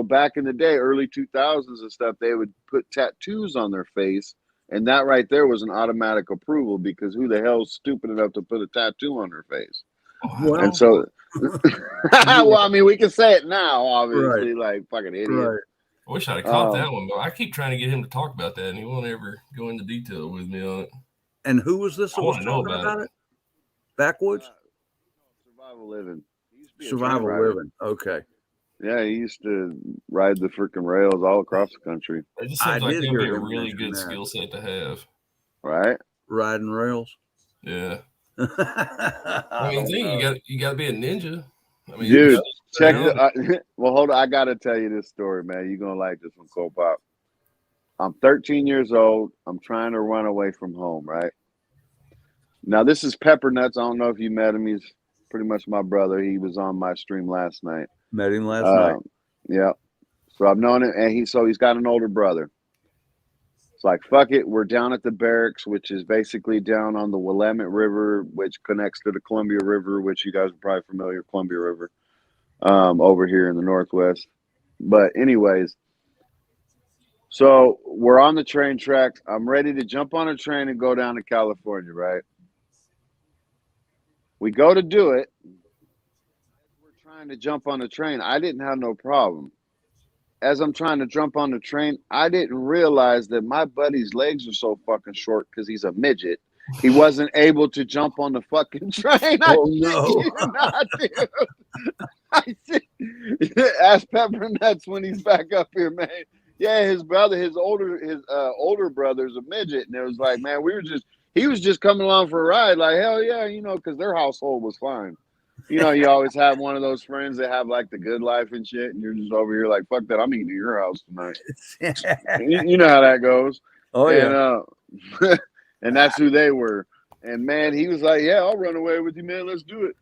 back in the day, early 2000s and stuff, they would put tattoos on their face, and that right there was an automatic approval, because who the hell's stupid enough to put a tattoo on their face? Well, And so well, I mean, we can say it now, obviously, like fucking idiot. Right. I wish I'd have caught that one, but I keep trying to get him to talk about that, and he won't ever go into detail with me on it. And who was this that I was want to know talking about about it? Backwoods? Survival Living. He used to be a Survival train rider. Living. Okay. Yeah, he used to ride the freaking rails all across the country. It just I seems like did that'd hear be a him really mention good that. skill set to have. Right? Riding rails. Yeah. I I mean, you got to be a ninja. I mean, Dude, check it. well, hold on. I got to tell you this story, man. You're going to like this one, Cole Pop. I'm 13 years old. I'm trying to run away from home, right? Now, this is Pepper Nuts. I don't know if you met him. He's pretty much my brother. He was on my stream last night. met him last night. Yeah. So I've known him, and he's got an older brother. It's like, fuck it. We're down at the barracks, which is basically down on the Willamette River, which connects to the Columbia River, which you guys are probably familiar, Columbia River, over here in the Northwest. But anyways, so we're on the train tracks. I'm ready to jump on a train and go down to California, right? We go to do it. We're trying to jump on the train. I didn't have no problem. As I'm trying to jump on the train, I didn't realize that my buddy's legs are so fucking short because he's a midget. He wasn't able to jump on the fucking train. Oh, no. You not, dude. I see. Ask Pepper Nuts when he's back up here, man. Yeah, his older brother's a midget, and it was like, man, he was just coming along for a ride, like hell yeah, because their household was fine. You always have one of those friends that have like the good life and shit, and you're just over here like, fuck that, I'm eating at your house tonight. You know how that goes. Oh, yeah. And, and that's who they were. And man, he was like, yeah, I'll run away with you, man. Let's do it.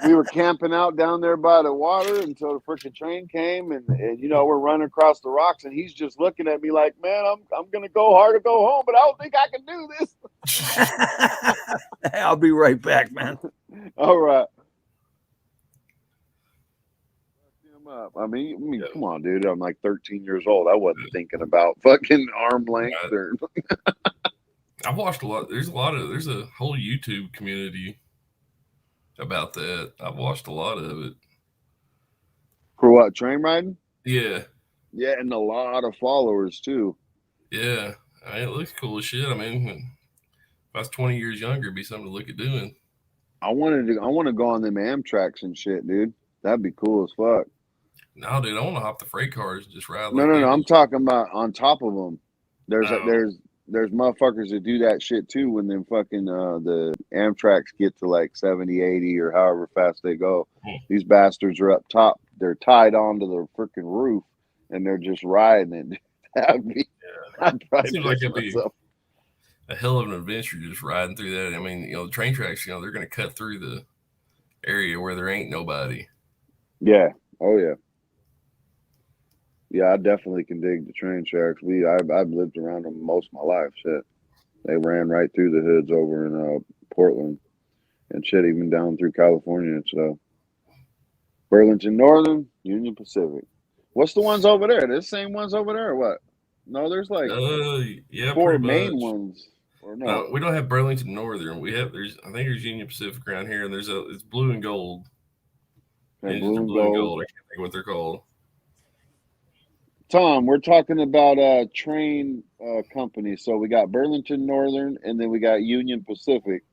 We were camping out down there by the water until the freaking train came, and we're running across the rocks, and he's just looking at me like, man, I'm gonna go hard to go home, but I don't think I can do this. I'll be right back, man. All right. I mean, come on, dude. I'm like 13 years old. I wasn't thinking about fucking arm length or. I've watched a lot. There's a whole YouTube community about that. I've watched a lot of it. For what, train riding? Yeah. Yeah, and a lot of followers too. Yeah. It looks cool as shit. I mean, if I was 20 years younger, it'd be something to look at doing. I want to go on them Amtraks and shit, dude. That'd be cool as fuck. No, dude, I want to hop the freight cars and just ride. No. I'm talking about on top of them. There's motherfuckers that do that shit too when them fucking the Amtraks get to like 70, 80 or however fast they go. These bastards are up top. They're tied onto the freaking roof and they're just riding it. That'd be. Yeah. It seems like it'd be a hell of an adventure just riding through that. I mean, the train tracks, they're going to cut through the area where there ain't nobody. Yeah. Oh yeah. Yeah, I definitely can dig the train tracks. I've lived around them most of my life. Shit, they ran right through the hoods over in Portland, and shit, even down through California. So, Burlington Northern, Union Pacific. What's the ones over there? The same ones over there, or what? No, there's like yeah, four main ones. Or no, we don't have Burlington Northern. I think there's Union Pacific around here, and it's blue and gold. Okay, blue and gold. I can't think of what they're called. Tom, we're talking about train companies. So we got Burlington Northern, and then we got Union Pacific.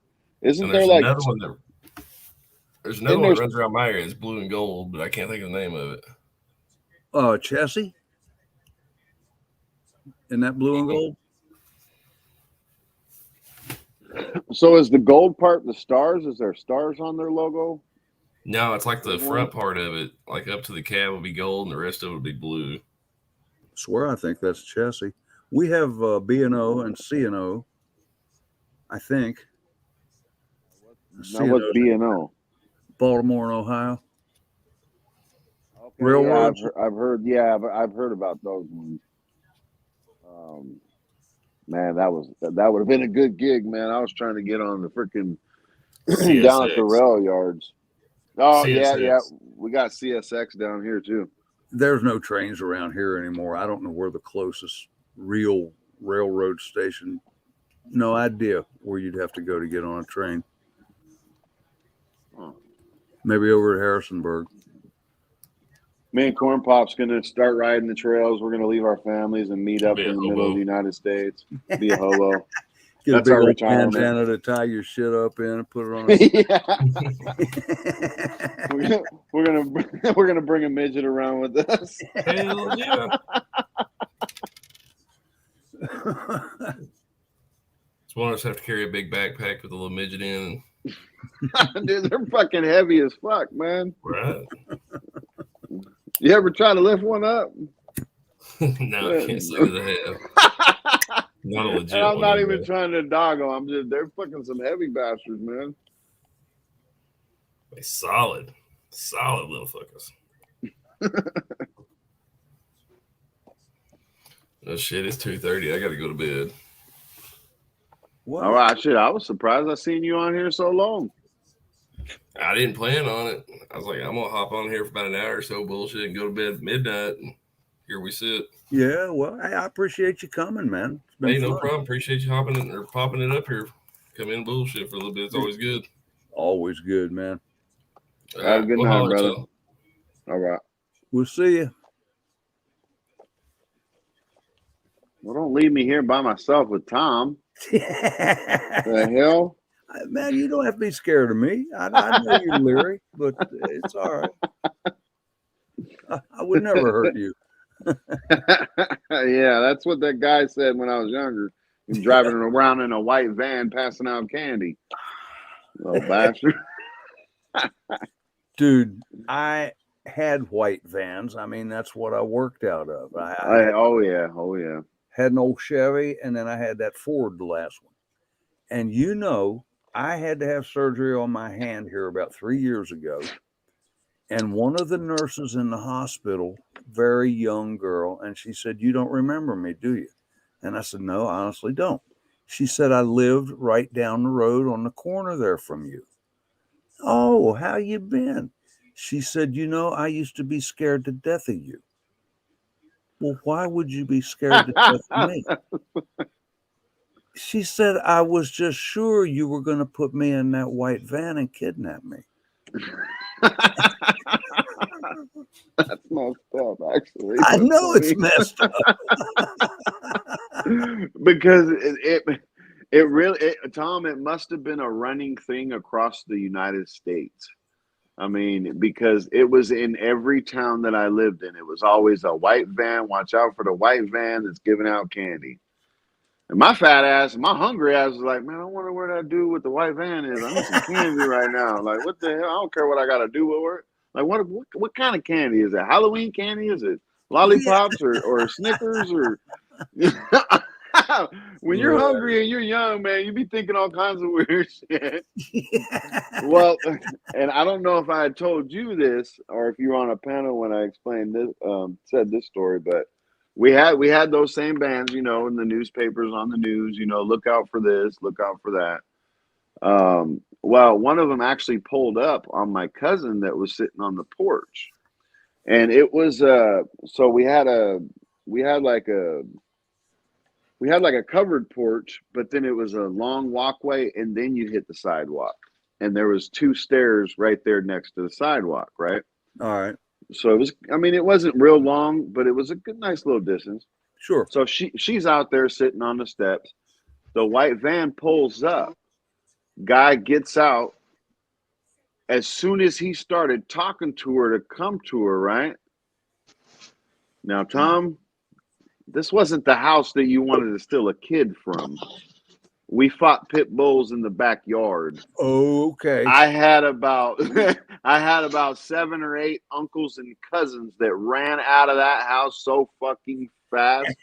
Isn't there like another one there's another one that runs around my area? It's blue and gold, but I can't think of the name of it. Chessie? Isn't that blue and gold? So is the gold part the stars? Is there stars on their logo? No, it's like the front part of it, like up to the cab will be gold, and the rest of it will be blue. I swear, I think that's Chessie. We have B&O and C&O, I think. Now what's B&O? Baltimore and Ohio. Okay, Railroads. Yeah, I've heard about those ones. Man, that would have been a good gig, man. I was trying to get on the freaking down at the rail yards. Oh, CSX. Yeah. We got CSX down here too. There's no trains around here anymore. I don't know where the closest real railroad station. No idea where you'd have to go to get on a train. Maybe over at Harrisonburg. Me and Corn Pop's going to start riding the trails. We're going to leave our families and meet up in the middle of the United States. Be a hobo. Get That's a big old bandana to tie your shit up in and put it on. We're gonna bring a midget around with us. Hell yeah! So one of us have to carry a big backpack with a little midget in. Dude, they're fucking heavy as fuck, man. Right. You ever try to lift one up? No, I can't say that I have. Not a legit and I'm not even trying to dog them. They're fucking some heavy bastards, man. They solid little fuckers. Oh shit, it's 2:30. I gotta go to bed. What? All right, shit. I was surprised I seen you on here so long. I didn't plan on it. I was like, I'm gonna hop on here for about an hour or so, bullshit, and go to bed at midnight. And here we sit. Yeah, well, I appreciate you coming, man. It's been Hey, no fun. problem. Appreciate you hopping in or popping it up here. Come in and bullshit for a little bit. It's always good. Always good, man. All Have a right, good we'll night, holler at brother. y'all. All right. We'll see you. Well, don't leave me here by myself with Tom. The hell? Man, you don't have to be scared of me. I know you're leery, but it's all right. I would never hurt you. Yeah, that's what that guy said when I was younger. He's driving around in a white van passing out candy. Little bastard. Dude, I had white vans. I mean, that's what I worked out of. I Oh yeah. had an old Chevy, and then I had that Ford, the last one. And I had to have surgery on my hand here about 3 years ago. And one of the nurses in the hospital, very young girl, and she said, "You don't remember me, do you?" And I said, "No, I honestly don't." She said, "I lived right down the road on the corner there from you." "Oh, how you been?" She said, "I used to be scared to death of you." "Well, why would you be scared to death of me?" She said, "I was just sure you were going to put me in that white van and kidnap me." That's messed up, actually. I That's know funny. it's messed up. Because it really, Tom, it must have been a running thing across the United States. I mean, because it was in every town that I lived in. It was always a white van. Watch out for the white van that's giving out candy. And my fat ass, my hungry ass was like, man, I wonder where that dude with the white van is. I need some candy right now. Like, what the hell? I don't care what I got to do with it. Like, what kind of candy is it? Halloween candy? Is it lollipops or Snickers or? When you're hungry and you're young, man, you be thinking all kinds of weird shit. Well, and I don't know if I had told you this or if you were on a panel when I explained this, said this story, but we had those same bands, in the newspapers, on the news, look out for this, look out for that. Well, one of them actually pulled up on my cousin that was sitting on the porch, and it was so we had like a covered porch, but then it was a long walkway, and then you hit the sidewalk, and there was 2 stairs right there next to the sidewalk, right? All right. So it wasn't real long, but it was a good, nice little distance. Sure. So she's out there sitting on the steps. The white van pulls up. Guy gets out. As soon as he started talking to her to come to her, right? Now, Tom, this wasn't the house that you wanted to steal a kid from. We fought pit bulls in the backyard. Oh, okay. I had about 7 or 8 uncles and cousins that ran out of that house so fucking fast.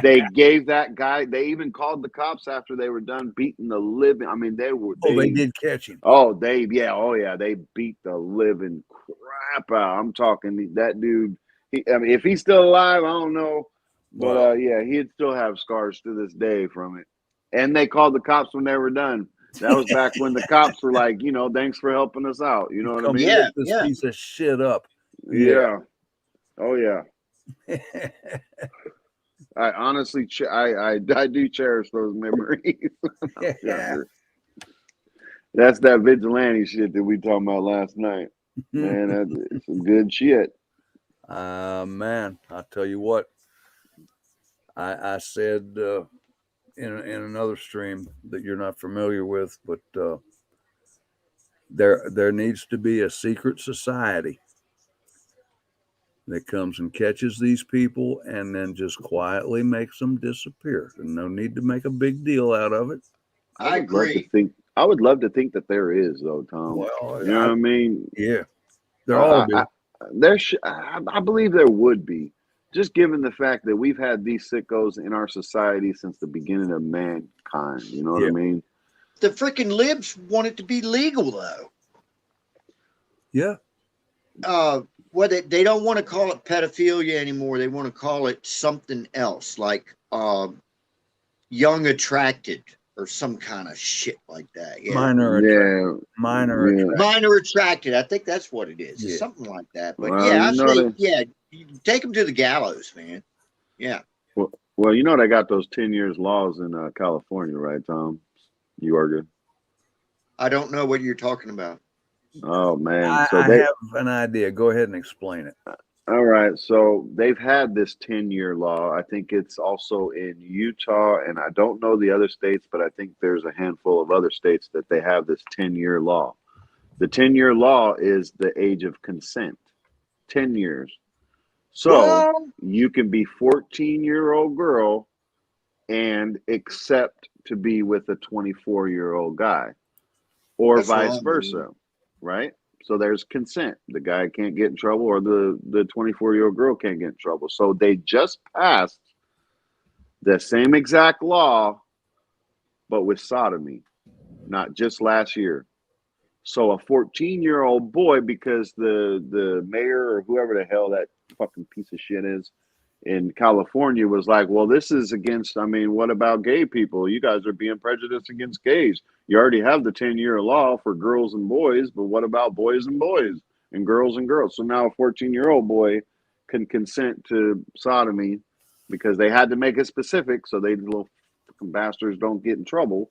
They gave that guy. They even called the cops after they were done beating the living. I mean, they did catch him. Oh, they beat the living crap out. I'm talking that dude. If he's still alive, I don't know, but Wow. he'd still have scars to this day from it. And they called the cops when they were done. That was back when the cops were like, thanks for helping us out. You know what I mean? Yeah, This yeah. piece of shit up. Yeah. Oh yeah. I honestly, I do cherish those memories. Yeah. That's that vigilante shit that we talking about last night. Man, that's some good shit. Man, I'll tell you what. I said in another stream that you're not familiar with, but there needs to be a secret society that comes and catches these people and then just quietly makes them disappear. And no need to make a big deal out of it. I agree. I would love to think that there is, though, Tom. Well, you know what I mean? Yeah, there all be. I believe there would be, just given the fact that we've had these sickos in our society since the beginning of mankind. You know what I mean? The freaking libs want it to be legal, though. Yeah. what they don't want to call it pedophilia anymore. They want to call it something else, like young attracted or some kind of shit like that. Yeah. Minor attracted. Yeah, Minor yeah. attracted. Minor attracted. I think that's what it is. It's Yeah. something like that. But Well, yeah, I you know say, they- yeah, you take them to the gallows, man. Yeah. Well, you know they got those 10 years laws in California, right, Tom? You are good. I don't know what you're talking about. Oh man, I so they have an idea. Go ahead and explain it. all right. So they've had this 10-year law. I think it's also in Utah, and I don't know the other states, but I think there's a handful of other states that they have this 10-year law. The 10-year law is the age of consent. 10 years. So What? you can be 14-year-old girl and accept to be with a 24-year-old guy, or That's vice wrong, versa, man. right? So there's consent. The guy can't get in trouble, or the 24-year-old girl can't get in trouble. So they just passed the same exact law, but with sodomy, not just last year. So a 14-year-old boy, because the mayor or whoever the hell that fucking piece of shit is in California was like, well, this is against, I mean, what about gay people? You guys are being prejudiced against gays. You already have the 10-year law for girls and boys, but what about boys and boys and girls and girls? So now a 14-year-old boy can consent to sodomy because they had to make it specific so they little fucking bastards don't get in trouble.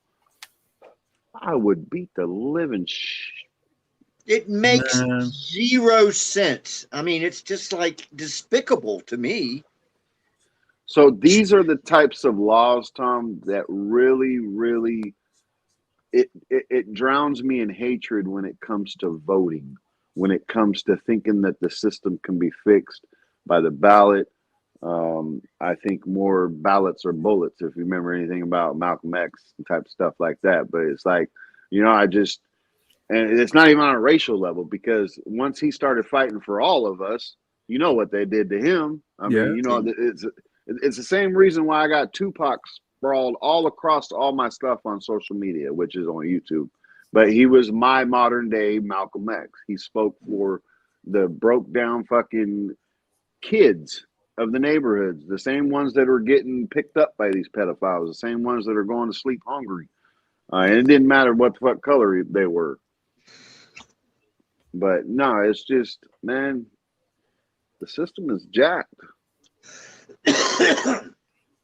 I would beat the living It makes Man. zero sense. I mean, it's just like despicable to me. So these are the types of laws, Tom, that really, really it drowns me in hatred when it comes to voting, when it comes to thinking that the system can be fixed by the ballot. I think more ballots are bullets, if you remember anything about Malcolm X and type of stuff like that. But it's like, you know, and it's not even on a racial level, because once he started fighting for all of us, you know what they did to him. I Yeah. mean, you know, it's the same reason why I got Tupac sprawled all across all my stuff on social media, which is on YouTube. But he was my modern day Malcolm X. He spoke for the broke down fucking kids of the neighborhoods, the same ones that are getting picked up by these pedophiles, the same ones that are going to sleep hungry. And it didn't matter what the fuck color they were. But no, it's just, man, the system is jacked.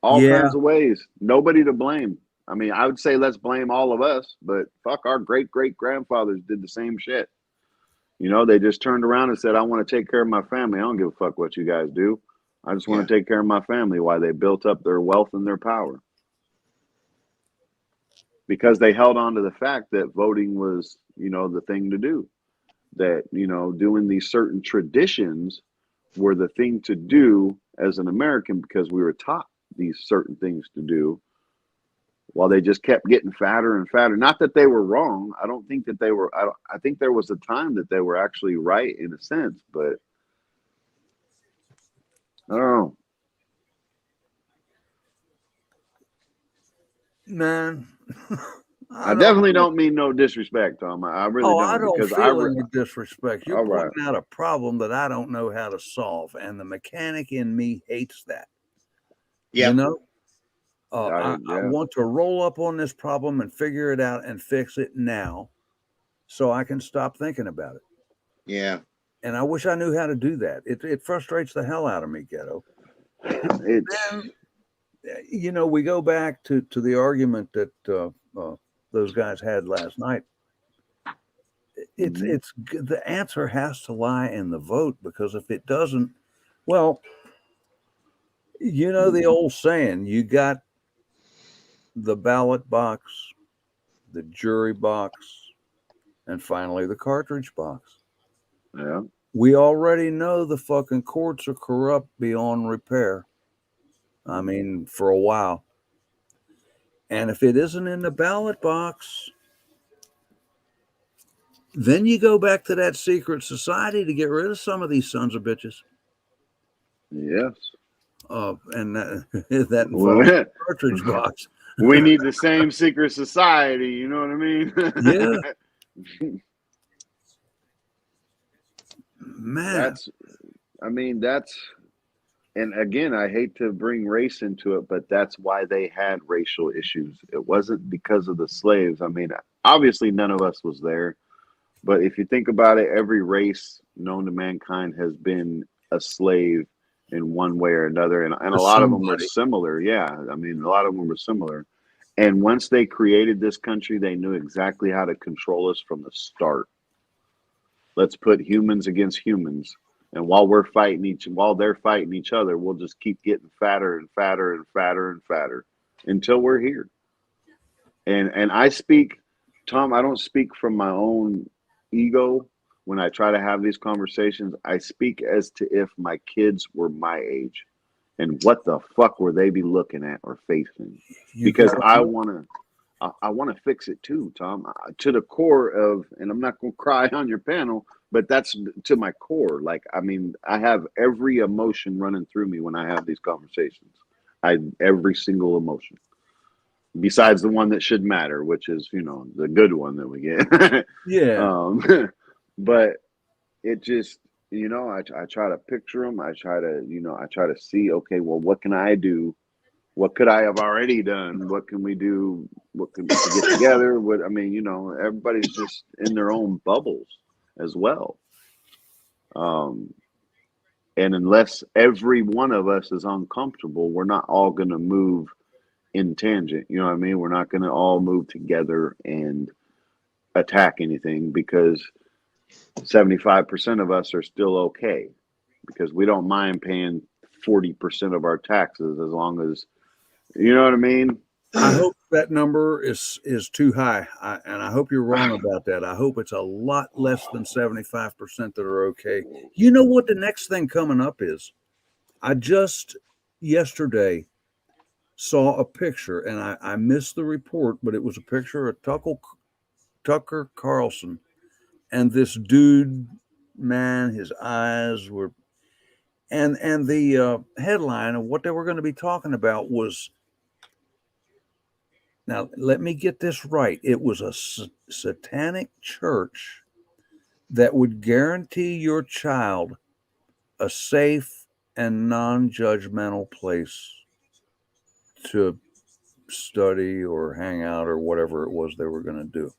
All Yeah. kinds of ways. Nobody to blame. I mean, I would say let's blame all of us, but fuck, our great-great-grandfathers did the same shit. You know, they just turned around and said, I want to take care of my family. I don't give a fuck what you guys do. I just want to take care of my family, while they built up their wealth and their power. Because they held on to the fact that voting was, you know, the thing to do. That, you know, doing these certain traditions were the thing to do as an American, because we were taught these certain things to do, while they just kept getting fatter and fatter. Not that they were wrong. I don't think that they were. I think there was a time that they were actually right in a sense, but I don't know. Man. I definitely don't mean no disrespect, Tom. I really don't. I don't because feel any disrespect. You're All right. pointing out a problem that I don't know how to solve, and the mechanic in me hates that. Yeah. You know, Yeah. I want to roll up on this problem and figure it out and fix it now, so I can stop thinking about it. Yeah. And I wish I knew how to do that. It frustrates the hell out of me, Ghetto. It's You know, we go back to the argument that those guys had last night. It's the answer has to lie in the vote, because if it doesn't, well, you know the old saying, you got the ballot box, the jury box, and finally the cartridge box. yeah. We already know the fucking courts are corrupt beyond repair. I mean, for a while. And if it isn't in the ballot box, then you go back to that secret society to get rid of some of these sons of bitches. Yes. And that involves the cartridge box. We need the same secret society. You know what I mean? Yeah. man. And again, I hate to bring race into it, but that's why they had racial issues. It wasn't because of the slaves. I mean, obviously none of us was there, but if you think about it, every race known to mankind has been a slave in one way or another. And a For lot of them were somebody. similar. Yeah. I mean, a lot of them were similar. And once they created this country, they knew exactly how to control us from the start. Let's put humans against humans. And while they're fighting each other, we'll just keep getting fatter and fatter and fatter and fatter until we're here. And I speak, Tom, I don't speak from my own ego when I try to have these conversations. I speak as to if my kids were my age and what the fuck were they be looking at or facing? Because I want to fix it too, Tom, to the core of, and I'm not going to cry on your panel, but that's to my core. Like, I mean, I have every emotion running through me when I have these conversations. Every single emotion, besides the one that should matter, which is, the good one that we get. Yeah. But it just, I try to picture them. I try to see, okay, well, what can I do? What could I have already done? What can we do? What can we get together? Everybody's just in their own bubbles as well. And unless every one of us is uncomfortable, we're not all going to move in tangent. You know what I mean? We're not going to all move together and attack anything, because 75% of us are still okay, because we don't mind paying 40% of our taxes as long as, you know what I mean? I hope that number is too high, and I hope you're wrong about that. I hope it's a lot less than 75% that are okay. You know what the next thing coming up is? I just yesterday saw a picture, and I missed the report, but it was a picture of Tucker Carlson, and this dude, man, his eyes were, and the headline of what they were going to be talking about was, now let me get this right, it was a satanic church that would guarantee your child a safe and non-judgmental place to study or hang out or whatever it was they were going to do.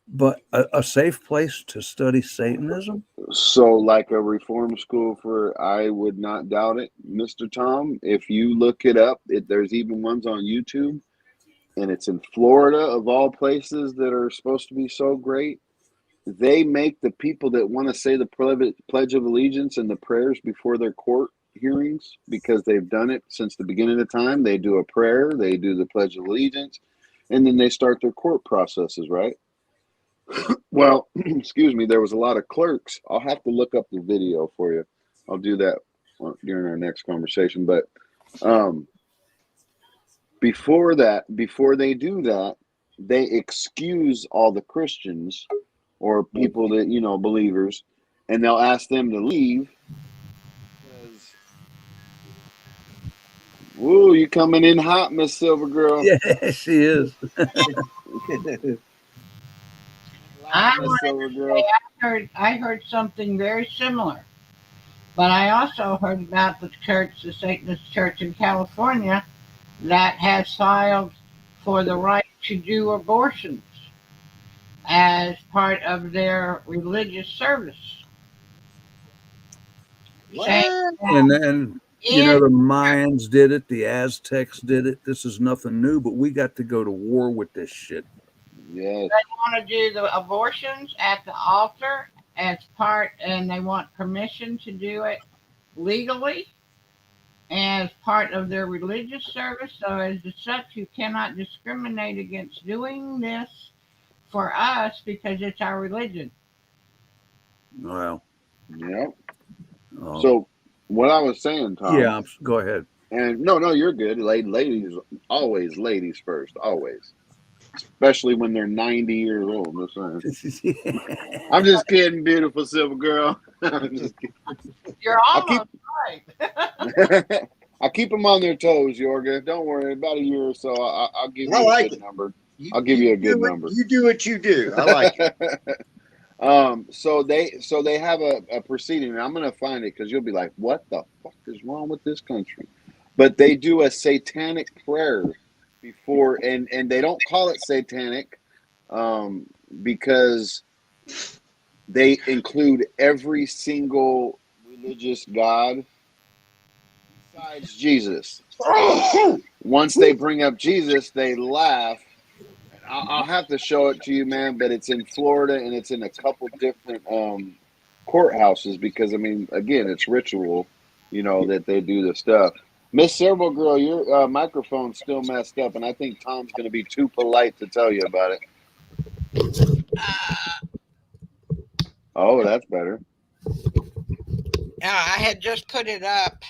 But a safe place to study Satanism? So, like a reform school I would not doubt it, Mr. Tom. If you look it up, there's even ones on YouTube, and it's in Florida, of all places that are supposed to be so great. They make the people that want to say the Pledge of Allegiance and the prayers before their court hearings, because they've done it since the beginning of time. They do a prayer, they do the Pledge of Allegiance, and then they start their court processes, right? Well, excuse me, there was a lot of clerks. I'll have to look up the video for you. I'll do that during our next conversation. But before they do that, they excuse all the Christians or people that, believers, and they'll ask them to leave. Because, woo, you coming in hot, Miss Silver Girl. Yeah, she is. I wanted to say I heard something very similar, but I also heard about the Satanist Church in California, that has filed for the right to do abortions as part of their religious service. And the Mayans did it, the Aztecs did it. This is nothing new, but we got to go to war with this shit. Yes. They want to do the abortions at the altar as part, and they want permission to do it legally as part of their religious service. So as such, you cannot discriminate against doing this for us because it's our religion. Wow. Yep. So what I was saying, Tom. Yeah, go ahead. And no, you're good. Ladies, always ladies first, always. Especially when they're 90 years old. I'm just kidding, beautiful Silver Girl. I'm just kidding. You're almost right. I keep them on their toes, Yorga. Don't worry. About a year or so, I'll give you a good number. I'll give you a good number. You do what you do. I like it. So they have a proceeding, and I'm gonna find it because you'll be like, "What the fuck is wrong with this country?" But they do a satanic prayer before, and they don't call it satanic, um, because they include every single religious god besides Jesus. Once they bring up Jesus, they laugh. I'll have to show it to you, man. But it's in Florida, and it's in a couple different courthouses because, I mean, again, it's ritual, that they do the stuff. Miss Serval Girl, your microphone's still messed up, and I think Tom's going to be too polite to tell you about it. Oh, that's better. Yeah, I had just put it up,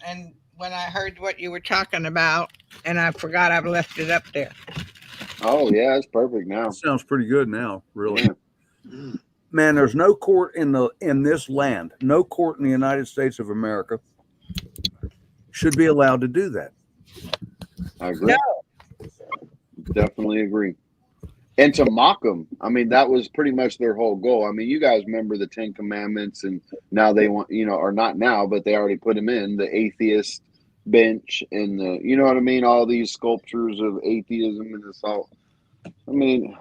and when I heard what you were talking about, and I forgot I've left it up there. Oh, yeah, it's perfect now. Sounds pretty good now, really. Yeah. Man, there's no court in this land, no court in the United States of America should be allowed to do that. I agree. No. Definitely agree. And to mock them, I mean, that was pretty much their whole goal. I mean, you guys remember the 10 Commandments, and now they want, or not now, but they already put them in the atheist bench and you know what I mean? All these sculptures of atheism and this all. I mean,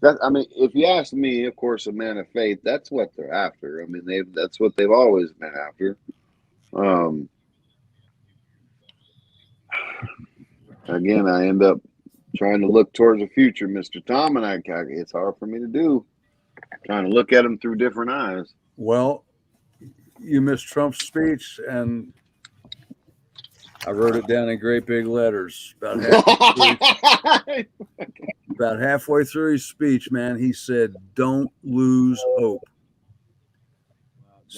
if you ask me, of course, a man of faith, that's what they're after. I mean, that's what they've always been after. Again, I end up trying to look towards the future, Mr. Tom, and it's hard for me to do. Trying to look at them through different eyes. Well, you missed Trump's speech, and I wrote it down in great big letters. About halfway through his speech, man, he said, "Don't lose hope."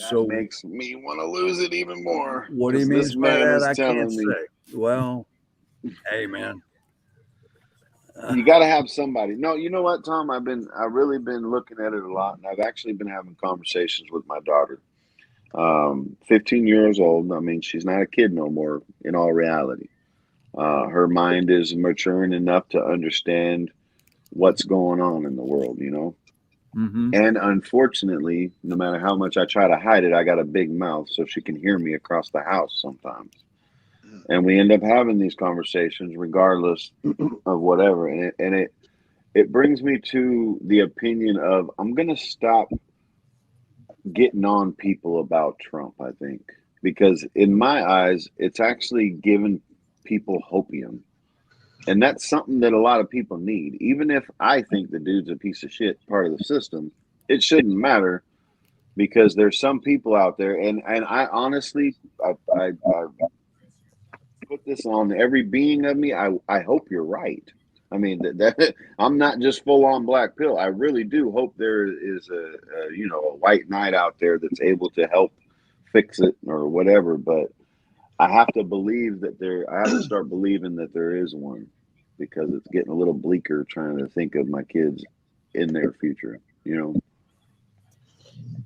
That makes me want to lose it even more. What he means by that, I can't say. Well, hey, man. You got to have somebody. No, you know what, Tom? I've really been looking at it a lot, and I've actually been having conversations with my daughter. 15 years old. I mean, she's not a kid no more. In all reality, her mind is maturing enough to understand what's going on in the world. Mm-hmm. And unfortunately, no matter how much I try to hide it, I got a big mouth, so she can hear me across the house sometimes. And we end up having these conversations regardless of whatever. And it brings me to the opinion of I'm going to stop getting on people about Trump, I think, because in my eyes, it's actually given people hopium. And that's something that a lot of people need. Even if I think the dude's a piece of shit, part of the system, it shouldn't matter because there's some people out there. And I honestly, I put this on every being of me. I hope you're right. I mean, that I'm not just full on black pill. I really do hope there is a white knight out there that's able to help fix it or whatever. But I have to believe that I have to start believing that there is one because it's getting a little bleaker trying to think of my kids in their future,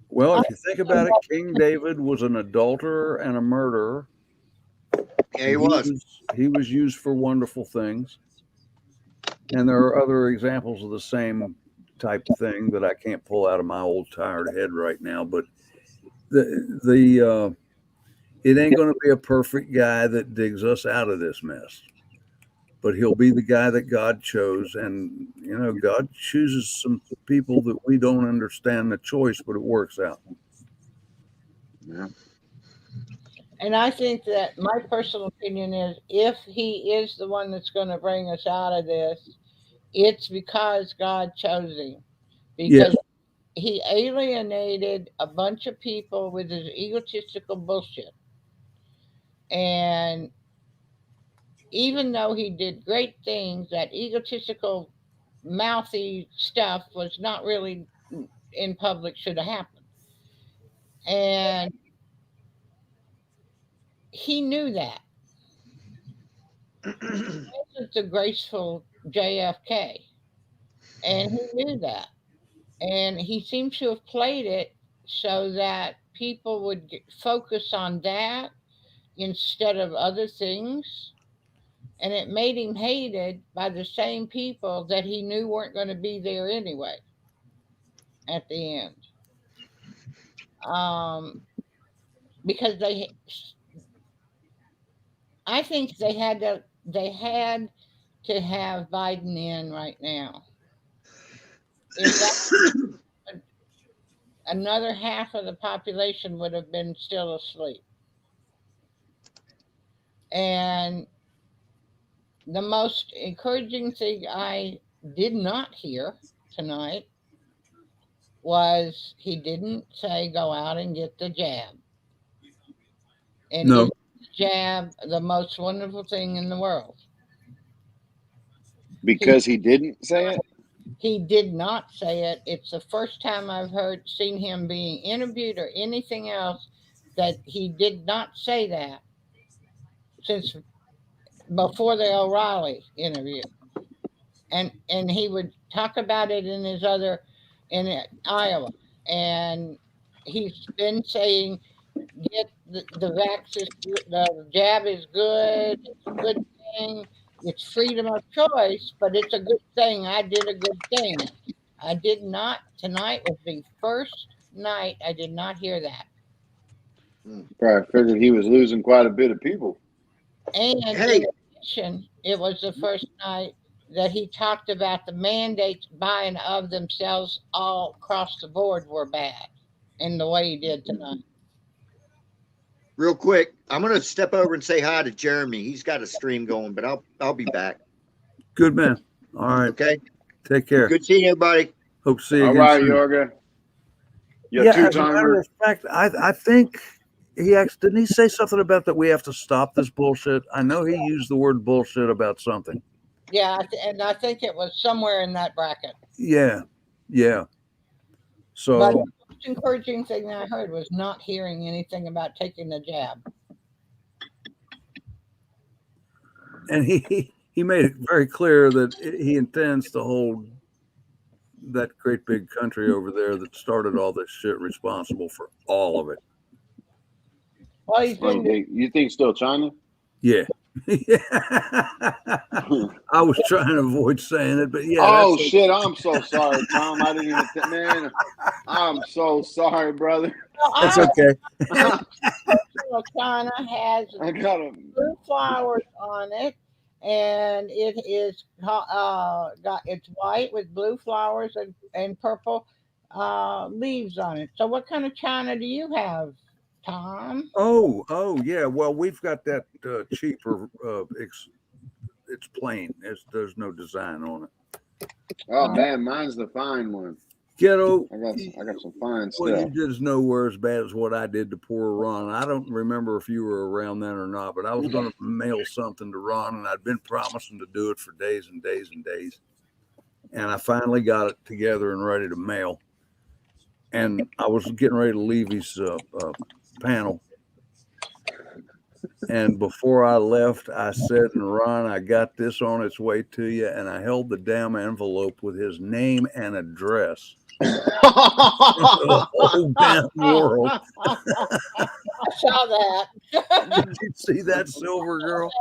Well, if you think about it, King David was an adulterer and a murderer. Yeah, he was. He was used for wonderful things. And there are other examples of the same type of thing that I can't pull out of my old tired head right now. But it ain't going to be a perfect guy that digs us out of this mess. But he'll be the guy that God chose. And, God chooses some people that we don't understand the choice, but it works out. Yeah. And I think that my personal opinion is if he is the one that's going to bring us out of this, it's because God chose him. Because he alienated a bunch of people with his egotistical bullshit. And even though he did great things, that egotistical, mouthy stuff was not really in public, should have happened. And he knew that. He wasn't the graceful JFK. And he knew that. And he seems to have played it so that people would focus on that instead of other things. And it made him hated by the same people that he knew weren't going to be there anyway. at the end. Because I think they had to have Biden in right now. If that, another half of the population would have been still asleep. And the most encouraging thing I did not hear tonight was he didn't say go out and get the jab. And No. is the jab the most wonderful thing in the world? Because he didn't say it? He did not say it. It's the first time I've seen him being interviewed or anything else that he did not say that since before the O'Reilly interview. And he would talk about it in in Iowa. And he's been saying get the jab is good, it's a good thing, it's freedom of choice, but it's a good thing. I did a good thing. I did not. Tonight was the first night I did not hear that. Probably figured he was losing quite a bit of people. And Hey. in addition, it was the first night that he talked about the mandates by and of themselves all across the board were bad in the way he did tonight. Real quick, I'm gonna step over and say hi to Jeremy. He's got a stream going, but I'll be back. Good man. All right. Okay. Take care. Good seeing everybody. Hope to see you All again right, soon. Yorga. Yeah, as a matter two-timer. of fact, I think he actually didn't he say something about that we have to stop this bullshit? I know he used the word bullshit about something. Yeah, and I think it was somewhere in that bracket. Yeah. So But the most encouraging thing that I heard was not hearing anything about taking the jab. and he made it very clear that he intends to hold that great big country over there that started all this shit responsible for all of it. Well, he's been You think still China? Yeah. I was trying to avoid saying it, but yeah. Oh shit! I'm so sorry, Tom. I didn't even think, man. I'm so sorry, brother. That's okay. China has I got him. blue flowers on it, and it is it's white with blue flowers and purple leaves on it. So, what kind of China do you have, Tom? Oh yeah. Well, we've got that cheaper. It's plain. There's no design on it. Oh man, mine's the fine one. Ghetto. I got some fine What you stuff. did is nowhere as bad as what I did to poor Ron. I don't remember if you were around then or not, but I was going to mail something to Ron, and I'd been promising to do it for days and days and days. And I finally got it together and ready to mail. And I was getting ready to leave his panel. And before I left, I said, and Ron, I got this on its way to you. And I held the damn envelope with his name and address. The whole damn world. I saw that. Did you see that, Silver Girl?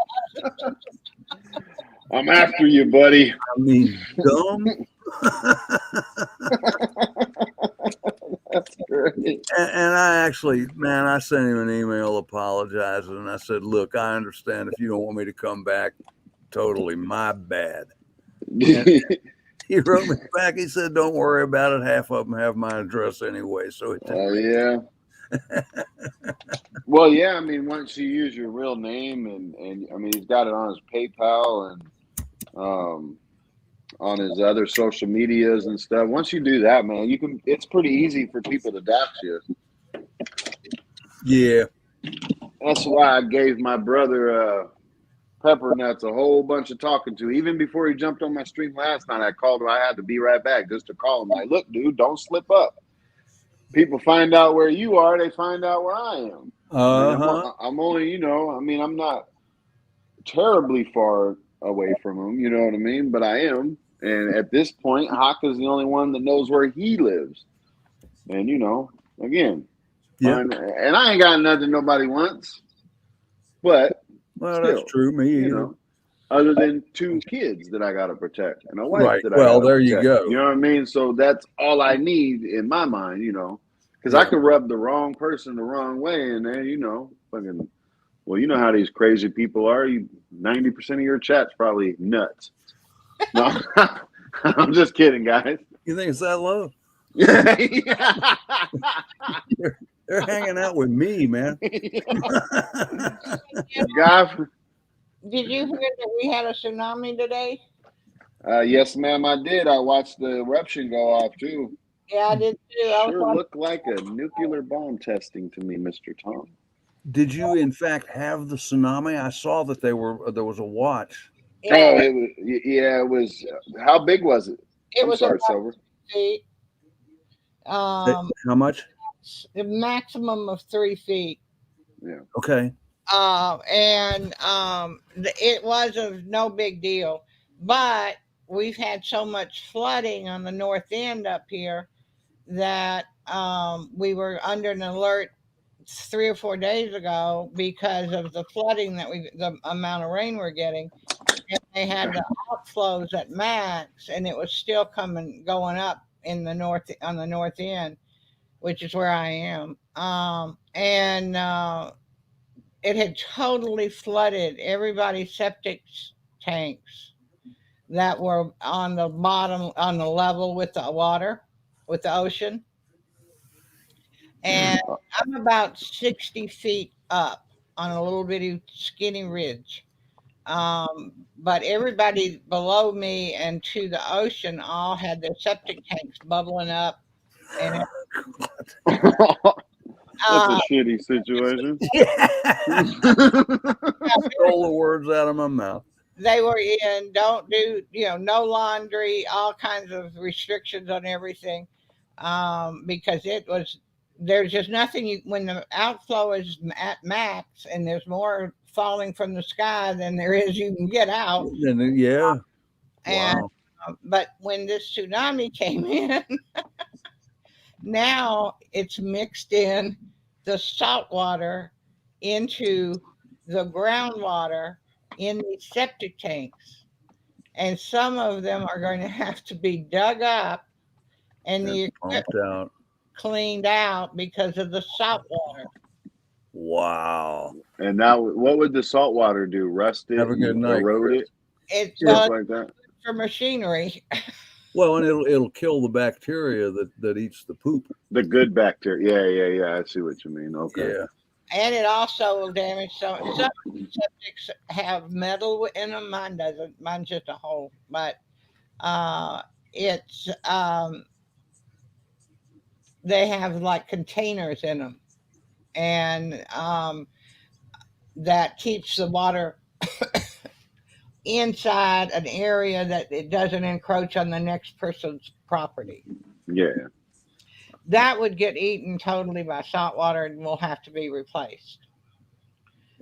I'm after you, buddy. I mean, dumb. That's great. And I actually, man, I sent him an email apologizing. And I said, look, I understand if you don't want me to come back. Totally my bad. And he wrote me back. He said, don't worry about it. Half of them have my address anyway. So it Oh yeah. Well, yeah. I mean, once you use your real name, and I mean, he's got it on his PayPal and on his other social medias and stuff. Once you do that, man, you can. It's pretty easy for people to dox you. Yeah. That's why I gave my brother Pepper Nuts a whole bunch of talking to. Even before he jumped on my stream last night, I called him. I had to be right back just to call him. Like, look, dude, don't slip up. People find out where you are, they find out where I am. I'm only, I mean, I'm not terribly far away from him, you know what I mean? But I am. And at this point, Hawk is the only one that knows where he lives. And, again, Yeah. and I ain't got nothing nobody wants. But Well, still, that's true. Me either. other than 2 kids that I gotta protect and a wife Right. that I Well, gotta there protect. you go. You know what I mean? So that's all I need in my mind, you know, because I Yeah. could rub the wrong person the wrong way, and then you know, fucking. Well, you know how these crazy people are. 90% of your chat's probably nuts. No, I'm just kidding, guys. You think it's that low? Yeah. They're hanging out with me, man. God, Did you hear that we had a tsunami today? yes, ma'am, I did. I watched the eruption go off too. Yeah, I did too. I was Sure watching. looked like a nuclear bomb testing to me, Mr. Tom. Did you, in fact, have the tsunami? I saw that there was a watch. Oh, Yeah, it was, yeah, it was. How big was it? it I'm was sorry, about Silver. 3 feet. How much? A maximum of 3 feet. Yeah. Okay. It was of no big deal, but we've had so much flooding on the north end up here that we were under an alert 3 or 4 days ago because of the flooding the amount of rain we're getting. And they had the outflows at max, and it was still going up in the north on the north end, which is where I am. It had totally flooded everybody's septic tanks that were on the bottom, on the level with the water, with the ocean. And I'm about 60 feet up on a little bitty skinny ridge. But everybody below me and to the ocean all had their septic tanks bubbling up. And That's a uh, shitty situation. Stole the words out of my mouth. they were in don't do, no laundry, all kinds of restrictions on everything, because there's just nothing when the outflow is at max and there's more falling from the sky than there is you can get out. And then, yeah. And Wow. but when this tsunami came in, now it's mixed in the salt water into the groundwater in these septic tanks. And some of them are going to have to be dug up and the equipment Pumped out. cleaned out because of the salt water. Wow. And now, what would the salt water do? Rust it, Have a good and night, erode Chris. it, It's stuff like that. for machinery. Well, and it'll kill the bacteria that eats the poop. The good bacteria. Yeah. I see what you mean. Okay. Yeah. And it also will damage some septics have metal in them. Mine doesn't. Mine's just a hole. But it's they have like containers in them, and that keeps the water inside an area that it doesn't encroach on the next person's property. Yeah. That would get eaten totally by salt water and will have to be replaced.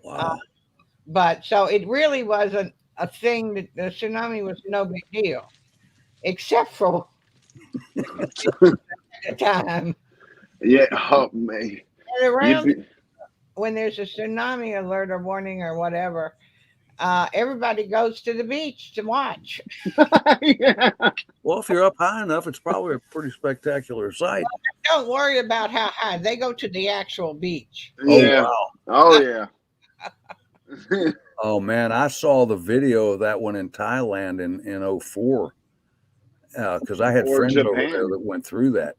Wow. But so it really wasn't a thing that the tsunami was no big deal, except for the time. Yeah. Oh man. And around when there's a tsunami alert or warning or whatever, everybody goes to the beach to watch. Yeah. Well, if you're up high enough, it's probably a pretty spectacular sight. Don't worry about how high. They go to the actual beach. Yeah. Oh, wow. Oh yeah. Oh man, I saw the video of that one in Thailand in 04 because I had Or friends over Japan. there that went through that,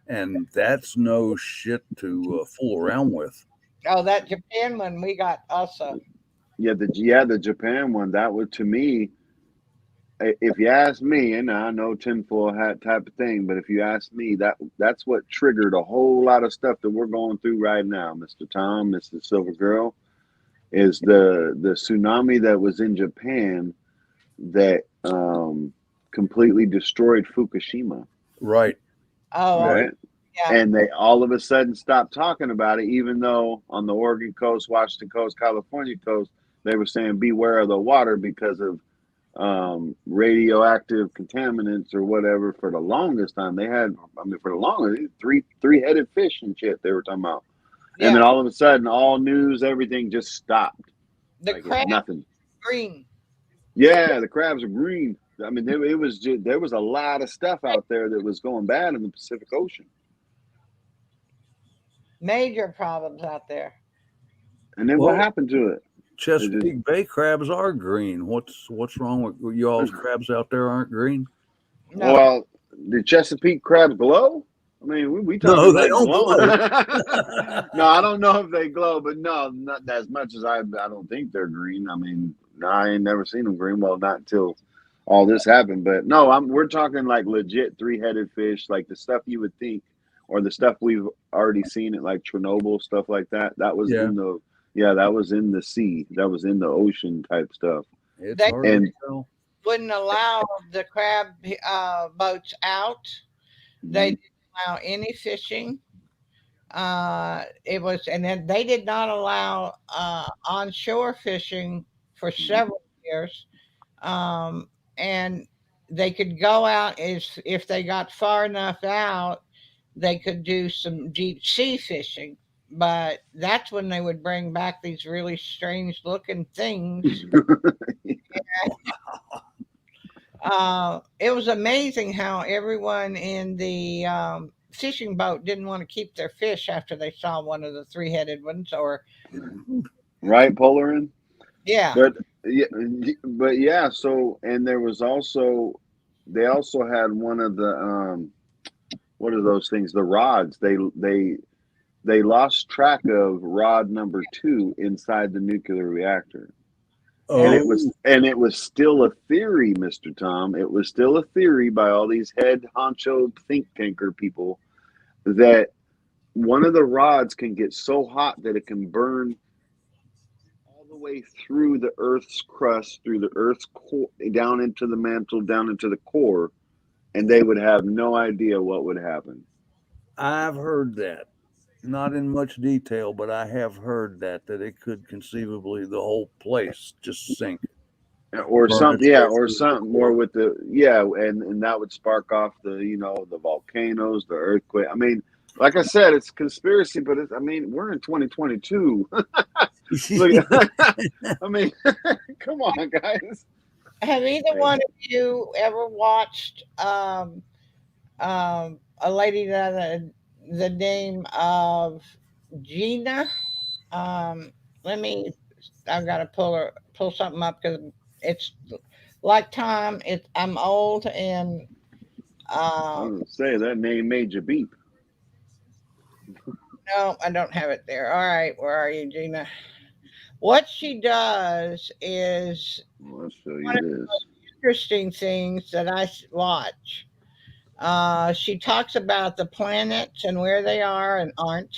and that's no shit to fool around with. Oh, that Japan one we got also. Yeah, the Japan one, that would, to me, if you ask me, and I know tinfoil hat type of thing, but if you ask me, that's what triggered a whole lot of stuff that we're going through right now, Mr. Tom, Mr. Silver Girl, is the tsunami that was in Japan that completely destroyed Fukushima. Right. Oh, Right. yeah. And they all of a sudden stopped talking about it, even though on the Oregon coast, Washington coast, California coast, they were saying beware of the water because of radioactive contaminants or whatever. For the longest time, for the longest, three-headed fish and shit they were talking about. Yeah. And then all of a sudden, all news, everything just stopped. The Like crab nothing. green. Yeah, the crabs are green. I mean, it was just, there was a lot of stuff out there that was going bad in the Pacific Ocean. Major problems out there. And then what Well, happened to it? Chesapeake Bay crabs are green. What's wrong with y'all's crabs out there aren't green? No, Well, the Chesapeake crabs glow? I mean, we No, talking they like don't glowing. glow. No, I don't know if they glow, but no, not as much as I don't think they're green. I mean, no, I ain't never seen them green. Well, not until all this happened. But no, we're talking like legit three-headed fish, like the stuff you would think, or the stuff we've already seen at like Chernobyl, stuff like that. That was Yeah. in the that was in the sea. That was in the ocean type stuff. It's They hard And to tell. wouldn't allow the crab boats out. They didn't allow any fishing. It was, and then they did not allow onshore fishing for several years. And they could go out if they got far enough out, they could do some deep sea fishing. But that's when they would bring back these really strange looking things. It was amazing how everyone in the fishing boat didn't want to keep their fish after they saw one of the three-headed ones. Or right, Polarin. yeah, But yeah, but yeah. So and there was also they also had one of the what are those things? The rods. They lost track of rod number 2 inside the nuclear reactor. And Oh, it was still a theory, Mr. Tom. It was still a theory by all these head honcho think tanker people that one of the rods can get so hot that it can burn all the way through the Earth's crust, through the Earth's core, down into the mantle, down into the core, and they would have no idea what would happen. I've heard that. Not in much detail, but I have heard that it could conceivably the whole place just sink, Or burn something, its yeah, way or through the something more core. with the and that would spark off the the volcanoes, the earthquake. I mean, like I said, it's conspiracy, but I mean, we're in 2022. Look, I mean, come on, guys. have either one of you ever watched a lady that the name of Gina? Um, Let me. I've got to pull something up because it's like Tom. I'm old and I uh, was gonna say that name made you beep. no, I don't have it there. All right, where are you, Gina? What she does is Well, I'll show one you of this. the interesting things that I watch. She talks about the planets and where they are and aren't.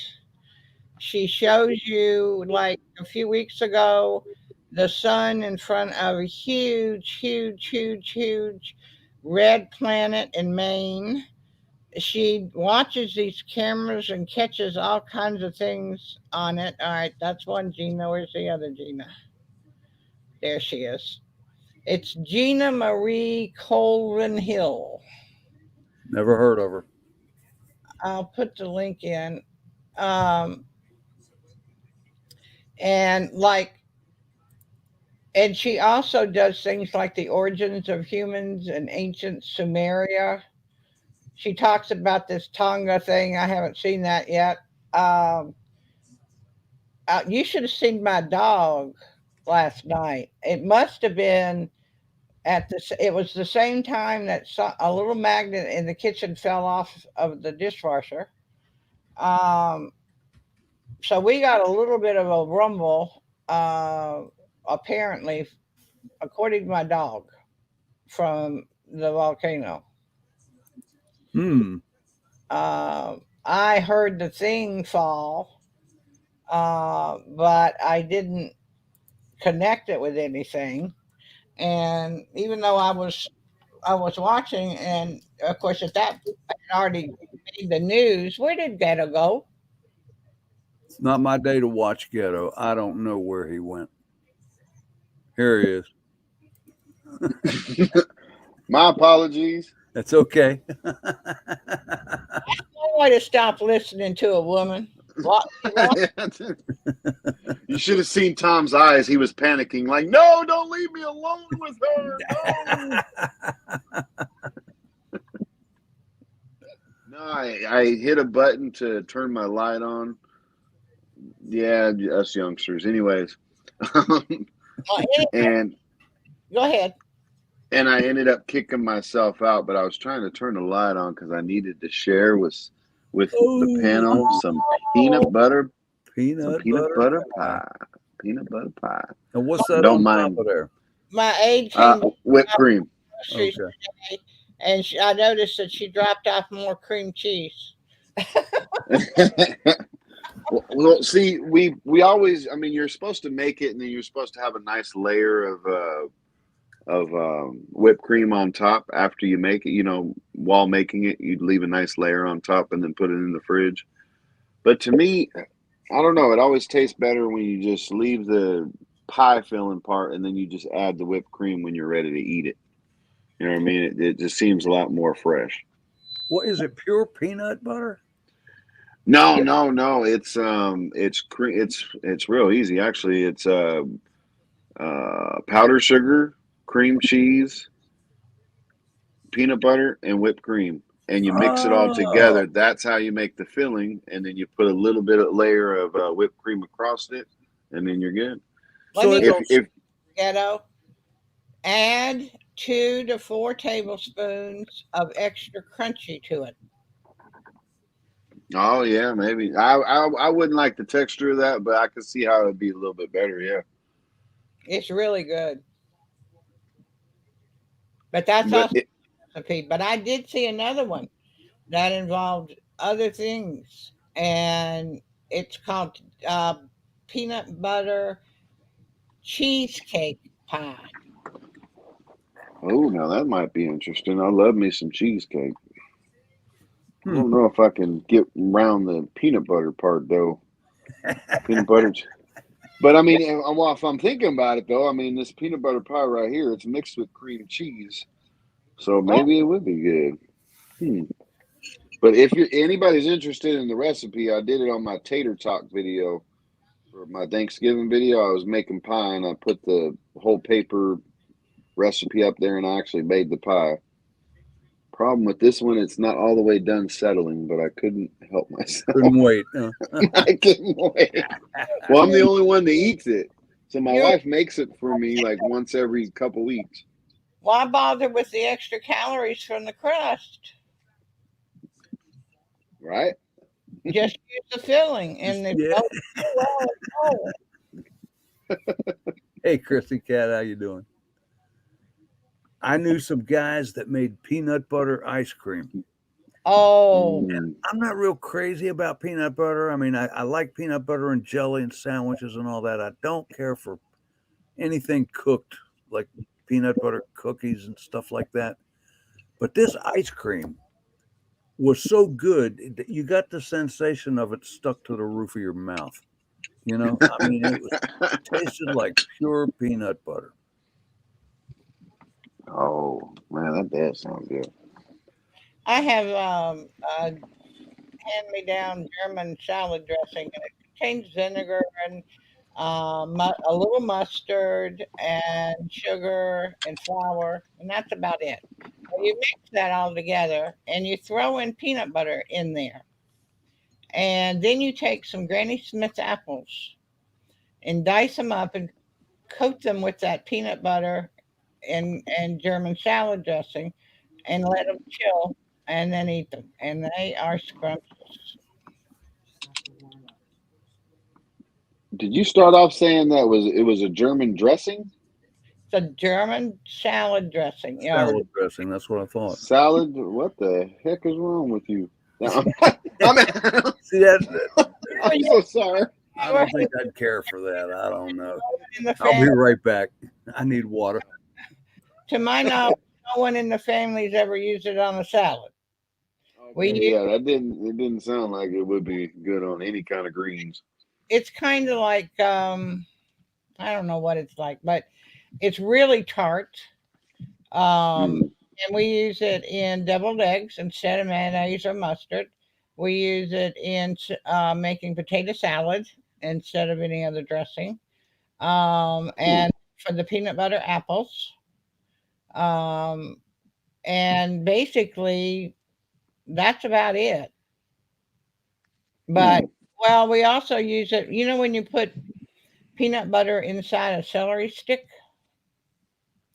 She shows you, like a few weeks ago, the sun in front of a huge, huge, huge, huge red planet in Maine. She watches these cameras and catches all kinds of things on it. All right, that's one Gina. Where's the other Gina? There she is. It's Gina Marie Colvin Hill. Never heard of her. I'll put the link in. Um, and like, and she also does things like the origins of humans in ancient Sumeria. She talks about this Tonga thing. I haven't seen that yet. Um, you should have seen my dog last night. It must have been at this. It was the same time that a little magnet in the kitchen fell off of the dishwasher. Um, so we got a little bit of a rumble. Apparently, according to my dog, from the volcano. Hmm. I heard the thing fall, but I didn't connect it with anything. And even though I was watching, and of course at that I had already made the news. Where did Ghetto go? It's not my day to watch Ghetto. I don't know where he went. Here he is. My apologies. That's okay. No way to stop listening to a woman. What? You should have seen Tom's eyes. He was panicking, like, "No, don't leave me alone with her. No." No, I hit a button to turn my light on. Yeah, us youngsters. Anyways, and Go ahead. and I ended up kicking myself out. But I was trying to turn the light on because I needed to share with the panel some peanut butter Peanut butter pie. Peanut butter pie. And what's that Don't on mind. top of there? My aide came Whipped cream. Okay. today, and I noticed that she dropped off more cream cheese. Well, see, we always. I mean, you're supposed to make it, and then you're supposed to have a nice layer of whipped cream on top after you make it. You know, while making it, you'd leave a nice layer on top, and then put it in the fridge. But to me, I don't know. It always tastes better when you just leave the pie filling part, and then you just add the whipped cream when you're ready to eat it. You know what I mean? It just seems a lot more fresh. What is it? Pure peanut butter? No. It's it's real easy actually. It's powdered sugar, cream cheese, peanut butter, and whipped cream, and you mix it all Oh, together. That's how you make the filling, and then you put a little bit of layer of whipped cream across it, and then you're good. so Let it me don't. If ghetto. Add 2 to 4 tablespoons of extra crunchy to it. Oh yeah, maybe I wouldn't like the texture of that, but I could see how it'd be a little bit better. Yeah, It's really good. But that's but also a recipe. But I did see another one that involved other things, and it's called peanut butter cheesecake pie. oh, now that might be interesting. I love me some cheesecake. I Hmm. don't know if I can get around the peanut butter part though. Peanut butter, but I mean, well, if I'm thinking about it though, I mean, this peanut butter pie right here, it's mixed with cream cheese, so Oh, maybe it would be good. Hmm. But if anybody's interested in the recipe, I did it on my tater talk video for my Thanksgiving video. I was making pie and I put the whole paper recipe up there and I actually made the pie. Problem with this one, it's not all the way done settling, but I couldn't help myself. Couldn't wait. I couldn't wait. Well, I'm the only one that eats it. So my you wife makes it for me like once every couple weeks. why bother with the extra calories from the crust? Right? Just use the filling and the Yeah. oh, Hey, Christy Cat, how you doing? I knew some guys that made peanut butter ice cream. oh, Mm. I'm not real crazy about peanut butter. I mean, I like peanut butter and jelly and sandwiches and all that. I don't care for anything cooked like peanut butter cookies and stuff like that. But this ice cream was so good that you got the sensation of it stuck to the roof of your mouth. You know, I mean, it was tasted like pure peanut butter. Oh man, that does sound good. I have a hand-me-down German salad dressing, and it contains vinegar and a little mustard and sugar and flour, and that's about it. Well, you mix that all together, and you throw in peanut butter in there, and then you take some Granny Smith apples and dice them up and coat them with that peanut butter and German salad dressing, and let them chill, and then eat them, and they are scrumptious. Did you start off saying that it was a German dressing? It's a German salad dressing. Yeah, Salad dressing. That's what I thought. Salad? What the heck is wrong with you? I'm, See that? I'm so sorry. I don't think I'd care for that. I don't know. in the I'll be family, right back. I need water. to my knowledge, no one in the family's ever used it on a salad. We Okay, use, yeah, that didn't it didn't sound like it would be good on any kind of greens. it's kind of like I don't know what it's like, but it's really tart. Mm. And we use it in deviled eggs instead of mayonnaise or mustard. We use it in making potato salad instead of any other dressing. And for the peanut butter apples. Um, and basically, that's about it. But, Hmm. well, we also use it, when you put peanut butter inside a celery stick?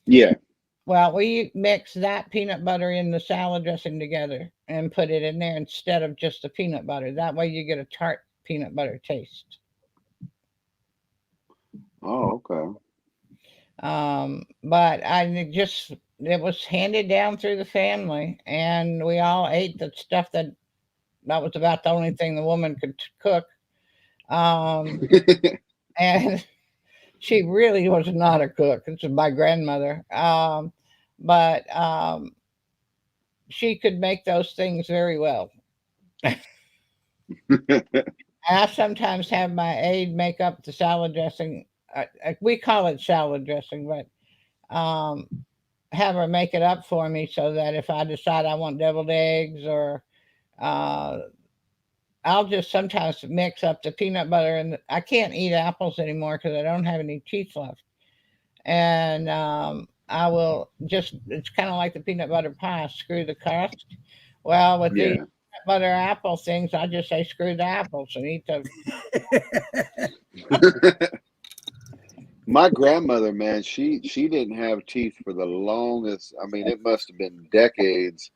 Yeah. Well, we mix that peanut butter in the salad dressing together and put it in there instead of just the peanut butter. That way you get a tart peanut butter taste. Oh, okay. But it was handed down through the family, and we all ate the stuff that was about the only thing the woman could cook. Um, and she really was not a cook. This is my grandmother. But she could make those things very well. I sometimes have my aide make up the salad dressing. We call it salad dressing, but um, have her make it up for me so that if I decide I want deviled eggs or uh, I'll just sometimes mix up the peanut butter and I can't eat apples anymore because I don't have any teeth left. And I will just, it's kind of like the peanut butter pie, screw the crust. Well, with these Yeah. peanut butter apple things, I just say screw the apples and eat the. My grandmother, man, she didn't have teeth for the longest. I mean, it must have been decades.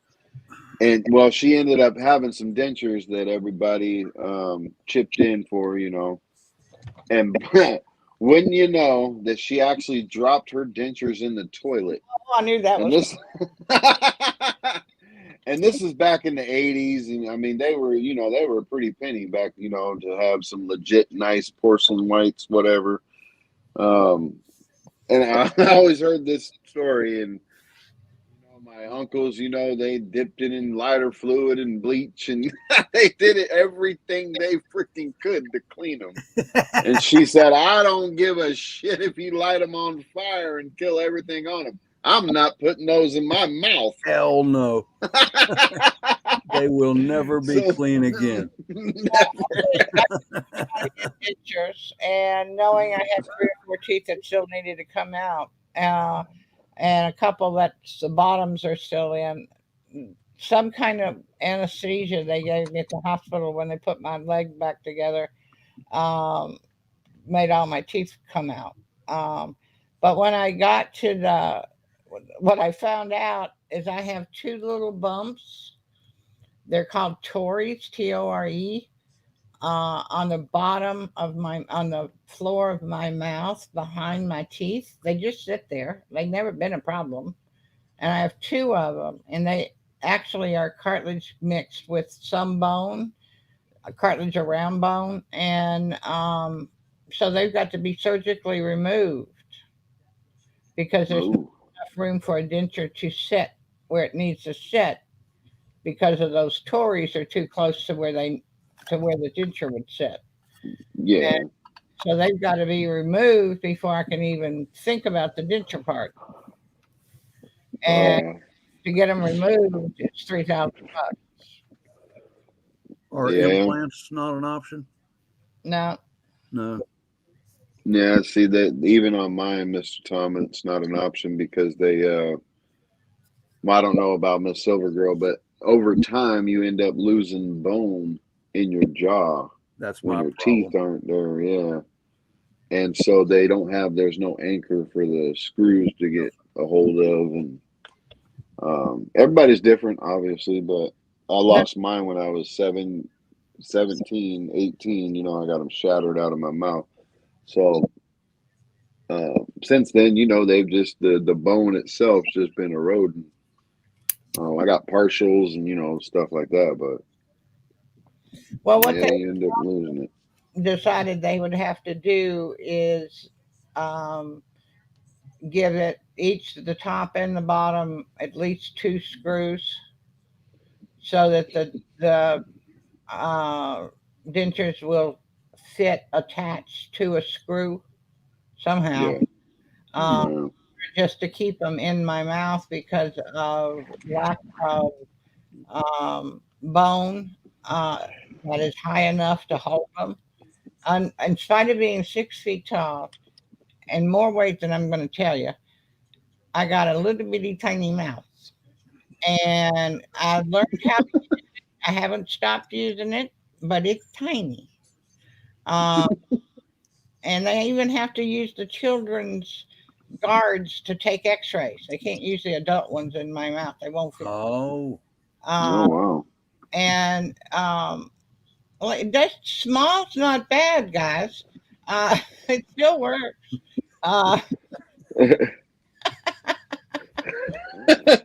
And well, she ended up having some dentures that everybody chipped in for, And wouldn't you know that she actually dropped her dentures in the toilet? Oh, I knew that And was. this and this is back in the 80s, and I mean they were a pretty penny back, to have some legit nice porcelain whites, whatever. Um, and I always heard this story, and my uncles, they dipped it in lighter fluid and bleach, and they did it everything they freaking could to clean them. And she said, "I don't give a shit if you light them on fire and kill everything on them. I'm not putting those in my mouth." Hell no. They will never be So clean again. never. Dentures, and knowing I had 3 or 4 teeth that still needed to come out, and a couple that the bottoms are still in. Some kind of anesthesia they gave me at the hospital when they put my leg back together um, made all my teeth come out. Um, but when I got to what I found out is I have 2 little bumps. They're called Tories, Tore, on the bottom of on the floor of my mouth behind my teeth. They just sit there. They've never been a problem. And I have 2 of them, and they actually are cartilage mixed with some bone, a cartilage around bone, and so they've got to be surgically removed because there's not Oh, enough room for a denture to sit where it needs to sit because of those Tories are too close to where the denture would sit. And yeah. so they've got to be removed before I can even think about the denture part. And Oh, to get them removed, it's $3,000. Are yeah. implants not an option? No, No. Yeah, see that even on mine, Mr. Tom, it's not an option because well, I don't know about Miss Silver Girl, but over time you end up losing bone in your jaw That's when my your teeth problem. aren't there, yeah. And so there's no anchor for the screws to get a hold of, and everybody's different, obviously, but I no. lost mine when I was 17, 18. I got them shattered out of my mouth. So since then, they've just the bone itself's just been eroding. I got partials and stuff like that, but Well, what yeah, they you end up losing it. decided they would have to do is um, give it each the top and the bottom at least 2 screws so that the uh, dentures will fit attached to a screw somehow. Yeah, Um, no, just to keep them in my mouth because of lack of bone that is high enough to hold them. In spite of being 6 feet tall, in more ways than I'm going to tell you, I got a little bitty tiny mouth, and I learned how. I haven't stopped using it, but it's tiny. Um, and they even have to use the children's guards to take X-rays. They can't use the adult ones in my mouth; they won't fit. Oh, Um, Oh wow. and well, that small's not bad, guys. It still works. Uh,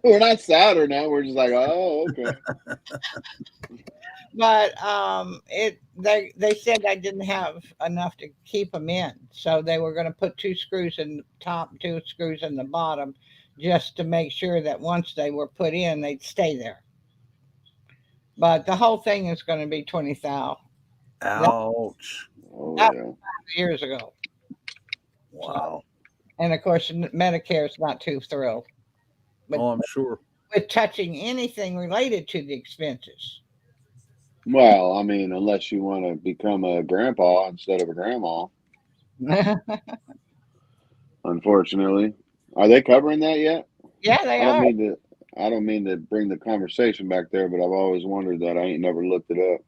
We're not sadder now. We're just like, oh, okay. but they said I didn't have enough to keep them in, so they were going to put 2 screws in the top, 2 screws in the bottom, just to make sure that once they were put in, they'd stay there. But the whole thing is going to be 20,000. That ouch. Oh was yeah. years ago. So, Wow. and of course, Medicare is not too thrilled with, Oh, I'm sure. with touching anything related to the expenses. Well, I mean, unless you want to become a grandpa instead of a grandma, unfortunately. Are they covering that yet? Yeah, they I don't are. mean to I don't mean to bring the conversation back there, but I've always wondered that. I ain't never looked it up.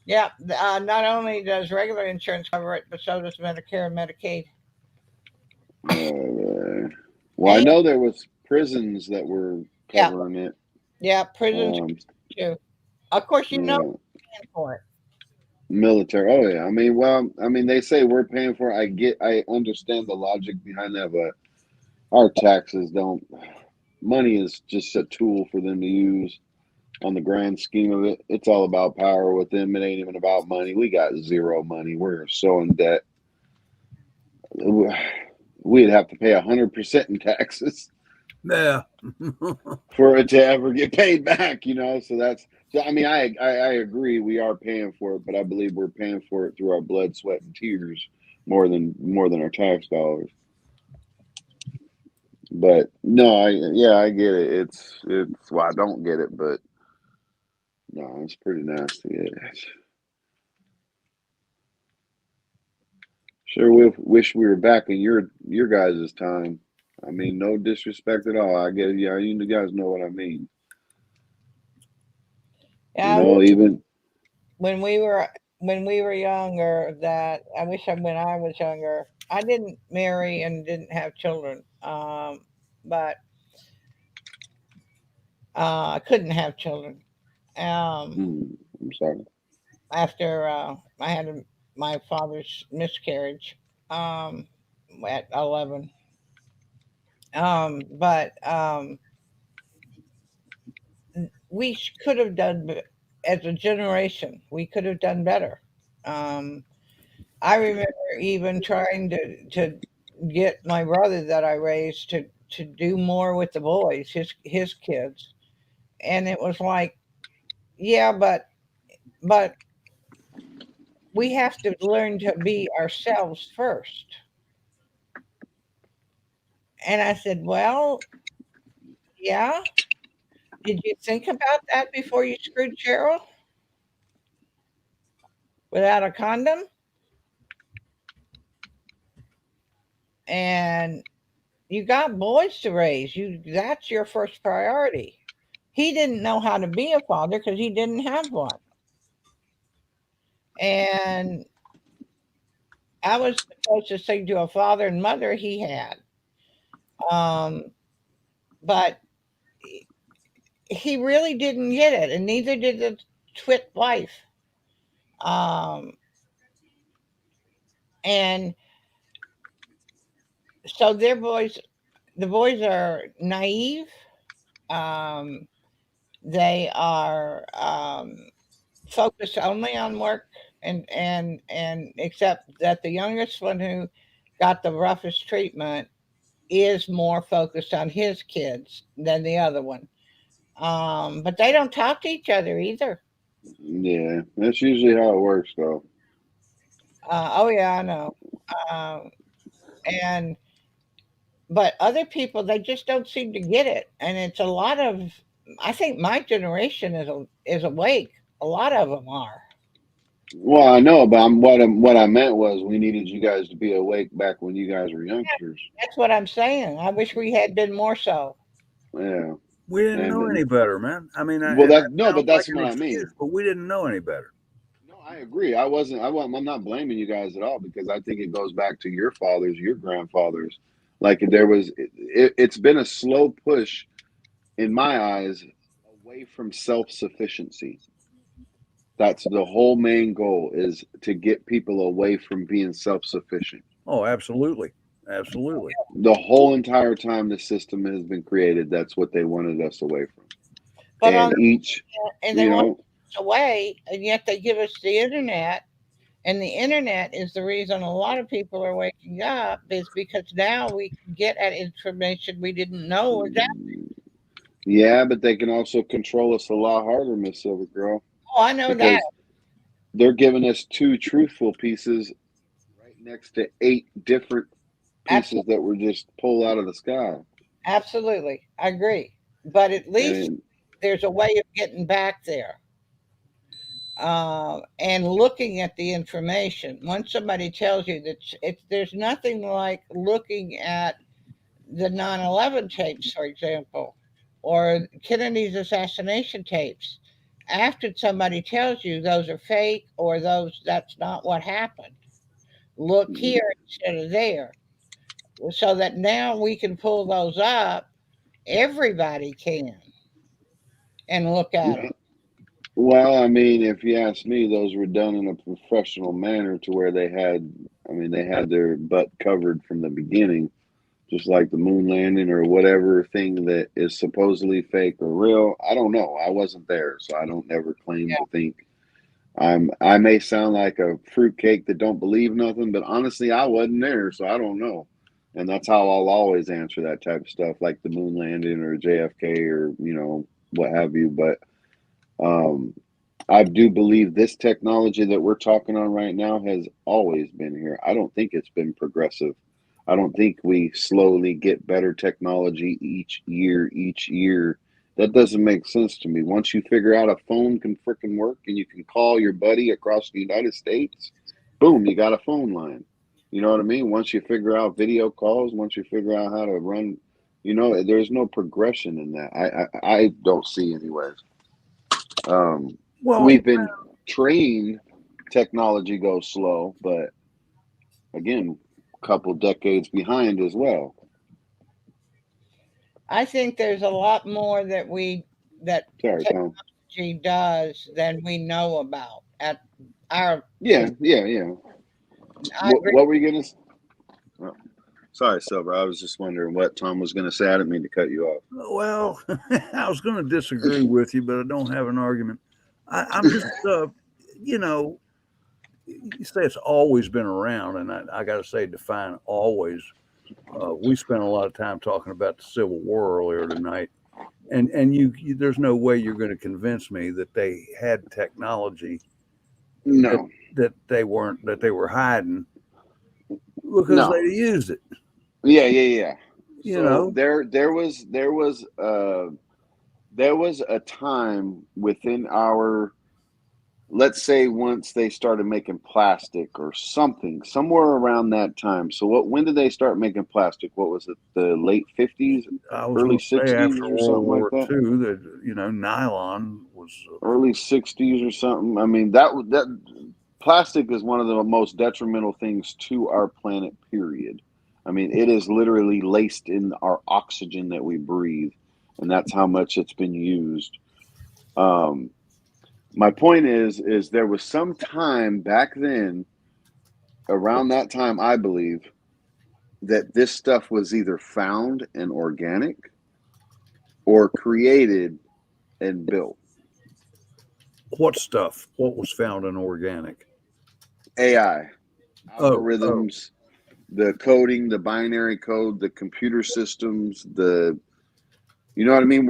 Yeah, not only does regular insurance cover it, but so does Medicare and Medicaid. Well, I And know there was prisons that were yeah, covering it. yeah, prisons Um, too. Of course, you know yeah, you're paying for it. military. Oh yeah. I mean, well, I mean, they say we're paying for it. I understand the logic behind that, but our taxes don't. Money is just a tool for them to use on the grand scheme of it. It's all about power with them. It ain't even about money. We got zero money. We're so in debt. We'd have to pay 100% in taxes Yeah. for it to ever get paid back. So that's so. I mean, I agree. We are paying for it, but I believe we're paying for it through our blood, sweat, and tears more than our tax dollars. But no, I get it. It's well, I don't get it, but no, it's pretty nasty. Sure wish we were back in your guys' time. I mean, no disrespect at all. I get it. Yeah, you guys know what I mean. Yeah, Even when we were when we were younger, that I wish when I was younger, I didn't marry and didn't have children. But I couldn't have children. Um, I'm sorry. After I had my father's miscarriage um, at 11. But we could have done, as a generation, we could have done better. Um, I remember even trying to get my brother that I raised to do more with the boys, his kids, and it was like, yeah, but we have to learn to be ourselves first. And I said, well, yeah. Did you think about that before you screwed Cheryl without a condom? And you got boys to raise. That's your first priority. He didn't know how to be a father because he didn't have one. And I was the closest thing to a father and mother he had. Um, but he really didn't get it, and neither did the twit wife. Um, and so the boys are naive. Um, they are focused only on work, and except that the youngest one, who got the roughest treatment, is more focused on his kids than the other one. But they don't talk to each other either. Yeah, that's usually how it works, though. Oh yeah, I know. Um, and but other people, they just don't seem to get it, and it's a lot of. I think my generation is awake. A lot of them are. Well, I know, but what I meant was we needed you guys to be awake back when you guys were youngsters. That's what I'm saying. I wish we had been more so. Yeah, We didn't know and any better, man. I mean, well, and that that no, but sounds like that's an what I excuse, mean. but we didn't know any better. No, I agree. I'm not blaming you guys at all because I think it goes back to your fathers, your grandfathers. Like it's been a slow push in my eyes away from self sufficiency. That's the whole main goal is to get people away from being self sufficient. Oh, absolutely, absolutely. The whole entire time the system has been created, that's what they wanted us away from. But on And each, and they you want know, us away, and yet they give us the internet. And the internet is the reason a lot of people are waking up is because now we can get at information we didn't know was out. yeah, but they can also control us a lot harder, Miss Silver Girl, Oh, I know that. because they're giving us two truthful pieces right next to eight different pieces Absolutely, that were just pulled out of the sky. absolutely. I agree. But at least And there's a way of getting back there. And looking at the information. Once somebody tells you that there's nothing like looking at the 9/11 tapes, for example, or Kennedy's assassination tapes. After somebody tells you those are fake or those that's not what happened, look here instead of there, so that now we can pull those up. Everybody can and look at them. well, I mean, if you ask me, those were done in a professional manner to where I mean, they had their butt covered from the beginning, just like the moon landing or whatever thing that is supposedly fake or real. I don't know. I wasn't there, so I don't ever claim to think I may sound like a fruitcake that don't believe nothing, but honestly, I wasn't there, so I don't know. And that's how I'll always answer that type of stuff, like the moon landing or JFK or what have you. But um, I do believe this technology that we're talking on right now has always been here. I don't think it's been progressive. I don't think we slowly get better technology each year. That doesn't make sense to me. Once you figure out a phone can freaking work and you can call your buddy across the United States, boom, you got a phone line. You know what I mean? Once you figure out video calls, once you figure out how to run, there's no progression in that. I don't see anyways. Um, Well, we've been trained technology goes slow, but again, a couple decades behind as well. I think there's a lot more that Sorry, Tom. technology does than we know about at our. Yeah, yeah, yeah. I agree. What were you gonna? Oh, sorry, Silver. I was just wondering what Tom was gonna say. I didn't mean to cut you off. well, I was going to disagree with you, but I don't have an argument. I'm just, you know, you say it's always been around, and I got to say, define always. We spent a lot of time talking about the Civil War earlier tonight, and there's no way you're going to convince me that they had technology that No, that they were hiding because they no. used it. Yeah, yeah, yeah. You So know, there was a time within our, let's say, once they started making plastic or something, somewhere around that time. So when did they start making plastic? What was it? The late 50s, I was early going to say 60s after or World something like War that? II that nylon was Early 60s or something. I mean, that plastic is one of the most detrimental things to our planet, period. I mean, it is literally laced in our oxygen that we breathe, and that's how much it's been used. Um, my point is there was some time back then, around that time, I believe, that this stuff was either found and organic or created and built. what stuff? What was found in organic? AI, Oh, algorithms, the coding, the binary code, the computer systems, you know what I mean?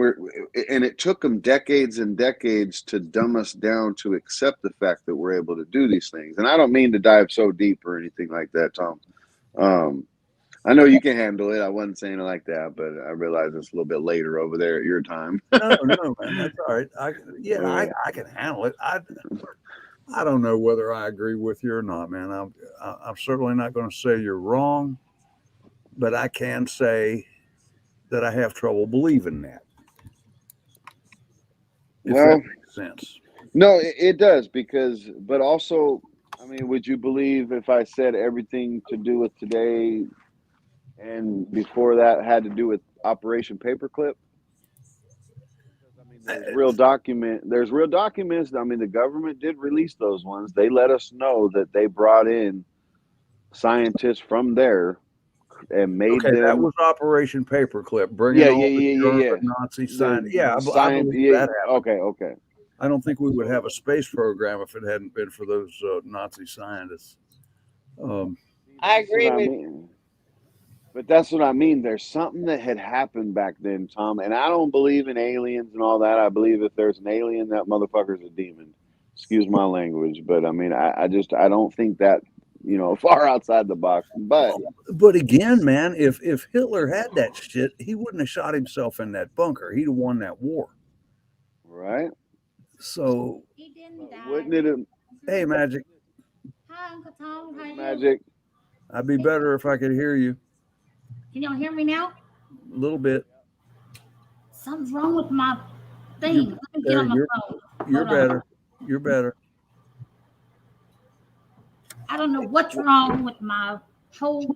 And it took them decades and decades to dumb us down to accept the fact that we're able to do these things. And I don't mean to dive so deep or anything like that, Tom. Um, I know you can handle it. I wasn't saying it like that, but I realize it's a little bit later over there at your time. no, man, that's all right. Yeah, Uh, I can handle it. I don't know whether I agree with you or not, man. I'm certainly not going to say you're wrong, but I can say that I have trouble believing that, if that Well, makes sense. no, it does because, but also, I mean, would you believe if I said everything to do with today and before that had to do with Operation Paperclip? I mean, Uh, there's real documents. I mean, the government did release those ones. They let us know that they brought in scientists from there and made Okay, that them. was Operation Paperclip, bringing Yeah, all yeah, the yeah, yeah, German yeah. Nazi science. Yeah, The I science. believe Yeah. that happened. Okay, okay. I don't think we would So have a space program if it hadn't been for those Nazi scientists. Um, see, I that's what agree I with. mean. But that's what I mean. There's something that had happened back then, Tom. And I don't believe in aliens and all that. I believe if there's an alien, that motherfucker's a demon. Excuse my language, but I mean, I don't think that far outside the box. But but again, man, if Hitler had that shit, he wouldn't have shot himself in that bunker. He'd have won that war. right, So, He didn't but die. wouldn't it have hey, Magic, Hi, Uncle Tom. How are you? magic? I'd be better if I could hear you Can y'all hear me now? a little bit. Something's wrong with my You're thing. Let me get there. on my phone. You're Hold on. better. You're better. I don't know what's wrong with my whole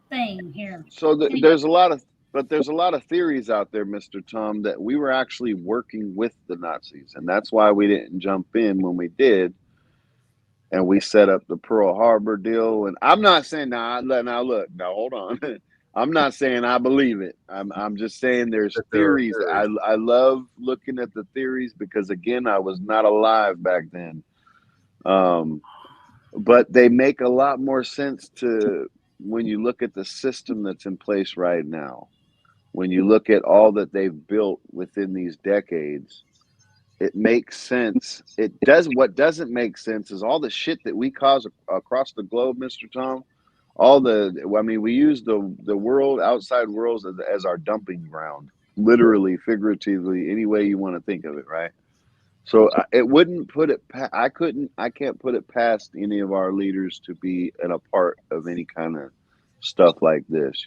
thing here. So Anyway, there's a lot of theories out there, Mr. Tom, that we were actually working with the Nazis, and that's why we didn't jump in when we did, and we set up the Pearl Harbor deal. And I'm not saying now look, now hold on. I'm not saying I believe it. I'm just saying there's That there are theories. theories. I love looking at the theories because again, I was not alive back then. Um, but they make a lot more sense to when you look at the system that's in place right now. When you look at all that they've built within these decades, it makes sense. It does. What doesn't make sense is all the shit that we cause across the globe, Mr. Tom. I mean, we use the world, outside worlds as our dumping ground, literally, figuratively, any way you want to think of it, right? So it wouldn't put it. I can't put it past any of our leaders to be a part of any kind of stuff like this.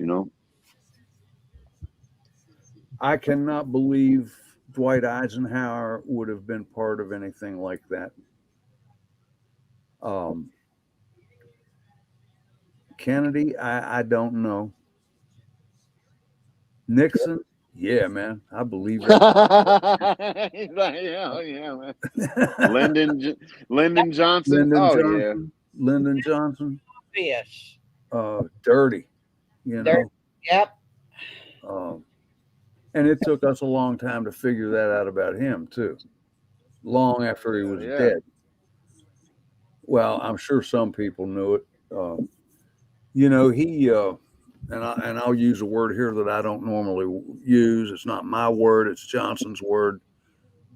I cannot believe Dwight Eisenhower would have been part of anything like that. Um, Kennedy, I don't know. Nixon, yeah, man, I believe He's that. like, yeah, yeah, man. Lyndon Johnson. Lyndon Oh yeah. Johnson, Lyndon Johnson, Yes. dirty, you There. know. Yep. Um, and it took us a long time to figure that out about him too. Long after he Hell was yeah. dead. Well, I'm sure some people knew it. You know, he and I'll use a word here that I don't normally use. It's not my word; it's Johnson's word.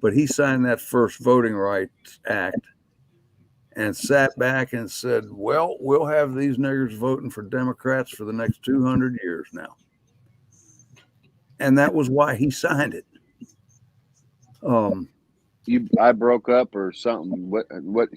But he signed that first Voting Rights Act and sat back and said, "Well, we'll have these niggers voting for Democrats for the next 200 years now," and that was why he signed it. Um, I broke up or something. What?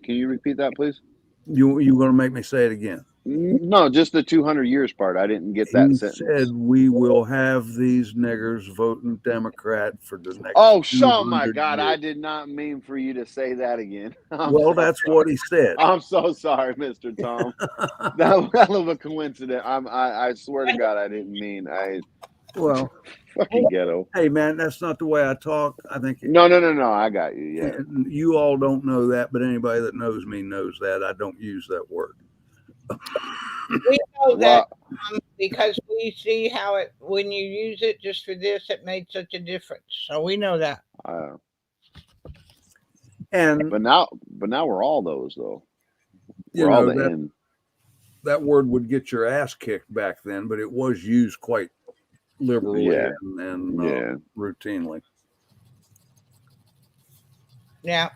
Can you repeat that, please? you going to make me say it again? No, just the 200 years part. I didn't get that He said, sentence. "We will have these niggers voting Democrat for the next Oh, my 200 God! I years." did not mean for you to say that again. I'm Well, so that's sorry. what he said. I'm so sorry, Mr. Tom. That was hell of a coincidence. I swear to God, I didn't mean. I Well, fucking ghetto. hey, man, that's not the way I talk. I think No. I got you. Yeah. you all don't know that, but anybody that knows me knows that I don't use that word. We know that Well, because we see how it when you use it just for this, it made such a difference. So we know that. And but now we're all those though. you We're all know the end. that word would get your ass kicked back then, but it was used quite liberally Yeah. and Yeah. routinely. Yeah.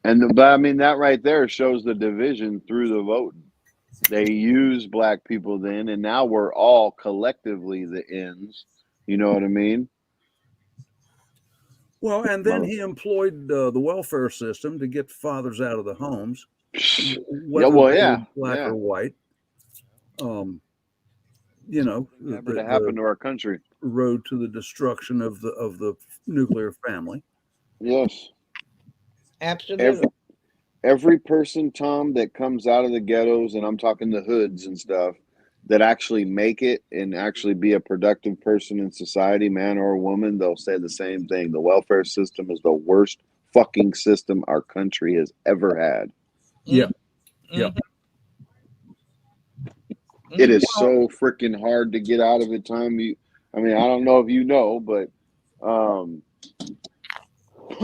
But I mean that right there shows the division through the voting. They use black people then, and now we're all collectively the ends. You know what I mean? Well, and then he employed the welfare system to get fathers out of the homes, whether well, they yeah, were black yeah. or white. You know, Never to happen to our country. road to the destruction of the nuclear family. Yes. Absolutely. Every person, Tom, that comes out of the ghettos, and I'm talking the hoods and stuff, that actually make it and actually be a productive person in society, man or woman, they'll say the same thing. The welfare system is the worst fucking system our country has ever had. Yeah. Mm-hmm. Yeah. It is so freaking hard to get out of it, Tom. I don't know if you know, but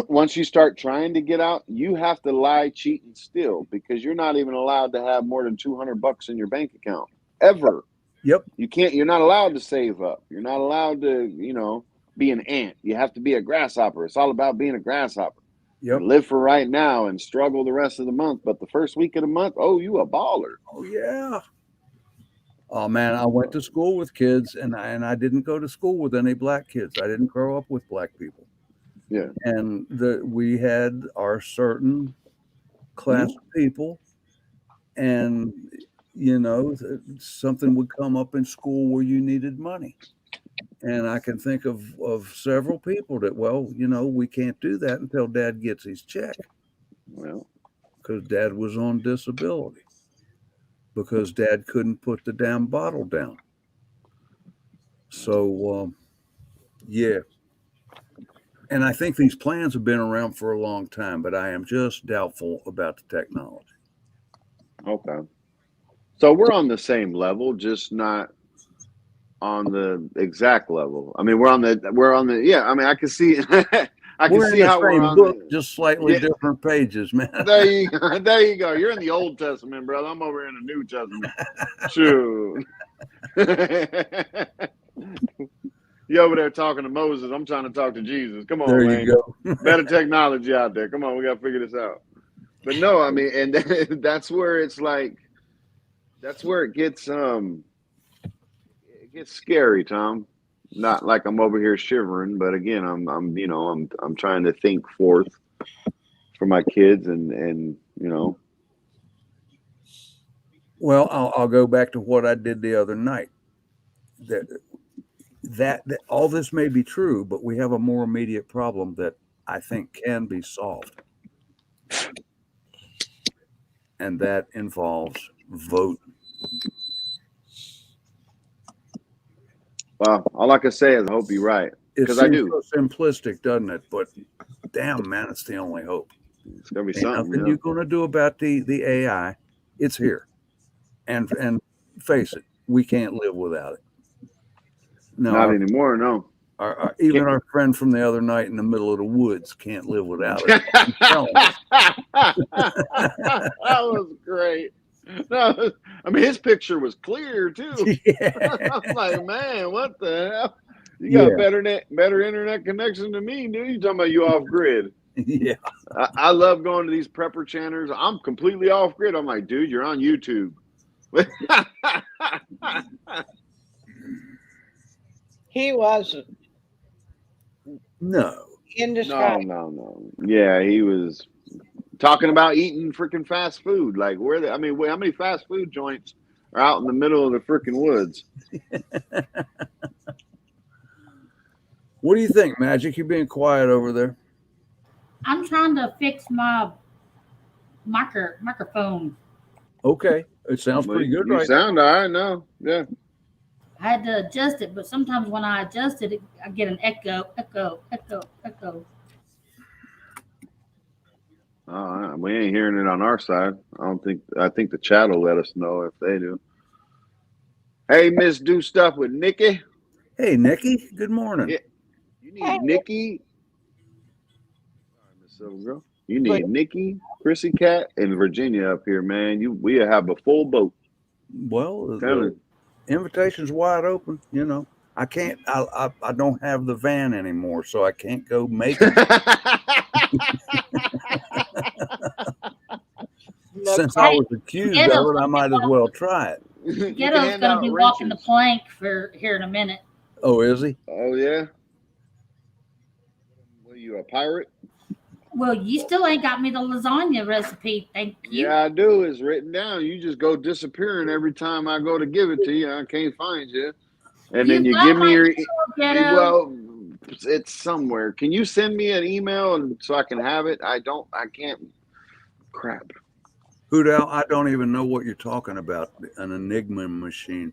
once you start trying to get out, you have to lie, cheat, and steal, because you're not even allowed to have more than $200 in your bank account ever. Yep. You're not allowed to save up. You're not allowed to, be an ant. You have to be a grasshopper. It's all about being a grasshopper. Yep. Live for right now and struggle the rest of the month. But the first week of the month, oh, you a baller. Oh yeah. Oh man, I went to school with kids, and I didn't go to school with any black kids. I didn't grow up with black people. Yeah. And we had our certain class of people, and something would come up in school where you needed money. And I can think of several people that, we can't do that until Dad gets his check. Well, because Dad was on disability, because Dad couldn't put the damn bottle down. So, yeah. And I think these plans have been around for a long time, but I am just doubtful about the technology. okay. So we're on the same level, just not on the exact level. I mean, we're on the yeah. I mean, I can see I can see how we're on book, just slightly different pages, man. There you go. You're in the Old Testament, brother. I'm over in the New Testament. Shoot. You over there talking to Moses. I'm trying to talk to Jesus. Come on, there man. You go. Better technology out there. Come on, we got to figure this out. But no, I mean, and that's where it's like, that's where it gets scary, Tom. Not like I'm over here shivering, but again, I'm trying to think forth for my kids, and. Well, I'll go back to what I did the other night. That all this may be true, but we have a more immediate problem that I think can be solved, and that involves vote. Well, all I can say is I hope you're right, because I do. So simplistic, doesn't it? But damn, man, it's the only hope. It's gonna be Ain't something. Nothing you're gonna do about the AI. It's here, and face it, we can't live without it. No, not anymore. No. Even our friend from the other night in the middle of the woods can't live without it. That was great. No, I mean, his picture was clear too. Yeah. I'm like, man, what the hell? You got better internet connection than me, dude. You talking about you off grid? Yeah. I love going to these prepper channels. I'm completely off grid. I'm like, dude, you're on YouTube. He wasn't. No. In the sky. No. Yeah, he was talking about eating freaking fast food. Like, how many fast food joints are out in the middle of the freaking woods? What do you think, Magic? You being quiet over there? I'm trying to fix my microphone. Okay, it sounds pretty good, right? You sound all right now. Yeah. I had to adjust it, but sometimes when I adjust it, I get an echo. We ain't hearing it on our side. I think the chat will let us know if they do. Hey, Miss Do Stuff with Nikki. Hey, Nikki. Good morning. Yeah. You need Nikki. Sorry, Miss Silver Girl. You need Nikki, Chrissy Cat, and Virginia up here, man. We have a full boat. Well, the invitation's wide open. I can't. I don't have the van anymore, so I can't go make it. Since I was accused of it, I might as well try it. Ghetto's going to be walking the plank for here in a minute. Oh, is he? Oh, yeah. you a pirate? Well, you still ain't got me the lasagna recipe. Thank you. Yeah, I do. It's written down. You just go disappearing every time I go to give it to you. I can't find you. And then You you got give me my your, email, Ghetto. well, it's somewhere. Can you send me an email so I can have it? I can't. Crap. Hoodow, I don't even know what you're talking about. An Enigma machine.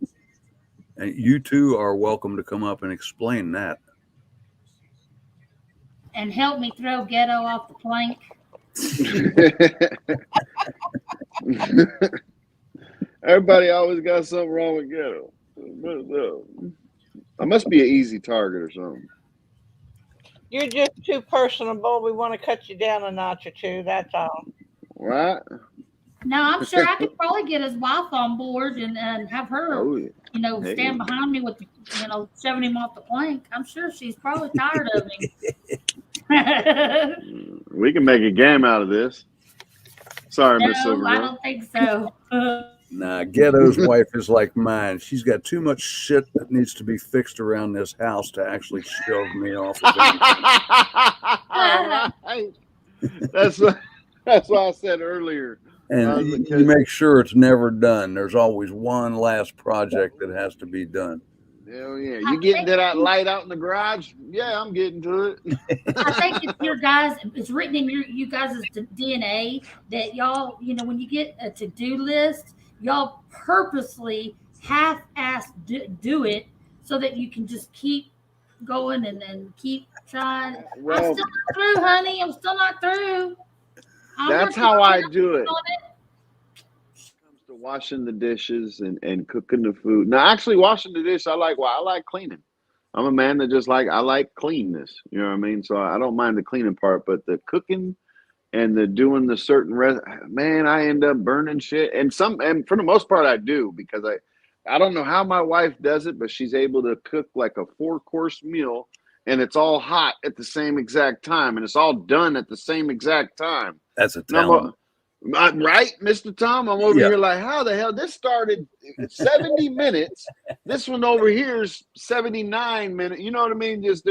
And you two are welcome to come up and explain that. And help me throw Ghetto off the plank. Everybody always got something wrong with ghetto. I must be an easy target or something. You're just too personable. We want to cut you down a notch or two. That's all. Right? No, I'm sure I could probably get his wife on board and have her, Oh, yeah. Hey. stand behind me with, shoving him off the plank. I'm sure she's probably tired of him. We can make a game out of this. Sorry, Miss No, Silvergirl. I don't think so. Nah, Ghetto's wife is like mine. She's got too much shit that needs to be fixed around this house to actually shove me off of anything. That's why I said earlier. And you make sure it's never done. There's always one last project that has to be done. Hell yeah. You getting to that light out in the garage? Yeah, I'm getting to it. I think it's written in you guys' DNA that y'all, when you get a to-do list, y'all purposely half-ass do it so that you can just keep going and then keep trying. Well, I'm still not through, honey. I'm still not through. That's how I do it. Comes to washing the dishes and cooking the food. Now, actually, washing the dish, I like cleaning. I'm a man that I like cleanness. You know what I mean? So I don't mind the cleaning part, but the cooking and the doing the certain man, I end up burning shit. And for the most part, I do, because I don't know how my wife does it, but she's able to cook like a 4-course meal, and it's all hot at the same exact time, and it's all done at the same exact time. That's a talent. Right, Mr. Tom? I'm over here like, how the hell? This started 70 minutes. This one over here is 79 minutes. You know what I mean? There's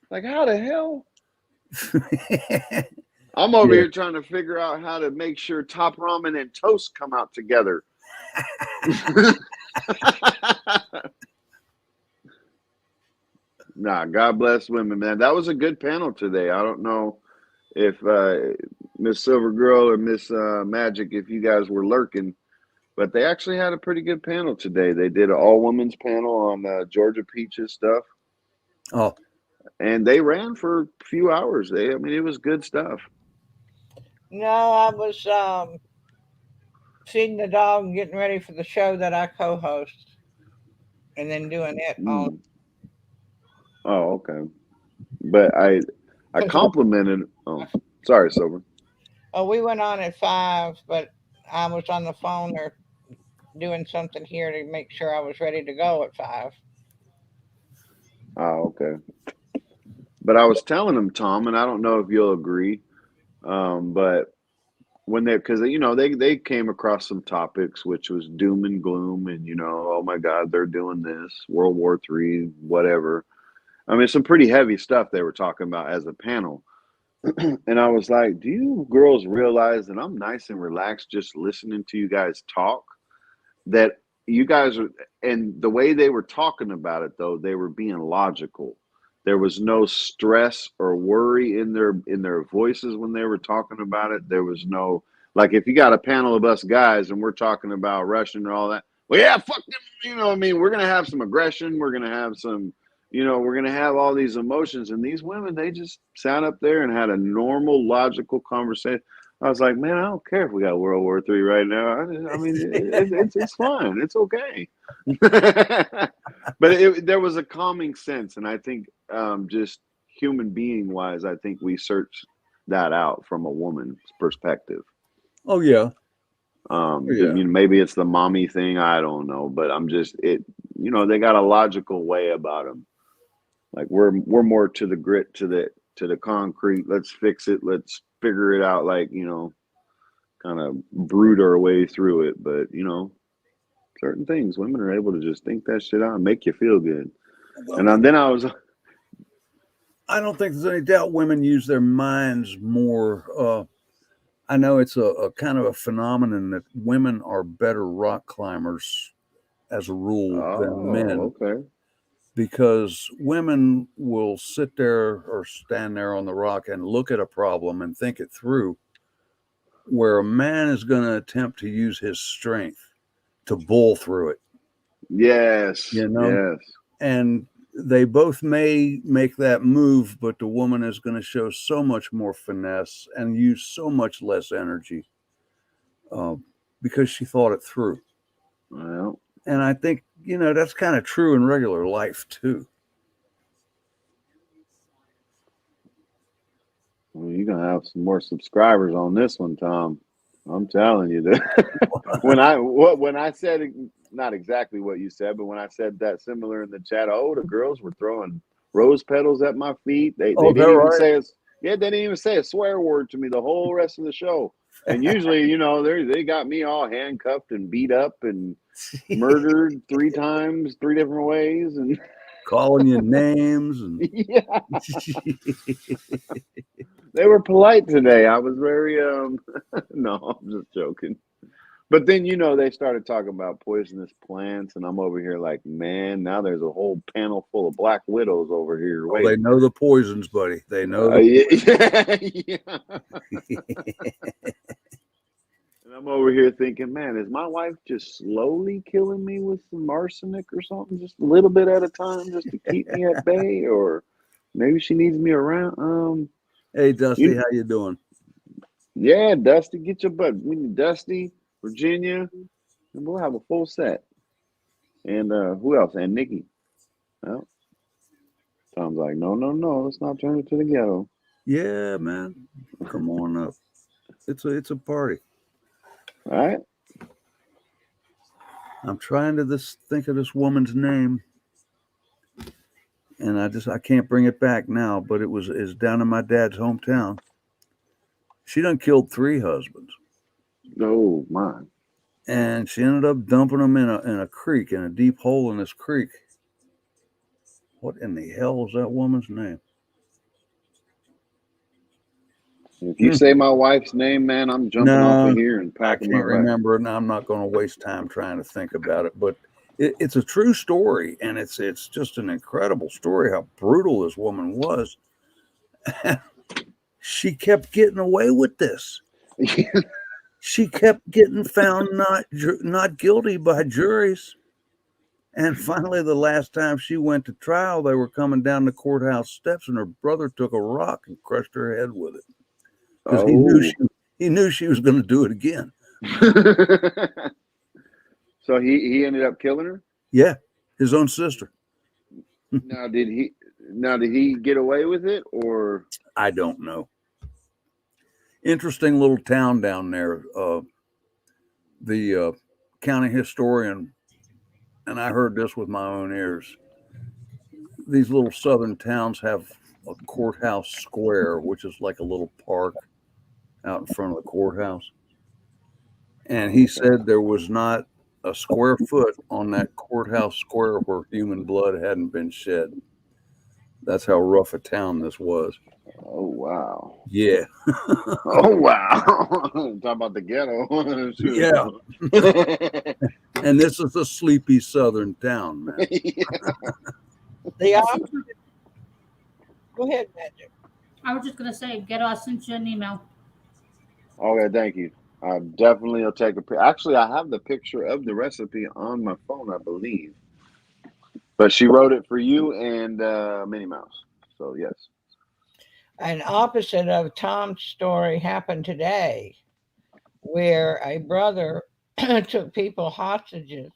like, how the hell? I'm over here trying to figure out how to make sure top ramen and toast come out together. Nah, God bless women, man. That was a good panel today. I don't know if Miss Silver Girl or Miss Magic, if you guys were lurking, but they actually had a pretty good panel today. They did an all-women's panel on Georgia Peaches stuff. Oh. And they ran for a few hours. It was good stuff. No, I was feeding the dog and getting ready for the show that I co-host, and then doing it all. Oh, okay. But I complimented. Oh, sorry, Silver. Oh, we went on at 5, but I was on the phone or doing something here to make sure I was ready to go at 5. Oh, okay. But I was telling them, Tom, and I don't know if you'll agree, but when because they came across some topics which was doom and gloom, and oh my God, they're doing this, World War III, whatever. Some pretty heavy stuff they were talking about as a panel. And I was like, do you girls realize that I'm nice and relaxed just listening to you guys talk? That you guys are, and the way they were talking about it, though, they were being logical. There was no stress or worry in their voices when they were talking about it. There was no, like, if you got a panel of us guys and we're talking about Russian and all that, well, yeah, fuck them. We're going to have some aggression. We're going to have some, we're going to have all these emotions. And these women, they just sat up there and had a normal, logical conversation. I was like, man, I don't care if we got World War III right now. It's fine. It's okay. But there was a calming sense. And I think just human being wise, I think we searched that out from a woman's perspective. Oh, yeah. Maybe it's the mommy thing. I don't know. But they got a logical way about them. Like we're more to the grit, to the concrete. Let's fix it. Let's figure it out. Like, kind of brood our way through it. But, certain things, women are able to just think that shit out and make you feel good. And then I was I don't think there's any doubt women use their minds more. I know it's a kind of a phenomenon that women are better rock climbers as a rule than men, Oh, okay. because women will sit there or stand there on the rock and look at a problem and think it through, where a man is going to attempt to use his strength to bull through it, Yes, you know? yes. And they both may make that move, but the woman is going to show so much more finesse and use so much less energy uh, because she thought it through. Well, And I think, that's kind of true in regular life too. you're gonna have some more subscribers on this one, Tom. I'm telling you that when I said not exactly what you said, but when I said that similar in the chat, the girls were throwing rose petals at my feet. They Oh, didn't they're even right. say they didn't even say a swear word to me the whole rest of the show. And usually, they got me all handcuffed and beat up and murdered 3 times, 3 different ways, and Calling you names and yeah, they were polite today. I was very no, I'm just joking. But then they started talking about poisonous plants, and I'm over here like, man, now there's a whole panel full of black widows over here oh, they waiting. know the poisons, buddy. They know Yeah, yeah. And I'm over here thinking, man, is my wife just slowly killing me with some arsenic or something, just a little bit at a time, just to keep me at bay, or maybe she needs me around. Hey, Dusty, You, how you doing? yeah, Dusty, get your butt. We need Dusty, Virginia, and we'll have a full set. And who else? And Nikki. Well, Tom's like, no, no, no, let's not turn it to the ghetto. Yeah, man. Come on up. It's a party. All right. I'm trying to think of this woman's name, and I can't bring it back now. But it's down in my dad's hometown. She done killed 3 husbands, Oh my. and she ended up dumping them in a creek, in a deep hole in this creek. What in the hell is that woman's name? If you say my wife's name, man, I'm jumping off No, of here and I packing my can't bag. remember it, and I'm not going to waste time trying to think about it. But it's a true story, and it's just an incredible story how brutal this woman was. She kept getting away with this. She kept getting found not guilty by juries. And finally, the last time she went to trial, they were coming down the courthouse steps, and her brother took a rock and crushed her head with it because he knew she was going to do it again. So he ended up killing her? Yeah, his own sister. Now did he get away with it, or I don't know. Interesting little town down there. The county historian, and I heard this with my own ears. These little southern towns have a courthouse square, which is like a little park out in front of the courthouse. And he said there was not a square foot on that courthouse square where human blood hadn't been shed. That's how rough a town this was. oh wow. Yeah. Oh wow. Talk about the ghetto. Yeah. And this is a sleepy southern town, man. The opposite. Go ahead, Magic. I was just gonna say, Ghetto, I sent you an email. Okay, thank you. I definitely will take a picture. Actually, I have the picture of the recipe on my phone, I believe. But she wrote it for you and Minnie Mouse. So yes. An opposite of Tom's story happened today, where a brother took people hostages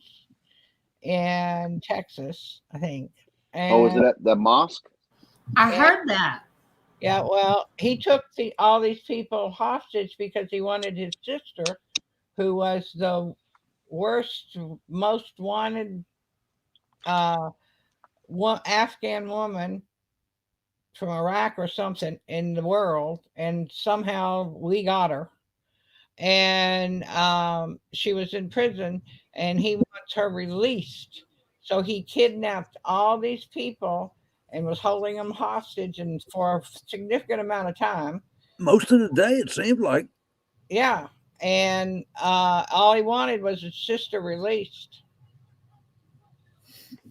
in Texas, I think. Oh, is it at the mosque? I Yeah. heard that. Yeah, well, he took all these people hostage because he wanted his sister, who was the worst, most wanted Afghan woman from Iraq or something in the world, and somehow we got her. And she was in prison, and he wants her released. So he kidnapped all these people and was holding them hostage and for a significant amount of time. Most of the day, it seemed like. Yeah. And all he wanted was his sister released.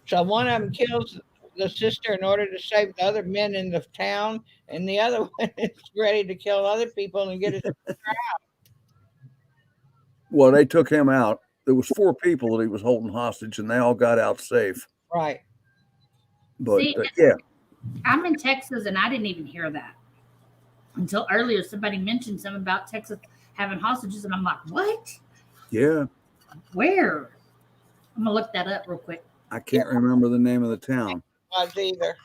So one of them kills the sister in order to save the other men in the town, and the other one is ready to kill other people and get his Well, they took him out. There was 4 people that he was holding hostage, and they all got out safe. right. But See, yeah, I'm in Texas and I didn't even hear that until earlier. Somebody mentioned something about Texas having hostages, and I'm like, what? yeah. Where? I'm gonna look that up real quick. I can't remember the name of the town. Was either.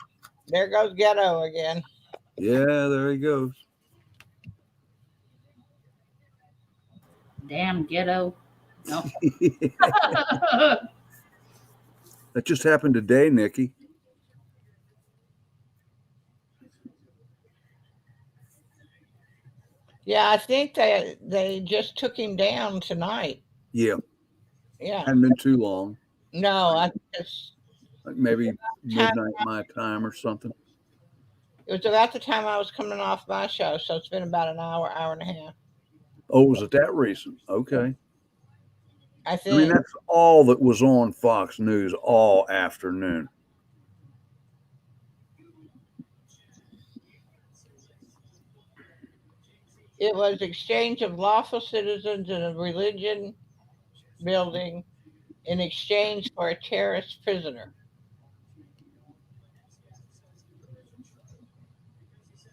There goes ghetto again. Yeah, there he goes. Damn ghetto. No. That just happened today, Nikki. Yeah, I think they just took him down tonight. Yeah, Yeah. hadn't been too long. No, I just Like maybe time, midnight my time or something. it was about the time I was coming off my show, so it's been about an hour, hour and a half. Oh, was it that recent? Okay. I I mean, think. that's all that was on Fox News all afternoon. It was exchange of lawful citizens in a religion building in exchange for a terrorist prisoner.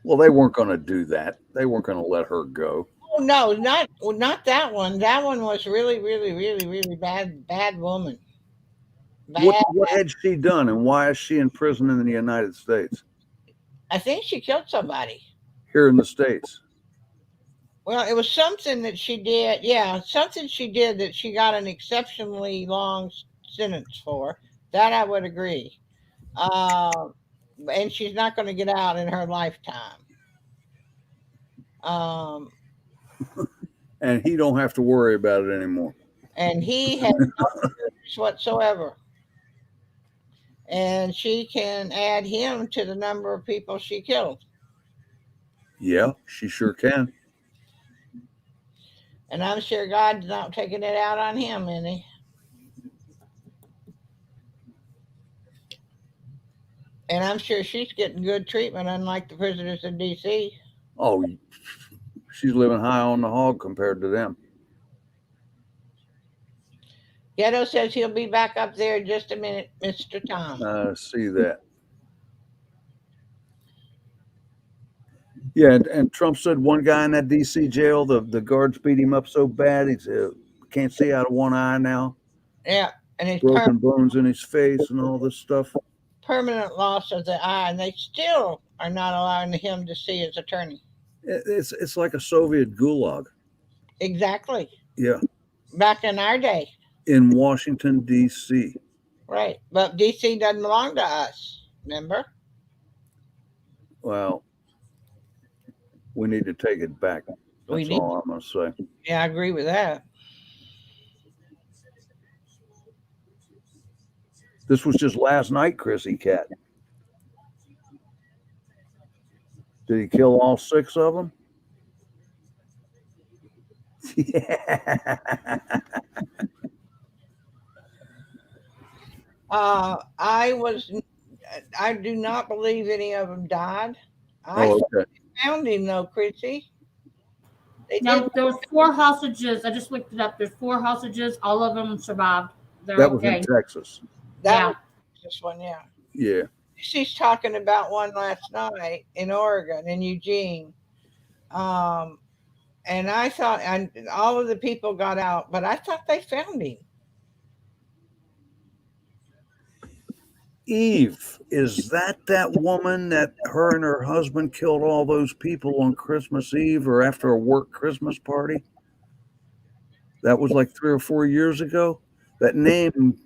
Well, they weren't going to do that. They weren't going to let her go. Oh no, not that one. That one was really, really, really, really bad woman. Bad. What had she done, and why is she in prison in the United States? I think she killed somebody. Here in the States. Well, it was something that she did. Yeah, something she did that she got an exceptionally long sentence for. That I would agree. And she's not going to get out in her lifetime. Um, And he don't have to worry about it anymore. and he had no fears whatsoever. And she can add him to the number of people she killed. Yeah, she sure can. And I'm sure God's not taking it out on him any. And I'm sure she's getting good treatment, unlike the prisoners in D.C. Oh, she's living high on the hog compared to them. Ghetto says he'll be back up there in just a minute, Mr. Tom. See that. Yeah, and Trump said one guy in that D.C. jail, the guards beat him up so bad he can't see out of one eye now. Yeah, and it's Broken bones in his face and all this stuff. permanent loss of the eye, and they still are not allowing him to see his attorney. It's like a Soviet gulag. Exactly. Yeah. Back in our day. In Washington, D.C. Right. But D.C. doesn't belong to us, remember? Well, we need to take it back. That's all I'm going to say. Yeah, I agree with that. This was just last night, Chrissy Cat. Did he kill all 6 of them? Yeah. I do not believe any of them died. Okay. Found him though, Chrissy. No, there was 4 hostages. I just looked it up. There's 4 hostages. All of them survived. They're that was okay. in Texas. Was this one, yeah. Yeah. She's talking about one last night in Oregon, in Eugene. And I thought, and all of the people got out, but I thought they found him. Eve, is that woman that her and her husband killed all those people on Christmas Eve or after a work Christmas party? That was like 3 or 4 years ago. That name,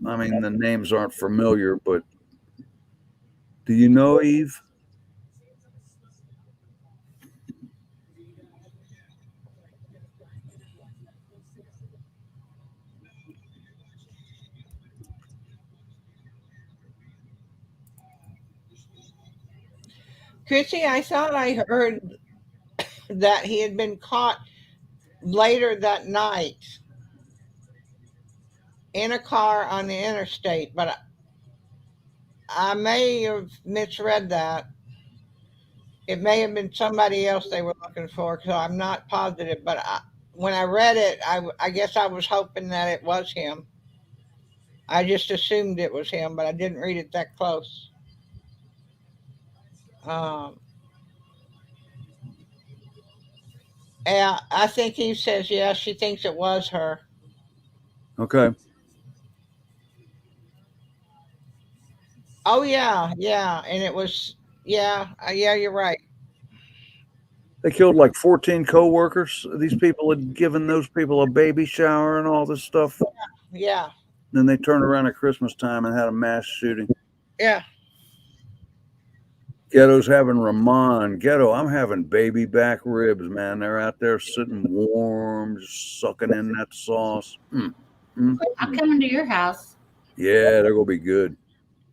I mean, the names aren't familiar, but do you know Eve? Chrissy, I thought I heard that he had been caught later that night in a car on the interstate, but I may have misread that. It may have been somebody else they were looking for, so I'm not positive. But when I read it, I guess I was hoping that it was him. I just assumed it was him, but I didn't read it that close. Um, and I think he says, yeah, she thinks it was her. Okay. Oh, yeah, yeah. And it was, yeah, yeah, you're right. They killed like 14 co-workers. These people had given those people a baby shower and all this stuff. Yeah, Then they turned around at Christmas time and had a mass shooting. yeah. Ghetto's having Ramon. Ghetto, I'm having baby back ribs, man. They're out there sitting warm, just sucking in that sauce. I'm coming to your house. Yeah, they're going to be good.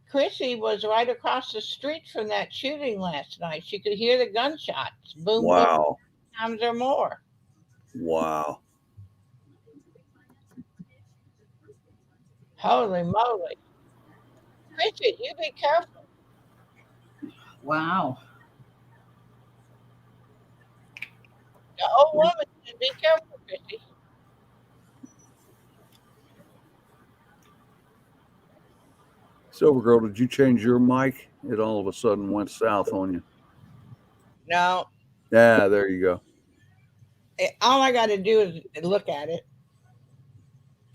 Chrissy was right across the street from that shooting last night. She could hear the gunshots. Boom, boom, Wow. times or more. Wow. Holy moly. Chrissy, you be careful. Wow. The old woman said, be careful, Chrissy. Silver Girl, did you change your mic? It all of a sudden went south on you. No, Yeah, there you go. all I got to do is look at it.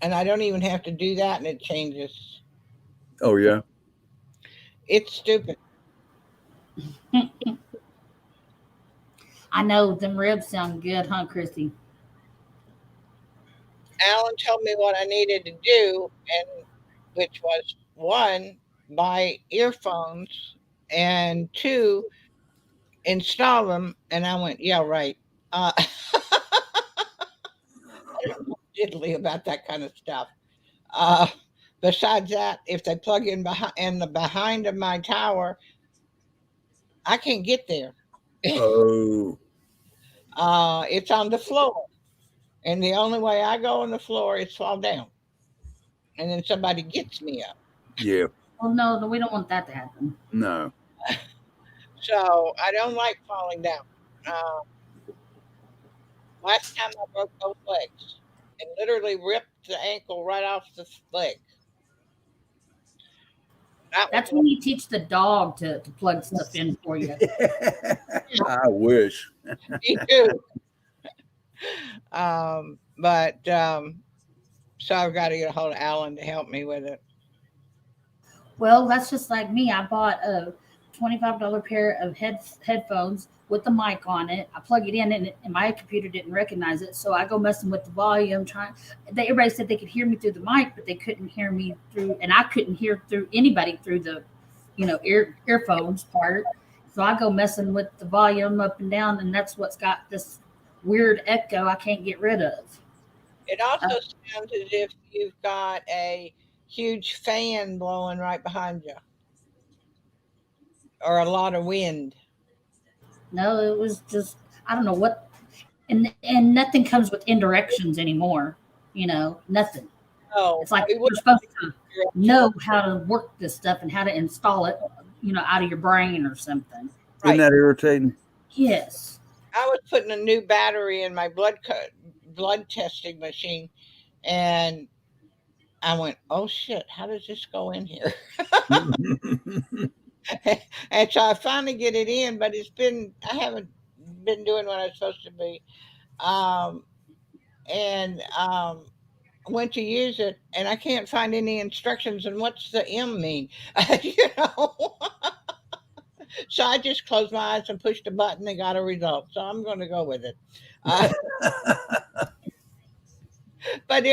And I don't even have to do that, and it changes. Oh, yeah. It's stupid. I know them ribs sound good, huh, Christy? Alan told me what I needed to do, and which was one, buy earphones, and two, install them. And I went, yeah, right. Diddly about that kind of stuff. Uh, Besides that, if they plug in the behind of my tower, I can't get there. Oh, It's on the floor, and the only way I go on the floor is fall down, and then somebody gets me up. yeah. Oh no, we don't want that to happen. No. So I don't like falling down. Uh, Last time I broke both legs and literally ripped the ankle right off the leg. That That's was when you teach the dog to plug stuff in for you. I wish. me too. But so I've got to get a hold of Alan to help me with it. Well, that's just like me. I bought a $25 pair of headphones with the mic on it. I plug it in, and my computer didn't recognize it, so I go messing with the volume. Everybody said they could hear me through the mic, but they couldn't hear me through, and I couldn't hear through anybody through the, earphones part. So I go messing with the volume up and down, and that's what's got this weird echo I can't get rid of. It also sounds as if you've got a huge fan blowing right behind you, or a lot of wind. No, it was just I don't know what, and nothing comes with indirections anymore. Nothing. Oh, It's like we you're wouldn't supposed to know how to work this stuff and how to install it, out of your brain or something. Isn't that irritating? Yes. I was putting a new battery in my blood testing machine, and I went, "Oh shit! How does this go in here?" And so I finally get it in, but I haven't been doing what I'm supposed to be, um, and went to use it, and I can't find any instructions. And what's the M mean? you know. So I just closed my eyes and pushed a button and got a result. So I'm going to go with it. Uh, but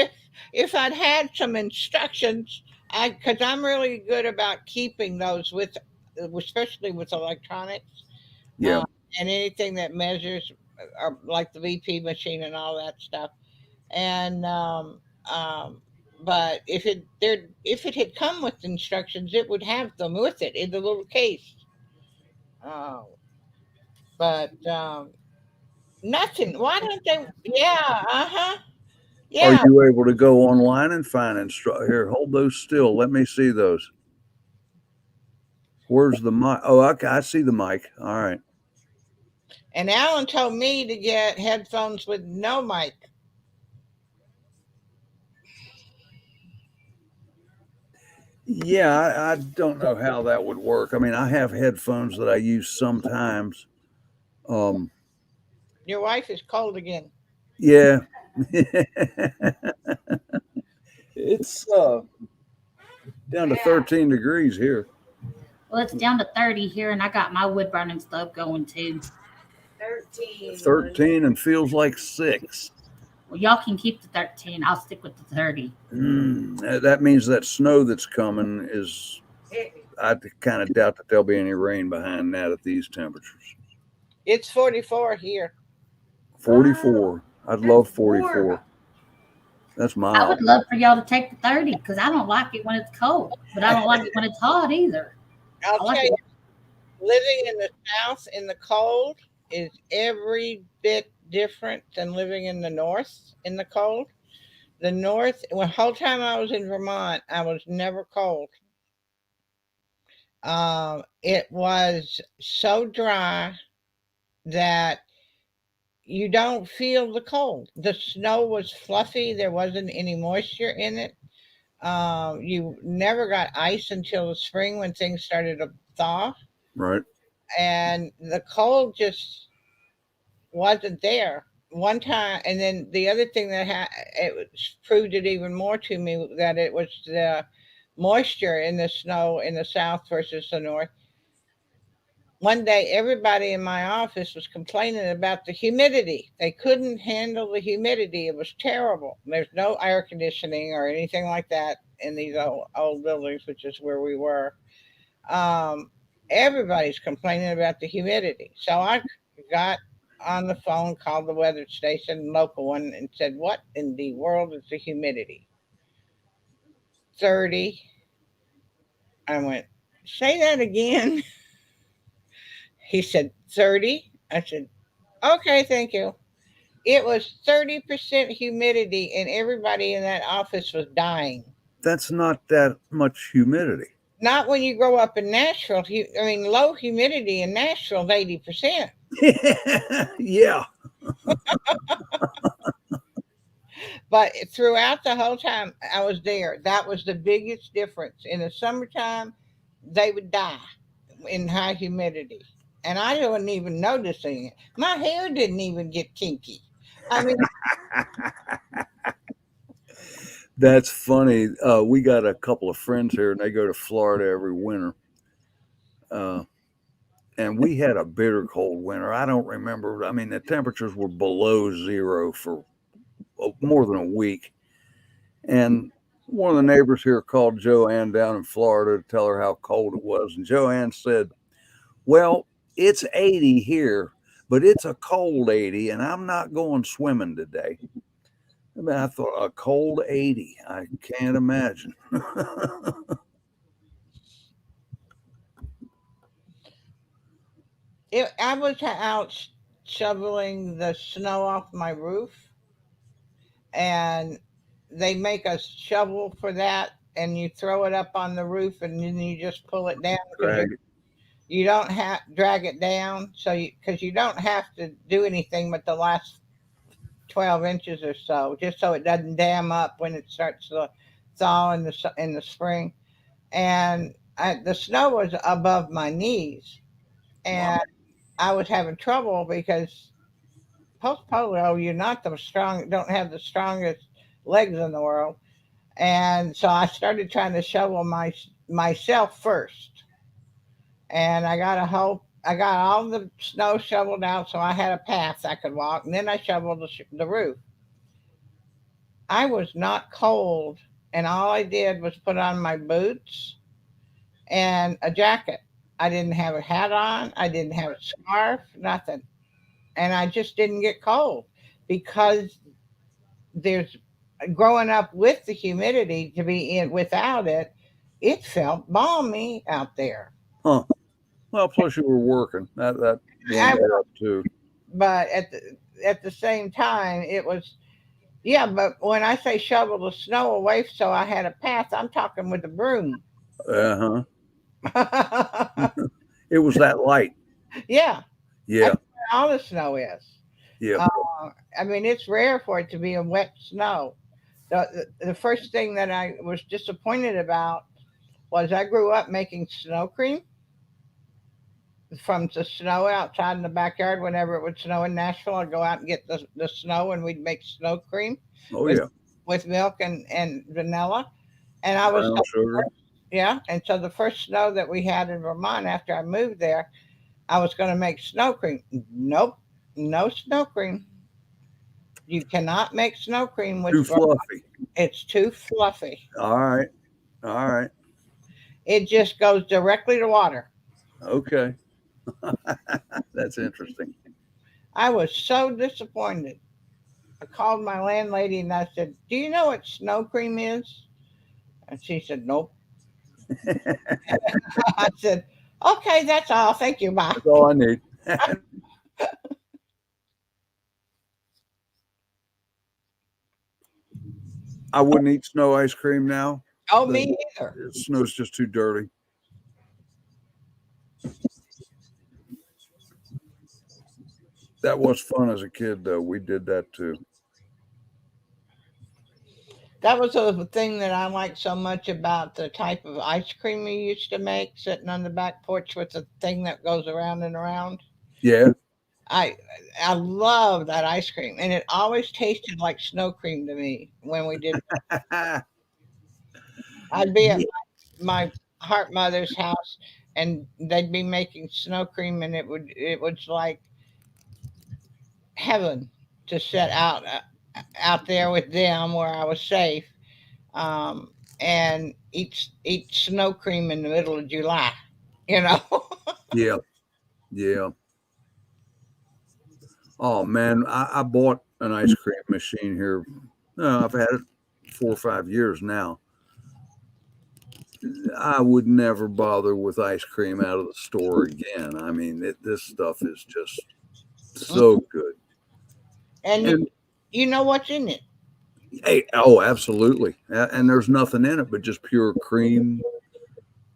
if I'd had some instructions, because I'm really good about keeping those especially with electronics, Yeah. and anything that measures, like the VP machine and all that stuff. And but if it had come with instructions, it would have them with it in the little case. Oh. But nothing. Why don't they? Yeah, Are yeah. you able to go online and find here? Hold those still. Let me see those. Where's the mic? Oh, okay, I see the mic. All right. And Alan told me to get headphones with no mic. Yeah, I don't know how that would work. I mean, I have headphones that I use sometimes. Um, Your wife is cold again. yeah. It's down to 13 degrees here. Well, it's down to 30 here, and I got my wood burning stove going too. 13 and feels like 6. Well, y'all can keep the 13. I'll stick with the 30. That means that snow that's coming is, I kind of doubt that there'll be any rain behind that at these temperatures. It's 44 here. 44. I'd love 44. That's I mild. would love for y'all to take the 30 because I don't like it when it's cold, but I don't like it when it's hot either. I'll I like tell it. you, living in the South in the cold is every bit different than living in the North in the cold. The North, the whole time I was in Vermont, I was never cold. It was so dry that you don't feel the cold. The snow was fluffy. There wasn't any moisture in it. You never got ice until the spring when things started to thaw. Right. And the cold just wasn't there one time. And then the other thing that proved it even more to me that it was the moisture in the snow in the South versus the North. One day, everybody in my office was complaining about the humidity. They couldn't handle the humidity. It was terrible. There's no air conditioning or anything like that in these old buildings, which is where we were. Everybody's complaining about the humidity. So I got on the phone, called the weather station, local one, and said, "What in the world is the humidity?" 30. I went, "Say that again." He said, 30. I said, "Okay, thank you." It was 30% humidity, and everybody in that office was dying. That's not that much humidity. Not when you grow up in Nashville. I mean, low humidity in Nashville is 80%. Yeah. But throughout the whole time I was there, that was the biggest difference. In the summertime, they would die in high humidity. And I wasn't even noticing it. My hair didn't even get kinky. I mean, That's funny. We got a couple of friends here, and they go to Florida every winter. And we had a bitter cold winter. I don't remember. I mean, the temperatures were below zero for more than a week. And one of the neighbors here called Joanne down in Florida to tell her how cold it was. And Joanne said, "Well, it's 80 here, but it's a cold 80, and I'm not going swimming today." I mean, I thought a cold 80. I can't imagine. I was out shoveling the snow off my roof, and they make a shovel for that, and you throw it up on the roof, and then you just pull it down because Drag it. you don't have drag it down, so because you don't have to do anything but the last 12 inches or so, just so it doesn't dam up when it starts to thaw in the spring. And the snow was above my knees, and Wow. I was having trouble because post polio, you're not the strong, don't have the strongest legs in the world, and so I started trying to shovel myself first, and I got all the snow shoveled out, so I had a path I could walk, and then I shoveled the roof. I was not cold, and all I did was put on my boots and a jacket. I didn't have a hat on, I didn't have a scarf, nothing. And I just didn't get cold because there's growing up with the humidity to be in without it, it felt balmy out there. Huh. Well, plus you were working. That I, warmed you up too. but at the same time, it was yeah. But when I say shovel the snow away, so I had a path, I'm talking with a broom. Uh huh. It was that light. Yeah, Yeah. that's where all the snow is. Yeah. Uh, I mean, it's rare for it to be a wet snow. The first thing that I was disappointed about was I grew up making snow cream from the snow outside in the backyard. Whenever it would snow in Nashville, I'd go out and get the snow and we'd make snow cream Oh with yeah. milk and vanilla. And I was Brown sugar. yeah. And so the first snow that we had in Vermont after I moved there, I was going to make snow cream. Nope, no snow cream. You cannot make snow cream with Too fluffy. it's too fluffy. All right. All right. It just goes directly to water. Okay. That's interesting. I was so disappointed. I called my landlady and I said, "Do you know what snow cream is?" And she said, "Nope." I said, "Okay, that's all. Thank you. Bye." That's all I need. I wouldn't eat snow ice cream now. Oh, me either. Snow's just too dirty. That was fun as a kid, though. We did that too. That was a thing that I liked so much about the type of ice cream we used to make, sitting on the back porch with the thing that goes around and around. Yeah. I I love that ice cream, and it always tasted like snow cream to me when we did. I'd be at Yeah. my heart mother's house, and they'd be making snow cream, and it was like heaven to sit out there with them where I was safe, and eat snow cream in the middle of July. You know. Yeah. Yeah. Oh man, I bought an ice cream machine here. I've had it 4 or 5 years now. I would never bother with ice cream out of the store again. I mean, this stuff is just so good. And And you know what's in it? hey, oh, absolutely. And there's nothing in it but just pure cream,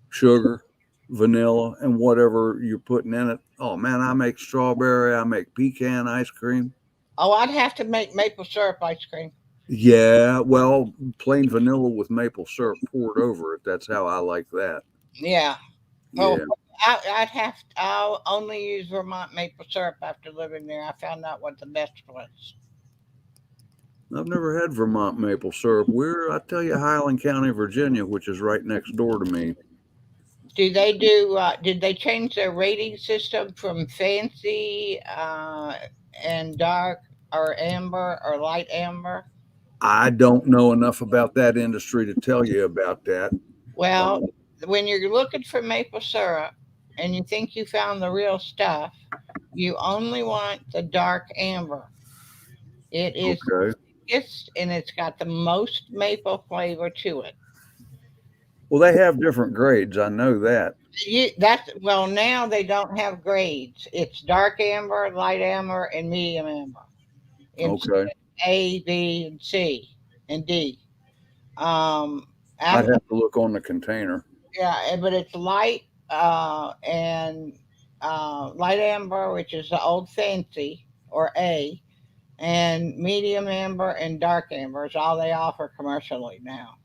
sugar, vanilla, and whatever you're putting in it. Oh man, I make strawberry, I make pecan ice cream. Oh, I'd have to make maple syrup ice cream. Yeah, well, plain vanilla with maple syrup poured over it. That's how I like that. Yeah. Oh, Yeah. I'll only use Vermont maple syrup after living there. I found out what the best was. I've never had Vermont maple syrup. I tell you, Highland County, Virginia, which is right next door to me. Did they change their rating system from fancy and dark or amber or light amber? I don't know enough about that industry to tell you about that. Well, when you're looking for maple syrup and you think you found the real stuff, you only want the dark amber. It is Okay. and it's got the most maple flavor to it. Well, they have different grades. I know that. That's well now they don't have grades. It's dark amber, light amber, and medium amber. Instead Okay. of A, B, and C and D. Um, I'd after have to look on the container. yeah, but it's light and light amber, which is the old fancy or A, and medium amber and dark amber is all they offer commercially now.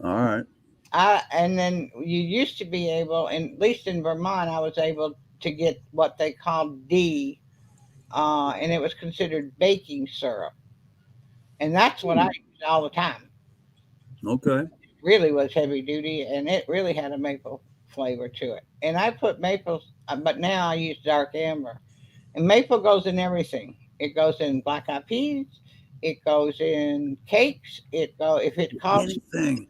All right. And then you used to be able, and at least in Vermont, I was able to get what they called D, and it was considered baking syrup, and that's what I used all the time. Okay. Really was heavy duty, and it really had a maple flavor to it. And I put maple, but now I use dark amber, and maple goes in everything. It goes in black eyed peas. It goes in cakes. It go if it calls Anything.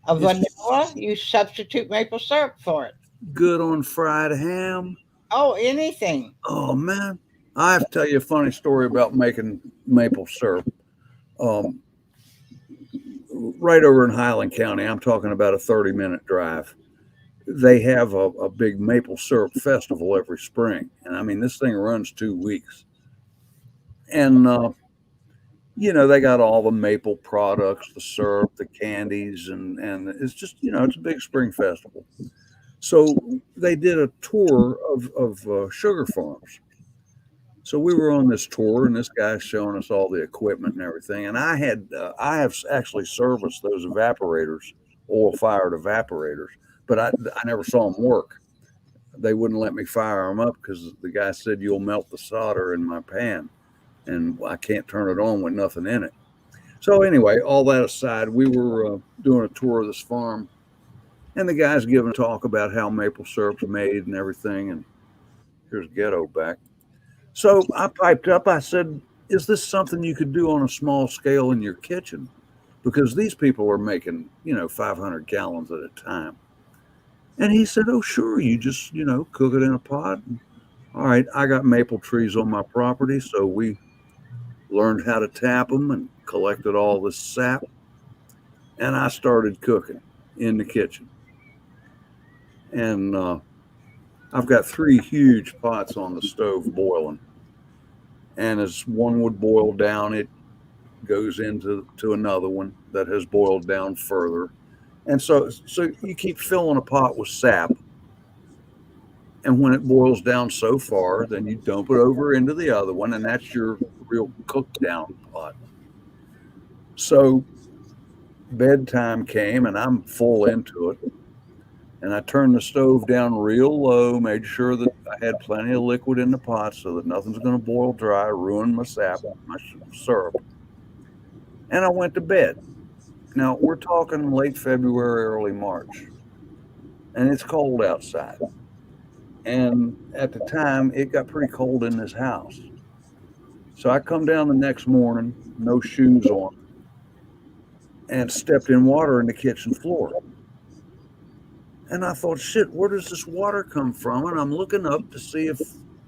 a It's vanilla, you substitute maple syrup for it. good on fried ham. Oh, anything. Oh man, I have to tell you a funny story about making maple syrup. Um, right over in Highland County, I'm talking about a 30-minute drive. they have a big maple syrup festival every spring. And I mean, this thing runs 2 weeks. And, they got all the maple products, the syrup, the candies, and it's just, it's a big spring festival. So they did a tour of sugar farms. So we were on this tour, and this guy's showing us all the equipment and everything. And I have actually serviced those evaporators, oil-fired evaporators, but I never saw them work. They wouldn't let me fire them up because the guy said you'll melt the solder in my pan, and I can't turn it on with nothing in it. So anyway, all that aside, we were doing a tour of this farm, and the guy's giving a talk about how maple syrup's made and everything. And here's Ghetto back. So I piped up. I said, "Is this something you could do on a small scale in your kitchen? Because these people are making 500 gallons at a time." And he said, "Oh, sure. You just cook it in a pot." And, all right, I got maple trees on my property, so we learned how to tap them and collected all this sap, and I started cooking in the kitchen. And I've got 3 huge pots on the stove boiling, and as one would boil down, it goes into another one that has boiled down further, and so you keep filling a pot with sap, and when it boils down so far, then you dump it over into the other one, and that's your real cooked down pot. So bedtime came, and I'm full into it. And I turned the stove down real low, made sure that I had plenty of liquid in the pot so that nothing's going to boil dry, ruin my sap, my syrup. And I went to bed. Now, we're talking late February, early March, and it's cold outside. And at the time, it got pretty cold in this house. So I come down the next morning, no shoes on, and stepped in water in the kitchen floor. And I thought, shit, where does this water come from? And I'm looking up to see if,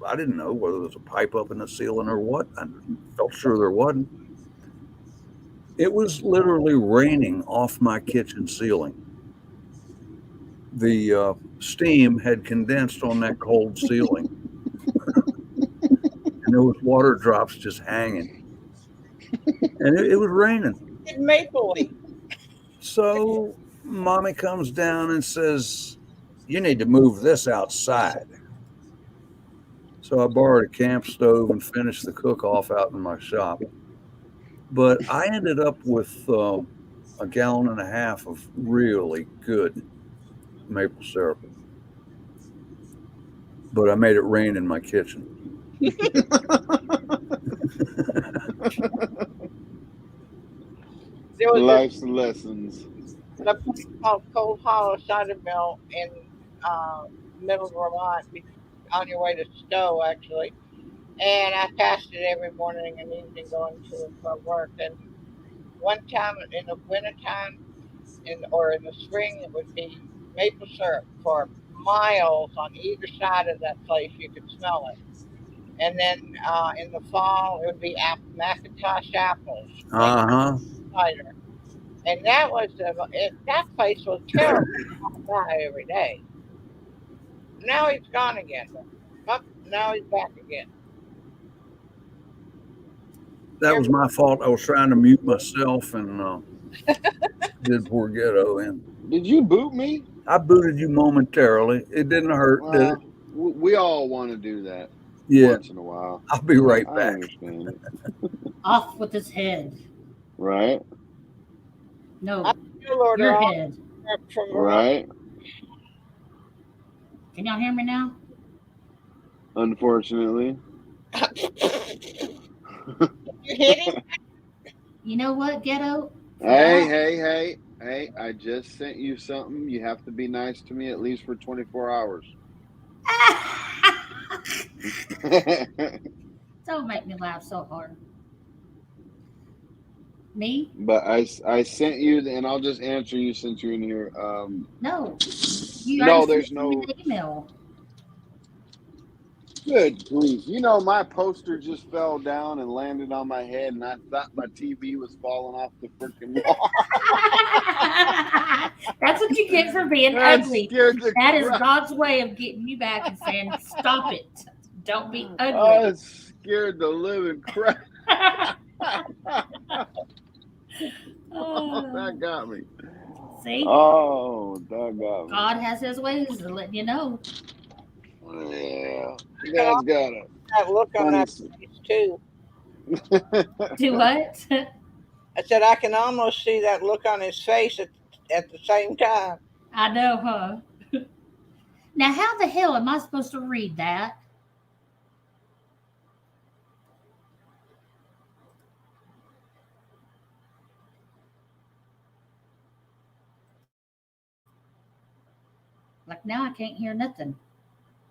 I didn't know whether there's a pipe up in the ceiling or what. I felt sure there wasn't. It was literally raining off my kitchen ceiling. The steam had condensed on that cold ceiling. And there was water drops just hanging. And it was raining. It's mapley. So Mommy comes down and says, "You need to move this outside." So I borrowed a camp stove and finished the cook-off out in my shop. But I ended up with 1.5 gallons of really good maple syrup. But I made it rain in my kitchen. There was Life's lessons. a place called Cold Hollow Cider Mill in Middle Vermont, on your way to Stowe, actually. And I passed it every morning and evening going to and from work. And one time in the wintertime or in the spring, it would be maple syrup for miles on either side of that place. You could smell it. And then in the fall, it would be Macintosh apples, cider. And that place was terrible. I buy every day. Now he's gone again. Now he's back again. That was my fault. I was trying to mute myself and did poor Ghetto in. Did you boot me? I booted you momentarily. It didn't hurt, did it? We all want to do that once in a while. I'll be right I back. understand it. Off with his head. Right? No, your head. Right? Can y'all hear me now? Unfortunately. You hit him? You know what, Ghetto? Hey, I just sent you something. You have to be nice to me at least for 24 hours. Don't make me laugh so hard. Me? But I sent you, and I'll just answer you since you're in here. No. No, there's no email. Good grief. You know, my poster just fell down and landed on my head, and I thought my TV was falling off the freaking wall. That's what you get for being That ugly. scared the That is crap. God's way of getting you back and saying, "Stop it! Don't be Oh, ugly." it scared the living crap. That got me. See, Oh, that got me. God has His ways of letting you know. Yeah. God's got it. That look on Funny. that face too. Do what? I said I can almost see that look on his face at the same time. I know, huh? Now, how the hell am I supposed to read that? Like now, I can't hear nothing.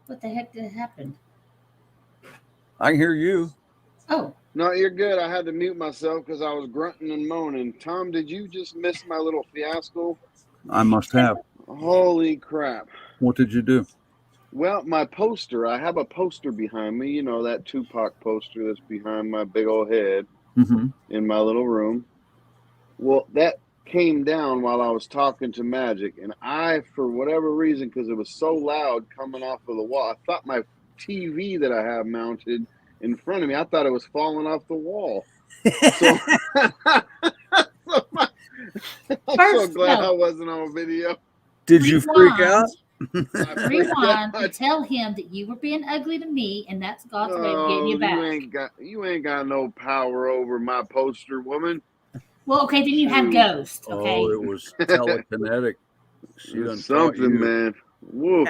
What the heck did happen? I can hear you. Oh, No, you're good. I had to mute myself because I was grunting and moaning. Tom, did you just miss my little fiasco? I must have. Holy crap. What did you do? Well, my poster, I have a poster behind me, you know, that Tupac poster that's behind my big old head Mm-hmm. in my little room. Well, that came down while I was talking to Magic, and I, for whatever reason, because it was so loud coming off of the wall, I thought my TV that I have mounted in front of me, I thought it was falling off the wall. So, I'm so glad I wasn't on video. Did you freak out? Rewind and tell him that you were being ugly to me, and that's God's way of getting you back. You ain't got no power over my poster, woman. Well, okay, then you have Ghost. Okay. Oh, it was telekinetic. She done taught Something, you. man. Woof.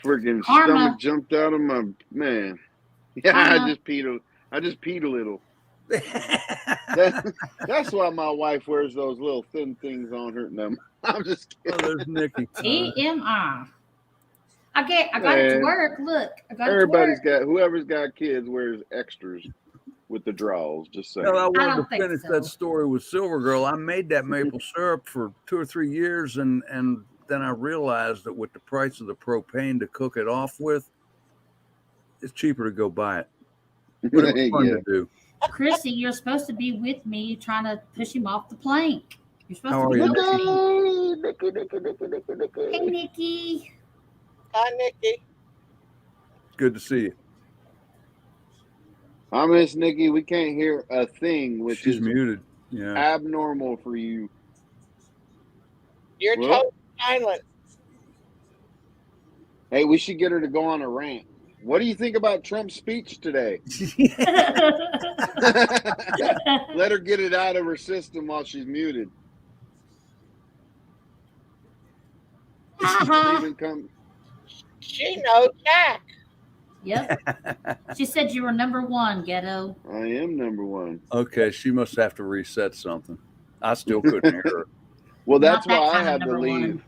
Freaking Karma. stomach jumped out of my man. Yeah, Karma. I just peed a little. That's why my wife wears those little thin things on her. No, I'm just Oh, kidding. there's Nikki. TMI. I got it to Man. work. Look, I got Everybody's it to work. got whoever's got kids wears extras with the draws. Just saying. Well, I wanted don't to think finish so. that story with Silver Girl. I made that maple syrup for 2 or 3 years, and then I realized that with the price of the propane to cook it off with, it's cheaper to go buy it. But it was fun Yeah. to do. Chrissy, you're supposed to be with me trying to push him off the plank. You're supposed How to be are you, with Nikki? me. Hey, Nikki. Hi, Nikki. Good to see you. I miss Nikki. We can't hear a thing, which She's is muted. Yeah. abnormal for you. You're Well. totally silent. Hey, we should get her to go on a rant. What do you think about Trump's speech today? Let her get it out of her system while she's muted. Even come. She knows Jack. Yep. She said you were number one, Ghetto. I am number one. Okay, she must have to reset something. I still couldn't hear her. Well, Not that's that why I kind of had to number leave. one.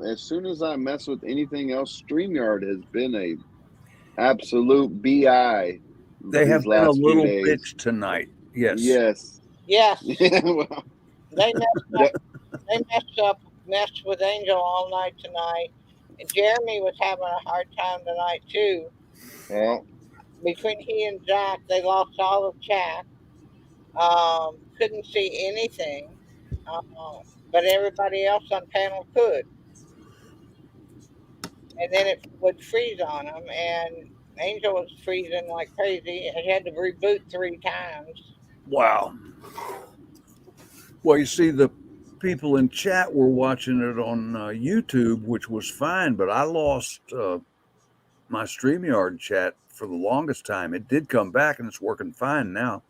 As soon as I mess with anything else, StreamYard has been a absolute bi. They have these been a last few little days. bitch tonight. Yes. Yes. Yes, Well, they messed with Angel all night tonight. And Jeremy was having a hard time tonight too. well, Between he and Jack, they lost all of chat. Couldn't see anything, but everybody else on panel could. And then it would freeze on them, and Angel was freezing like crazy. And he had to reboot 3 times. Wow. Well, you see, the people in chat were watching it on YouTube, which was fine, but I lost my StreamYard chat for the longest time. It did come back, and it's working fine now.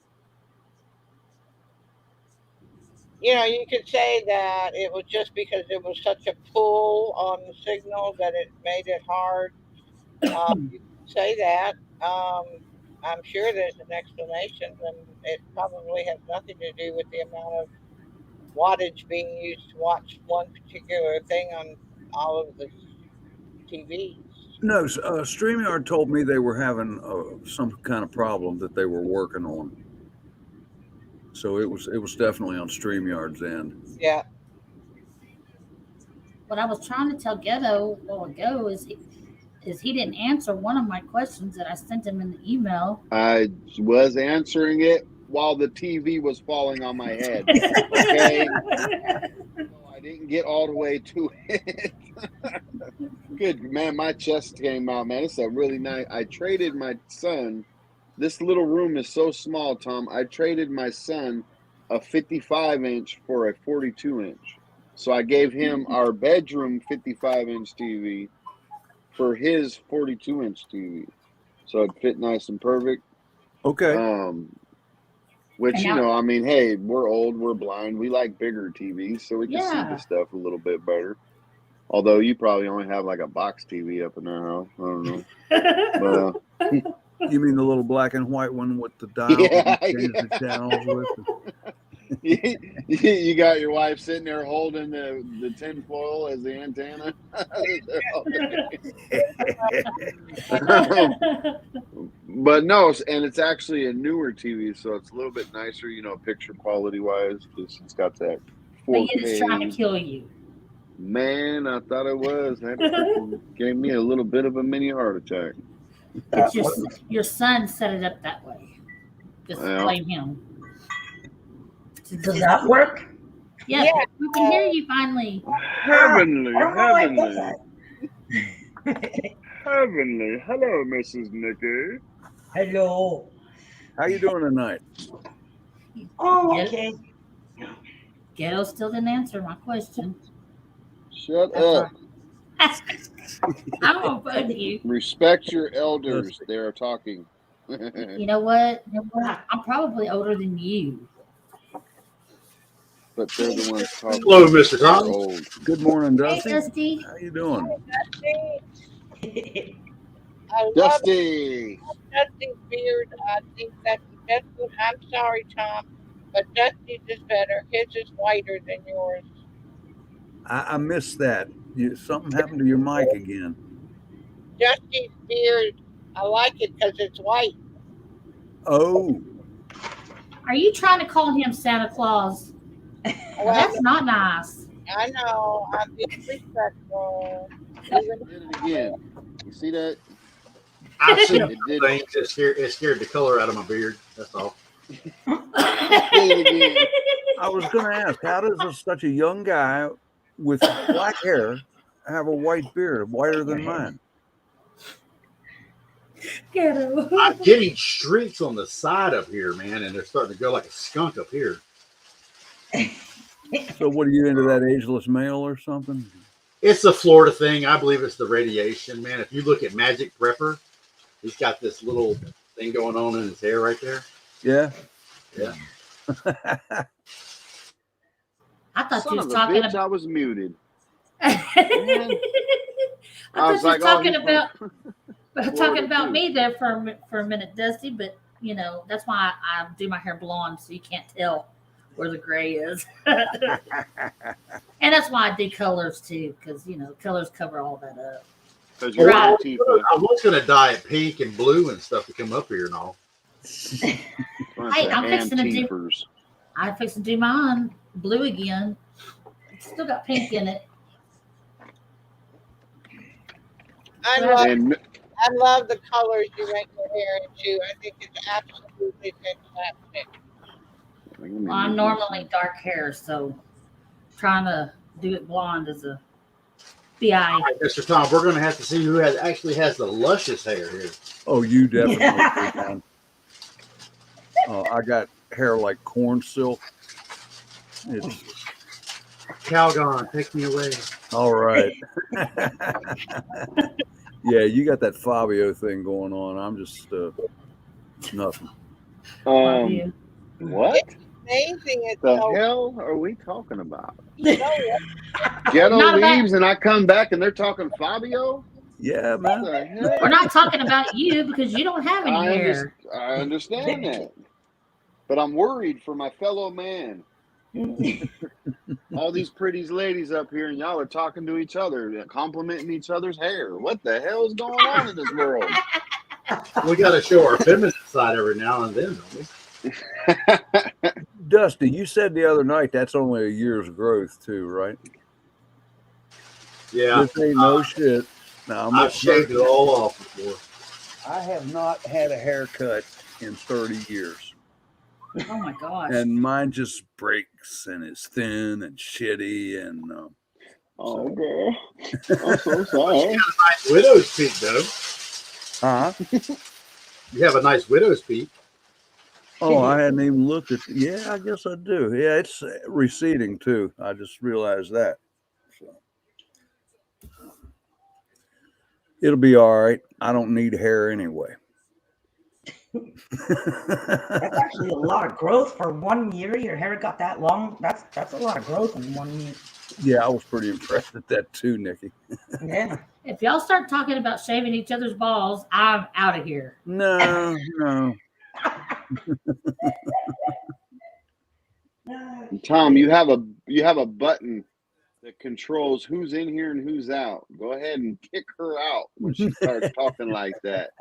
You know, you could say that it was just because there was such a pull on the signal that it made it hard. You could say that. I'm sure there's an explanation, and it probably has nothing to do with the amount of wattage being used to watch one particular thing on all of the TVs. No, StreamYard told me they were having some kind of problem that they were working on. So it was definitely on StreamYard's end. Yeah. What I was trying to tell Ghetto a while ago is is he didn't answer one of my questions that I sent him in the email. I was answering it while the TV was falling on my head. Okay. So I didn't get all the way to it. Good man, my chest came out, man. It's a really nice. I traded my son. This little room is so small, Tom. I traded my son a 55-inch for a 42-inch. So I gave him our bedroom 55-inch TV for his 42-inch TV. So it fit nice and perfect. Okay. Which, And you now- know, I mean, hey, we're old, we're blind. We like bigger TVs, so we can see Yeah. the stuff a little bit better. Although you probably only have like a box TV up in their house. I don't know. But, You mean the little black and white one with the dial Yeah, you change the channels with? you got your wife sitting there holding the tin foil as the antenna. But no, and it's actually a newer TV, so it's a little bit nicer, you know, picture quality wise, because it's got that But yet it's trying 4K. to kill you. Man, I thought it was. That freaking gave me a little bit of a mini heart attack. It's your son set it up that way. Just Well. blame him. Does that work? Yeah, Yeah. we can hear you finally. Heavenly, I don't know why it does heavenly, heavenly. Hello, Mrs. Nikki. Hello. How you doing tonight? Oh, Yeah. okay. Ghetto still didn't answer my question. Shut That's up. I'm gonna bug you. Respect your elders. They are talking. You know what? I'm probably older than you. But they're the ones talking. Hello, Mr. They're Tom. old. Good morning, Hey, Dusty. Dusty. How you doing? I love Dusty. Dusty's beard. I think that's just good. I'm sorry, Tom, but Dusty's is better. His is whiter than yours. I missed that. Something happened to your mic again. Dusty's beard, I like it because it's white. Oh, Are you trying to call him Santa Claus? Well, That's not nice. I know. I'm disrespectful. Did it again. You see that? I've seen It did things that scared the color out of my beard. That's all. Did it again. I was going to ask, how does such a young guy with black hair have a white beard, whiter than mine? Ghetto. I'm getting streaks on the side up here, man, and they're starting to go like a skunk up here. So, what are you into, that ageless male or something? It's a Florida thing. I believe it's the radiation, man. If you look at Magic Prepper, he's got this little thing going on in his hair right there. Yeah. Yeah. I thought Son you of was a talking bitch, about. I was muted. I thought was you were like, oh, talking he's about Florida talking about too. me there for a minute, Dusty. But you know that's why I do my hair blonde, so you can't tell where the gray is. And that's why I do colors too, because you know colors cover all that up. Because you're Right. Antifa. I was going to dye it pink and blue and stuff to come up here and all. Hey, I'm fixing to do. Antifers. I'm fixing to do mine blue again. It's still got pink in it. And I love the colors you make your hair into. I think it's absolutely fantastic. Well, I'm normally dark hair, so trying to do it blonde is a BI. All right, Mr. Tom, we're going to have to see who actually has the luscious hair here. Oh, you definitely. Can. I got hair like corn silk. It's Calgon, take me away. all right. Yeah, you got that Fabio thing going on. I'm just nothing. What Amazing. It's the so hell are we talking about? so Ghetto Not about- leaves and I come back and they're talking Fabio? Yeah, What man. the hell? We're not talking about you because you don't have any hair. I understand that. But I'm worried for my fellow man. All these pretty ladies up here and y'all are talking to each other, complimenting each other's hair. What the hell is going on in this world? We got to show our feminine side every now and then, don't we? Dusty, you said the other night that's only a year's growth too, right? Yeah. This ain't no shit. Now, I've shaved it all off before. I have not had a haircut in 30 years. Oh my gosh. And mine just breaks and it's thin and shitty. And Oh, girl. I'm so sorry. Nice widow's peak, though. huh? You have a nice widow's peak. Oh, I hadn't even looked at. Yeah, I guess I do. Yeah, it's receding too. I just realized that. So it'll be all right. I don't need hair anyway. That's actually a lot of growth for 1 year. Your hair got that long. That's a lot of growth in 1 year. Yeah, I was pretty impressed at that too, Nikki. Yeah. If y'all start talking about shaving each other's balls, I'm out of here. No. Tom, you have a button that controls who's in here and who's out. Go ahead and kick her out when she starts talking like that.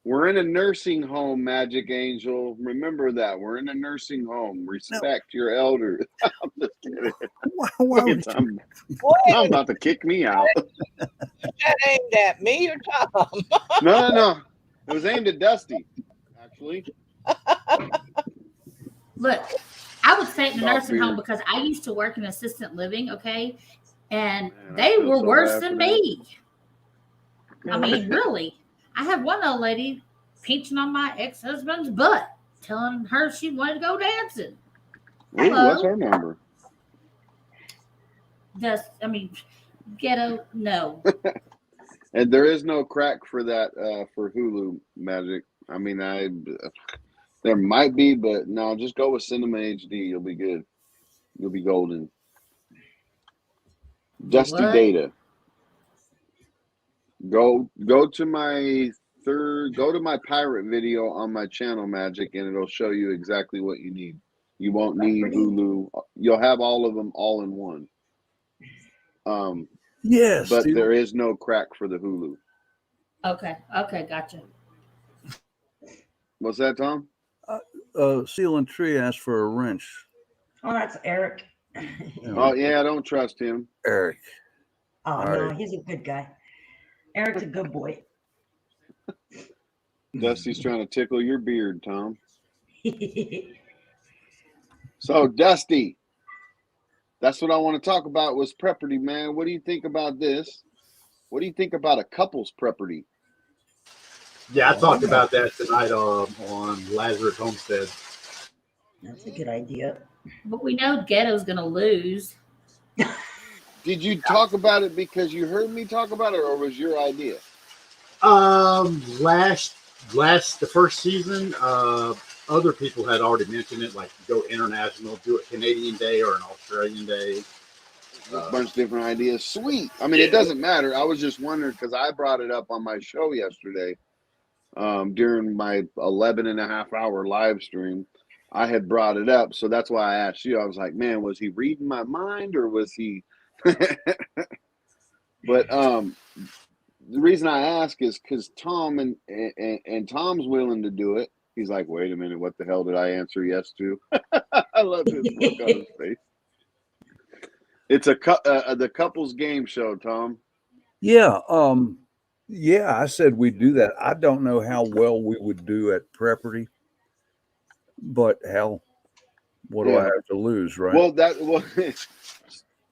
We're in a nursing home, Magic Angel. Remember that. We're in a nursing home. Respect your elders. I'm just kidding. Why Look would at Tom. Tom's about to kick me out. That aimed at me or Tom? No. It was aimed at Dusty, actually. Look, I would stay in the Stop nursing home beard. because I used to work in assisted living, okay? And Man, I they feel were so worse bad than for me. I mean, really. I had one old lady pinching on my ex-husband's butt, telling her she wanted to go dancing. Ooh, what's her number? Ghetto, no. And there is no crack for that for Hulu, Magic. I mean, there might be, but no, just go with Cinema HD. You'll be good. You'll be golden. Dusty What? Data. Go to my pirate video on my channel, Magic, and it'll show you exactly what you need. You won't need Hulu. You'll have all of them all in one. Yes, but there is no crack for the Hulu. Okay, gotcha. What's that, Tom? Seal and Tree asked for a wrench. Oh, that's Eric. Oh yeah, I don't trust him. Eric. Oh, All no, right. he's a good guy. Eric's a good boy. Dusty's trying to tickle your beard, Tom. So, Dusty, that's what I want to talk about was property, man. What do you think about this? What do you think about a couple's property? Yeah, I talked about that tonight on Lazarus Homestead. That's a good idea. But we know Ghetto's going to lose. Did you talk about it because you heard me talk about it, or was your idea? The first season, other people had already mentioned it, like go international, do a Canadian day or an Australian day. A bunch of different ideas. Sweet. I mean, It doesn't matter. I was just wondering because I brought it up on my show yesterday during my 11.5-hour live stream. I had brought it up, so that's why I asked you. I was like, man, was he reading my mind or was he? But the reason I ask is because Tom and Tom's willing to do it. He's like, wait a minute, what the hell did I answer yes to? I love his look on his face. It's the couples game show, Tom. Yeah. Yeah, I said we'd do that. I don't know how well we would do at property, but hell, what do I have to lose, right?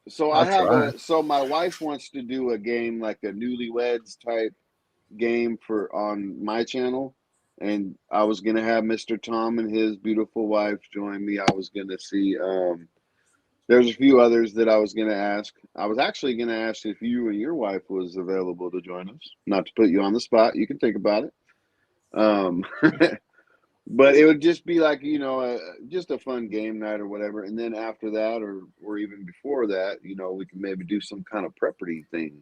So so my wife wants to do a game like a newlyweds type game on my channel, and I was gonna have Mr. Tom and his beautiful wife join me. I was gonna see there's a few others that I was gonna ask. I was actually gonna ask if you and your wife was available to join us. Not to put you on the spot, you can think about it. But it would just be like, just a fun game night or whatever. And then after that, or even before that, we can maybe do some kind of property thing.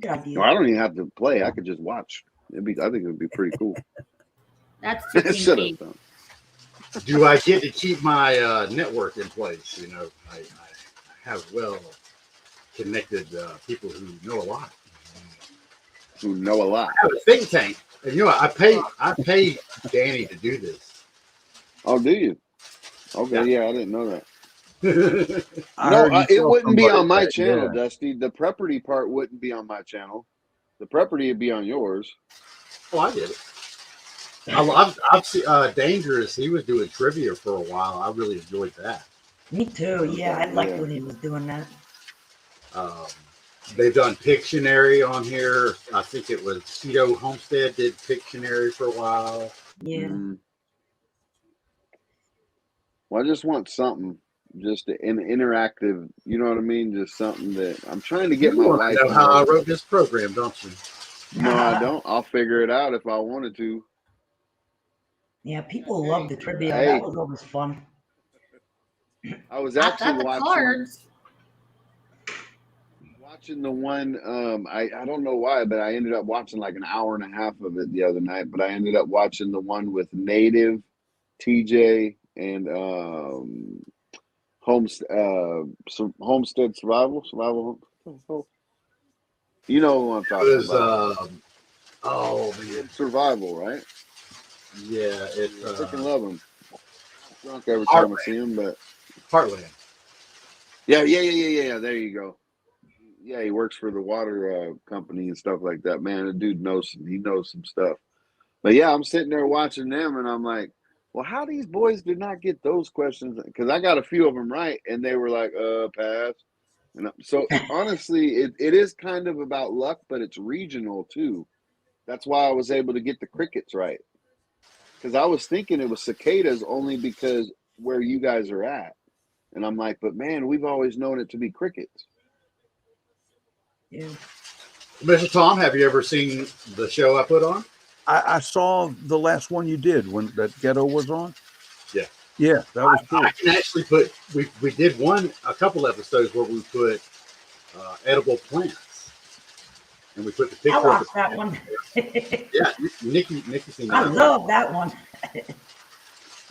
Good idea. I don't even have to play. I could just watch. I think it would be pretty cool. That's too Shut kinky. up, Tom. Do I get to keep my network in place? I have well connected people who know a lot. Who know a lot. I have a think tank. And I pay Danny to do this. Oh, do you? Okay, yeah, I didn't know that. I No, heard you it tell wouldn't be somebody on my that, channel, yeah. Dusty. The property part wouldn't be on my channel. The property would be on yours. Oh, I get it. I've seen Dangerous. He was doing trivia for a while. I really enjoyed that. Me too. Yeah, I Okay, liked yeah. when he was doing that. They've done Pictionary on here. I think it was Tito Homestead did Pictionary for a while. Yeah. Well, I just want something, just an interactive. You know what I mean? Just something that I'm trying to get You my want wife. to know how I wrote this program, don't you? No, I don't. I'll figure it out if I wanted to. Yeah, people love the trivia. That Hey, was always fun. I was I actually thought the watching cards. the one. I don't know why, but I ended up watching like an hour and a half of it the other night. But I ended up watching the one with Native, TJ, and Homestead Survival. You know who I'm It talking was about? oh man, It's Survival, right? yeah, it's I freaking love him. Drunk every time I see him, but Heartland. yeah. There you go. Yeah, he works for the water company and stuff like that. Man, the dude knows some stuff. But yeah, I'm sitting there watching them, and I'm like, well, how these boys did not get those questions? Because I got a few of them right, and they were like, pass. And so honestly, it is kind of about luck, but it's regional too. That's why I was able to get the crickets right. Because I was thinking it was cicadas only because where you guys are at. And I'm like, but man, we've always known it to be crickets. Yeah. Mr. Tom, have you ever seen the show I put on? I saw the last one you did when that ghetto was on. Yeah. Yeah, that was cool. I can actually put, we did a couple episodes where we put edible plants. And we put the picture I of the watched that one. Yeah, Nikki seen I that. love that one.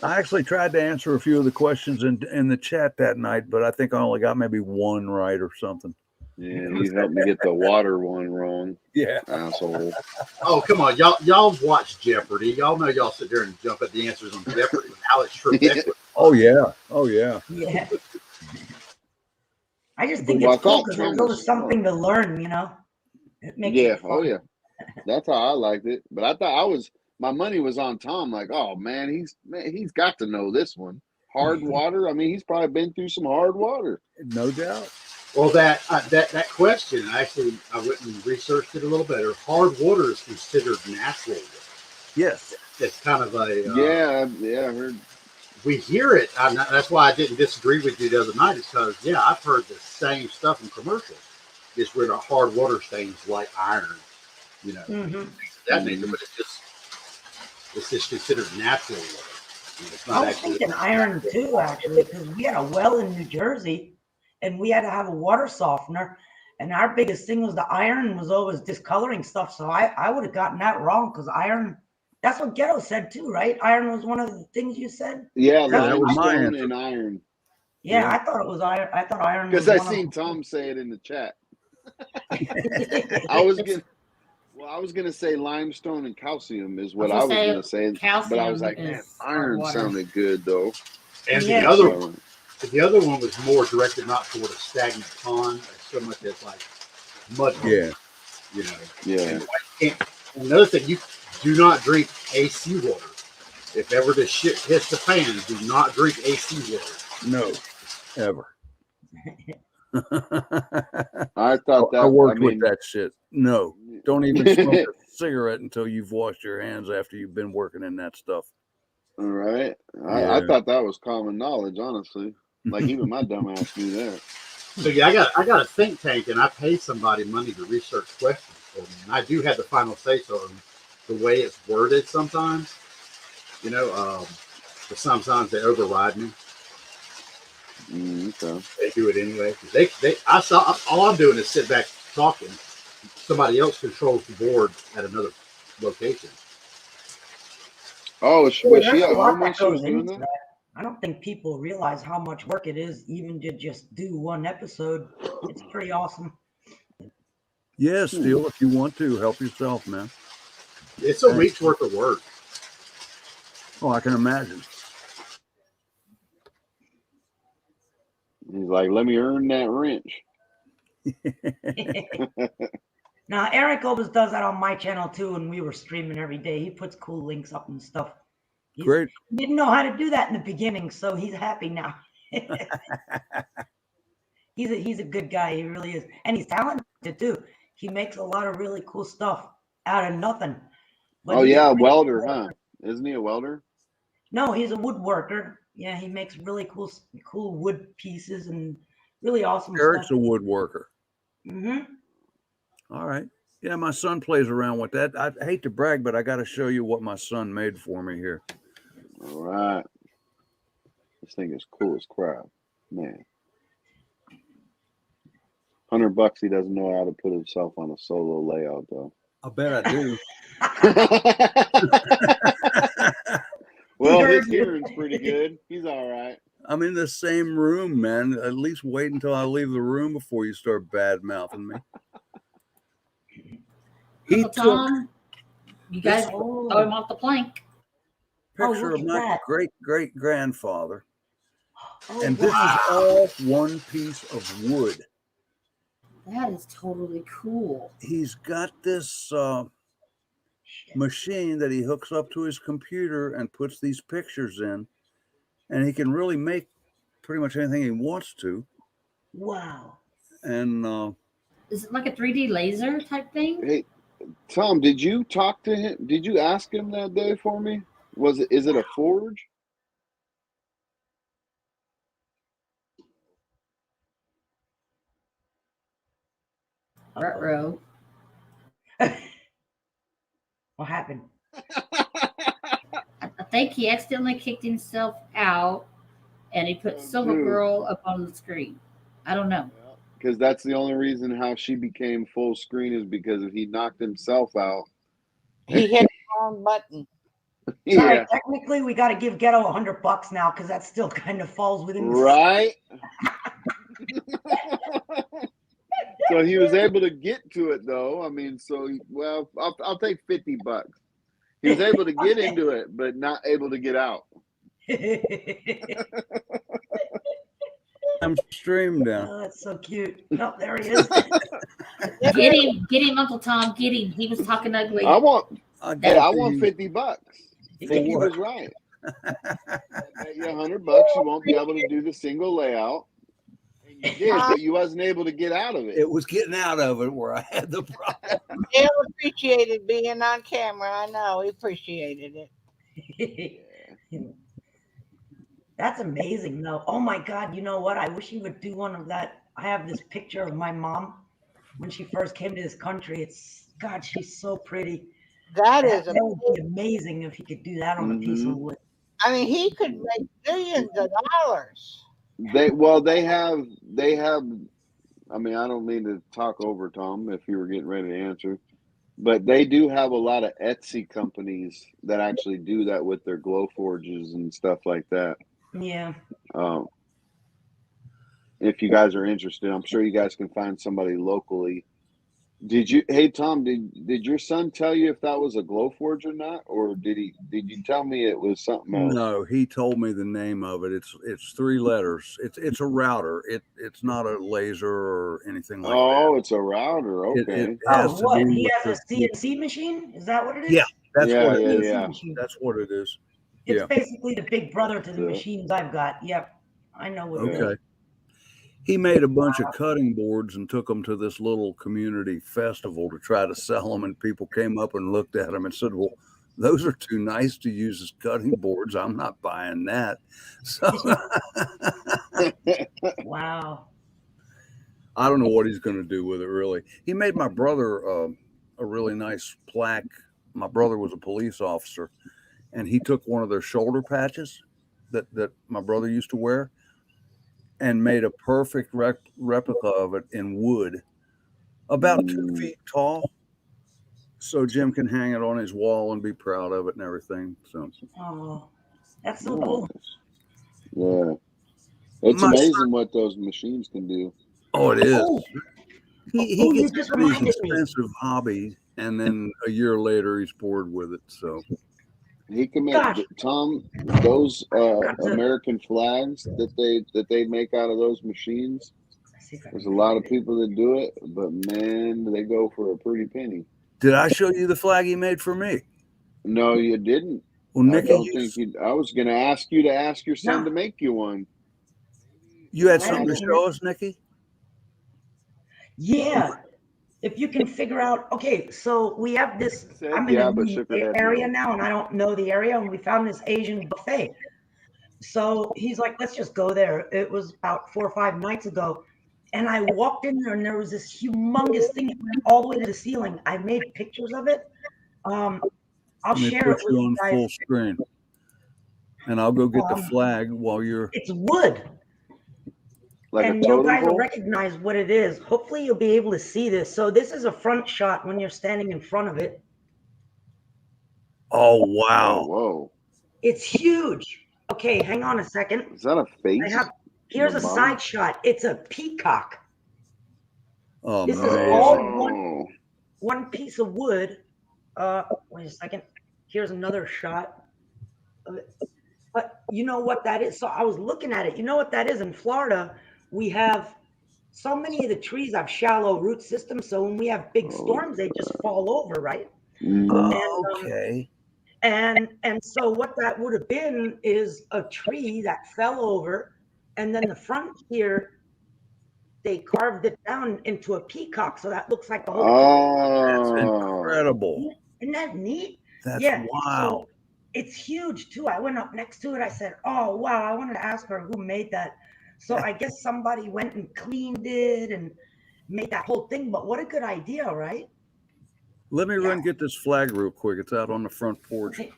I actually tried to answer a few of the questions in the chat that night, but I think I only got maybe one right or something. Yeah, you helped me get the water one wrong. Yeah. Asshole. Oh, come on. Y'all watch Jeopardy. Y'all know y'all sit there and jump at the answers on Jeopardy. Alex Trebek. Oh, yeah. Oh, yeah. Yeah. I just think Well, it's I cool thought because Tom there's was always something to learn, you know? It makes it fun. Oh yeah. That's how I liked it. But I thought my money was on Tom. Like, oh man, he's got to know this one. Hard water. I mean, he's probably been through some hard water. No doubt. Well, that question, actually, I went and researched it a little better. Hard water is considered natural water. Yes. It's kind of a yeah. I heard. We hear it. That's why I didn't disagree with you the other night. Is because I've heard the same stuff in commercials. It's where the hard water stains like iron, you know, that nature. But it's just considered natural water. It's not I was thinking iron too, actually, because we had a well in New Jersey, and we had to have a water softener, and our biggest thing was the iron was always discoloring stuff. So I would have gotten that wrong because iron. That's what Ghetto said too, right? Iron was one of the things you said. Yeah, that was my limestone answer. and iron. Yeah, I thought it was iron. I thought iron was Because I one seen of Tom say it in the chat. them. I was gonna say limestone and calcium is what I was gonna say, but I was like, man, iron sounded good though. And Yeah. the other one was more directed not toward a stagnant pond as so much as like mud. Yeah. You know. Yeah. And another thing, you do not drink AC water. If ever the shit hits the fan, do not drink AC water. No, ever. I thought that I worked with that shit. No, don't even smoke a cigarette until you've washed your hands after you've been working in that stuff. All right. I thought that was common knowledge, honestly. Like even my dumbass knew that. So yeah, I got a think tank, and I pay somebody money to research questions for me, and I do have the final say so on the way it's worded sometimes. You know, but sometimes they override me. Okay. They do it anyway. All I'm doing is sit back talking. Somebody else controls the board at another location. Oh, was she at home when she was doing that? I don't think people realize how much work it is even to just do one episode. It's pretty awesome. Yeah, Steele, if you want to, help yourself, man. It's a week's worth of work. Oh, I can imagine. He's like, let me earn that wrench. Now, Eric always does that on my channel too, and we were streaming every day. He puts cool links up and stuff. Great. He didn't know how to do that in the beginning, so he's happy now. He's a good guy. He really is, and he's talented too. He makes a lot of really cool stuff out of nothing. But Oh yeah, welder, huh? Isn't he a welder? No, he's a woodworker. Yeah, he makes really cool wood pieces and really awesome Eric's stuff. a woodworker. Mm-hmm. All right. Yeah, my son plays around with that. I hate to brag, but I got to show you what my son made for me here. All right. This thing is cool as crap, man. $100 he doesn't know how to put himself on a solo layout though. I bet I do. Well, his hearing's pretty good. He's all right. I'm in the same room, man. At least wait until I leave the room before you start bad mouthing me. Uncle Tom, you guys throw him off the plank. Picture look of at my that. great-great-grandfather. Oh, And this is all one piece of wood. That is totally cool. He's got this machine that he hooks up to his computer and puts these pictures in. And he can really make pretty much anything he wants to. Wow. And Is it like a 3D laser type thing? Hey, Tom, did you talk to him? Did you ask him that day for me? Is it a forge? Ruh-roh. What happened? I think he accidentally kicked himself out and he put Silver Girl up on the screen. I don't know. Because that's the only reason how she became full screen is because he knocked himself out. He hit the wrong button. Yeah. Sorry, technically, we got to give Ghetto $100 now because that still kind of falls within the Right? So he was able to get to it, though. I mean, I'll take $50. He was able to get into it, but not able to get out. I'm streamed down. Oh, that's so cute. Oh, there he is. Get him, Uncle Tom. Get him. He was talking ugly. I want I $50. He what? was right. I bet you $100 you won't be able to do the single layout. And you did, but you wasn't able to get out of it. It was getting out of it where I had the problem. Dale appreciated being on camera. I know he appreciated it. That's amazing, though. Oh my God! You know what? I wish he would do one of that. I have this picture of my mom when she first came to this country. It's God, she's so pretty. That That would be amazing if he could do that on a piece of wood. I mean, he could make millions of dollars. They have. I mean, I don't mean to talk over Tom if you were getting ready to answer, but they do have a lot of Etsy companies that actually do that with their glow forges and stuff like that. Yeah. If you guys are interested, I'm sure you guys can find somebody locally. Hey Tom, did your son tell you if that was a glow forge or not, or did you tell me it was something else? No, he told me the name of it. It's 3 letters. It's a router. It's not a laser or anything like that. Oh, it's a router. Okay. It has to What? do He with has a CNC machine? Is that what it is? Yeah, that's what it is. Yeah. That's what it is. It's Yeah. basically the big brother to the machines I've got. Yep. I know what it is. Okay. He made a bunch of cutting boards and took them to this little community festival to try to sell them. And people came up and looked at them and said, well, those are too nice to use as cutting boards. I'm not buying that. So Wow. I don't know what he's going to do with it, really. He made my brother a really nice plaque. My brother was a police officer, and he took one of their shoulder patches that my brother used to wear and made a perfect replica of it in wood, about 2 feet tall. So Jim can hang it on his wall and be proud of it and everything. So, Oh, that's so cool. Yeah. It's My amazing what those machines can do. oh, it is. Oh, He you gets just into these reminded me. expensive hobby, and then a year later he's bored with it. So He can make Gosh. Tom those Got to American flags that they make out of those machines. see if I There's a can lot find of it. people that do it, but man, they go for a pretty penny. Did I show you the flag he made for me? No, you didn't. Well, I Nikki, don't think you. I was going to ask you to ask your son No. to make you one. you had I something to haven't show us, Nikki? Yeah. If you can figure out, okay, so we have this, Said I'm in yeah, a but new shook her head area no. now and I don't know the area, and we found this Asian buffet. So he's like, let's just go there. It was about 4 or 5 nights ago. And I walked in there and there was this humongous thing that went all the way to the ceiling. I made pictures of it. I'll Let me share put it with you you on guys. full screen, and I'll go get the flag while you're. It's wood. Like And a you totem guys will pole. recognize what it is. Hopefully you'll be able to see this. So this is a front shot when you're standing in front of it. Oh Oh, wow! whoa! It's huge. Okay, hang on a second. Is that a face? I have, in here's the a bottom? side shot. It's a peacock. Oh, This is amazing! all one piece of wood. Wait a second. Here's another shot of it. But you know what that is? So I was looking at it. You know what that is? In Florida, we have so many of the trees have shallow root systems. So when we have big storms, they just fall over, right? Okay. And so what that would have been is a tree that fell over, and then the front here, they carved it down into a peacock, so that looks like the whole peacock. That's Oh, incredible. Isn't that neat? That's Yeah. wow. So it's huge too. I went up next to it. I said, "Oh wow!" I wanted to ask her who made that. So I guess somebody went and cleaned it and made that whole thing. But what a good idea, right? Let me run get this flag real quick. It's out on the front porch. Okay.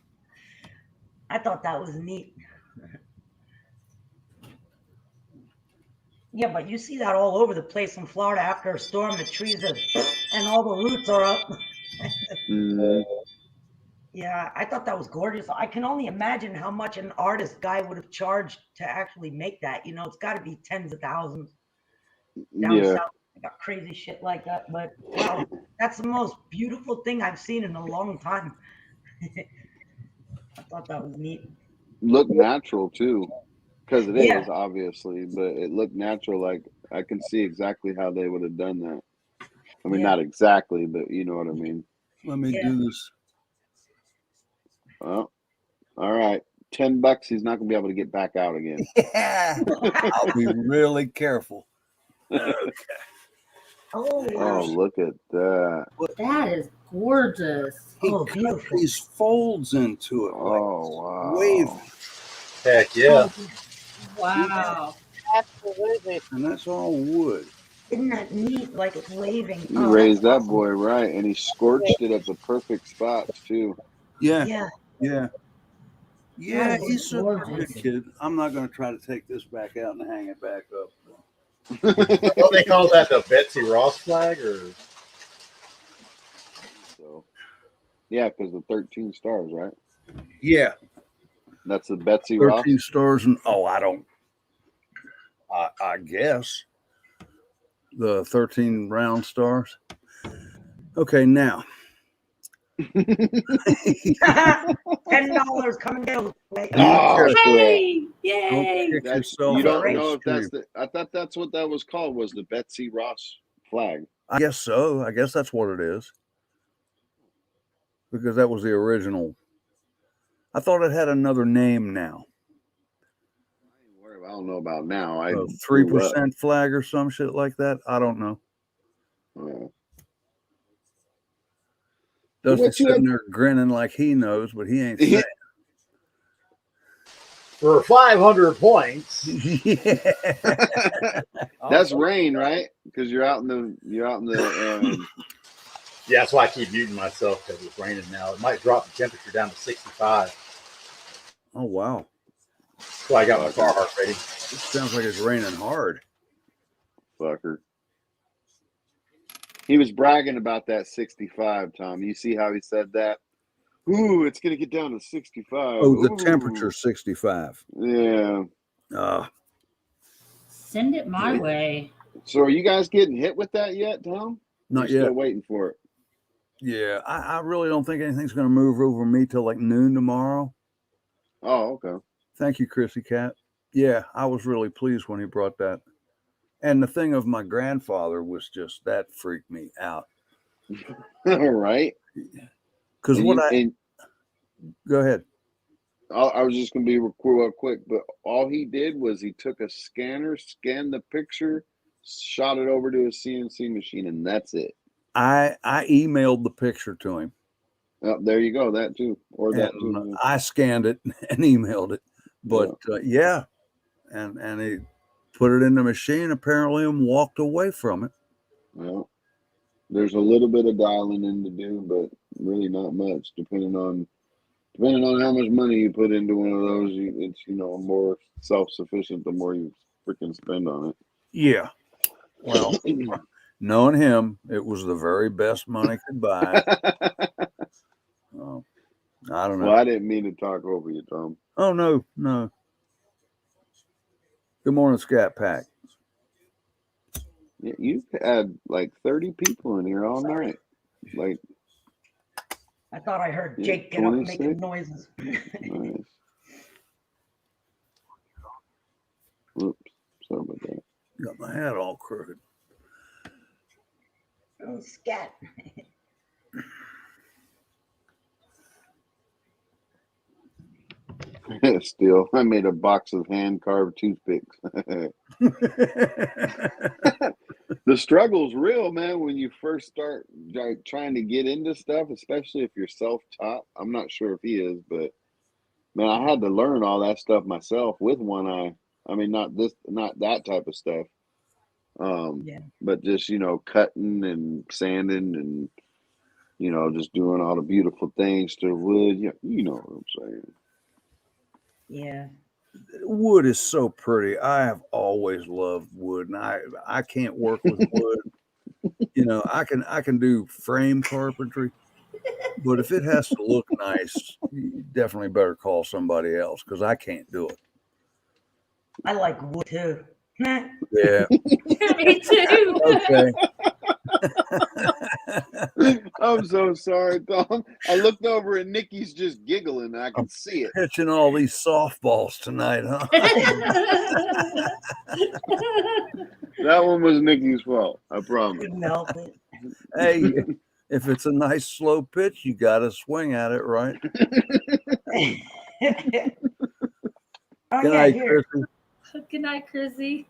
I thought that was neat. Yeah, but you see that all over the place in Florida after a storm. The trees have, and all the roots are up. mhm. Yeah, I thought that was gorgeous. I can only imagine how much an artist guy would have charged to actually make that. You know, it's got to be tens of thousands down Yeah. south. I got crazy shit like that. But wow, that's the most beautiful thing I've seen in a long time. I thought that was neat. Look natural too, because it Yeah, is obviously, but it looked natural. Like I can see exactly how they would have done that. I mean, yeah, not exactly, but you know what I mean. Let me yeah. do this. Oh, all right. $10. He's not gonna be able to get back out again. Yeah, I'll be really careful. Oh Oh, wow. look at that. That is gorgeous. He Oh, cut beautiful. these folds into it, like Oh, wave, wow. Heck yeah. Wow. Absolutely. and that's all wood. Isn't that neat? Like it's waving. You Oh, raised that's that awesome. boy right, and he scorched it at the perfect spots too. Yeah, Yeah, yeah, yeah. that is He's a pretty good gorgeous. kid. I'm not going to try to take this back out and hang it back up. What they call that, the Betsy Ross flag, or So, yeah, because the 13 stars, right? Yeah, That's the Betsy Ross. 13 stars, and I don't. I guess the 13 round stars. Okay, now. $10 coming down. Oh, crap. Hey, yay. Kick That's, yourself you out don't Right. know the if that's stream. the. I thought that's what that was called. Was the Betsy Ross flag? I guess so. I guess that's what it is. Because that was the original. I thought it had another name now. I don't know about now. I A grew up. 3% flag or some shit like that. I don't know. Dusty's What you sitting had- there grinning like he knows, but he ain't saying. for 500 points. Yeah. That's rain, right? Because you're out in the. Yeah, that's why I keep muting myself because it's raining now. It might drop the temperature down to 65. Oh wow. That's why I got my car heart rating. It sounds like it's raining hard. Fucker. He was bragging about that 65, Tom. You see how he said that? Ooh, it's gonna get down to 65. Oh, the Ooh. temperature 65. Yeah. Send it my way. So are you guys getting hit with that yet, Tom? Not You're yet. still waiting for it. Yeah, I really don't think anything's going to move over me till like noon tomorrow. Oh, okay. Thank you, Chrissy Cat. Yeah, I was really pleased when he brought that. And the thing of my grandfather was just that freaked me out. All right. Because what I and go ahead. I was just gonna be real quick, but all he did was he took a scanner, scanned the picture, shot it over to a CNC machine, and that's it. I emailed the picture to him. Oh, there you go. That too, or that And too. I scanned it and emailed it. But yeah, and he put it in the machine apparently and walked away from it. Well, there's a little bit of dialing in to do, but really not much. Depending on how much money you put into one of those, it's more self-sufficient the more you freaking spend on it. Yeah. Well, knowing him, it was the very best money could buy. I don't know. Well, I didn't mean to talk over you, Tom. Oh no. Good morning, Scat Pack. Yeah, you've had like 30 people in here all night. Like, I thought I heard Jake get up 26? making noises. Nice. Whoops, sorry about that. Got my hat all crooked. Oh, Scat. Still, I made a box of hand-carved toothpicks. The struggle's real, man, when you first start trying to get into stuff, especially if you're self-taught. I'm not sure if he is, but man, I had to learn all that stuff myself with one eye. I mean, not that type of stuff. But just, cutting and sanding and, just doing all the beautiful things to wood. Yeah, you know what I'm saying. Yeah. Wood is so pretty. I have always loved wood, and I can't work with wood. I can do frame carpentry, but if it has to look nice, you definitely better call somebody else because I can't do it. I like wood too. Yeah. Me too. Okay. I'm so sorry, Tom. I looked over and Nikki's just giggling. And I can see it. Pitching all these softballs tonight, huh? That one was Nikki's fault. I promise. Couldn't help it. Hey, if it's a nice slow pitch, you got to swing at it, right? Oh, Good yeah, night, here. Chrissy. Good night, Chrissy.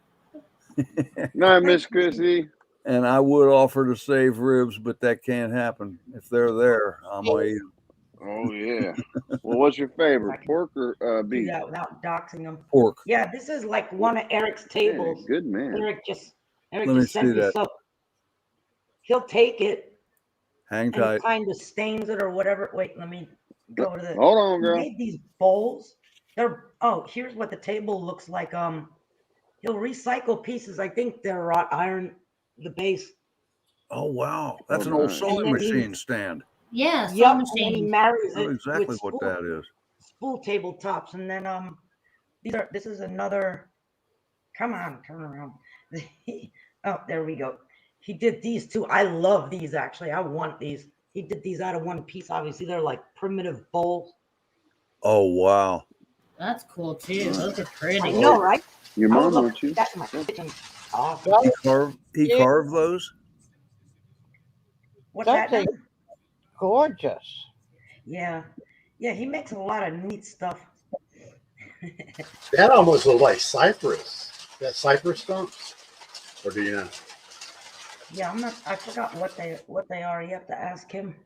Night, Miss Chrissy. And I would offer to save ribs, but that can't happen. If they're there, I'm gonna eat them. Oh yeah. Well, what's your favorite, pork or Do beef? that without doxing them. Pork. Yeah, this is like one of Eric's tables. Yeah, good man. Eric just Let me sent see me that. so he'll take it Hang and tight. kind of stains it or whatever. Wait, let me go to the. Hold on, He girl. made these bowls. Here's what the table looks like. He'll recycle pieces. I think they're wrought iron, the base. Oh wow, that's Oh, an old nice. sewing And then he- machine stand. Yeah, sewing Yep, and then he machine. marries I know it exactly with what spool, that is. spool tabletops, and then this is another. Come on, turn around. Oh, there we go. He did these too. I love these actually. I want these. He did these out of one piece. Obviously, they're like primitive bowls. Oh wow. That's cool too. Those are pretty. I know, right? Your I mom was wants looking you. at that in my kitchen. Awesome. He carved those. What's that? That's Now? gorgeous. Yeah, he makes a lot of neat stuff. That almost looks like cypress. That cypress stumps? Or do you know? Yeah, I'm not. I forgot what they are. You have to ask him.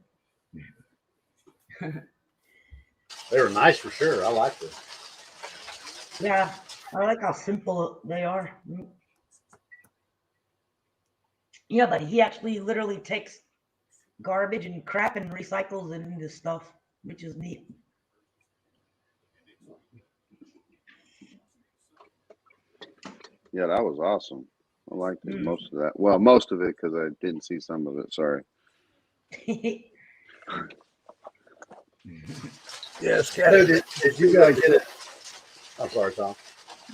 They were nice for sure. I like them. Yeah, I like how simple they are. Yeah, but he actually literally takes garbage and crap and recycles it into stuff, which is neat. Yeah, that was awesome. I liked it, most of that. Well, most of it because I didn't see some of it. Sorry. Yes, Did you get it? I'm sorry, Tom.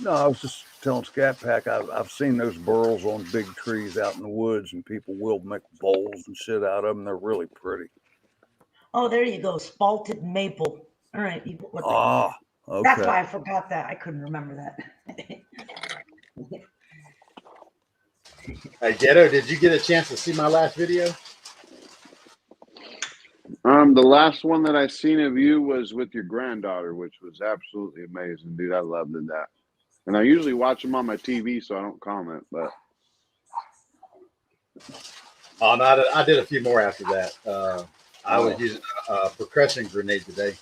No, I was just telling Scat Pack. I've seen those burls on big trees out in the woods, and people will make bowls and shit out of them. They're really pretty. Oh, there you go. Spalted maple. All right. Oh, That's okay. why I forgot that. I couldn't remember that. Hey, Ghetto, did you get a chance to see my last video? The last one that I seen of you was with your granddaughter, which was absolutely amazing, dude. I loved that. And I usually watch them on my TV, so I don't comment. But Oh, no, I did a few more after that. I was using a percussion grenade today.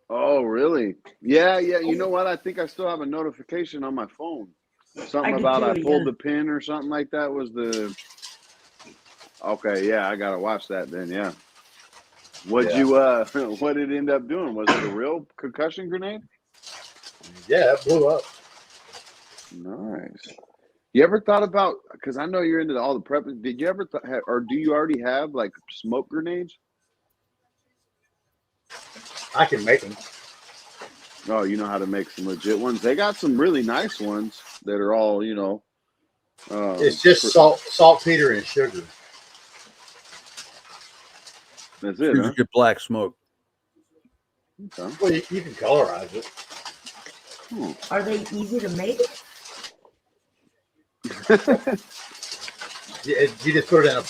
oh, really? Yeah. You know what? I think I still have a notification on my phone. Something I do about too, I pulled yeah. the pin or something like that was the. Okay, yeah, I gotta watch that then. Yeah. What'd Yeah. you what did it end up doing? Was it a real concussion grenade? Yeah, it blew up. Nice. You ever thought about, because I know you're into all the prep, did you ever or do you already have like smoke grenades? I can make them. Oh, you know how to make some legit ones. They got some really nice ones that are all, It's just saltpeter and sugar. That's You it, huh? just get black smoke. Okay. Well, you can colorize it. Are they easy to make? You just put it in a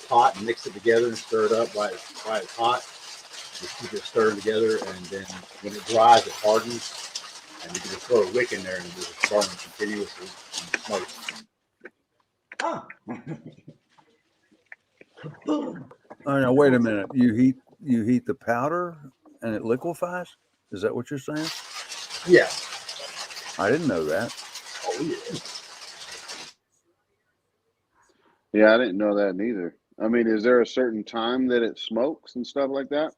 pot and mix it together and stir it up while it's hot. Just keep it stirring together, and then when it dries, it hardens. And you can just throw a wick in there and it just burn continuously and smoke. Oh. Boom. Oh, now wait a minute. You heat the powder and it liquefies? Is that what you're saying? Yeah. I didn't know that. Oh, yeah. Yeah, I didn't know that neither. I mean, is there a certain time that it smokes and stuff like that?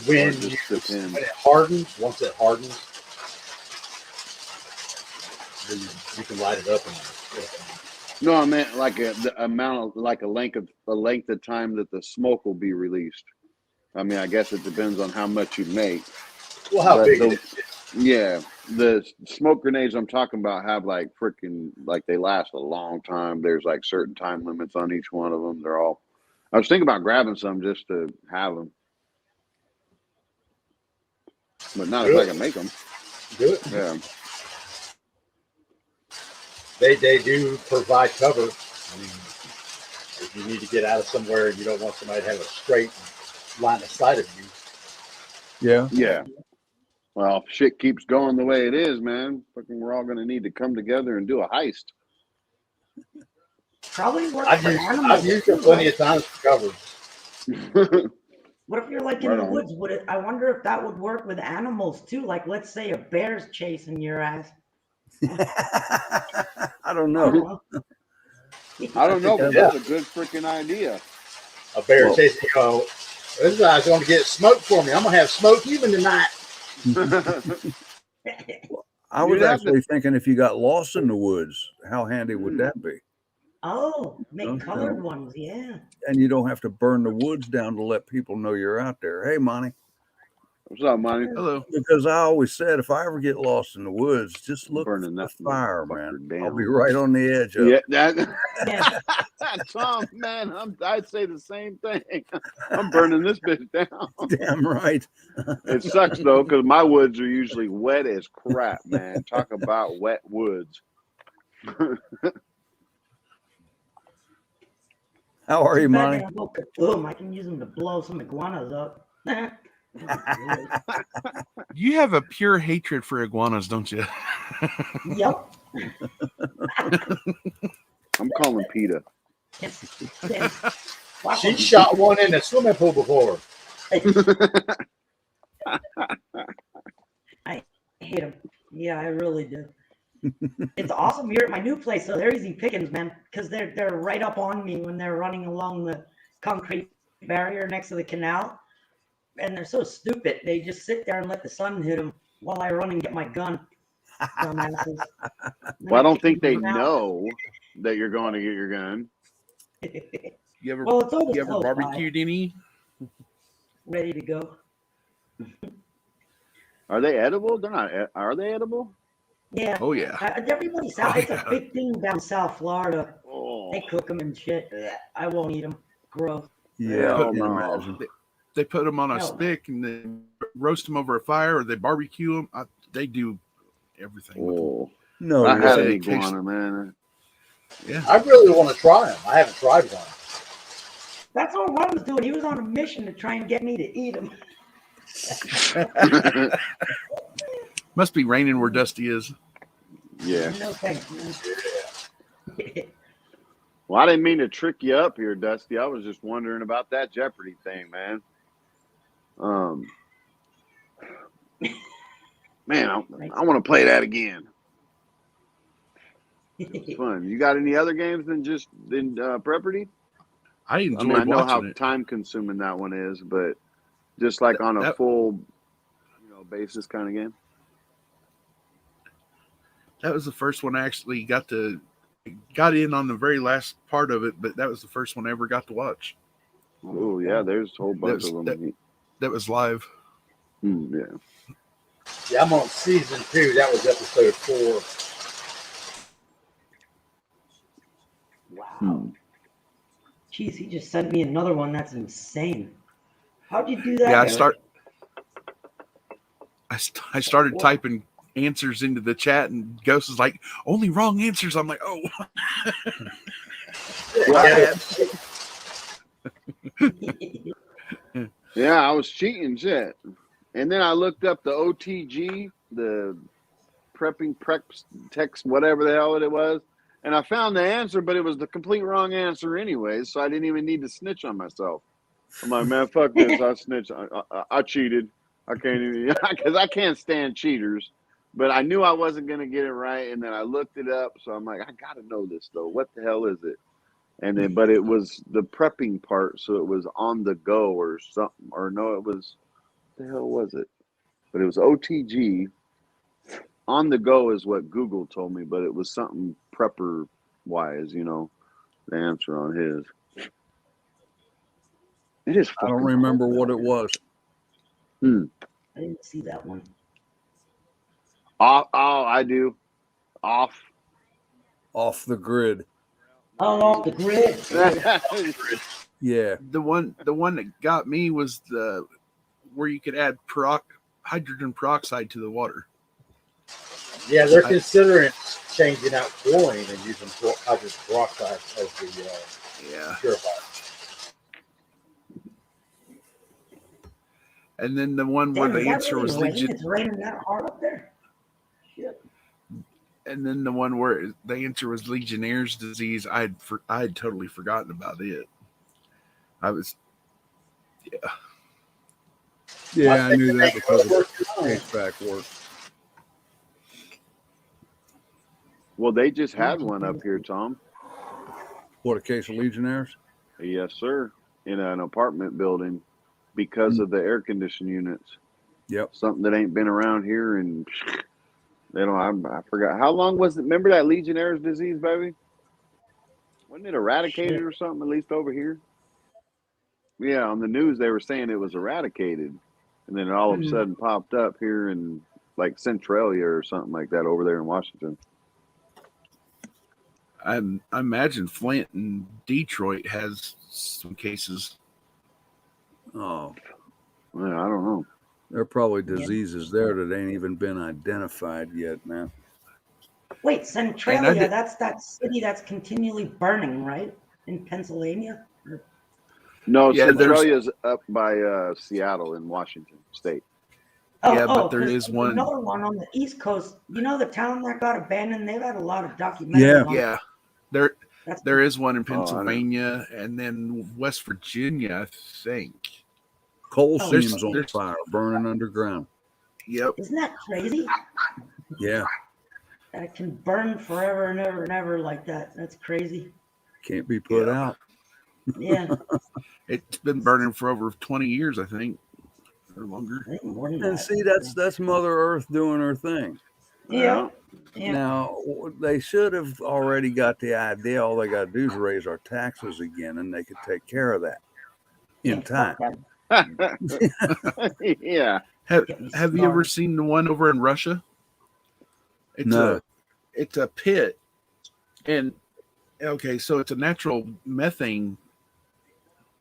When it hardens, once it hardens, then you can light it up. No, I meant like the amount of like a length of time that the smoke will be released. I mean, I guess it depends on how much you make. Well, how big it is. Yeah, the smoke grenades I'm talking about have like freaking like they last a long time. There's like certain time limits on each one of them. They're all. I was thinking about grabbing some just to have them, but not if I can make them. Do it. Yeah. They do provide cover. I mean, if you need to get out of somewhere and you don't want somebody to have a straight line of sight of you. Yeah. Yeah. Well, if shit keeps going the way it is, man, fucking we're all going to need to come together and do a heist. Probably work I've for used animals. it plenty of times for cover. What if you're like in the woods? I wonder if that would work with animals too. Like, let's say a bear's chasing your ass. I don't know. I don't know, but that's a good freaking idea. A bear chasing, this guy's going to get smoke for me. I'm going to have smoked human tonight. I was actually thinking if you got lost in the woods, how handy would that be? Oh, make colored ones, yeah. And you don't have to burn the woods down to let people know you're out there. Hey, Monty. What's up, Monty? Hello. Because I always said if I ever get lost in the woods, just look for Burning the that fire, man. down. I'll be right on the edge of it. Yeah. Tom, man, I'd say the same thing. I'm burning this bitch down. Damn right. It sucks though, because my woods are usually wet as crap, man. Talk about wet woods. How are you, Monty? Boom! I can use them to blow some iguanas up. You have a pure hatred for iguanas, don't you? Yep. I'm calling PETA. She shot one in the swimming pool before. I hate them. Yeah, I really do. It's awesome here at my new place, so they're easy pickings, man, because they're right up on me when they're running along the concrete barrier next to the canal, and they're so stupid. They just sit there and let the sun hit them while I run and get my gun. Dumbasses. Well, I don't think they know that you're going to get your gun. You ever, Well, it's always you ever close by. barbecued any? Ready to go. Are they edible? They're not. Are they edible? Yeah. Oh, yeah. Everybody south. It's a big thing down South Florida. Oh, They cook them and shit. I won't eat them. Gross. Yeah, I hell can no. imagine. They put them on a Hell no. stick and they roast them over a fire, or they barbecue them. They do everything with them. Oh, No I had Say an way. it tastes- iguana, man. Yeah. I really want to try them. I haven't tried one. That's what Ron was doing. He was on a mission to try and get me to eat them. Must be raining where Dusty is. Yeah. No thanks, man. Well, I didn't mean to trick you up here, Dusty. I was just wondering about that Jeopardy thing, man. Man, I want to play that again. It's fun. You got any other games than just Prepperty? I I enjoyed mean, I know how watching it. time consuming that one is, but just like on a That- full, basis kind of game. That was the first one I actually got in on the very last part of it, but that was the first one I ever got to watch. Oh yeah, there's a whole bunch of them. That was live. Yeah. Yeah, I'm on season 2. That was episode 4. Wow. Jeez, he just sent me another one. That's insane. How'd you do that? Yeah, Eric? I started typing answers into the chat, and Ghost is like, "Only wrong answers." I'm like, "Oh." Yeah, I was cheating shit. And then I looked up the OTG, the prepping preps text, whatever the hell it was, and I found the answer, but it was the complete wrong answer anyways, so I didn't even need to snitch on myself. I'm like, man, fuck this. I snitched. I cheated. I can't even, because I can't stand cheaters. But I knew I wasn't going to get it right, and then I looked it up, so I'm like, I got to know this, though. What the hell is it? And then, but it was the prepping part, so it was on the go or something. Or no, it was, what the hell was it? But it was OTG. On the go is what Google told me, but it was something prepper-wise, the answer on his. It is I don't remember what it was. I didn't see that one. Oh, I do. Off the grid. Oh, off the grid. Yeah. The one that got me was where you could add hydrogen peroxide to the water. Yeah, they're considering changing out chlorine and using hydrogen peroxide as the purifier. And then the one where the answer was Legion. It's raining that hard up there. Shit. And then the one where the answer was Legionnaire's disease. I had totally forgotten about it. Yeah, I knew that because of HVAC work. Well, they just had one up here, Tom. What, a case of Legionnaires? Yes, sir. In an apartment building because of the air conditioning units. Yep. Something that ain't been around here, and they don't. I forgot how long was it. Remember that Legionnaire's disease, baby? Wasn't it eradicated or something? At least over here. Yeah, on the news they were saying it was eradicated, and then it all of a sudden popped up here in like Centralia or something like that over there in Washington. I imagine Flint and Detroit has some cases. Oh, well, I don't know. There are probably diseases there that ain't even been identified yet, man. Wait, Centralia, that's that city that's continually burning, right? In Pennsylvania? No, Centralia's up by Seattle in Washington State. But there is one. Another one on the East Coast. You know the town that got abandoned? They've had a lot of documentaries. Yeah. There is one in Pennsylvania and then West Virginia, I think. Coal seams on fire, burning underground. Yep. Isn't that crazy? Yeah. That it can burn forever and ever and ever like that. That's crazy. Can't be put out. Yeah. It's been burning for over 20 years, I think. Or longer. I think more than And that. see, that's Mother Earth doing her thing. Yeah. Now, they should have already got the idea. All they got to do is raise our taxes again, and they could take care of that in time. Yeah. Have you ever seen the one over in Russia? It's No. It's a pit, and Okay, so it's a natural methane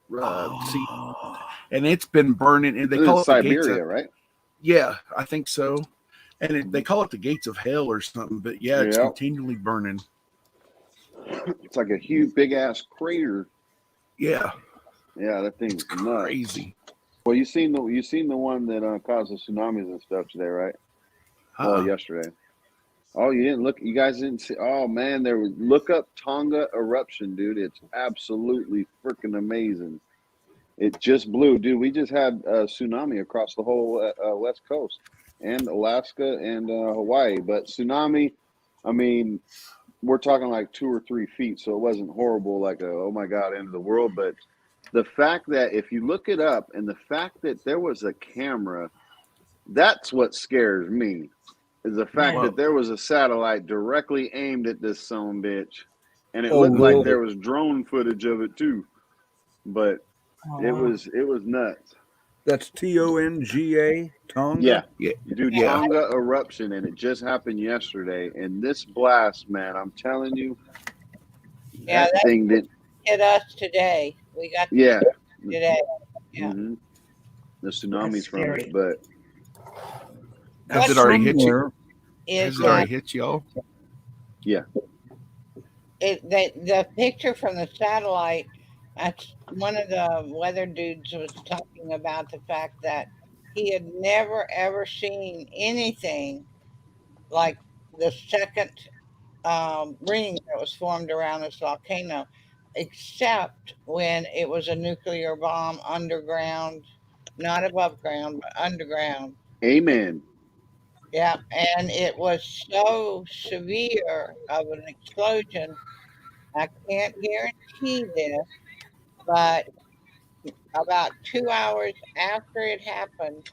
seep, and it's been burning. And they This call is it the gates. Siberia, right? Yeah, I think so. And they call it the gates of hell or something. But yeah, it's Yeah. continually burning. It's like a huge, big ass crater. Yeah, Yeah, that thing's it's crazy. nuts. Well, you seen the one that caused the tsunamis and stuff today, right? Well, yesterday. Oh, you didn't look. You guys didn't see. Oh man, look up Tonga eruption, dude. It's absolutely freaking amazing. It just blew, dude. We just had a tsunami across the whole west coast and Alaska and Hawaii. But tsunami, I mean, we're talking like 2 or 3 feet, so it wasn't horrible, like a oh my god, end of the world. But the fact that if you look it up, and the fact that there was a camera, that's what scares me. Is the fact that there was a satellite directly aimed at this son bitch, and it looked like there was drone footage of it too. But it was nuts. That's Tonga, Tonga. Yeah, dude, Tonga eruption, and it just happened yesterday. And this blast, man, I'm telling you, Yeah, that thing did hit us today. We got today. Yeah. Mm-hmm. The tsunamis from it, but has it already hit you? Has it already hit y'all? Yeah. The picture from the satellite. That's one of the weather dudes was talking about the fact that he had never ever seen anything like the second ring that was formed around this volcano, except when it was a nuclear bomb underground, not above ground, but underground. Amen. Yeah, and it was so severe of an explosion. I can't guarantee this, but about 2 hours after it happened,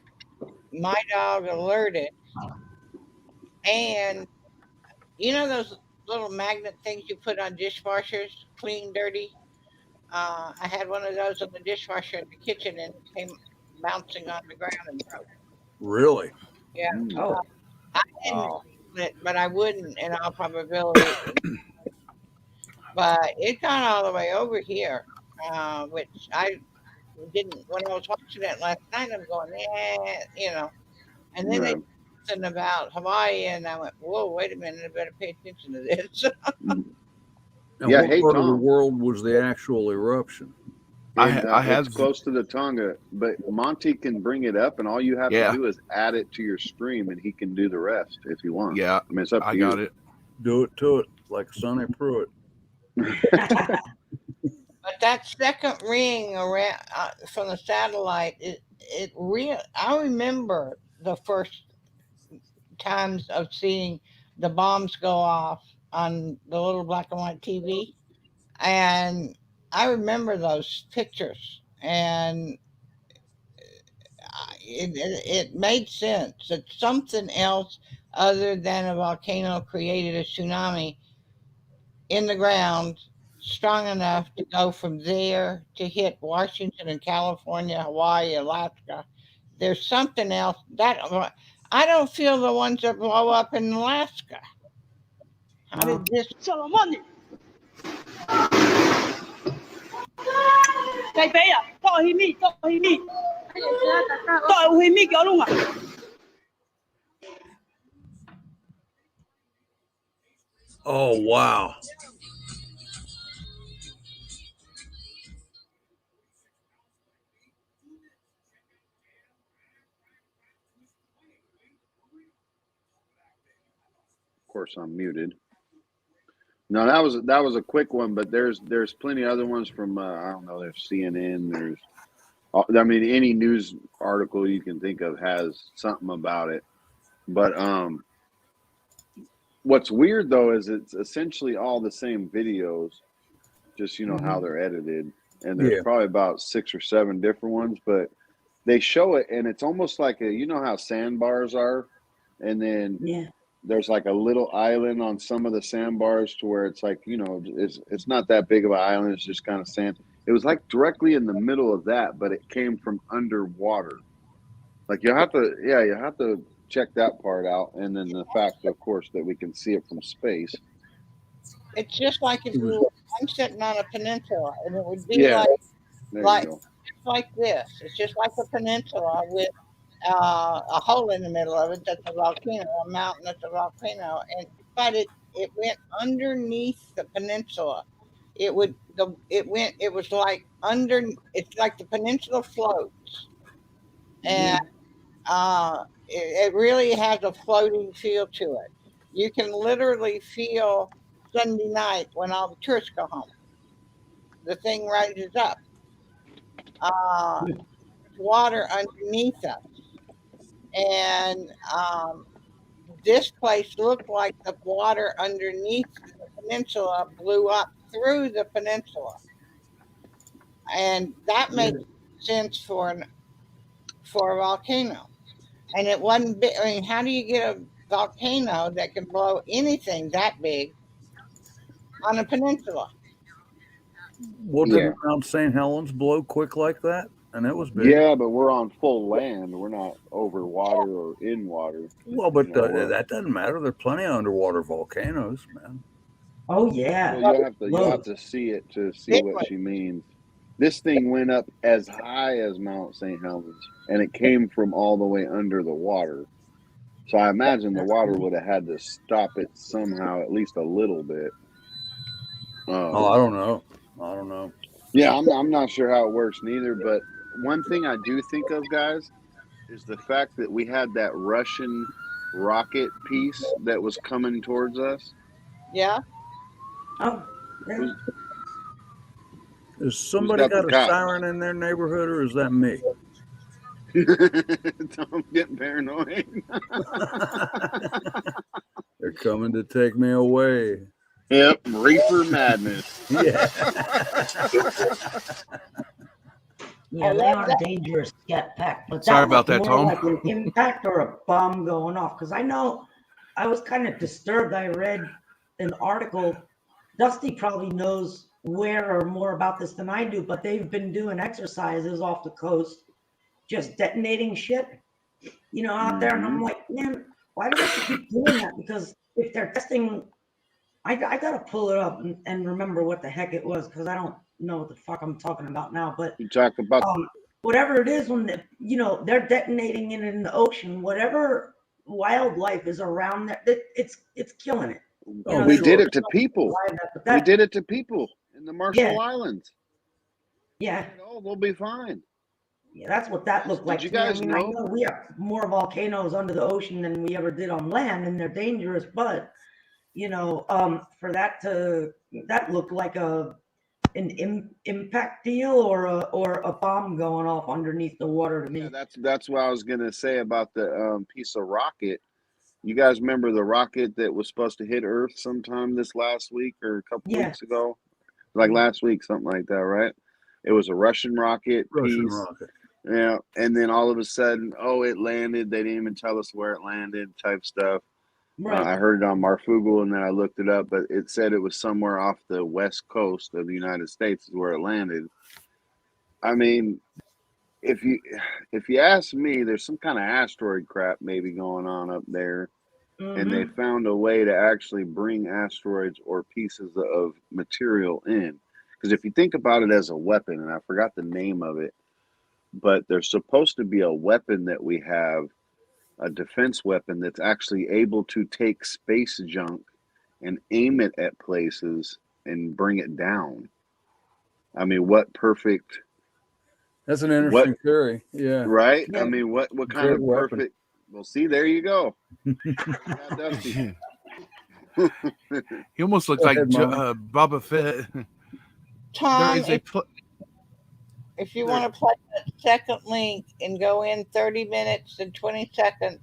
my dog alerted, and you know those little magnet things you put on dishwashers, clean, dirty. I had one of those in the dishwasher in the kitchen, and it came bouncing on the ground and broke. Really? Yeah. Oh. I didn't feel it, but I wouldn't in all probability. But it got all the way over here, which I didn't. When I was watching it last night, I'm going, yeah. And then they said something about Hawaii, and I went, whoa, wait a minute, I better pay attention to this. And what part of the world was the actual eruption? It's close to the Tonga, but Monty can bring it up, and all you have to do is add it to your stream, and he can do the rest if you want. Yeah, I mean, it's up to you. I got it. Do it to it like Sonny Pruitt. But that second ring around from the satellite, I remember the first times of seeing the bombs go off on the little black and white TV, and I remember those pictures, and it made sense that something else other than a volcano created a tsunami in the ground strong enough to go from there to hit Washington and California, Hawaii, Alaska. There's something else that I don't feel the ones that blow up in Alaska. How did this? Oh, wow. Of course, I'm muted. No, that was a quick one, but there's plenty of other ones from I don't know. There's CNN. There's, I mean, any news article you can think of has something about it. But what's weird though is it's essentially all the same videos, just how they're edited, and there's probably about 6 or 7 different ones, but they show it, and it's almost like how sandbars are, and then there's like a little island on some of the sandbars to where it's like it's not that big of an island, it's just kind of sand. It was like directly in the middle of that, but it came from underwater. Like you have to check that part out, and then the fact, of course, that we can see it from space. It's just like if It was, I'm sitting on a peninsula, and it would be Yeah, there you like go. just like this. It's just like a peninsula with a hole in the middle of it. That's a volcano, a mountain that's a volcano, but it went underneath the peninsula. It was like under. It's like the peninsula floats, and it really has a floating feel to it. You can literally feel Sunday night when all the tourists go home. The thing rises up. Uh, Water underneath us, and this place looked like the water underneath the peninsula blew up through the peninsula, and that makes sense for a volcano. And it wasn't big. I mean, how do you get a volcano that can blow anything that big on a peninsula? what Yeah. didn't Mount St. Helens blow quick like that? And it was big. Yeah, but we're on full land. We're not over water or in water. Well, but You know, we're- that doesn't matter. There are plenty of underwater volcanoes, man. Oh yeah. Well, you'll have Loads. to see it to see Big what one. she means. This thing went up as high as Mount St. Helens, and it came from all the way under the water. So I imagine the That's water cool. would have had to stop it somehow, at least a little bit. Oh, I don't know. I don't know. Yeah, I'm not sure how it works neither. But one thing I do think of, guys, is the fact that we had that Russian rocket piece that was coming towards us. Yeah. Oh, yeah. Has somebody got the got a cops? siren in their neighborhood, or is that me? Tom getting paranoid. They're coming to take me away. Yep, reefer madness. Yeah. Yeah, they are dangerous to get packed. But Sorry that about looked that, more Tom. like an impact or a bomb going off. Because I know I was kind of disturbed. I read an article. Dusty probably knows where or more about this than I do, but they've been doing exercises off the coast, just detonating shit, out there. And I'm like, man, why do they have to keep doing that? Because if they're testing, I got to pull it up and remember what the heck it was, because I don't know what the fuck I'm talking about now. But You talk about whatever it is, when they're detonating it in the ocean, whatever wildlife is around there, it's killing it. Oh, we sure. did it to people. But We did it to people in the Marshall Islands. Yeah, They'll be fine. yeah, that's what that looked like. you to me. guys I know? know we have more volcanoes under the ocean than we ever did on land, and they're dangerous. But for that looked like an impact deal or a bomb going off underneath the water to me. Yeah, that's what I was gonna say about the piece of rocket. You guys remember the rocket that was supposed to hit Earth sometime this last week or a couple weeks ago? Like last week, something like that, right? It was a Russian rocket Russian piece. rocket. Yeah, and then all of a sudden, it landed. They didn't even tell us where it landed, type stuff. Right. I heard it on Marfugal, and then I looked it up, but it said it was somewhere off the west coast of the United States is where it landed. I mean, if you ask me, there's some kind of asteroid crap maybe going on up there, and they found a way to actually bring asteroids or pieces of material in. Because if you think about it as a weapon, and I forgot the name of it, but there's supposed to be a weapon that we have, a defense weapon that's actually able to take space junk and aim it at places and bring it down. I mean, what perfect... That's an interesting theory. Yeah. Right? Yeah. I mean, what kind Great of weapon. perfect... Well, see, there you go. He almost looked Go like ahead, Mom. Boba Fett. There Tom, is a if you want to play that second link and go in 30 minutes and 20 seconds,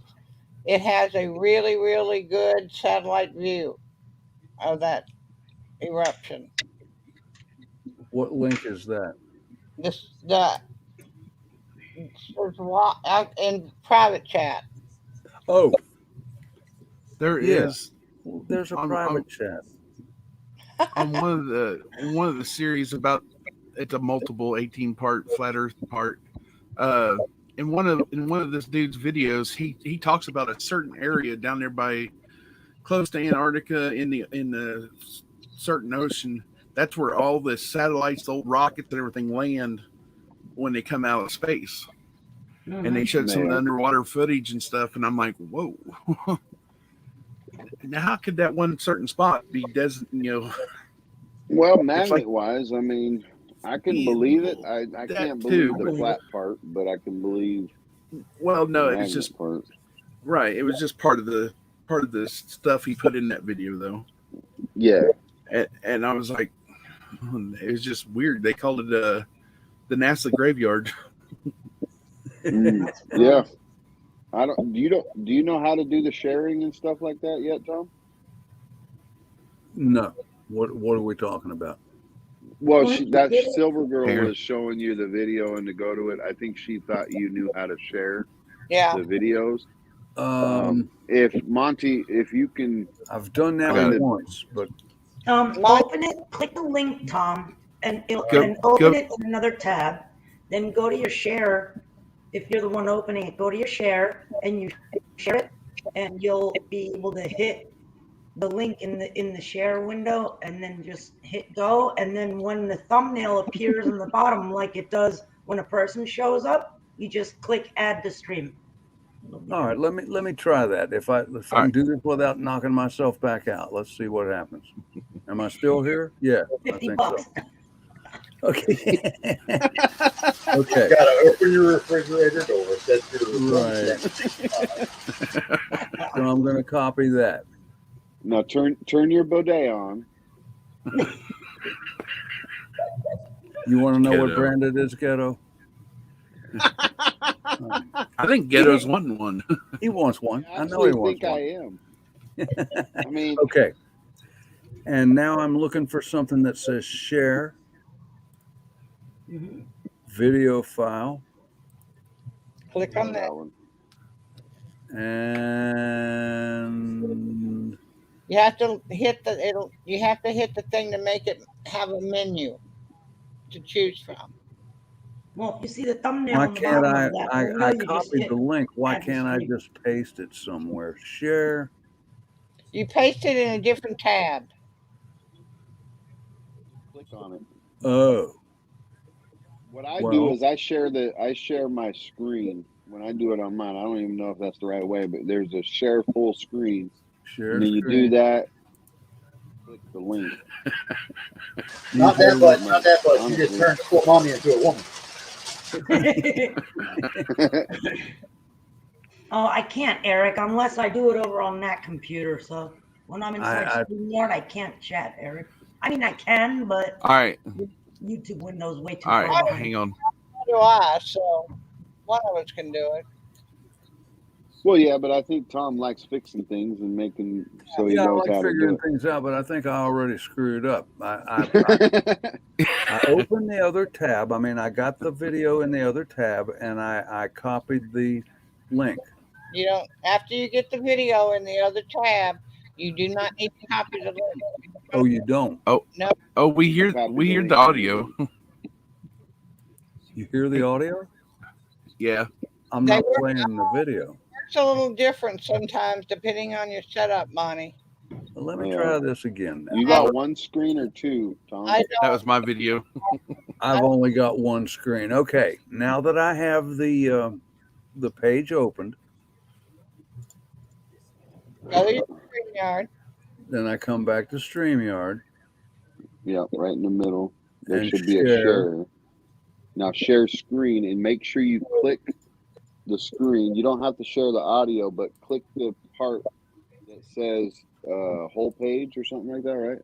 it has a really, really good satellite view of that eruption. What link is that? This in private chat. Oh, there Yeah. is there's a private chat. on one of the series about it's a multiple 18-part flat Earth part. In one of this dude's videos, he talks about a certain area down there by close to Antarctica in the certain ocean, that's where all the satellites, the old rockets, and everything land when they come out of space. And they showed some of the underwater footage and stuff, and I'm like, whoa. Now, how could that one certain spot be designated? Well, It's magnet like, wise, I mean, I can Yeah, believe it. well, I that can't too. believe the flat part, but I can believe well, the no, it's magnet just part. right. It was just part of the stuff he put in that video, though. Yeah. And I was like, it was just weird. They called it the NASA graveyard. Yeah. I don't. Do you know how to do the sharing and stuff like that yet, Tom? No. What are we talking about? Well, Well, that you silver girl Here. was showing you the video and to go to it. I think she thought you knew how to share Yeah. the videos. If Monty, if you can I've done that find it, once, but Open it, click the link, Tom, and open it in another tab. Then go to your share. If you're the one opening it, go to your share and you share it, and you'll be able to hit the link in the share window, and then just hit go. And then when the thumbnail appears on the bottom, like it does when a person shows up, you just click add to stream. all right, let me try that. If I can do this without knocking myself back out, let's see what happens. Am I still here? Yeah, I think $50. so. Okay. Okay. You gotta open your refrigerator door. That's your Right. So I'm going to copy that. now turn your bidet on. You want to know what Ghetto. brand it is, Ghetto? I think Ghetto's wanting one. He wants one. I I know he actually wants think one. I am. I mean, Okay. And now I'm looking for something that says share video file. Click on that. one. And You have to hit you have to hit the thing to make it have a menu to choose from. Well, if you see the thumbnail why on the can't bottom I? of that I window, you just copied hit the link. Why add to can't I stream. just paste it somewhere? Share. You paste it in a different tab. Click on it. Oh. What I do is I share my screen. When I do it on mine, I don't even know if that's the right way, but there's a share full screen. Share and then you do that. Click the link. Not that much. Not that much. You just turned poor mommy into a woman. Oh, I can't, Eric, unless I do it over on that computer. So when I'm inside StreamYard, I can't chat, Eric. I mean, I can, but All right. YouTube window's way too All far right. behind. Hang on. So do I, so one of us can do it. Well, yeah, but I think Tom likes fixing things and making so he I knows like how to do figuring it. things out, but I think I already screwed up. I opened the other tab. I mean, I got the video in the other tab, and I copied the link. You don't, after you get the video in the other tab, you do not need to copy the link. Oh, you don't? Oh, no. Oh, we hear the audio. You hear the audio? Yeah. I'm not playing the video. It's a little different sometimes depending on your setup, Monty. Well, let me try this again. Now. You got one screen or two, Tom? That was my video. I've only got one screen. Okay, now that I have the page opened, go to your StreamYard. Then I come back to StreamYard. Yeah, right in the middle. There And should be a share. Now share screen and make sure you click the screen. You don't have to share the audio, but click the part that says whole page or something like that, right?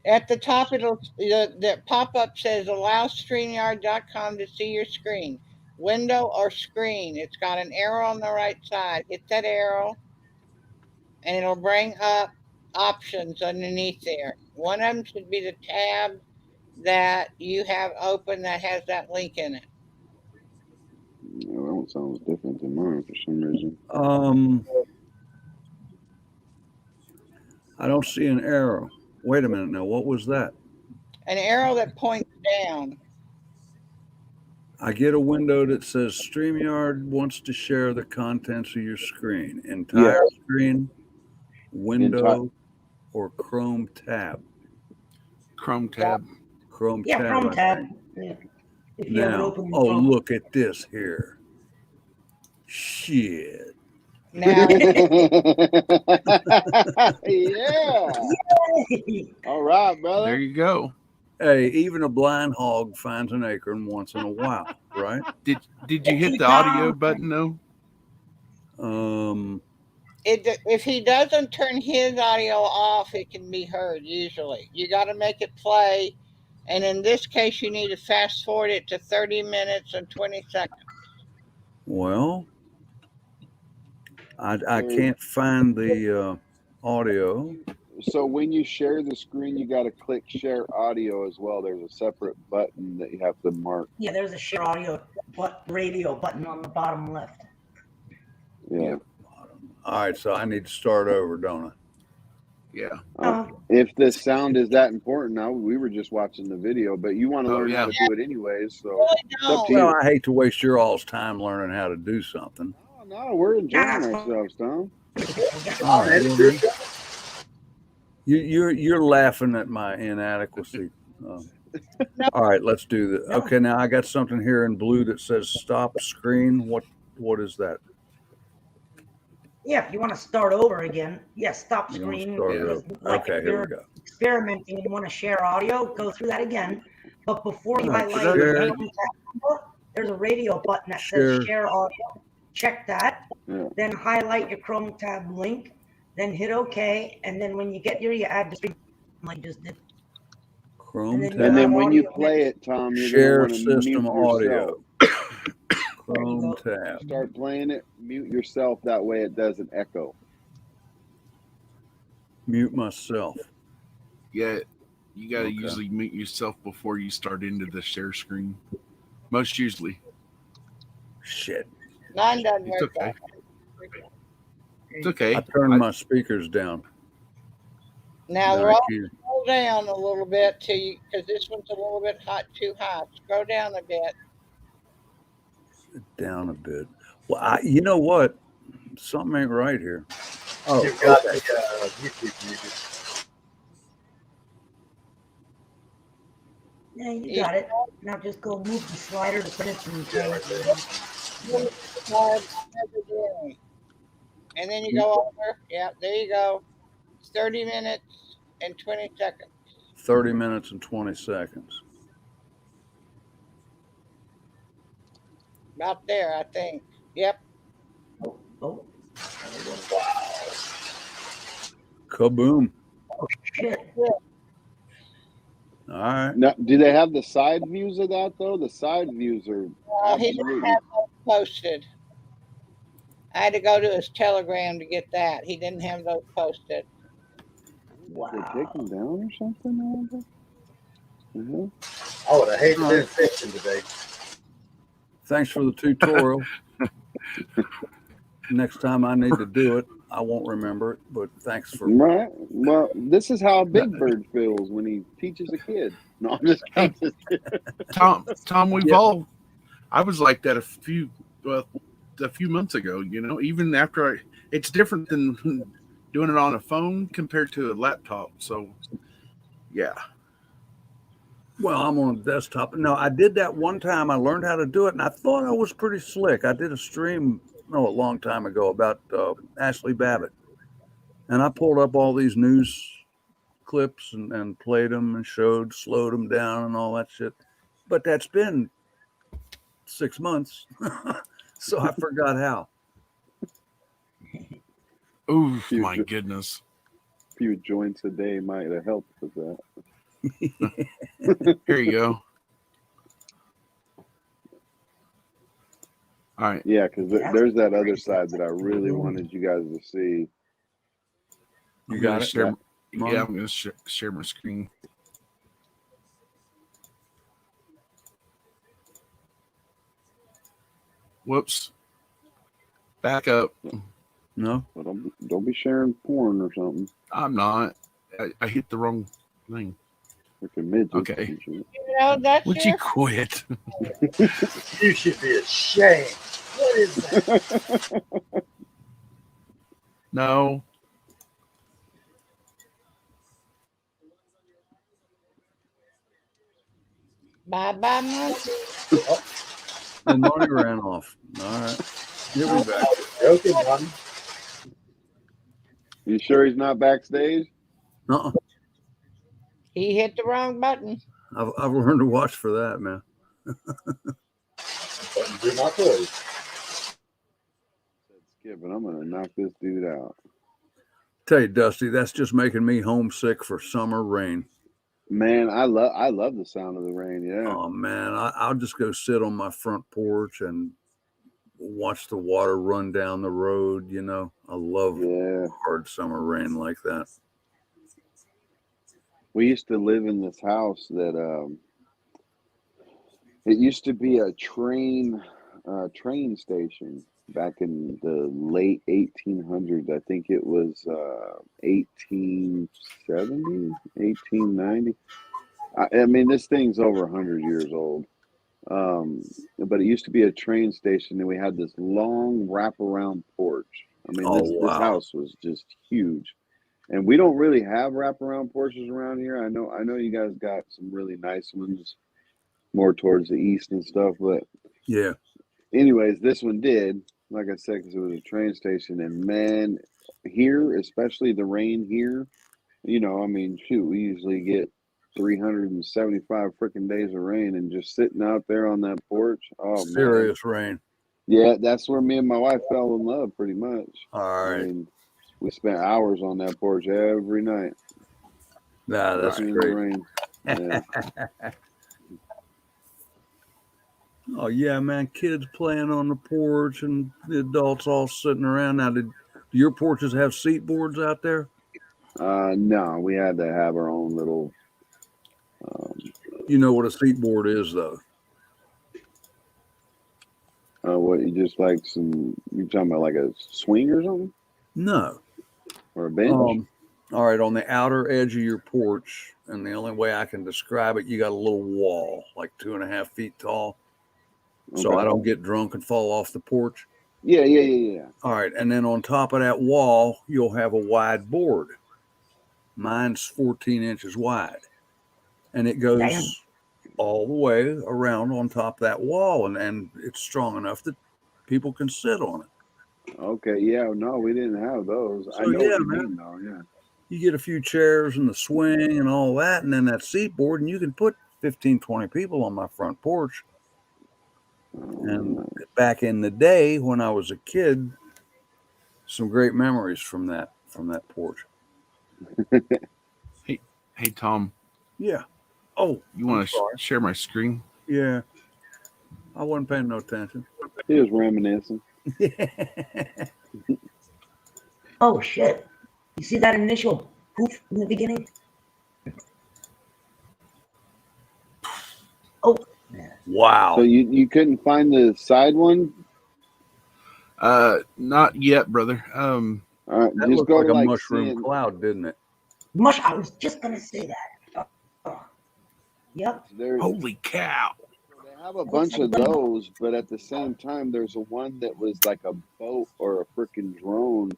At the top, the pop-up says allow StreamYard.com to see your screen. Window or screen. It's got an arrow on the right side. Hit that arrow, and it'll bring up options underneath there. One of them should be the tab that you have open that has that link in it. Yeah, that one sounds different than mine for some reason. I don't see an arrow. Wait a minute now. What was that? An arrow that points down. I get a window that says StreamYard wants to share the contents of your screen. Entire screen, window, or Chrome tab. Chrome tab. Chrome Yeah, tab. Chrome I tab. think. Yeah. If you have it Now, open in oh, Chrome. look at this here. Shit. Now, Yeah. Yay! All right, There brother. you go. Hey, even a blind hog finds an acorn once in a while, right? Did you hit the audio button though? if he doesn't turn his audio off, it can be heard usually. You got to make it play. And in this case, you need to fast forward it to 30 minutes and 20 seconds. Well, I can't find the audio. So when you share the screen, you got to click share audio as well. There's a separate button that you have to mark. Yeah, there's a share audio radio button on the bottom left. Yeah. All right, so I need to start over, don't I? Yeah. If the sound is that important, now we were just watching the video, but you want to learn how to do it anyways. So it's up to you. Well, I hate to waste your all's time learning how to do something. No, we're enjoying ourselves, Tom. All right, well, you're laughing at my inadequacy. All right, let's do this. Okay, now I got something here in blue that says stop screen. What is that? Yeah, if you want to start over again, stop You wanna screen. start over. Like Okay, if here we you're go. experimenting and want to share audio, go through that again. But before you All right, highlight share. the Chrome tab, there's a radio button that Share. says share audio. Check that. Yeah. Then highlight your Chrome tab link. Then hit OK. And then when you get here, you add the stream like just did. Chrome then tab. And then have when you audio play it, Tom, you're Share going to want to system mute yourself. audio. Chrome tab. Start playing it, mute yourself. That way it doesn't echo. Mute myself. Yeah. You got to Okay. usually mute yourself before you start into the share screen. Most usually. Shit. Mine doesn't It's work. okay. It's okay. I turned my speakers down. Now Now they're I all can't- scroll down a little bit till you, because this one's a little bit too high. Scroll down a bit. down a bit. Well, you know what? Something ain't right here. Oh, You've got okay. the YouTube muted. Yeah, you got it. Now just go move the slider to put it in the And then you go over. Yeah, there you go. It's 30 minutes and 20 seconds. 30 minutes and 20 seconds. About there, I think. Yep. Oh, Kaboom. shit. All right. Now, do they have the side views of that though? The side views are He didn't absolutely. have those posted. I had to go to his Telegram to get that. He didn't have those posted. Did they take them down or something? I would have hated that fiction today. Thanks for the tutorial. Next time I need to do it, I won't remember it, but thanks for. Right. Well, this is how Big Bird feels when he teaches a kid. No, I'm just kidding. Tom, we've Yeah. all. I was like that a few months ago. You know, even after it's different than doing it on a phone compared to a laptop. So, yeah. Well, I'm on a desktop. No, I did that one time. I learned how to do it, and I thought I was pretty slick. I did a stream, a long time ago about Ashley Babbitt. And I pulled up all these news clips and played them and slowed them down and all that shit. But that's been 6 months. So I forgot how. Oh, my goodness. A few joints a day might have helped with that. Here you go. All right. Yeah, because there's that other side that I really wanted you guys to see. You got it? Share, Mom? yeah, I'm going to share my screen. Whoops. Back up. No? But don't be sharing porn or something. I'm not. I hit the wrong thing. Like a midget. Okay. You know, that's Would you quit? You should be ashamed. What is that? No. Bye, Monty. And Monty ran off. All right. He'll be back. Okay, Bonnie. You sure he's not backstage? Uh-uh. He hit the wrong button. I've learned to watch for that, man. Do my toys. Said Skip, and I'm gonna knock this dude out. Tell you, Dusty, that's just making me homesick for summer rain. Man, I love the sound of the rain. Yeah. Oh man, I'll just go sit on my front porch and watch the water run down the road. You know, I love Yeah. hard summer rain like that. We used to live in this house that it used to be a train station back in the late 1800s. I think it was 1870, 1890. I mean, this thing's over 100 years old. But it used to be a train station, and we had this long wraparound porch. I mean, Oh this wow, house was just huge. And we don't really have wraparound porches around here. I know you guys got some really nice ones more towards the east and stuff, but yeah. anyways, this one did, like I said, because it was a train station. And man, here, especially the rain here, you know, I mean, shoot, we usually get 375 freaking days of rain, and just sitting out there on that porch. Oh man, Serious rain. yeah, that's where me and my wife fell in love, pretty much. All I right, mean, we spent hours on that porch every night, nah, that's listening to the great. rain. Yeah. Oh yeah, man, kids playing on the porch and the adults all sitting around. Now, do your porches have seat boards out there? No, we had to have our own little. You know what a seat board is, though. What you just like some? You talking about like a swing or something, No. or a bench? All right, on the outer edge of your porch, and the only way I can describe it, you got a little wall, like 2.5 feet tall, so Okay. I don't get drunk and fall off the porch. Yeah. All right, and then on top of that wall, you'll have a wide board. Mine's 14 inches wide, and it goes Damn. all the way around on top of that wall, and it's strong enough that people can sit on it. Okay. Yeah. No, we didn't have those. I So know yeah, what you man, mean, though. Yeah. you get a few chairs and the swing and all that, and then that seat board, and you can put 15, 20 people on my front porch. And back in the day when I was a kid, some great memories from that porch. Hey, Tom, Yeah. Oh, you want to share my screen? yeah. I wasn't paying no attention. He was reminiscing. Oh shit! You see that initial poof in the beginning? Oh, Wow. So you couldn't find the side one? Not yet, brother. All right, That just looked go like to a like mushroom seeing. cloud, didn't it? mush! I was just gonna say that. Yep. There, Holy cow! they have a bunch of those, but at the same time, there's a one that was like a boat or a freaking drone.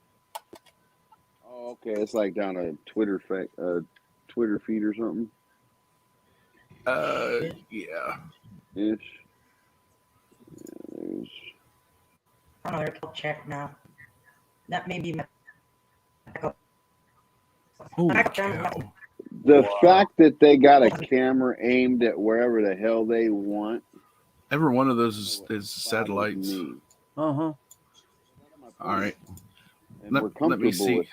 Oh, okay, it's like down a Twitter feed or something Yeah. ish. There's I don't know. I'll check now. That may be my backup. Holy Backup channel. cow! the Wow. fact that they got a camera aimed at wherever the hell they want. Every one of those is bothers satellites. me. Uh-huh. All right. And Let- we're let me comfortable see. with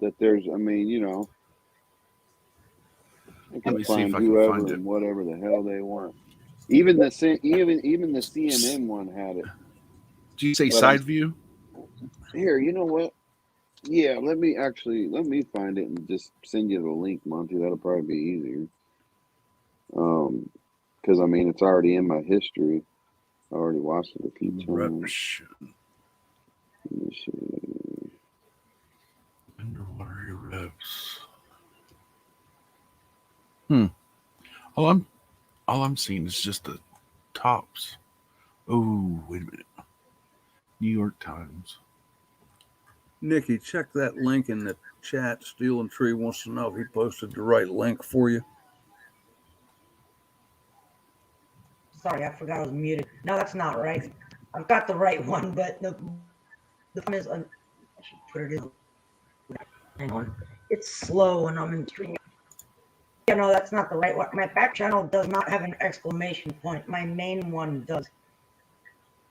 that. There's, I mean, you know, they Let can me see find if I can whoever find it. and whatever the hell they want. Even the CNN one had it. Did you say But side view? Here, you know what? Yeah, let me find it and just send you the link, Monty. That'll probably be easier. Because I mean, it's already in my history. I already watched it a few times. Eruption. Let me see. Underwater erupts. All I'm seeing is just the tops. Oh, wait a minute. New York Times. Nikki, check that link in the chat. Steel and Tree wants to know if he posted the right link for you. sorry, I forgot I was muted. No, that's not right. I've got the right one, but the one is, I should put it in. Hang on. It's slow when I'm in stream. Yeah, no, that's not the right one. My back channel does not have an exclamation point. My main one does.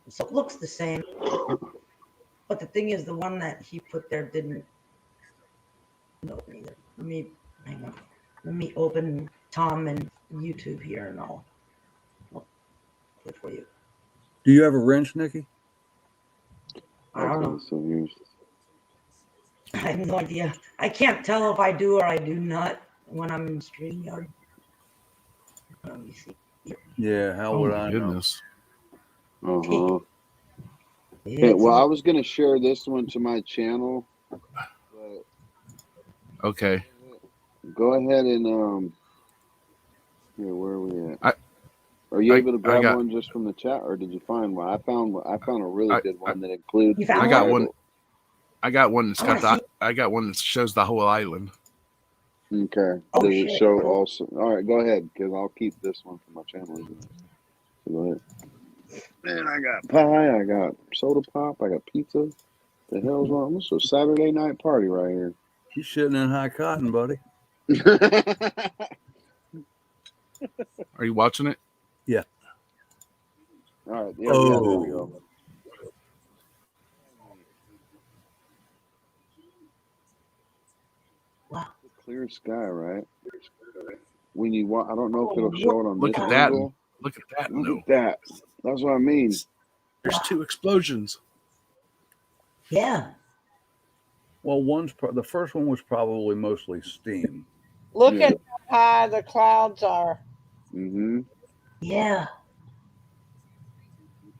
So it looks the same. But the thing is, the one that he put there didn't know either. Hang on. Let me open Tom and YouTube here and I'll put it for you. Do you have a wrench, Nikki? I don't know. So here's I have no idea. I can't tell if I do or I do not when I'm in StreamYard. Let me see. Yeah, how Oh would my I goodness. uh-huh. Yeah, Hey, well, I was gonna share this one to my channel, but Okay. go ahead and here, where are we at? I- Are you I- able to grab I got- one just from the chat, or did you find one? I found a really I- good one that includes. You found I got the one. title. I got one that's I got wanna the. I got one that shows the whole island. Okay. Oh, Does it shit. show Cool. also? All right, go ahead, because I'll keep this one for my channel. So go ahead. Man, I got pie, I got soda pop, I got pizza. The hell's wrong? This is a Saturday night party right here. He's shitting in high cotton, buddy. Are you watching it? All right, yeah, there we go. Wow. Clear sky, right? When you want, I don't know if it'll show it on Look this at that. angle. Look at that. Look No. at that. That's what I mean. There's two explosions. Yeah. Well, the first one was probably mostly steam. Look Yeah. at how high the clouds are. Mm-hmm. Yeah.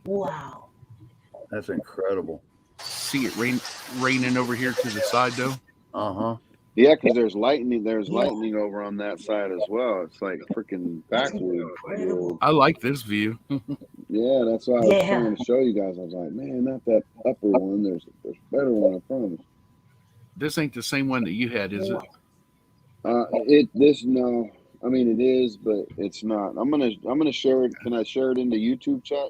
Wow. That's incredible. See it raining over here to the side though. Uh-huh. Yeah, because there's lightning. There's Yeah. lightning over on that side as well. It's like freaking backward. Incredible. I like this view. Yeah, that's why I was Yeah. trying to show you guys. I was like, man, not that upper one. There's a better one, I promise. This ain't the same one that you had, is it? No. I mean, it is, but it's not. I'm gonna share it. Can I share it into YouTube chat?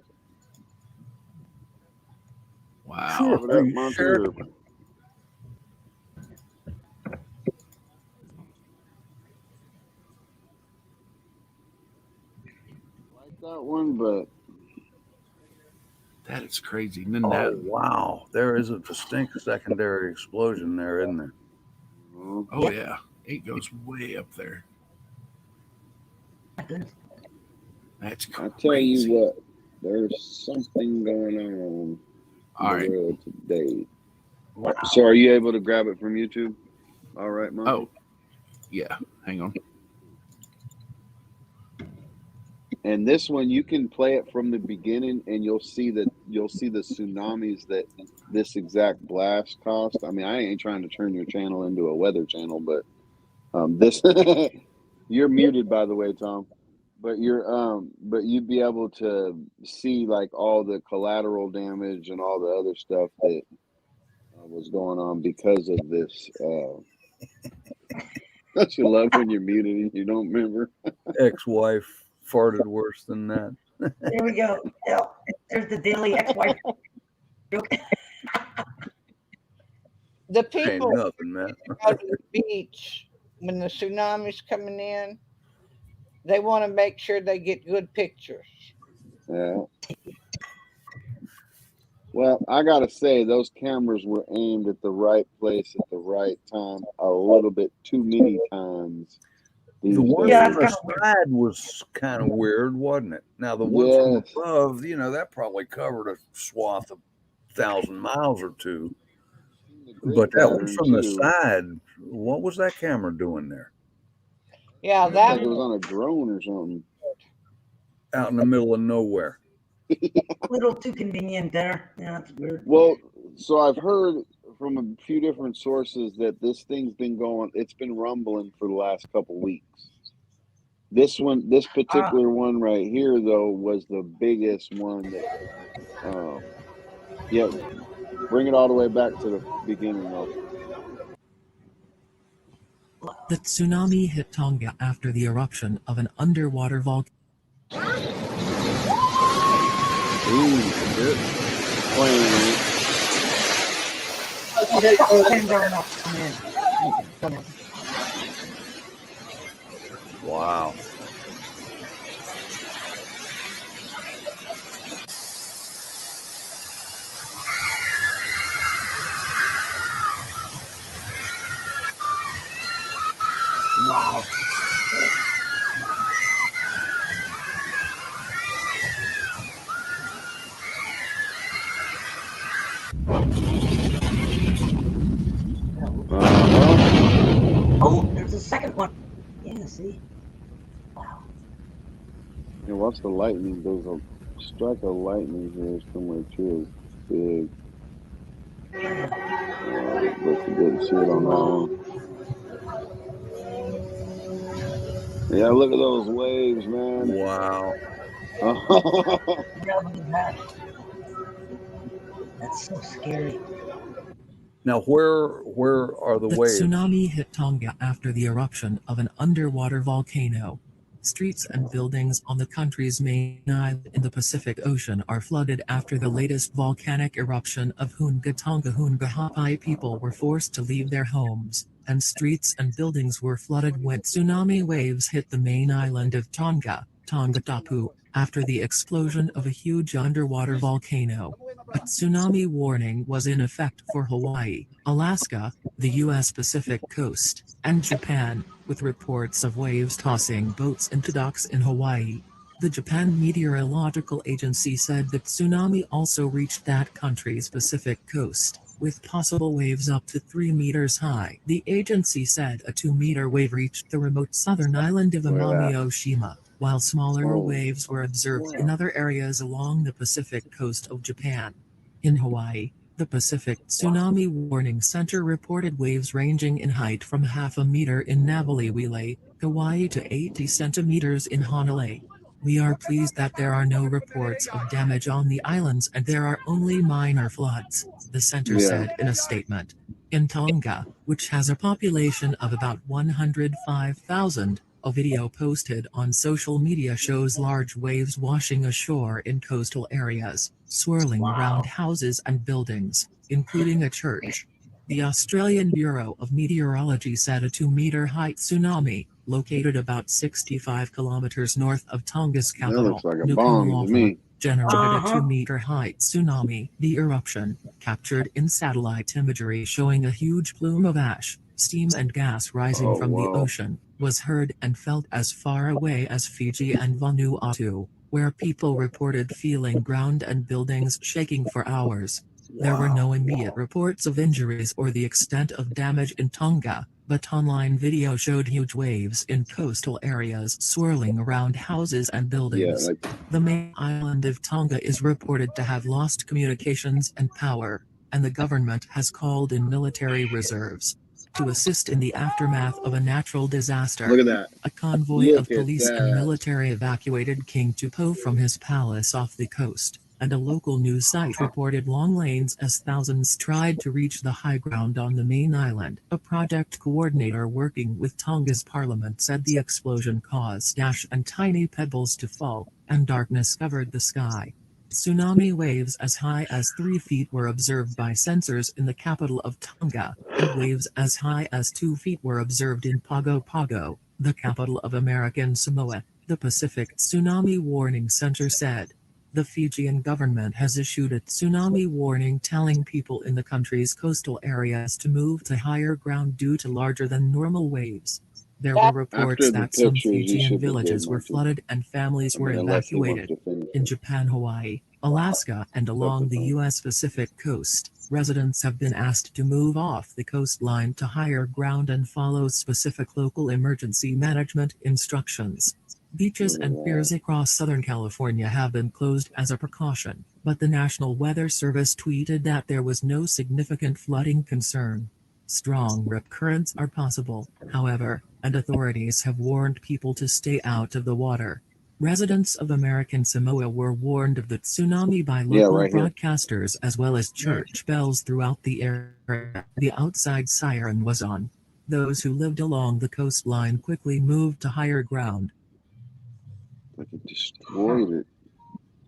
Wow. Sure. Have it up, Are you Monty, sure? or- Like that one, but That is crazy. And then Oh, that. wow. There is a distinct secondary explosion there, isn't there? Oh yeah. It goes way up there. My goodness. That's I crazy. tell you what, there's something going on All in right. the world today. So, are you able to grab it from YouTube? All right, Monty. Oh, yeah. Hang on. And this one, you can play it from the beginning, and you'll see the tsunamis that this exact blast caused. I mean, I ain't trying to turn your channel into a weather channel, but this you're muted, by the way, Tom. But you'd be able to see like all the collateral damage and all the other stuff that was going on because of this. Don't you love when you're muted and you don't remember? Ex-wife farted worse than that. There we go. Yeah. There's the daily ex-wife joke. The Ain't people nothing, man. go to the beach when the tsunami's coming in, they want to make sure they get good pictures. Yeah. Well, I gotta say those cameras were aimed at the right place at the right time a little bit too many times. The one Yeah, from that's the kinda weird. side was kind of weird, wasn't it? Now, the one from Yes. above, that probably covered a swath of 1,000 miles or two. But that one from the side, what was that camera doing there? Yeah, Looks that like it was on a drone or something. Out in the middle of nowhere. A little too convenient there. Yeah, that's weird. Well, so I've heard from a few different sources that this thing's been it's been rumbling for the last couple weeks. This particular one right here, though, was the biggest one that, yeah, bring it all the way back to the beginning, though. The tsunami hit Tonga after the eruption of an underwater volcano. Good. Playing Wow. Wow. Oh, there's a second one. Yeah, see? and watch the lightning. There's a strike of lightning here somewhere too. It's big. But you didn't see it on that one. Yeah, look at those waves, man. Wow. Yeah, look at that. That's so scary. Now, where are the The waves? tsunami hit Tonga after the eruption of an underwater volcano. Streets and buildings on the country's main island in the Pacific Ocean are flooded after the latest volcanic eruption of Hunga Tonga. Hunga Hapai people were forced to leave their homes, and streets and buildings were flooded when tsunami waves hit the main island of Tonga, Tongatapu, after the explosion of a huge underwater volcano. A tsunami warning was in effect for Hawaii, Alaska, the U.S. Pacific coast, and Japan, with reports of waves tossing boats into docks in Hawaii. The Japan Meteorological Agency said the tsunami also reached that country's Pacific coast, with possible waves up to 3 meters high. The agency said a 2-meter wave reached the remote southern island of Look at Amami that. Oshima, while smaller Oh, waves were observed wow. in other areas along the Pacific coast of Japan. In Hawaii, the Pacific Tsunami Warning Center reported waves ranging in height from half a meter in Navaliwile, Kauai to 80 centimeters in Honolulu. We are pleased that there are no reports of damage on the islands and there are only minor floods, the center Yeah. said in a statement. In Tonga, which has a population of about 105,000, a video posted on social media shows large waves washing ashore in coastal areas, swirling around houses and buildings, including a church. The Australian Bureau of Meteorology said a 2-meter height tsunami, located about 65 kilometers north of Tonga's That capital, looks like a bomb to Nuku'alofa, me. generated a Uh-huh. 2-meter height tsunami. The eruption, captured in satellite imagery showing a huge plume of ash, steam and gas rising Oh, from the wow. ocean, was heard and felt as far away as Fiji and Vanuatu, where people reported feeling ground and buildings shaking for hours. There were no immediate reports of injuries or the extent of damage in Tonga, but online video showed huge waves in coastal areas swirling around houses and Yeah, buildings. like, The main island of Tonga is reported to have lost communications and power, and the government has called in military reserves to assist in the aftermath of a natural disaster. look at that. A convoy Look of at police and that. military evacuated King Tupou from his palace off the coast, and a local news site reported long lanes as thousands tried to reach the high ground on the main island. A project coordinator working with Tonga's parliament said the explosion caused ash and tiny pebbles to fall, and darkness covered the sky. Tsunami waves as high as 3 feet were observed by sensors in the capital of Tonga, and waves as high as 2 feet were observed in Pago Pago, the capital of American Samoa, the Pacific Tsunami Warning Center said. The Fijian government has issued a tsunami warning telling people in the country's coastal areas to move to higher ground due to larger than normal waves. There were reports After the that some pictures, you Fijian should be good, villages were Martin. flooded and families I were mean, unless he wants evacuated. to finish In it. Japan, Hawaii, Alaska, and along the U.S. Pacific coast, residents have been asked to move off the coastline to higher ground and follow specific local emergency management instructions. Beaches Look at and that. piers across Southern California have been closed as a precaution, but the National Weather Service tweeted that there was no significant flooding concern. Strong rip currents are possible, however, and authorities have warned people to stay out of the water. Residents of American Samoa were warned of the tsunami by Yeah, local right here. broadcasters as well as church bells throughout the area. The outside siren was on. Those who lived along the coastline quickly moved to higher ground. Like it destroyed it.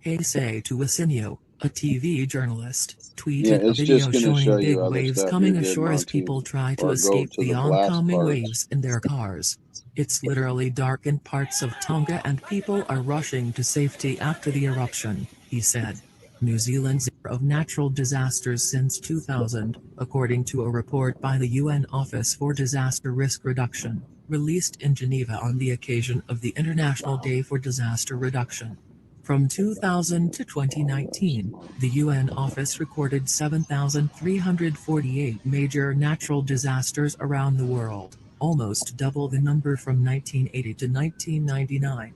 Heisei Tuasinio, a TV journalist, tweeted Yeah, a it's video just going to show showing big you other waves stuff. coming You're good, ashore as Monty. people try to Or go escape to the the blast oncoming parts. waves in their cars. It's literally dark in parts of Tonga and people are rushing to safety after the eruption, he said. New Zealand's of natural disasters since 2000, according to a report by the UN Office for Disaster Risk Reduction, released in Geneva on the occasion of the International Day for Disaster Reduction. From 2000 to 2019, the UN Office recorded 7,348 major natural disasters around the world, almost double the number from 1980 to 1999.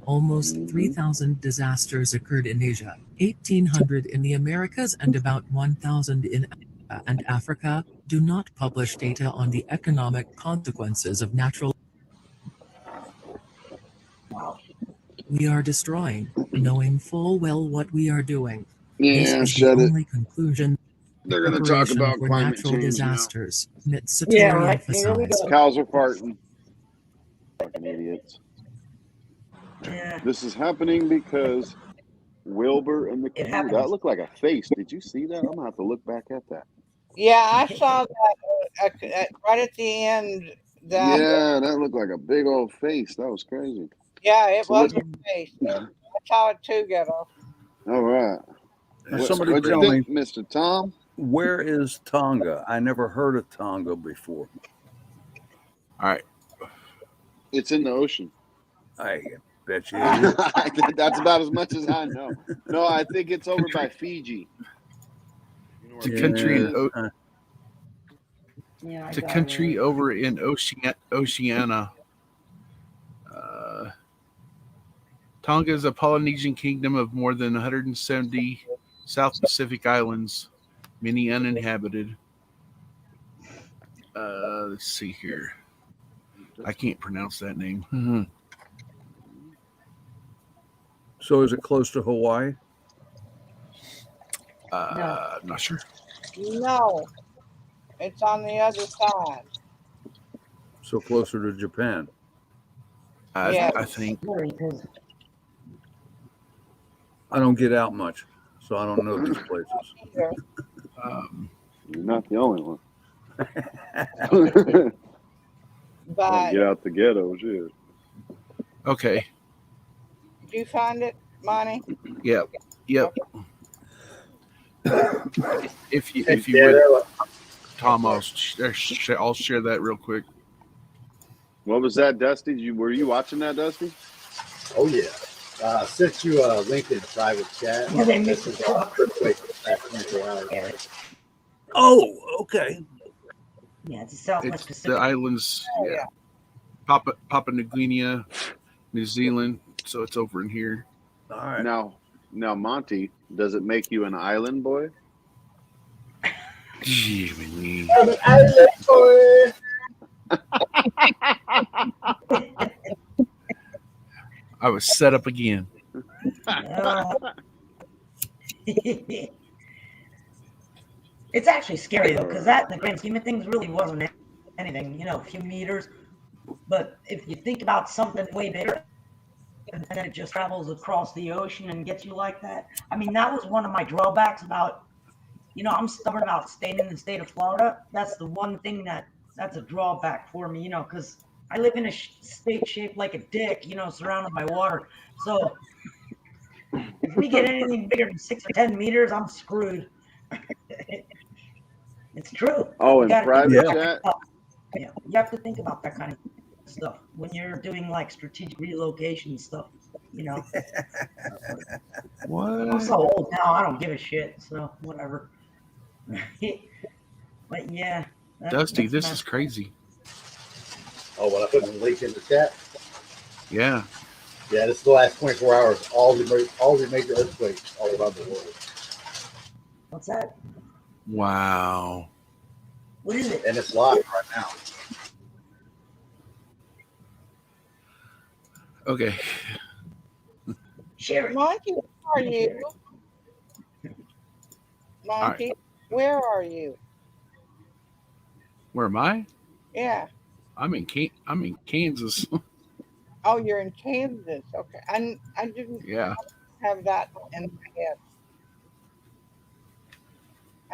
Almost 3,000 disasters occurred in Asia, 1,800 in the Americas, and about 1,000 in Asia and Africa. Do not publish data on the economic consequences of natural. We are destroying, knowing full well what we are doing. This Yeah, is the shut it. only conclusion. They're going to talk Preparation about for climate natural change now. disasters, Mitsutori Yeah, right. Here we emphasized. go. Cows are farting. Fucking idiots. Yeah. This is happening because Wilbur and the It Ooh, happens. that looked like a face. Did you see that? I'm gonna have to look back at that. Yeah, I saw that right at the end. That Yeah, that looked like a big old face. That was crazy. yeah, it So was what? a face. I saw it too, Ghetto. All right. Now, What, somebody what'd you tell think, me, Mr. Tom? where is Tonga? I never heard of Tonga before. All right. It's in the ocean. I bet you it is. That's about as much as I know. No, I think it's over by Fiji. You know It's a where country Fiji in is? Yeah, I it's a got country it. over in Oceania. Tonga is a Polynesian kingdom of more than 170 South Pacific islands, many uninhabited. Let's see here. I can't pronounce that name. So is it close to Hawaii? I'm not sure. No, it's on the other side. So closer to Japan? Yeah. I think. Because I don't get out much, so I don't know these places. Either. You're not the only one. But Get out the ghetto, shit. Okay. did you find it, Monty? Yep. If you Yeah, would, Tom, I'll share that real quick. What was that, Dusty? Were you watching that, Dusty? oh yeah. Sent you a link in private chat. Yeah, they make This the is truck. earthquake back 24 hours. Oh, okay. Yeah, it's a Southwest It's the Pacific. islands. Yeah. Papua New Guinea, New Zealand. So it's over in here. All right. Now, Monty, does it make you an island boy? Jiminy. I'm an island boy. I was set up again. It's actually scary though, because that, in the grand scheme of things, really wasn't anything. A few meters. But if you think about something way bigger, and then it just travels across the ocean and gets you like that. I mean, that was one of my drawbacks about. I'm stubborn about staying in the state of Florida. That's the one thing that's a drawback for me. Because I live in a state shaped like a dick. Surrounded by water. So if we get anything bigger than 6 or 10 meters, I'm screwed. It's true. Oh, in You gotta private think about chat? that. Yeah, you have to think about that kind of stuff when you're doing like strategic relocation stuff. What? I'm so old now, I don't give a shit. So whatever. But yeah, Dusty, that's this messed is crazy. Oh, when I put the link in the chat. Yeah. Yeah, this is the last 24 hours. All the major earthquakes all around the world. What's that? Wow. What is it? And it's live right now. Okay. Share it. Monty, where are you? Monty, where are you? Where am I? Yeah. I'm in Kansas. Oh, you're in Kansas. Okay. I didn't. Yeah. have that in my head.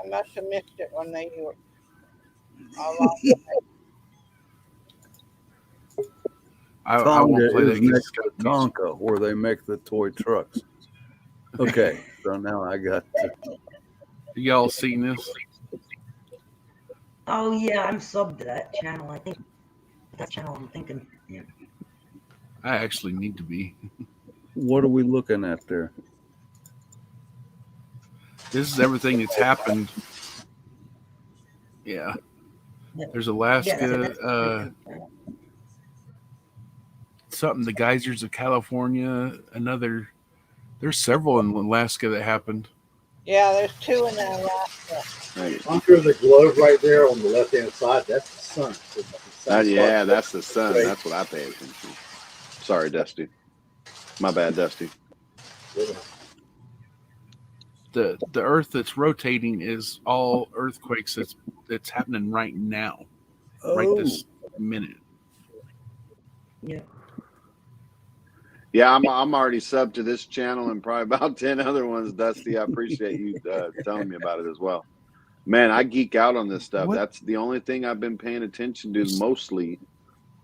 I must have missed it when they were along. I Tonga won't play is that. next to Tonka, where they make the toy trucks. Okay, so now I got to. Y'all seen this? Oh yeah, I'm subbed to that channel. I think that channel I'm thinking. Yeah. I actually need to be. What are we looking at there? This is everything that's happened. Yeah. There's Alaska, something, the geysers of California, another. There's several in Alaska that happened. Yeah, there's two in Alaska. Under the globe right there on the left hand side, that's the sun. Yeah, that's the sun. That's what I pay attention to. Sorry, Dusty. My bad, Dusty. The Earth that's rotating is all earthquakes that's happening right now, right this minute. Yeah. Yeah, I'm already subbed to this channel and probably about 10 other ones, Dusty. I appreciate you telling me about it as well. Man, I geek out on this stuff. What? That's the only thing I've been paying attention to mostly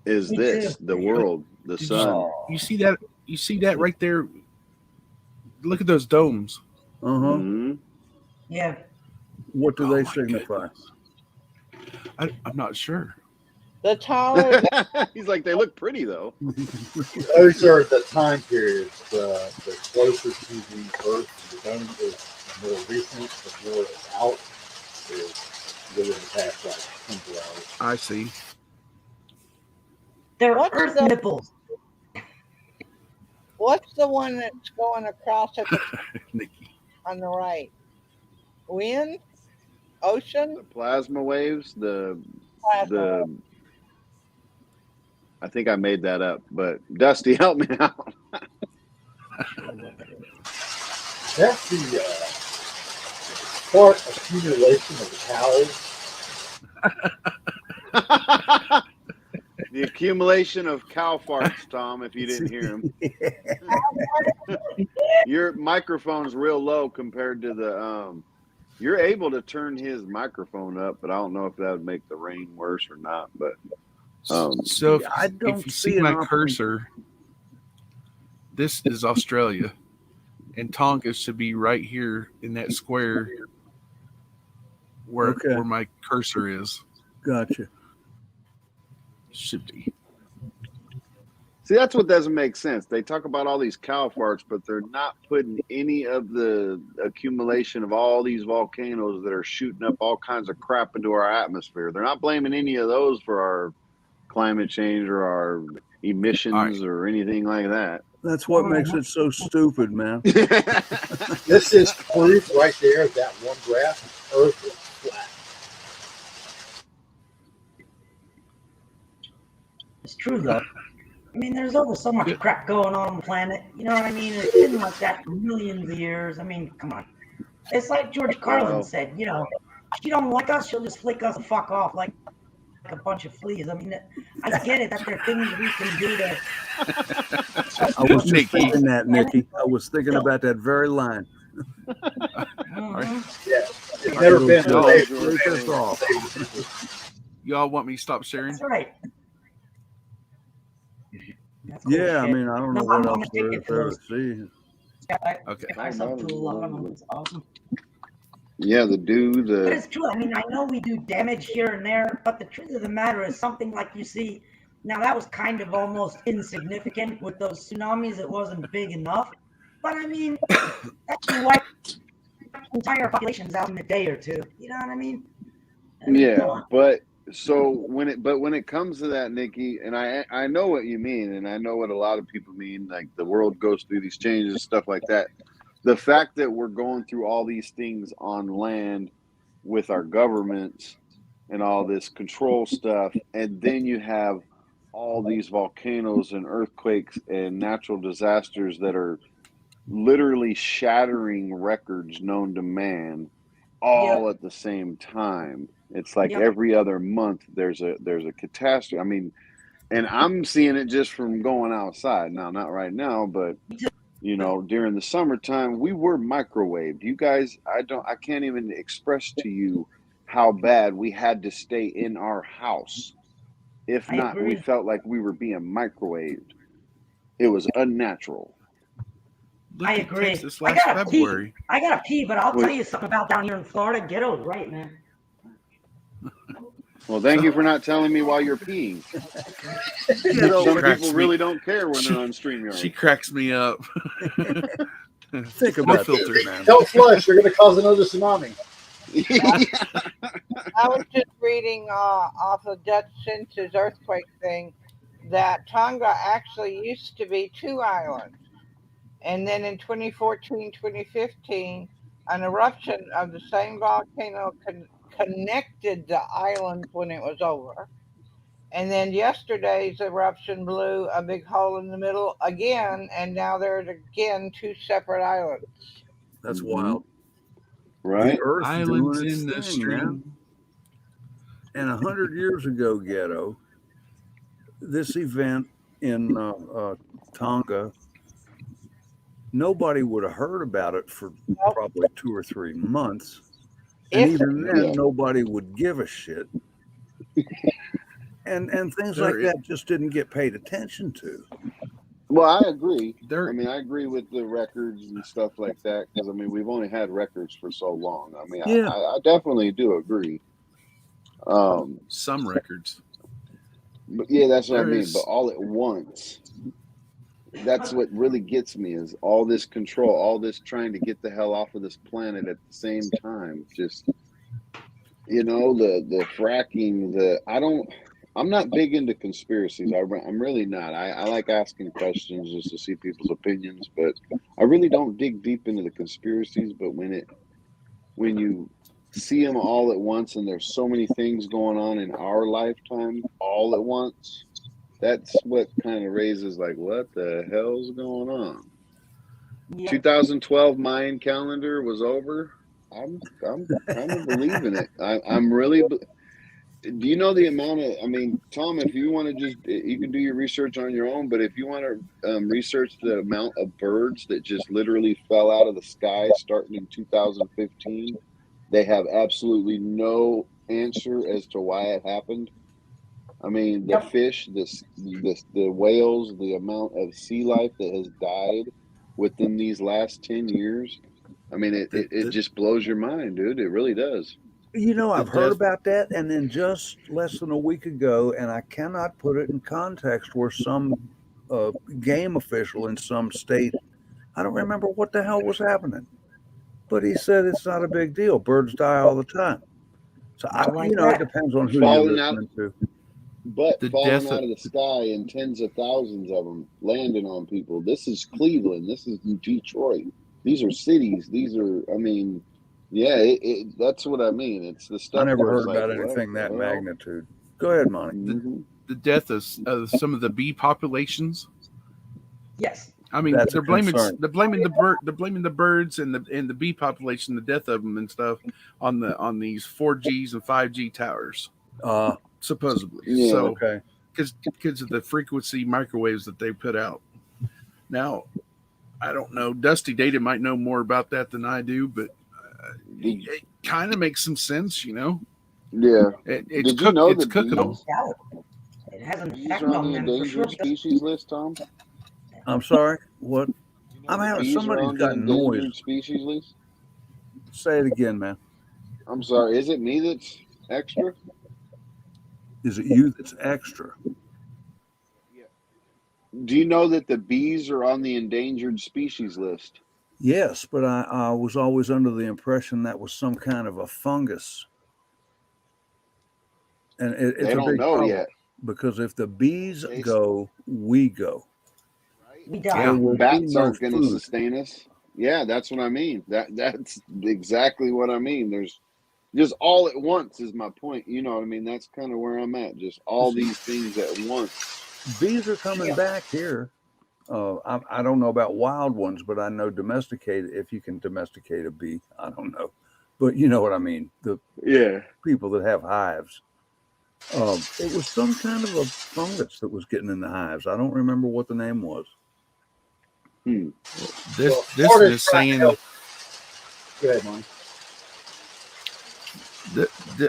is Me this, too. the world, the sun. You see that? You see that right there? Look at those domes. Mhm. Yeah. What do Oh they my signify? I'm not sure. The taller, He's like, they look pretty though. Those are the time periods. The closer to the Earth, the dome is more recent. The more it's out is within the past like 24 hours. I see. They're What's Earth the- nipples. what's the one that's going across at the, Nikki. on the right? Wind? Ocean? The plasma waves, Plasma. I think I made that up, but Dusty, help me out. That's the part accumulation of cows. The accumulation of cow farts, Tom, if you didn't hear him. Your microphone's real low compared to the you're able to turn his microphone up, but I don't know if that would make the rain worse or not. But So I if don't you see see my an option. cursor, this is Australia, and Tonga should be right here in that square where my cursor is. Gotcha. Should be. see, that's what doesn't make sense. They talk about all these cow farts, but they're not putting any of the accumulation of all these volcanoes that are shooting up all kinds of crap into our atmosphere. They're not blaming any of those for our climate change or our emissions or anything like that. That's what makes it so stupid, man. This is proof right there, that one graph, Earth is flat. It's true though. I mean, there's always so much crap going on the planet. You know what I mean? It's been like that for millions of years. I mean, come on. It's like George Carlin said, you know, if she don't like us, she'll just flick us the fuck off like a bunch of fleas. I mean, I get it that there are things we can do to. I was just thinking that, Nikki. I was thinking about that very line. Yeah, it's never been the way Y'all want me to stop sharing? That's right. Yeah, I mean, I don't know what else there is there to see. Okay. I sub to a lot of them. It's awesome. Yeah, But it's true. I mean, I know we do damage here and there, but the truth of the matter is something like you see. Now, that was kind of almost insignificant with those tsunamis. It wasn't big enough. But I mean, that can wipe entire populations out in a day or two. You know what I mean? Yeah, but when it comes to that, Nikki, and I know what you mean, and I know what a lot of people mean, like the world goes through these changes, stuff like that. The fact that we're going through all these things on land with our governments and all this control stuff, and then you have all these volcanoes and earthquakes and natural disasters that are literally shattering records known to man all at the same time. It's like every other month there's a catastrophe. I mean, and I'm seeing it just from going outside. Now, not right now, but You know, during the summertime, we were microwaved. You guys, I can't even express to you how bad we had to stay in our house. If I not, we agree. felt like we were being microwaved. It was unnatural. Look I at agree. Texas I last gotta pee. February. I gotta pee, but I'll Well, tell you something about down here in Florida. Ghetto's right, man. well, thank you for not telling me while you're peeing. Ghetto, Some cracks people me. really don't care when they're on She StreamYard. cracks me up. think No about filter. this, man. Don't flush. You're going to cause another tsunami. I was just reading off of Dutch Census earthquake thing that Tonga actually used to be 2 islands. And then in 2014, 2015, an eruption of the same volcano connected the islands when it was over. And then yesterday's eruption blew a big hole in the middle again, and now there's again 2 separate islands. That's Mhm. wild. The Right? Earth Islands doing its in the thing, stream. man. And 100 years ago, Ghetto, this event in Tonga, nobody would have heard about it for Nope. probably 2 or 3 months. And If even then, Yeah. nobody would give a shit. And things like There, that just didn't get paid attention to. Well, I agree. I there, mean, I agree with the records and stuff like that because, I mean, we've only had records for so long. I mean, Yeah. I definitely do agree. some records. But yeah, that's what I There mean. is But all at once, that's what really gets me is all this control, all this trying to get the hell off of this planet at the same time. Just, you know, the fracking, I'm not big into conspiracies. I'm really not. I like asking questions just to see people's opinions, but I really don't dig deep into the conspiracies. But when you see them all at once and there's so many things going on in our lifetime all at once, that's what kind of raises like, what the hell's going on? Yeah. 2012 Mayan calendar was over. I'm kind of believing it. I'm really. Do you know the amount of? I mean, Tom, if you want to you can do your research on your own. But if you want to research the amount of birds that just literally fell out of the sky starting in 2015, they have absolutely no answer as to why it happened. I mean, the Yep. fish, the whales, the amount of sea life that has died within these last 10 years. I mean, it just blows your mind, dude. It really does. You know, the I've heard death. about that, and then just less than a week ago, and I cannot put it in context, where some game official in some state, I don't remember what the hell was happening, but he said it's not a big deal. Birds die all the time. So I like it that. depends on who Falling you're out, listening to. but The falling death out of of the sky and tens of thousands of them landing on people. This is Cleveland. This is Detroit. These are cities. These are, I mean, yeah, that's what I mean. It's the I stuff never where it's heard like, about what anything the that hell? magnitude. Go ahead, Monty. Mm-hmm. death of some of the bee populations. Yes. I mean, That's a they're blaming concern. they're blaming the birds and the bee population, the death of them and stuff on these 4Gs and 5G towers, supposedly. Yeah. So Okay. because of the frequency microwaves that they put out. Now, I don't know. Dusty Data might know more about that than I do, but it kind of makes some sense, you know. Yeah. It's Did you know it's that cooking them. It has an bees effect are on on the them for sure. endangered species list, Tom? I'm sorry. What? You know I'm that having bees are somebody's on the got noise. endangered species list? Say it again, man. I'm sorry. Is it me that's extra? Is it you that's extra? Do you know that the bees are on the endangered species list? Yes, but I was always under the impression that was some kind of a fungus. And it's They a don't big know problem, yet. because if the bees They- go, we go. We There die. will be Bats no aren't going to food. sustain us. Yeah, that's what I mean. That's exactly what I mean. There's just all at once is my point. You know what I mean? That's kind of where I'm at. Just all these things at once. Bees are coming back here. I don't know about wild ones, but I know domesticated. If you can domesticate a bee, I don't know, but you know what I mean. The Yeah. people that have hives. It was some kind of a fungus that was getting in the hives. I don't remember what the name was. This Well, this Florida's is trying to saying help. Go ahead, Mike.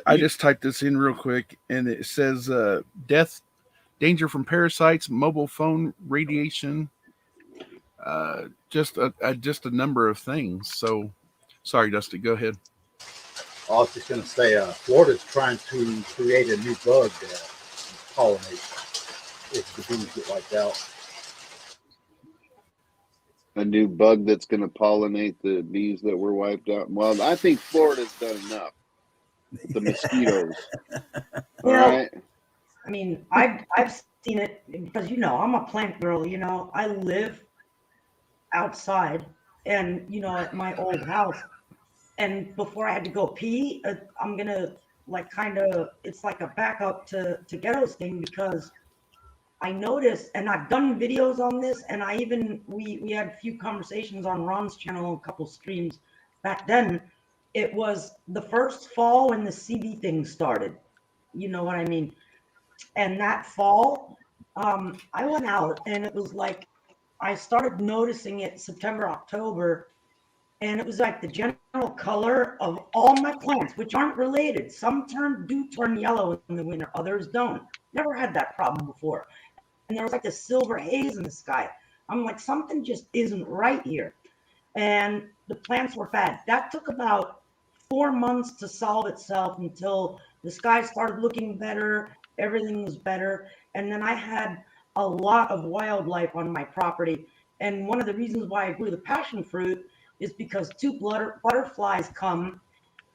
I just typed this in real quick, and it says death, danger from parasites, mobile phone radiation, just a number of things. So, sorry, Dusty, go ahead. I was just going to say, Florida's trying to create a new bug that pollinates if the bees get wiped out. A new bug that's going to pollinate the bees that were wiped out. Well, I think Florida's done enough. The mosquitoes. Well, All right. I mean, I've seen it because I'm a plant girl. I live outside, and at my old house. And before I had to go pee, I'm gonna it's like a backup to Ghetto's thing, because I noticed, and I've done videos on this, and we had a few conversations on Ron's channel, a couple streams back then. It was the first fall when the CB thing started. You know what I mean? And that fall, I went out, and it was like I started noticing it September, October, and it was like the general color of all my plants, which aren't related. Some do turn yellow in the winter, others don't. Never had that problem before. And there was like this silver haze in the sky. I'm like, something just isn't right here. And the plants were bad. That took about 4 months to solve itself until the sky started looking better. Everything was better. And then I had a lot of wildlife on my property. And one of the reasons why I grew the passion fruit is because two butterflies come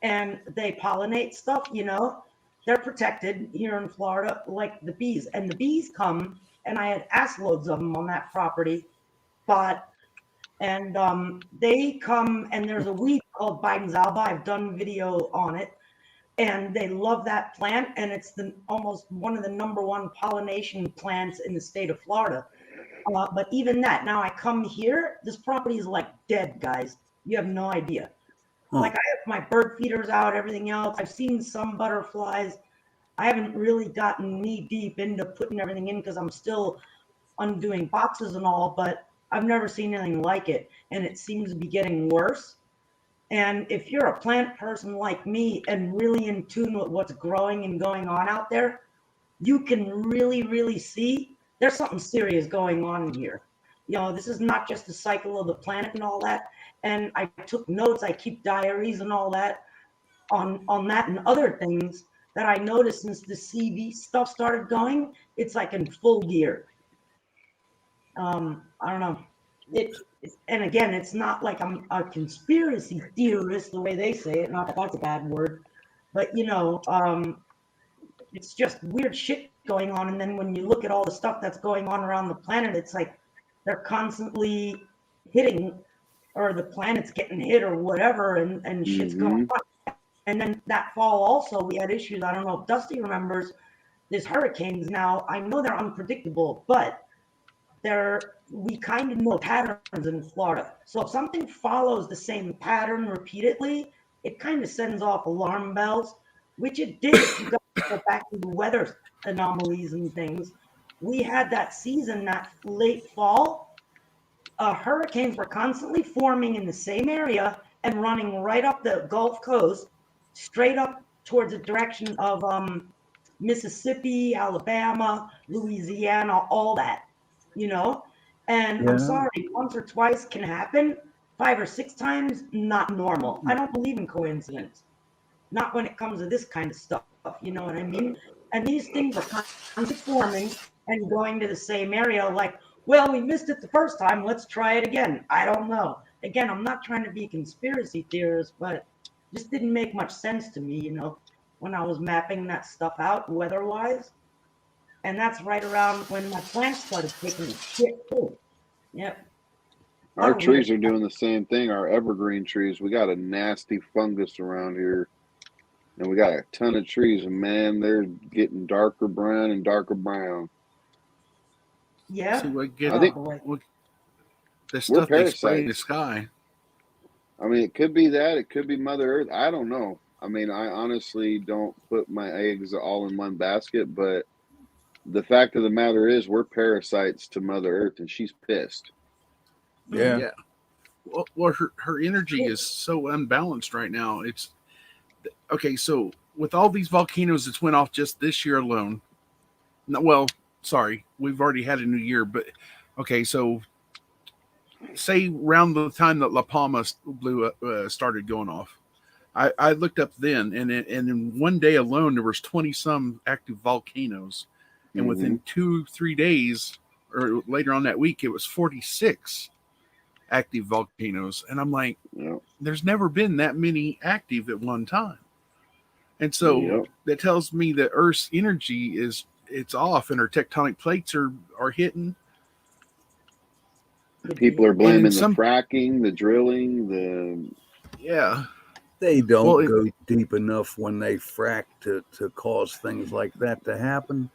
and they pollinate stuff. They're protected here in Florida, like the bees. And the bees come, and I had ass loads of them on that property. And they come, and there's a weed called Biden's alba. I've done video on it, and they love that plant, and it's almost one of the #1 pollination plants in the state of Florida. But even that, now I come here, this property is like dead, guys. You have no idea. Like, I have my bird feeders out, everything else. I've seen some butterflies. I haven't really gotten knee deep into putting everything in because I'm still undoing boxes and all, but I've never seen anything like it. And it seems to be getting worse. And if you're a plant person like me and really in tune with what's growing and going on out there, you can really, really see there's something serious going on here. This is not just the cycle of the planet and all that. And I took notes, I keep diaries and all that on that and other things that I noticed since the CV stuff started going. It's like in full gear. I don't know. And again, it's not like I'm a conspiracy theorist the way they say it. Not that that's a bad word, but it's just weird shit going on. And then when you look at all the stuff that's going on around the planet, it's like they're constantly hitting, or the planet's getting hit or whatever, and shit's going on. And then that fall also, we had issues. I don't know if Dusty remembers, there's hurricanes now. I know they're unpredictable, but we kind of know patterns in Florida. So if something follows the same pattern repeatedly, it kind of sends off alarm bells, which it did if you go back to the weather anomalies and things. We had that season, that late fall, hurricanes were constantly forming in the same area and running right up the Gulf Coast, straight up towards the direction of Mississippi, Alabama, Louisiana, all that, And I'm sorry, once or twice can happen. 5 or 6 times, not normal. I don't believe in coincidence. Not when it comes to this kind of stuff. You know what I mean? And these things are constantly forming and going to the same area. Like, well, we missed it the first time. Let's try it again. I don't know. Again, I'm not trying to be a conspiracy theorist, but it just didn't make much sense to me, when I was mapping that stuff out weather-wise. And that's right around when my plants started taking shit too. Yep. Our trees are doing the same thing. Our evergreen trees, we got a nasty fungus around here. And we got a ton of trees, and man, they're getting darker brown and darker brown. Yeah. See, I think the stuff they spray in the sky. I mean, it could be that. It could be Mother Earth. I don't know. I mean, I honestly don't put my eggs all in one basket, but the fact of the matter is we're parasites to Mother Earth, and she's pissed. Yeah. Yeah. Well, her energy is so unbalanced right now. It's okay. So with all these volcanoes that went off just this year alone, no, well, sorry, we've already had a new year, but okay. So say around the time that La Palma started going off, I looked up then, and in one day alone there was 20 some active volcanoes, and Mm-hmm. within 2 3 days or later on that week it was 46 active volcanoes, and I'm like, Yep. there's never been that many active at one time. And so Yep. that tells me that Earth's energy is it's off and our tectonic plates are hitting. Could People are be. And in blaming the some fracking, the drilling, the yeah. They Well don't go deep enough when they frack to cause things like that to happen.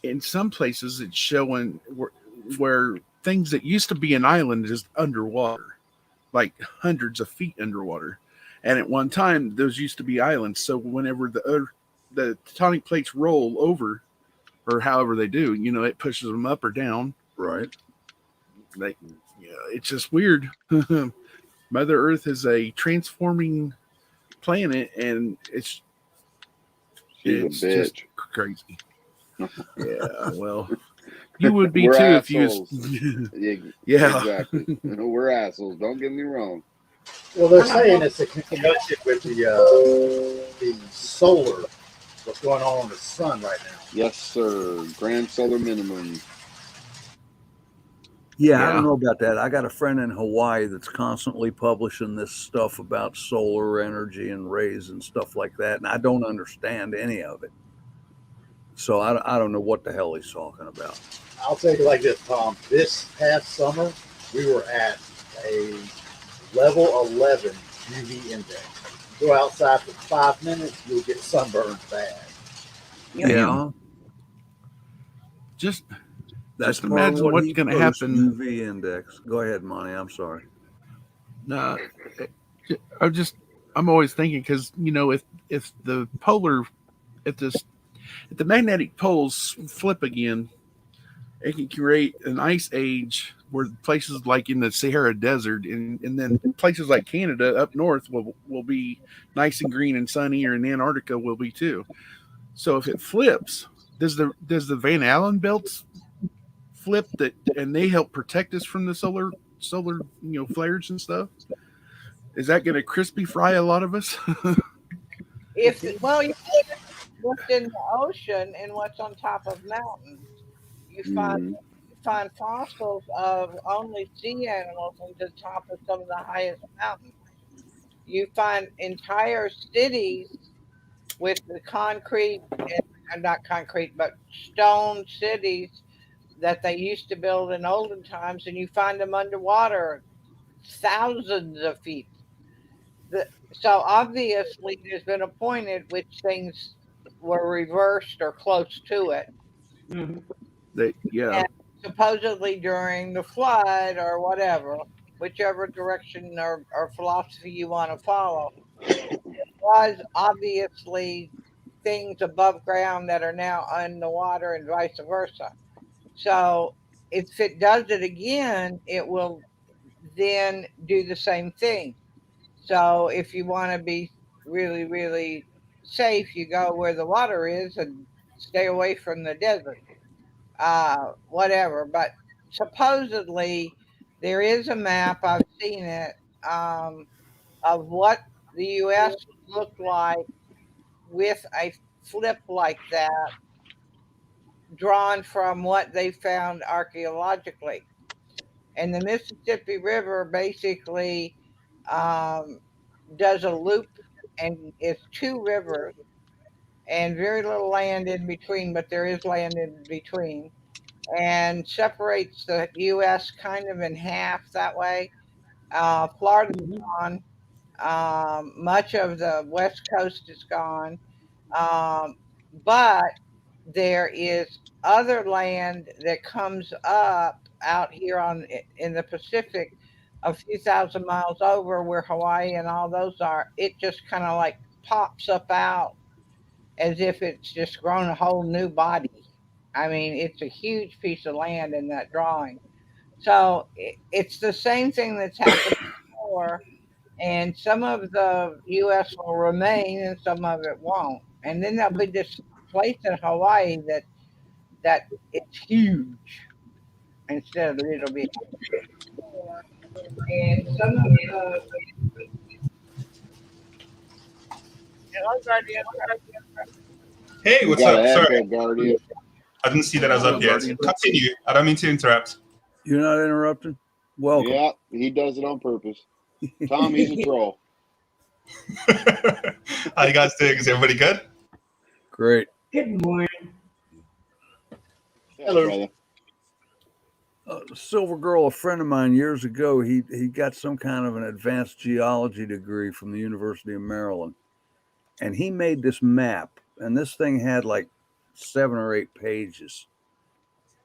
in some places it's showing where things that used to be an island is underwater, like hundreds of feet underwater. And at one time those used to be islands. So whenever the tectonic plates roll over or however they do, it pushes them up or down. Right. Like, it's just weird. Mother Earth is a transforming planet, and she's a it's just bitch. crazy. Yeah, well, you would be We're too if you. assholes. Yeah, Exactly. We're assholes. Don't get me wrong. Well, they're saying it's a conjunction with the solar, what's going on the sun right now. Yes, sir. Grand solar minimum. Yeah, I don't yeah. know about that. I got a friend in Hawaii that's constantly publishing this stuff about solar energy and rays and stuff like that, and I don't understand any of it. So I don't know what the hell he's talking about. I'll tell you like this, Tom. This past summer, we were at a level 11 UV index. Go outside for 5 minutes, you'll get sunburned bad. Yeah, Just that's just part of imagine what what's he going to posts. happen. UV index. Go ahead, Monty. I'm sorry. Uh, I just I'm always thinking because if the polar if this if the magnetic poles flip again, it can create an ice age where places like in the Sahara Desert and then places like Canada up north will be nice and green and sunny, or in Antarctica will be too. So if it flips, does the Van Allen belts flip that and they help protect us from the solar flares and stuff? Is that going to crispy fry a lot of us? If well, you looked in the ocean and what's on top of mountains, you find Mm-hmm. you find fossils of only sea animals on the top of some of the highest mountains. You find entire cities with the concrete and not concrete, but stone cities that they used to build in olden times, and you find them underwater thousands of feet. So obviously, there's been a point at which things were reversed or close to it, Mhm. Yeah, and supposedly during the flood or whatever, whichever direction or philosophy you want to follow, was obviously things above ground that are now in the water and vice versa. So if it does it again, it will then do the same thing. So if you want to be really, really safe, you go where the water is and stay away from the desert, whatever. But supposedly there is a map, I've seen it, of what the U.S. looked like with a flip like that, drawn from what they found archaeologically. And the Mississippi River basically um, does a loop, and it's two rivers and very little land in between, but there is land in between, and separates the U.S. kind of in half that way. Florida's Mhm. gone. Much of the West Coast is gone. Um, but there is other land that comes up out here in the Pacific, a few thousand miles over where Hawaii and all those are. It just kind of like pops up out as if it's just grown a whole new body. I mean, it's a huge piece of land in that drawing. So it's the same thing that's happened before, and some of the U.S. will remain, and some of it won't. And then there'll be this place in Hawaii that it's huge instead of little bit. And some of the hello, Guardian. Hey, You what's got up? an Sorry, echo, Guardian. I didn't see that I was Hello, up yet. Guardian. Continue. I don't mean to interrupt. You're not interrupting? Welcome. Yeah, he does it on purpose. Tom, he's a troll. How you guys doing? Is everybody good? Great. Good morning. Yeah, Hello. brother. Silver Girl, a friend of mine years ago, he got some kind of an advanced geology degree from the University of Maryland. And he made this map, and this thing had like 7 or 8 pages.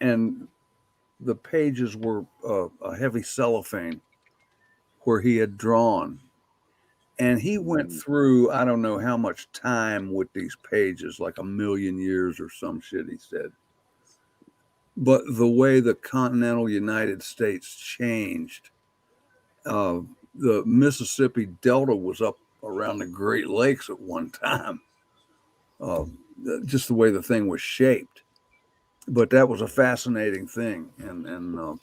And the pages were a heavy cellophane where he had drawn. And he went through, I don't know how much time with these pages, like 1,000,000 years or some shit, he said. But the way the continental United States changed, the Mississippi Delta was up around the Great Lakes at one time, just the way the thing was shaped. But that was a fascinating thing. And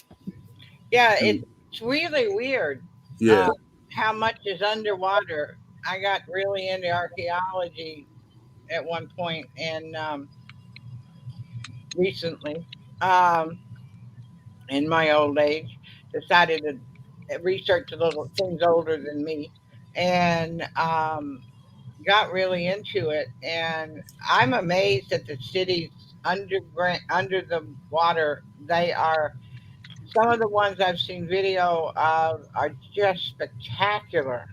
Yeah, it's really weird. yeah, How much is underwater? I got really into archaeology at one point, and recently, in my old age, decided to research a little things older than me, and got really into it. And I'm amazed at the cities underground, under the water. They are some of the ones I've seen video of are just spectacular.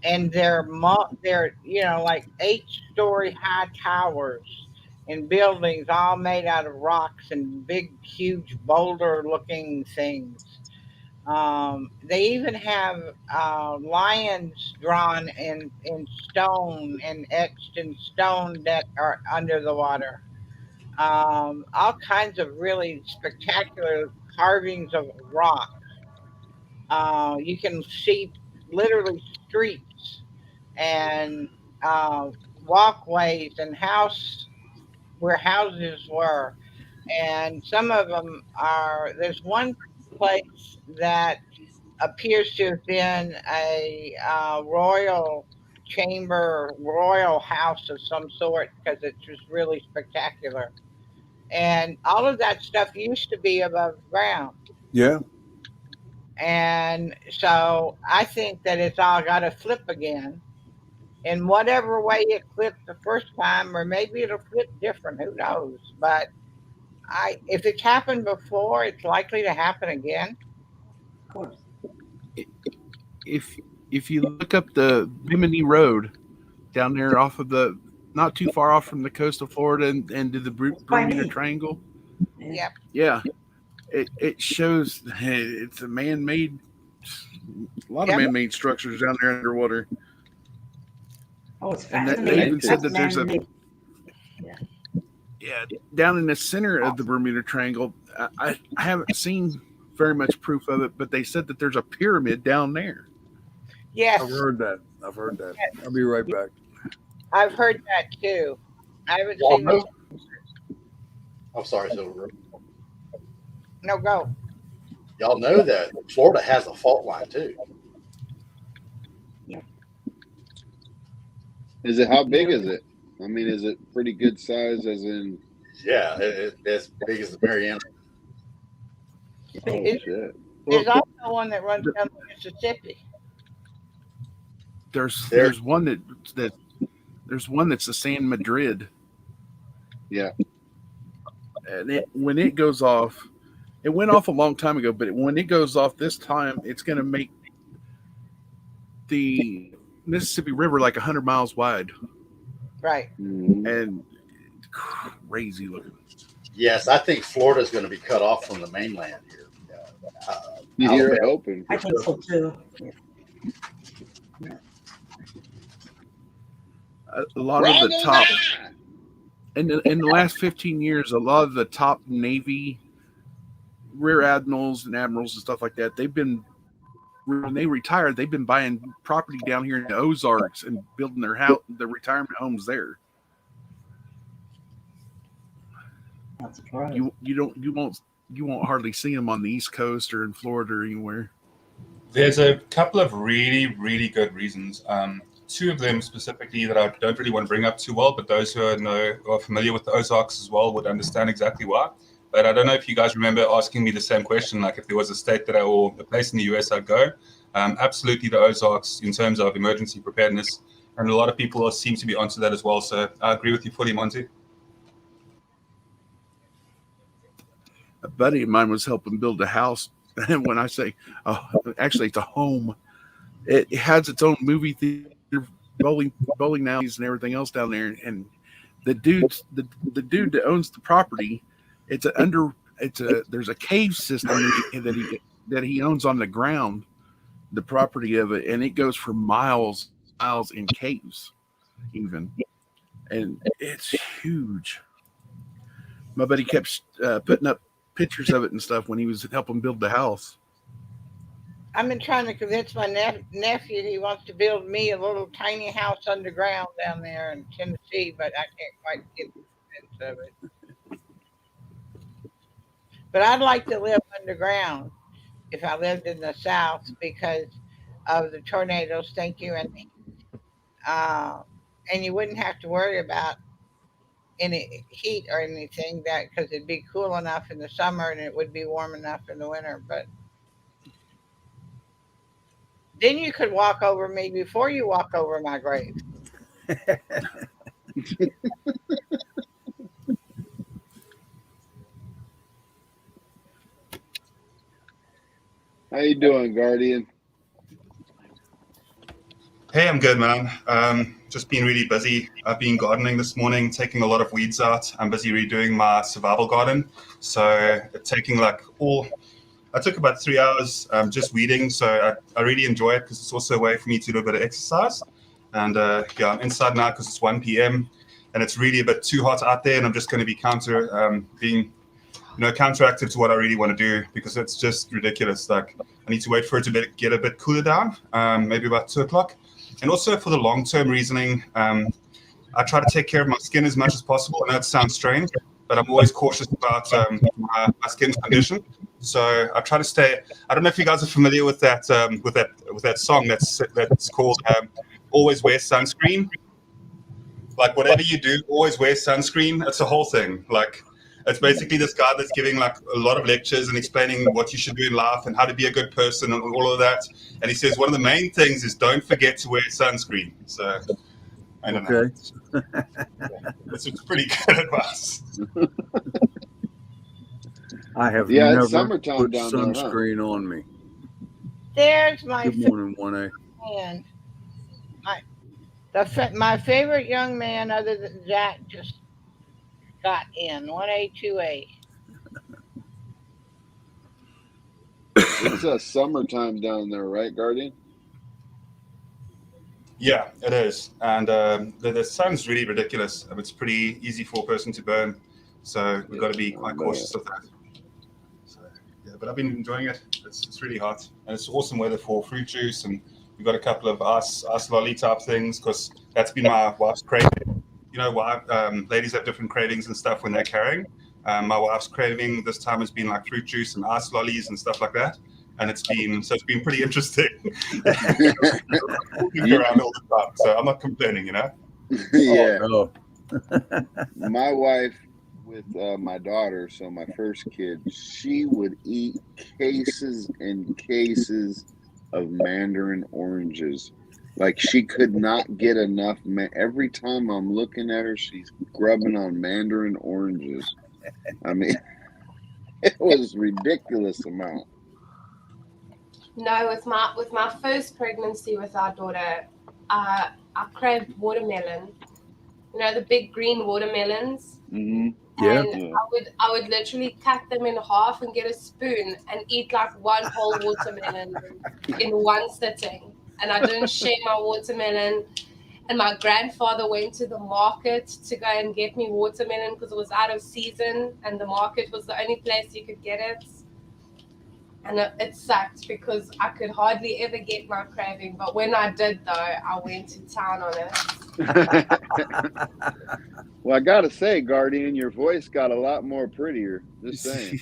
And they're like 8-story high towers and buildings all made out of rocks and big huge boulder looking things. They even have lions drawn in stone and etched in stone that are under the water. All kinds of really spectacular carvings of rock. You can see literally streets and uh, walkways and house where houses were, and some of them are. There's one place that appears to have been a royal chamber, royal house of some sort because it's just really spectacular. And all of that stuff used to be above ground. yeah, And so I think that it's all got to flip again in whatever way it flipped the first time, or maybe it'll flip different. Who knows? But if it's happened before, it's likely to happen again. Of course. If you look up the Bimini Road down there off of the not too far off from the coast of Florida and to the by Bermuda me. Triangle, Yep. yeah, it shows it's a man-made, a lot of Yep. man-made structures down there underwater. Oh, it's And they fascinating. even said that there's a Man-made. yeah down in the center of the Bermuda Triangle. I haven't seen very much proof of it, but they said that there's a pyramid down there. Yes, I've heard that. I'll be right back. I've heard that too. I haven't Y'all seen know? the. I'm sorry, Silver. No, go. Y'all know that Florida has a fault line too. Is it, how big is it? I mean, is it pretty good size as in, Yeah, it's as big as the Mariana. oh It- shit. There's also one that runs down the Mississippi. There's one there's one that's the San Madrid, Yeah. and when it goes off, it went off a long time ago, but when it goes off this time, it's going to make the Mississippi River like 100 miles wide Right. Mhm. and crazy looking. Yes, I think Florida's going to be cut off from the mainland here. You're Alabama. hoping. I think so too. A lot of the top in the last 15 years, a lot of the top Navy rear admirals and admirals and stuff like that. They've been, when they retired, they've been buying property down here in the Ozarks and building their house, their retirement homes there. That's right. You won't hardly see them on the East Coast or in Florida or anywhere. There's a couple of really, really good reasons. Two of them specifically that I don't really want to bring up too well, but those who are familiar with the Ozarks as well would understand exactly why. But I don't know if you guys remember asking me the same question, like if there was a state or a place in the US I'd go. Absolutely the Ozarks in terms of emergency preparedness. And a lot of people seem to be onto that as well. So I agree with you fully, Monty. A buddy of mine was helping build a house. And when I say, actually it's a home, it has its own movie theater, bowling alleys and everything else down there. And the dude that owns the property, there's a cave system that he owns on the ground, the property of it, and it goes for miles in caves even, and it's huge. My buddy kept putting up pictures of it and stuff when he was helping build the house. I've been trying to convince my nephew he wants to build me a little tiny house underground down there in Tennessee, but I can't quite get the sense of it. But I'd like to live underground if I lived in the South because of the tornadoes. Thank you. And you wouldn't have to worry about any heat or anything because it'd be cool enough in the summer and it would be warm enough in the winter. But then you could walk over me before you walk over my grave. How you doing, Guardian? Hey, I'm good, man. Just been really busy. I've been gardening this morning, taking a lot of weeds out. I'm busy redoing my survival garden. So taking I took about 3 hours just weeding. So I really enjoy it because it's also a way for me to do a bit of exercise. And I'm inside now because it's 1 p.m. and it's really a bit too hot out there. And I'm just going to be counteractive to what I really want to do because it's just ridiculous. Like I need to wait for it to get a bit cooler down, maybe about 2 o'clock. And also for the long-term reasoning, I try to take care of my skin as much as possible. I know it sounds strange, but I'm always cautious about my skin condition. So I try to stay. I don't know if you guys are familiar with that song that's called "Always Wear Sunscreen." Like whatever you do, always wear sunscreen. It's a whole thing. Like it's basically this guy that's giving like a lot of lectures and explaining what you should do in life and how to be a good person and all of that. And he says one of the main things is don't forget to wear sunscreen. So I don't know. It's pretty good advice. I have Yeah, never it's summertime put down there, huh? sunscreen on me. There's my Good morning, 1A. man. My favorite young man other than Zach just got in 1A, 2A. It's summertime down there, right, Guardian? Yeah, it is. And the sun's really ridiculous. It's pretty easy for a person to burn. So we've got to be quite cautious of that. So, yeah, but I've been enjoying it. It's really hot. And it's awesome weather for fruit juice. And we've got a couple of ice lolly type things because that's been my wife's craving. You know why ladies have different cravings and stuff when they're carrying. My wife's craving this time has been like fruit juice and ice lollies and stuff like that. And it's been pretty interesting. Walking around all the time, so I'm not complaining, you know. Yeah. Oh, My wife with my daughter, so my first kid, she would eat cases and cases of mandarin oranges. Like she could not get enough. Every time I'm looking at her, she's grubbing on mandarin oranges. I mean, it was ridiculous amount. No, with my first pregnancy with our daughter, I craved watermelon. You know, the big green watermelons. Mm-hmm. Yeah. And I would literally cut them in half and get a spoon and eat like one whole watermelon in one sitting. And I didn't share my watermelon. And my grandfather went to the market to go and get me watermelon because it was out of season and the market was the only place you could get it. And it sucked because I could hardly ever get my craving. But when I did, though, I went to town on it. Well, I gotta say, Guardian, your voice got a lot more prettier. Just saying.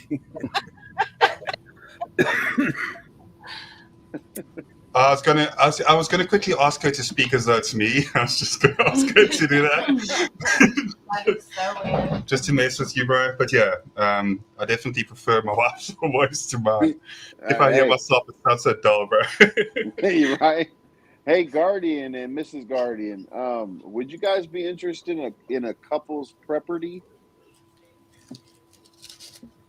I was gonna quickly ask her to speak as though it's me. I was just gonna ask her to do that. That is so weird. Just to mess with you, bro. But yeah, I definitely prefer my wife's voice to mine. If I hear myself, it sounds so dull, bro. You're right. Hey, Guardian and Mrs. Guardian, would you guys be interested in a couple's prepperty?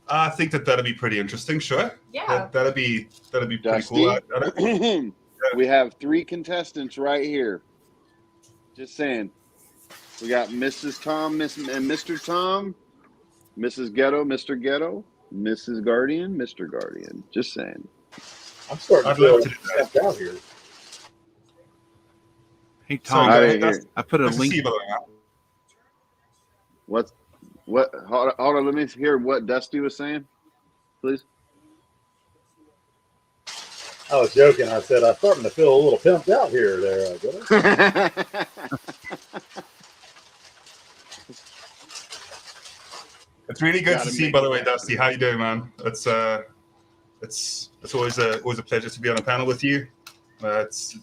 I think that'd be pretty interesting. Sure. Yeah. That'd be pretty Dusty, cool. we have 3 contestants right here. Just saying. We got Mrs. Tom, and Mr. Tom, Mrs. Ghetto, Mr. Ghetto, Mrs. Guardian, Mr. Guardian. Just saying. I'm starting I'd to love feel to do that. stepped out here. Hey Tom, I didn't hear. I put a Good to link. see you, by the way. What? Hold on. Let me hear what Dusty was saying, please. I was joking. I said I'm starting to feel a little pimped out here. There, It's really good Gotta to see you, make by the it way, happen. Dusty. How you doing, man? It's always a pleasure to be on a panel with you.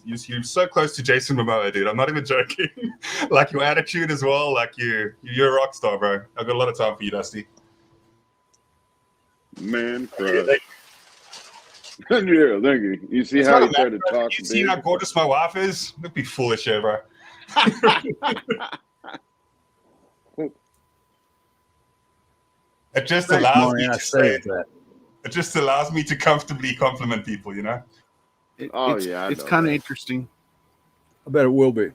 You're so close to Jason Momoa, dude. I'm not even joking. Like your attitude as well. Like you're a rock star, bro. I've got a lot of time for you, Dusty. Man, yeah, crush. Yeah, thank you. You see It's how not he a tried to matter, bro. talk You see how big? gorgeous my wife is? Don't be foolish here, bro. It just Thanks, allows Marty. me I to say. saved that. It just allows me to comfortably compliment people, you know. Oh, it's yeah, I it's know kind of that. interesting. I bet it will be.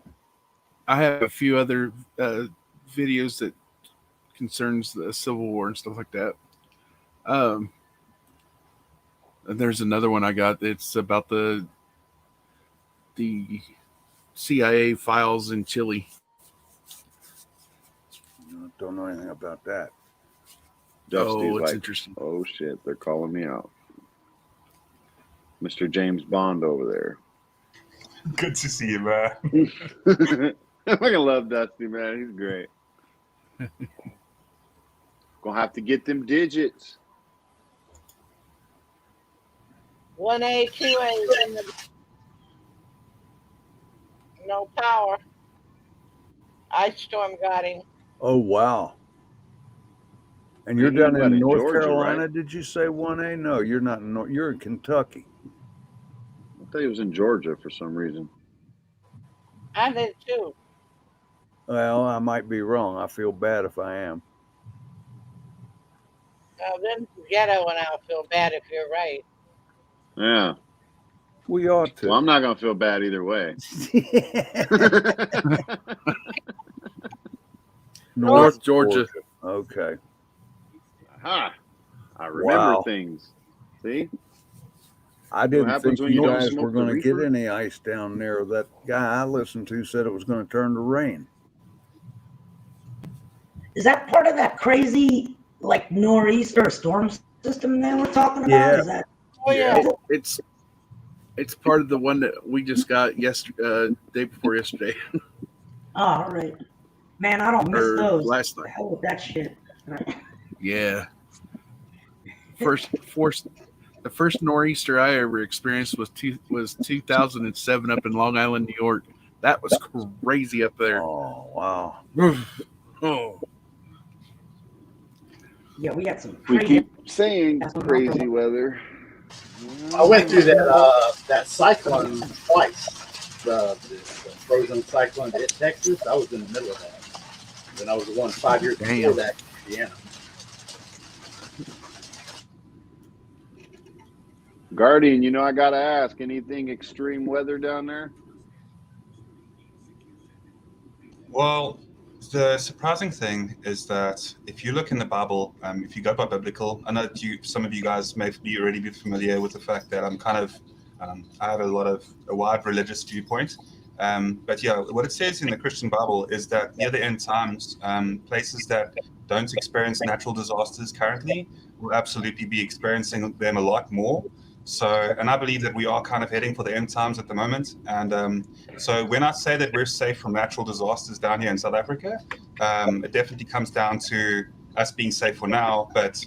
I have a few other videos that concerns the Civil War and stuff like that. And there's another one I got. It's about the CIA files in Chile. Don't know anything about that. Dusty's It's like, interesting. oh shit, they're calling me out. Mr. James Bond over there. Good to see you, man. I fucking love Dusty, man. He's great. Gonna have to get them digits. 1A, 2A, no power. Ice storm got him. Oh wow! And you're Man, down he's in in North Georgia, Carolina? right? Did you say 1A? No, you're not. You're in Kentucky. I thought he was in Georgia for some reason. I did too. Well, I might be wrong. I feel bad if I am. Well, then ghetto, and I'll feel bad if you're right. Yeah. We ought to. Well, I'm not gonna feel bad either way. North Georgia. Okay. Aha. I remember Wow. things. See? I didn't happens think when you you don't guys smoke were the going to get reefer? any ice down there. That guy I listened to said it was going to turn to rain. Is that part of that crazy, like, nor'easter storm system that we're talking about? Yeah. Is that? Oh yeah. It's part of the one that we just got yesterday, day before yesterday, Oh, all right. Man, I don't miss or those. last The night. hell with that shit. Yeah. The first nor'easter I ever experienced was 2007 up in Long Island, New York. That was crazy up there. Oh, wow. Oh, Yeah, we got some We crazy. keep saying crazy weather. I went through that cyclone twice. The frozen cyclone that hit Texas. I was in the middle of that. Then I was the one 5 years before Damn. that in Indiana. Guardian, you know I gotta ask, anything extreme weather down there? Well, the surprising thing is that if you look in the Bible, if you go by biblical, I know that some of you guys may already be familiar with the fact that I'm kind of, I have a wide religious viewpoint. But yeah, what it says in the Christian Bible is that near the end times, places that don't experience natural disasters currently will absolutely be experiencing them a lot more. So, and I believe that we are kind of heading for the end times at the moment. And so when I say that we're safe from natural disasters down here in South Africa, it definitely comes down to us being safe for now, but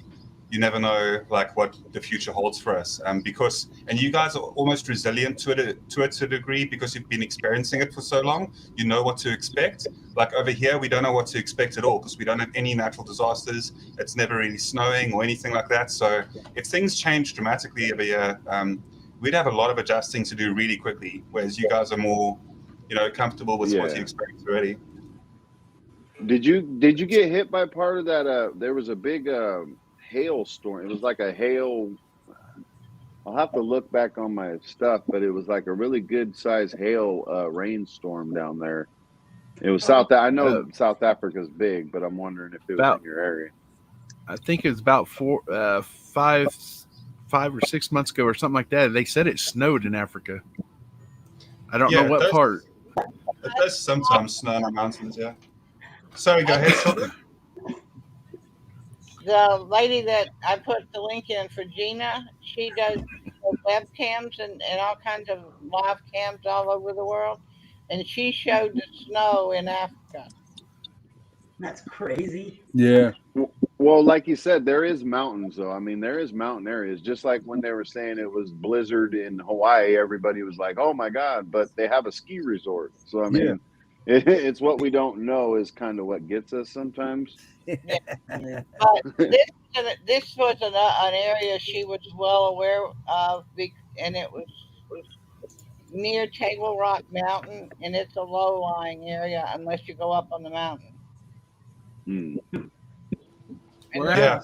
you never know like what the future holds for us. And you guys are almost resilient to it to a degree because you've been experiencing it for so long. You know what to expect. Like over here, we don't know what to expect at all because we don't have any natural disasters. It's never really snowing or anything like that. So if things change dramatically over here, we'd have a lot of adjusting to do really quickly. Whereas you guys are more, comfortable with what you expect already. Did you get hit by part of that? There was a big hailstorm. It was like a hail. I'll have to look back on my stuff, but it was like a really good size hail rainstorm down there. It was I know South Africa's big, but I'm wondering if it was in your area. I think it was about 5 or 6 months ago or something like that. They said it snowed in Africa. I don't know what part. It does sometimes snow in the mountains, yeah. Sorry, go ahead, Sylvia. The lady that I put the link in for Gina, she does webcams and all kinds of live cams all over the world. And she showed the snow in Africa. That's crazy. Yeah. Well, like you said, there is mountains, though. I mean, there is mountain areas. Just like when they were saying it was blizzard in Hawaii, everybody was like, oh, my God. But they have a ski resort. So, I mean, it's what we don't know is kind of what gets us sometimes. Yeah. But this was an area she was well aware of, and it was near Table Rock Mountain, and it's a low-lying area unless you go up on the mountain. Hmm. Yeah,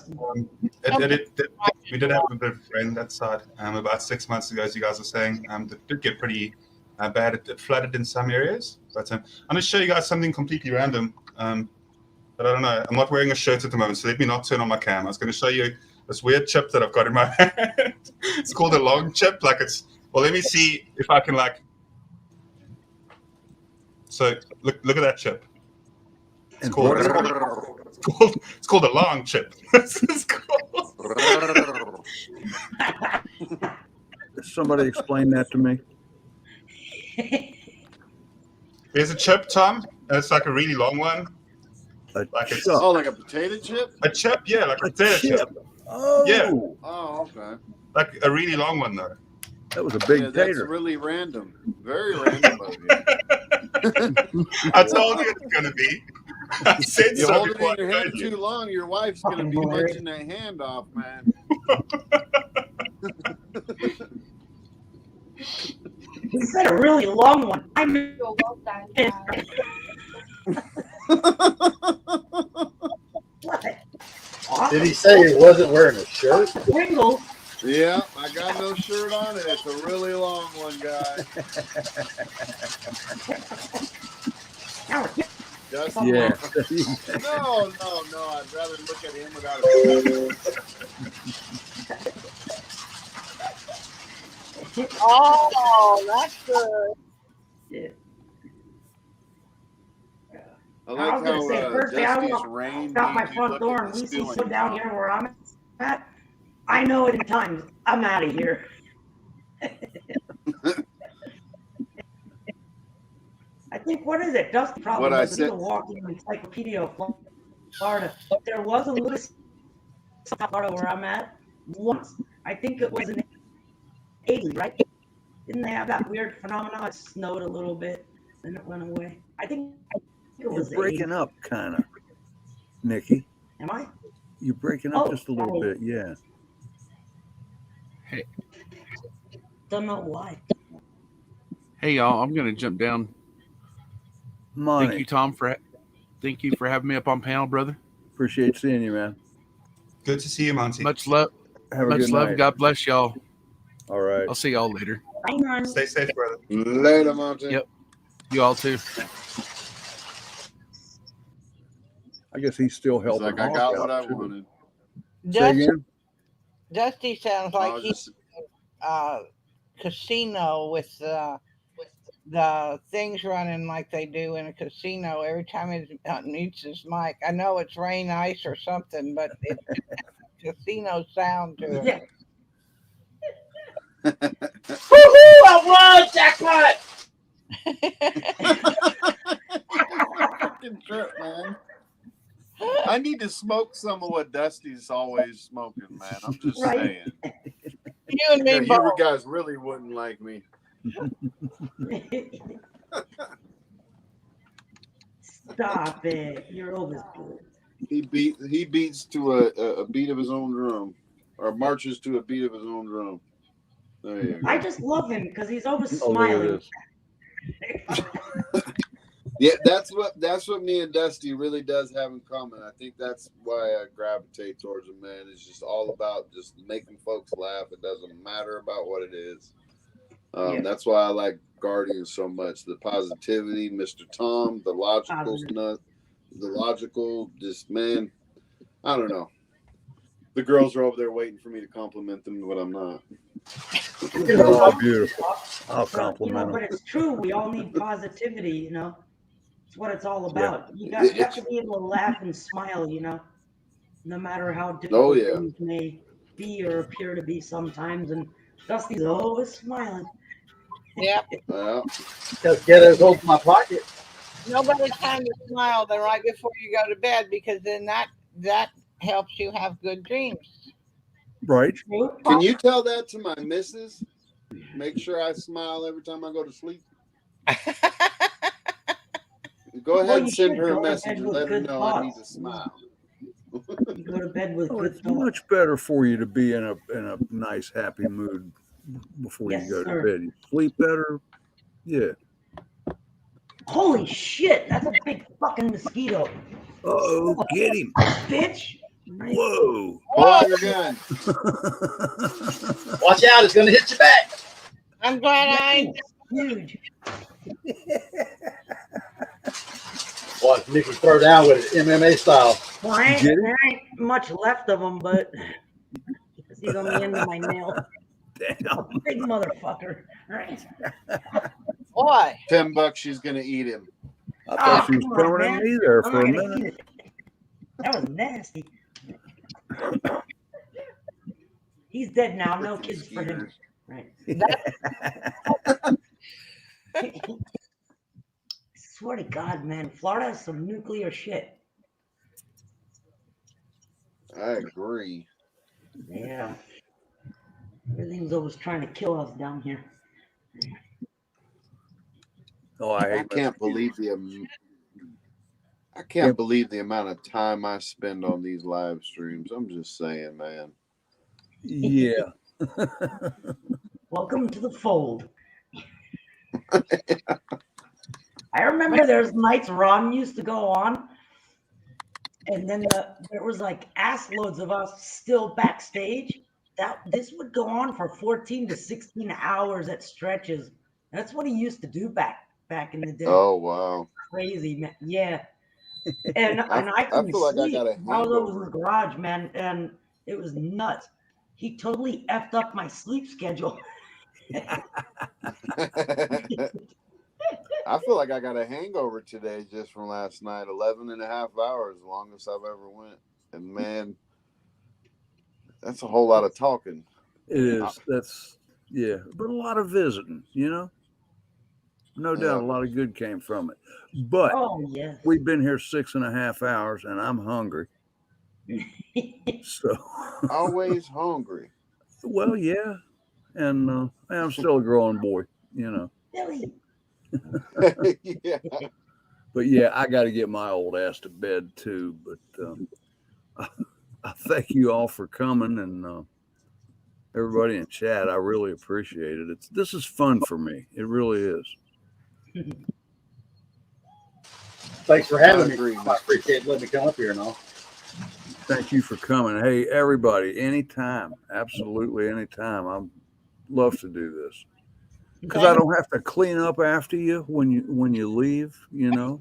we did have a bit of rain that side about 6 months ago, as you guys were saying. It did get pretty bad. It flooded in some areas. But I'm going to show you guys something completely random. But I don't know. I'm not wearing a shirt at the moment, so let me not turn on my cam. I was going to show you this weird chip that I've got in my hand. It's called a long chip. Let me see if I can So look at that chip. It's called a long chip. It's called. Somebody explain that to me. There's a chip, Tom, and it's like a really long one. Like a potato chip? A chip, yeah, like a potato chip. Oh. Yeah. Oh, okay. Like a really long one, though. That was a big tater. That's really random. Very random of you. I told you it's going to be. I said you so hold it before in your hand too long, your wife's going to be munching that hand off, man. He said a really long one. I mean, You're well done, guys. Did he say he wasn't wearing a shirt? Pringle. Yeah, I got no shirt on it. It's a really long one, guys. Yeah. No. I'd rather look at him without a shirt. Oh, that's good. Yeah. I like was gonna say, first day I Dusty's walked rain out my made you front look door at and the we see ceiling. snow down here where I'm at. I know it in time. I'm out of here. I think, what is it? Dusty probably was a walking encyclopedia of Florida. There was a little Florida where I'm at once. I think it was in the 80s, right? Didn't they have that weird phenomenon? It snowed a little bit, then it went away. I think it was You're breaking up, kind of, Nikki. Am I? You're breaking up just a little bit, yeah. Hey. Don't know why. Hey, y'all, I'm going to jump down. Money. Thank you, Tom, thank you for having me up on panel, brother. Appreciate seeing you, man. Good to see you, Monty. Much love. Have a good love. night. God bless y'all. All right. I'll see y'all later. Stay safe, brother. Later, Monty. Yep. You all too. I guess he's still helping. Like I got what I wanted. Dusty sounds like he's casino with the things running like they do in a casino every time he mutes his mic. I know it's rain, ice, or something, but it's casino sound to it. Woohoo! I won! Jackpot! Fucking trip, man. I need to smoke some of what Dusty's always smoking, man. I'm just Right. saying. You and me You both. guys really wouldn't like me. Stop it. You're always good. He beats to a beat of his own drum, or marches to a beat of his own drum. There you go. I just love him because he's always Oh, there it smiling. is. Yeah, that's what me and Dusty really does have in common. I think that's why I gravitate towards him, man. It's just all about just making folks laugh. It doesn't matter about what it is. Yeah. That's why I like Guardian so much. The positivity, Mr. Tom, the logical stuff, the logical, just man, I don't know. The girls are over there waiting for me to compliment them, but I'm not. Oh, beautiful. I'll compliment But them. it's true. We all need positivity, you know. It's what it's all Yeah. about. You have to be able to laugh and smile, you know, no matter how difficult things may be or appear to be sometimes. And Dusty's always smiling. Yep. Just get it over my pocket. Nobody kind of smile then right before you go to bed because then that helps you have good dreams. Right. Can you tell that to my missus? Make sure I smile every time I go to sleep. Go ahead and send her a message and let her know I need to smile. You go to bed with good It's thoughts. much better for you to be in a nice, happy mood before you go to bed. You sleep better. Yeah. Holy shit, that's a big fucking mosquito. Oh, get him. Bitch. Whoa. Pull out your gun. Watch out, it's going to hit your back. I'm glad I huge. Watch Nicky throw down with it, MMA style. Well, there ain't much left of him, but he's on the end of my nail. Damn. Big motherfucker. Right. Boy. $10, she's going to eat him. I thought she was coming at me there I'm for a not gonna minute. eat it. That was nasty. He's dead now. No kids for him. Right. Swear to God, man, Florida has some nuclear shit. I agree. Yeah. Everything's always trying to kill us down here. Oh, I can't believe I can't believe the amount of time I spend on these live streams. I'm just saying, man. Yeah. Welcome to the fold. I remember there's nights Ron used to go on, and then there was like ass loads of us still backstage. This would go on for 14 to 16 hours at stretches. That's what he used to do back in the day. Oh wow. Crazy, man. Yeah. And I couldn't feel like I sleep. got a I was over in hangover. the garage, man, and it was nuts. He totally effed up my sleep schedule. I feel like I got a hangover today just from last night. 11 and a half hours, longest I've ever went. And man, that's a whole lot of talking. It is. That's, yeah. But a lot of visiting, you know? No doubt a lot of good came from it. But we've been here 6.5 hours and I'm hungry. So always hungry. Well, yeah. And I'm still a growing boy, you know. Billy. Yeah. But yeah, I got to get my old ass to bed too. But I thank you all for coming and everybody in chat. I really appreciate it. This is fun for me. It really is. Thanks for having me. I appreciate letting me come up here and all. Thank you for coming. Hey, everybody, anytime, absolutely anytime. I'd love to do this because I don't have to clean up after you when you leave. You know,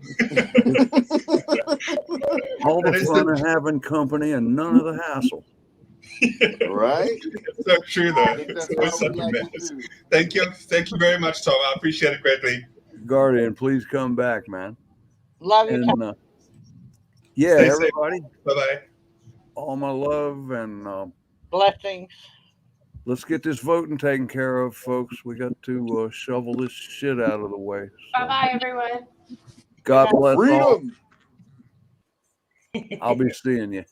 all the fun of having company and none of the hassle. Right? So true, though. It's so tremendous. Thank you very much, Tom. I appreciate it greatly. Guardian, please come back, man. Love you. And, yeah, Stay everybody. Bye bye. All my love and blessings. let's get this voting taken care of, folks. We got to shovel this shit out of the way. Bye bye, everyone. God bless all. Freedom. I'll be seeing you.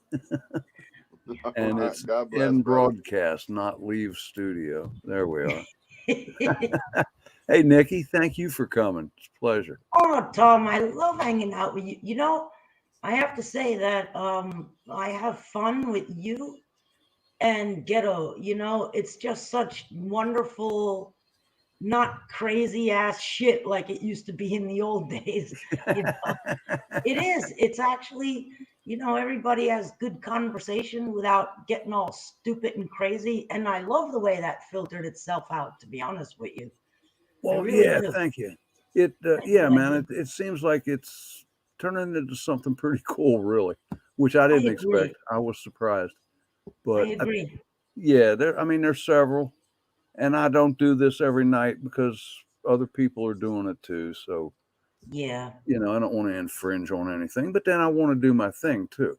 And All right, it's God bless, in brother. broadcast, not leave studio. There we are. Hey, Nikki, thank you for coming. It's a pleasure. Oh, Tom, I love hanging out with you. You know, I have to say that I have fun with you and Ghetto. You know, it's just such wonderful, not crazy ass shit like it used to be in the old days. You know, it is. It's actually, you know, everybody has good conversation without getting all stupid and crazy. And I love the way that filtered itself out, to be honest with you. I Well, really yeah, do. thank you. Yeah, man, it seems like it's turning into something pretty cool, really, which I I didn't agree. expect. I was surprised. I But agree. yeah, I mean, there's several, and I don't do this every night because other people are doing it too. So, Yeah. I don't want to infringe on anything, but then I want to do my thing too.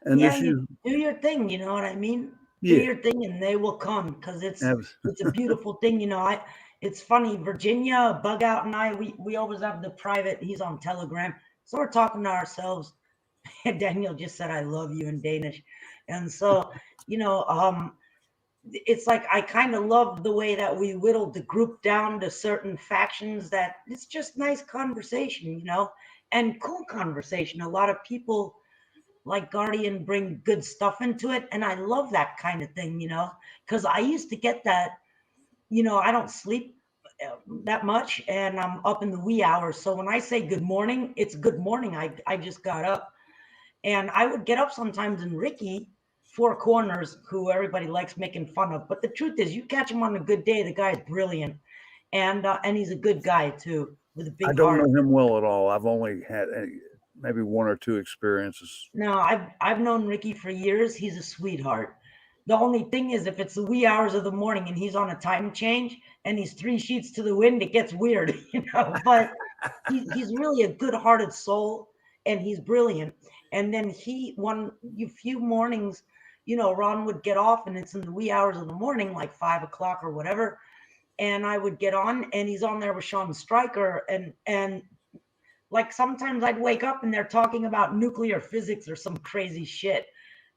And Yeah, this you is, do your thing, you know what I mean? Do yeah, your thing and they will come because abs- it's a beautiful thing, you know. It's funny, Virginia, Bug Out and I, we always have the private, he's on Telegram. So we're talking to ourselves. And Daniel just said I love you in Danish. And so, you know, it's like I kind of love the way that we whittled the group down to certain factions that it's just nice conversation, you know, and cool conversation. A lot of people like Guardian bring good stuff into it. And I love that kind of thing, you know, because I used to get that, you know, I don't sleep that much and I'm up in the wee hours. So when I say good morning, it's good morning. I just got up and I would get up sometimes and Ricky, Four Corners, who everybody likes making fun of. But the truth is, you catch him on a good day, the guy's brilliant. And he's a good guy too, with a I big don't heart. know him well at all. I've only had maybe one or two experiences. No, I've known Ricky for years. He's a sweetheart. The only thing is, if it's the wee hours of the morning and he's on a time change and he's 3 sheets to the wind, it gets weird, you know. But he's really a good-hearted soul, and he's brilliant. And then few mornings, you know, Ron would get off, and it's in the wee hours of the morning, like 5 o'clock or whatever. And I would get on, and he's on there with Sean Stryker, and like sometimes I'd wake up and they're talking about nuclear physics or some crazy shit.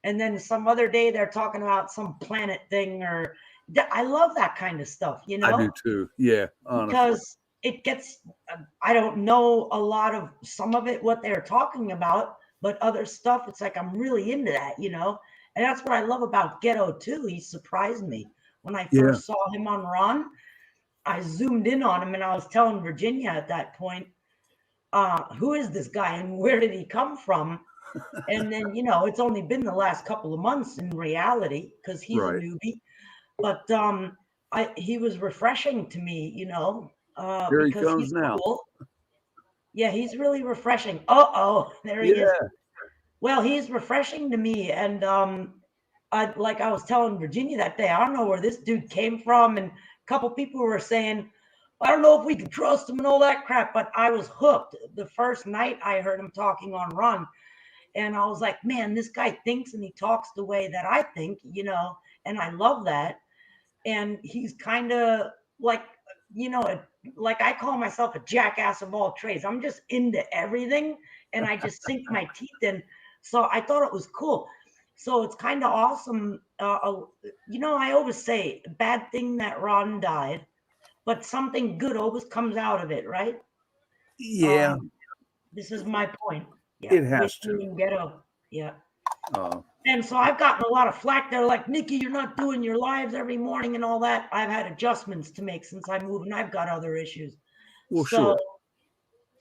And then some other day they're talking about some planet thing or I love that kind of stuff, you I do know, too. Yeah, honestly. because it gets, I don't know a lot of some of it, what they're talking about, but other stuff, it's like, I'm really into that, you know? And that's what I love about Ghetto too. He surprised me when I Yeah. first saw him on Ron. I zoomed in on him and I was telling Virginia at that point, who is this guy and where did he come from? And then, you know, it's only been the last couple of months in reality because he's Right. a newbie. But he was refreshing to me, you know, Here he because comes he's now. cool. Yeah, he's really refreshing. Uh-oh, there he is. Yeah. Well, he's refreshing to me. And like I was telling Virginia that day, I don't know where this dude came from. And a couple people were saying, I don't know if we can trust him and all that crap, but I was hooked. The first night I heard him talking on Run, and I was like, man, this guy thinks and he talks the way that I think, you know, and I love that. And he's kind of like, you know, like I call myself a jackass of all trades. I'm just into everything and I just sink my teeth in. So I thought it was cool. So it's kind of awesome. You know, I always say, bad thing that Ron died, but something good always comes out of it, right? Yeah, This is my point. Yeah, it with has to. me and Ghetto. Yeah. Uh, And so I've gotten a lot of flack. They're like, Nikki, you're not doing your lives every morning and all that. I've had adjustments to make since I moved, and I've got other issues. well, So, sure.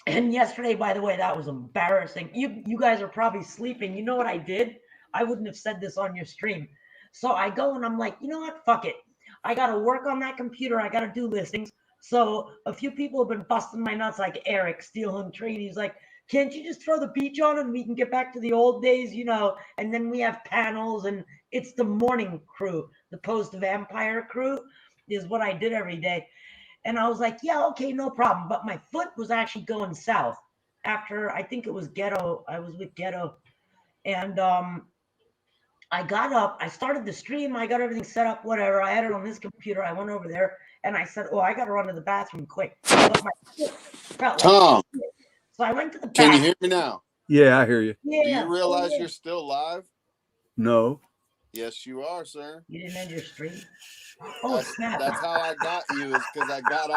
and yesterday, by the way, that was embarrassing. You guys are probably sleeping. You know what I did? I wouldn't have said this on your stream. So I go and I'm like, you know what? Fuck it. I got to work on that computer. I got to do listings. So a few people have been busting my nuts, like Eric, Steel and Trade. He's like, can't you just throw the beach on and we can get back to the old days, you know? And then we have panels, and it's the morning crew, the post-vampire crew is what I did every day. And I was like, yeah, okay, no problem. But my foot was actually going south after, I think it was Ghetto. I was with Ghetto. And I got up, I started the stream, I got everything set up, whatever. I had it on this computer. I went over there and I said, oh, I got to run to the bathroom quick. But my foot felt like Tom, shit. So I went to the can you bathroom. hear me now? Yeah, I hear you. Do Yeah. you realize yeah. you're still live? No. Yes, you are, sir. You didn't end your stream? Oh, snap. That's how I got you, is because I got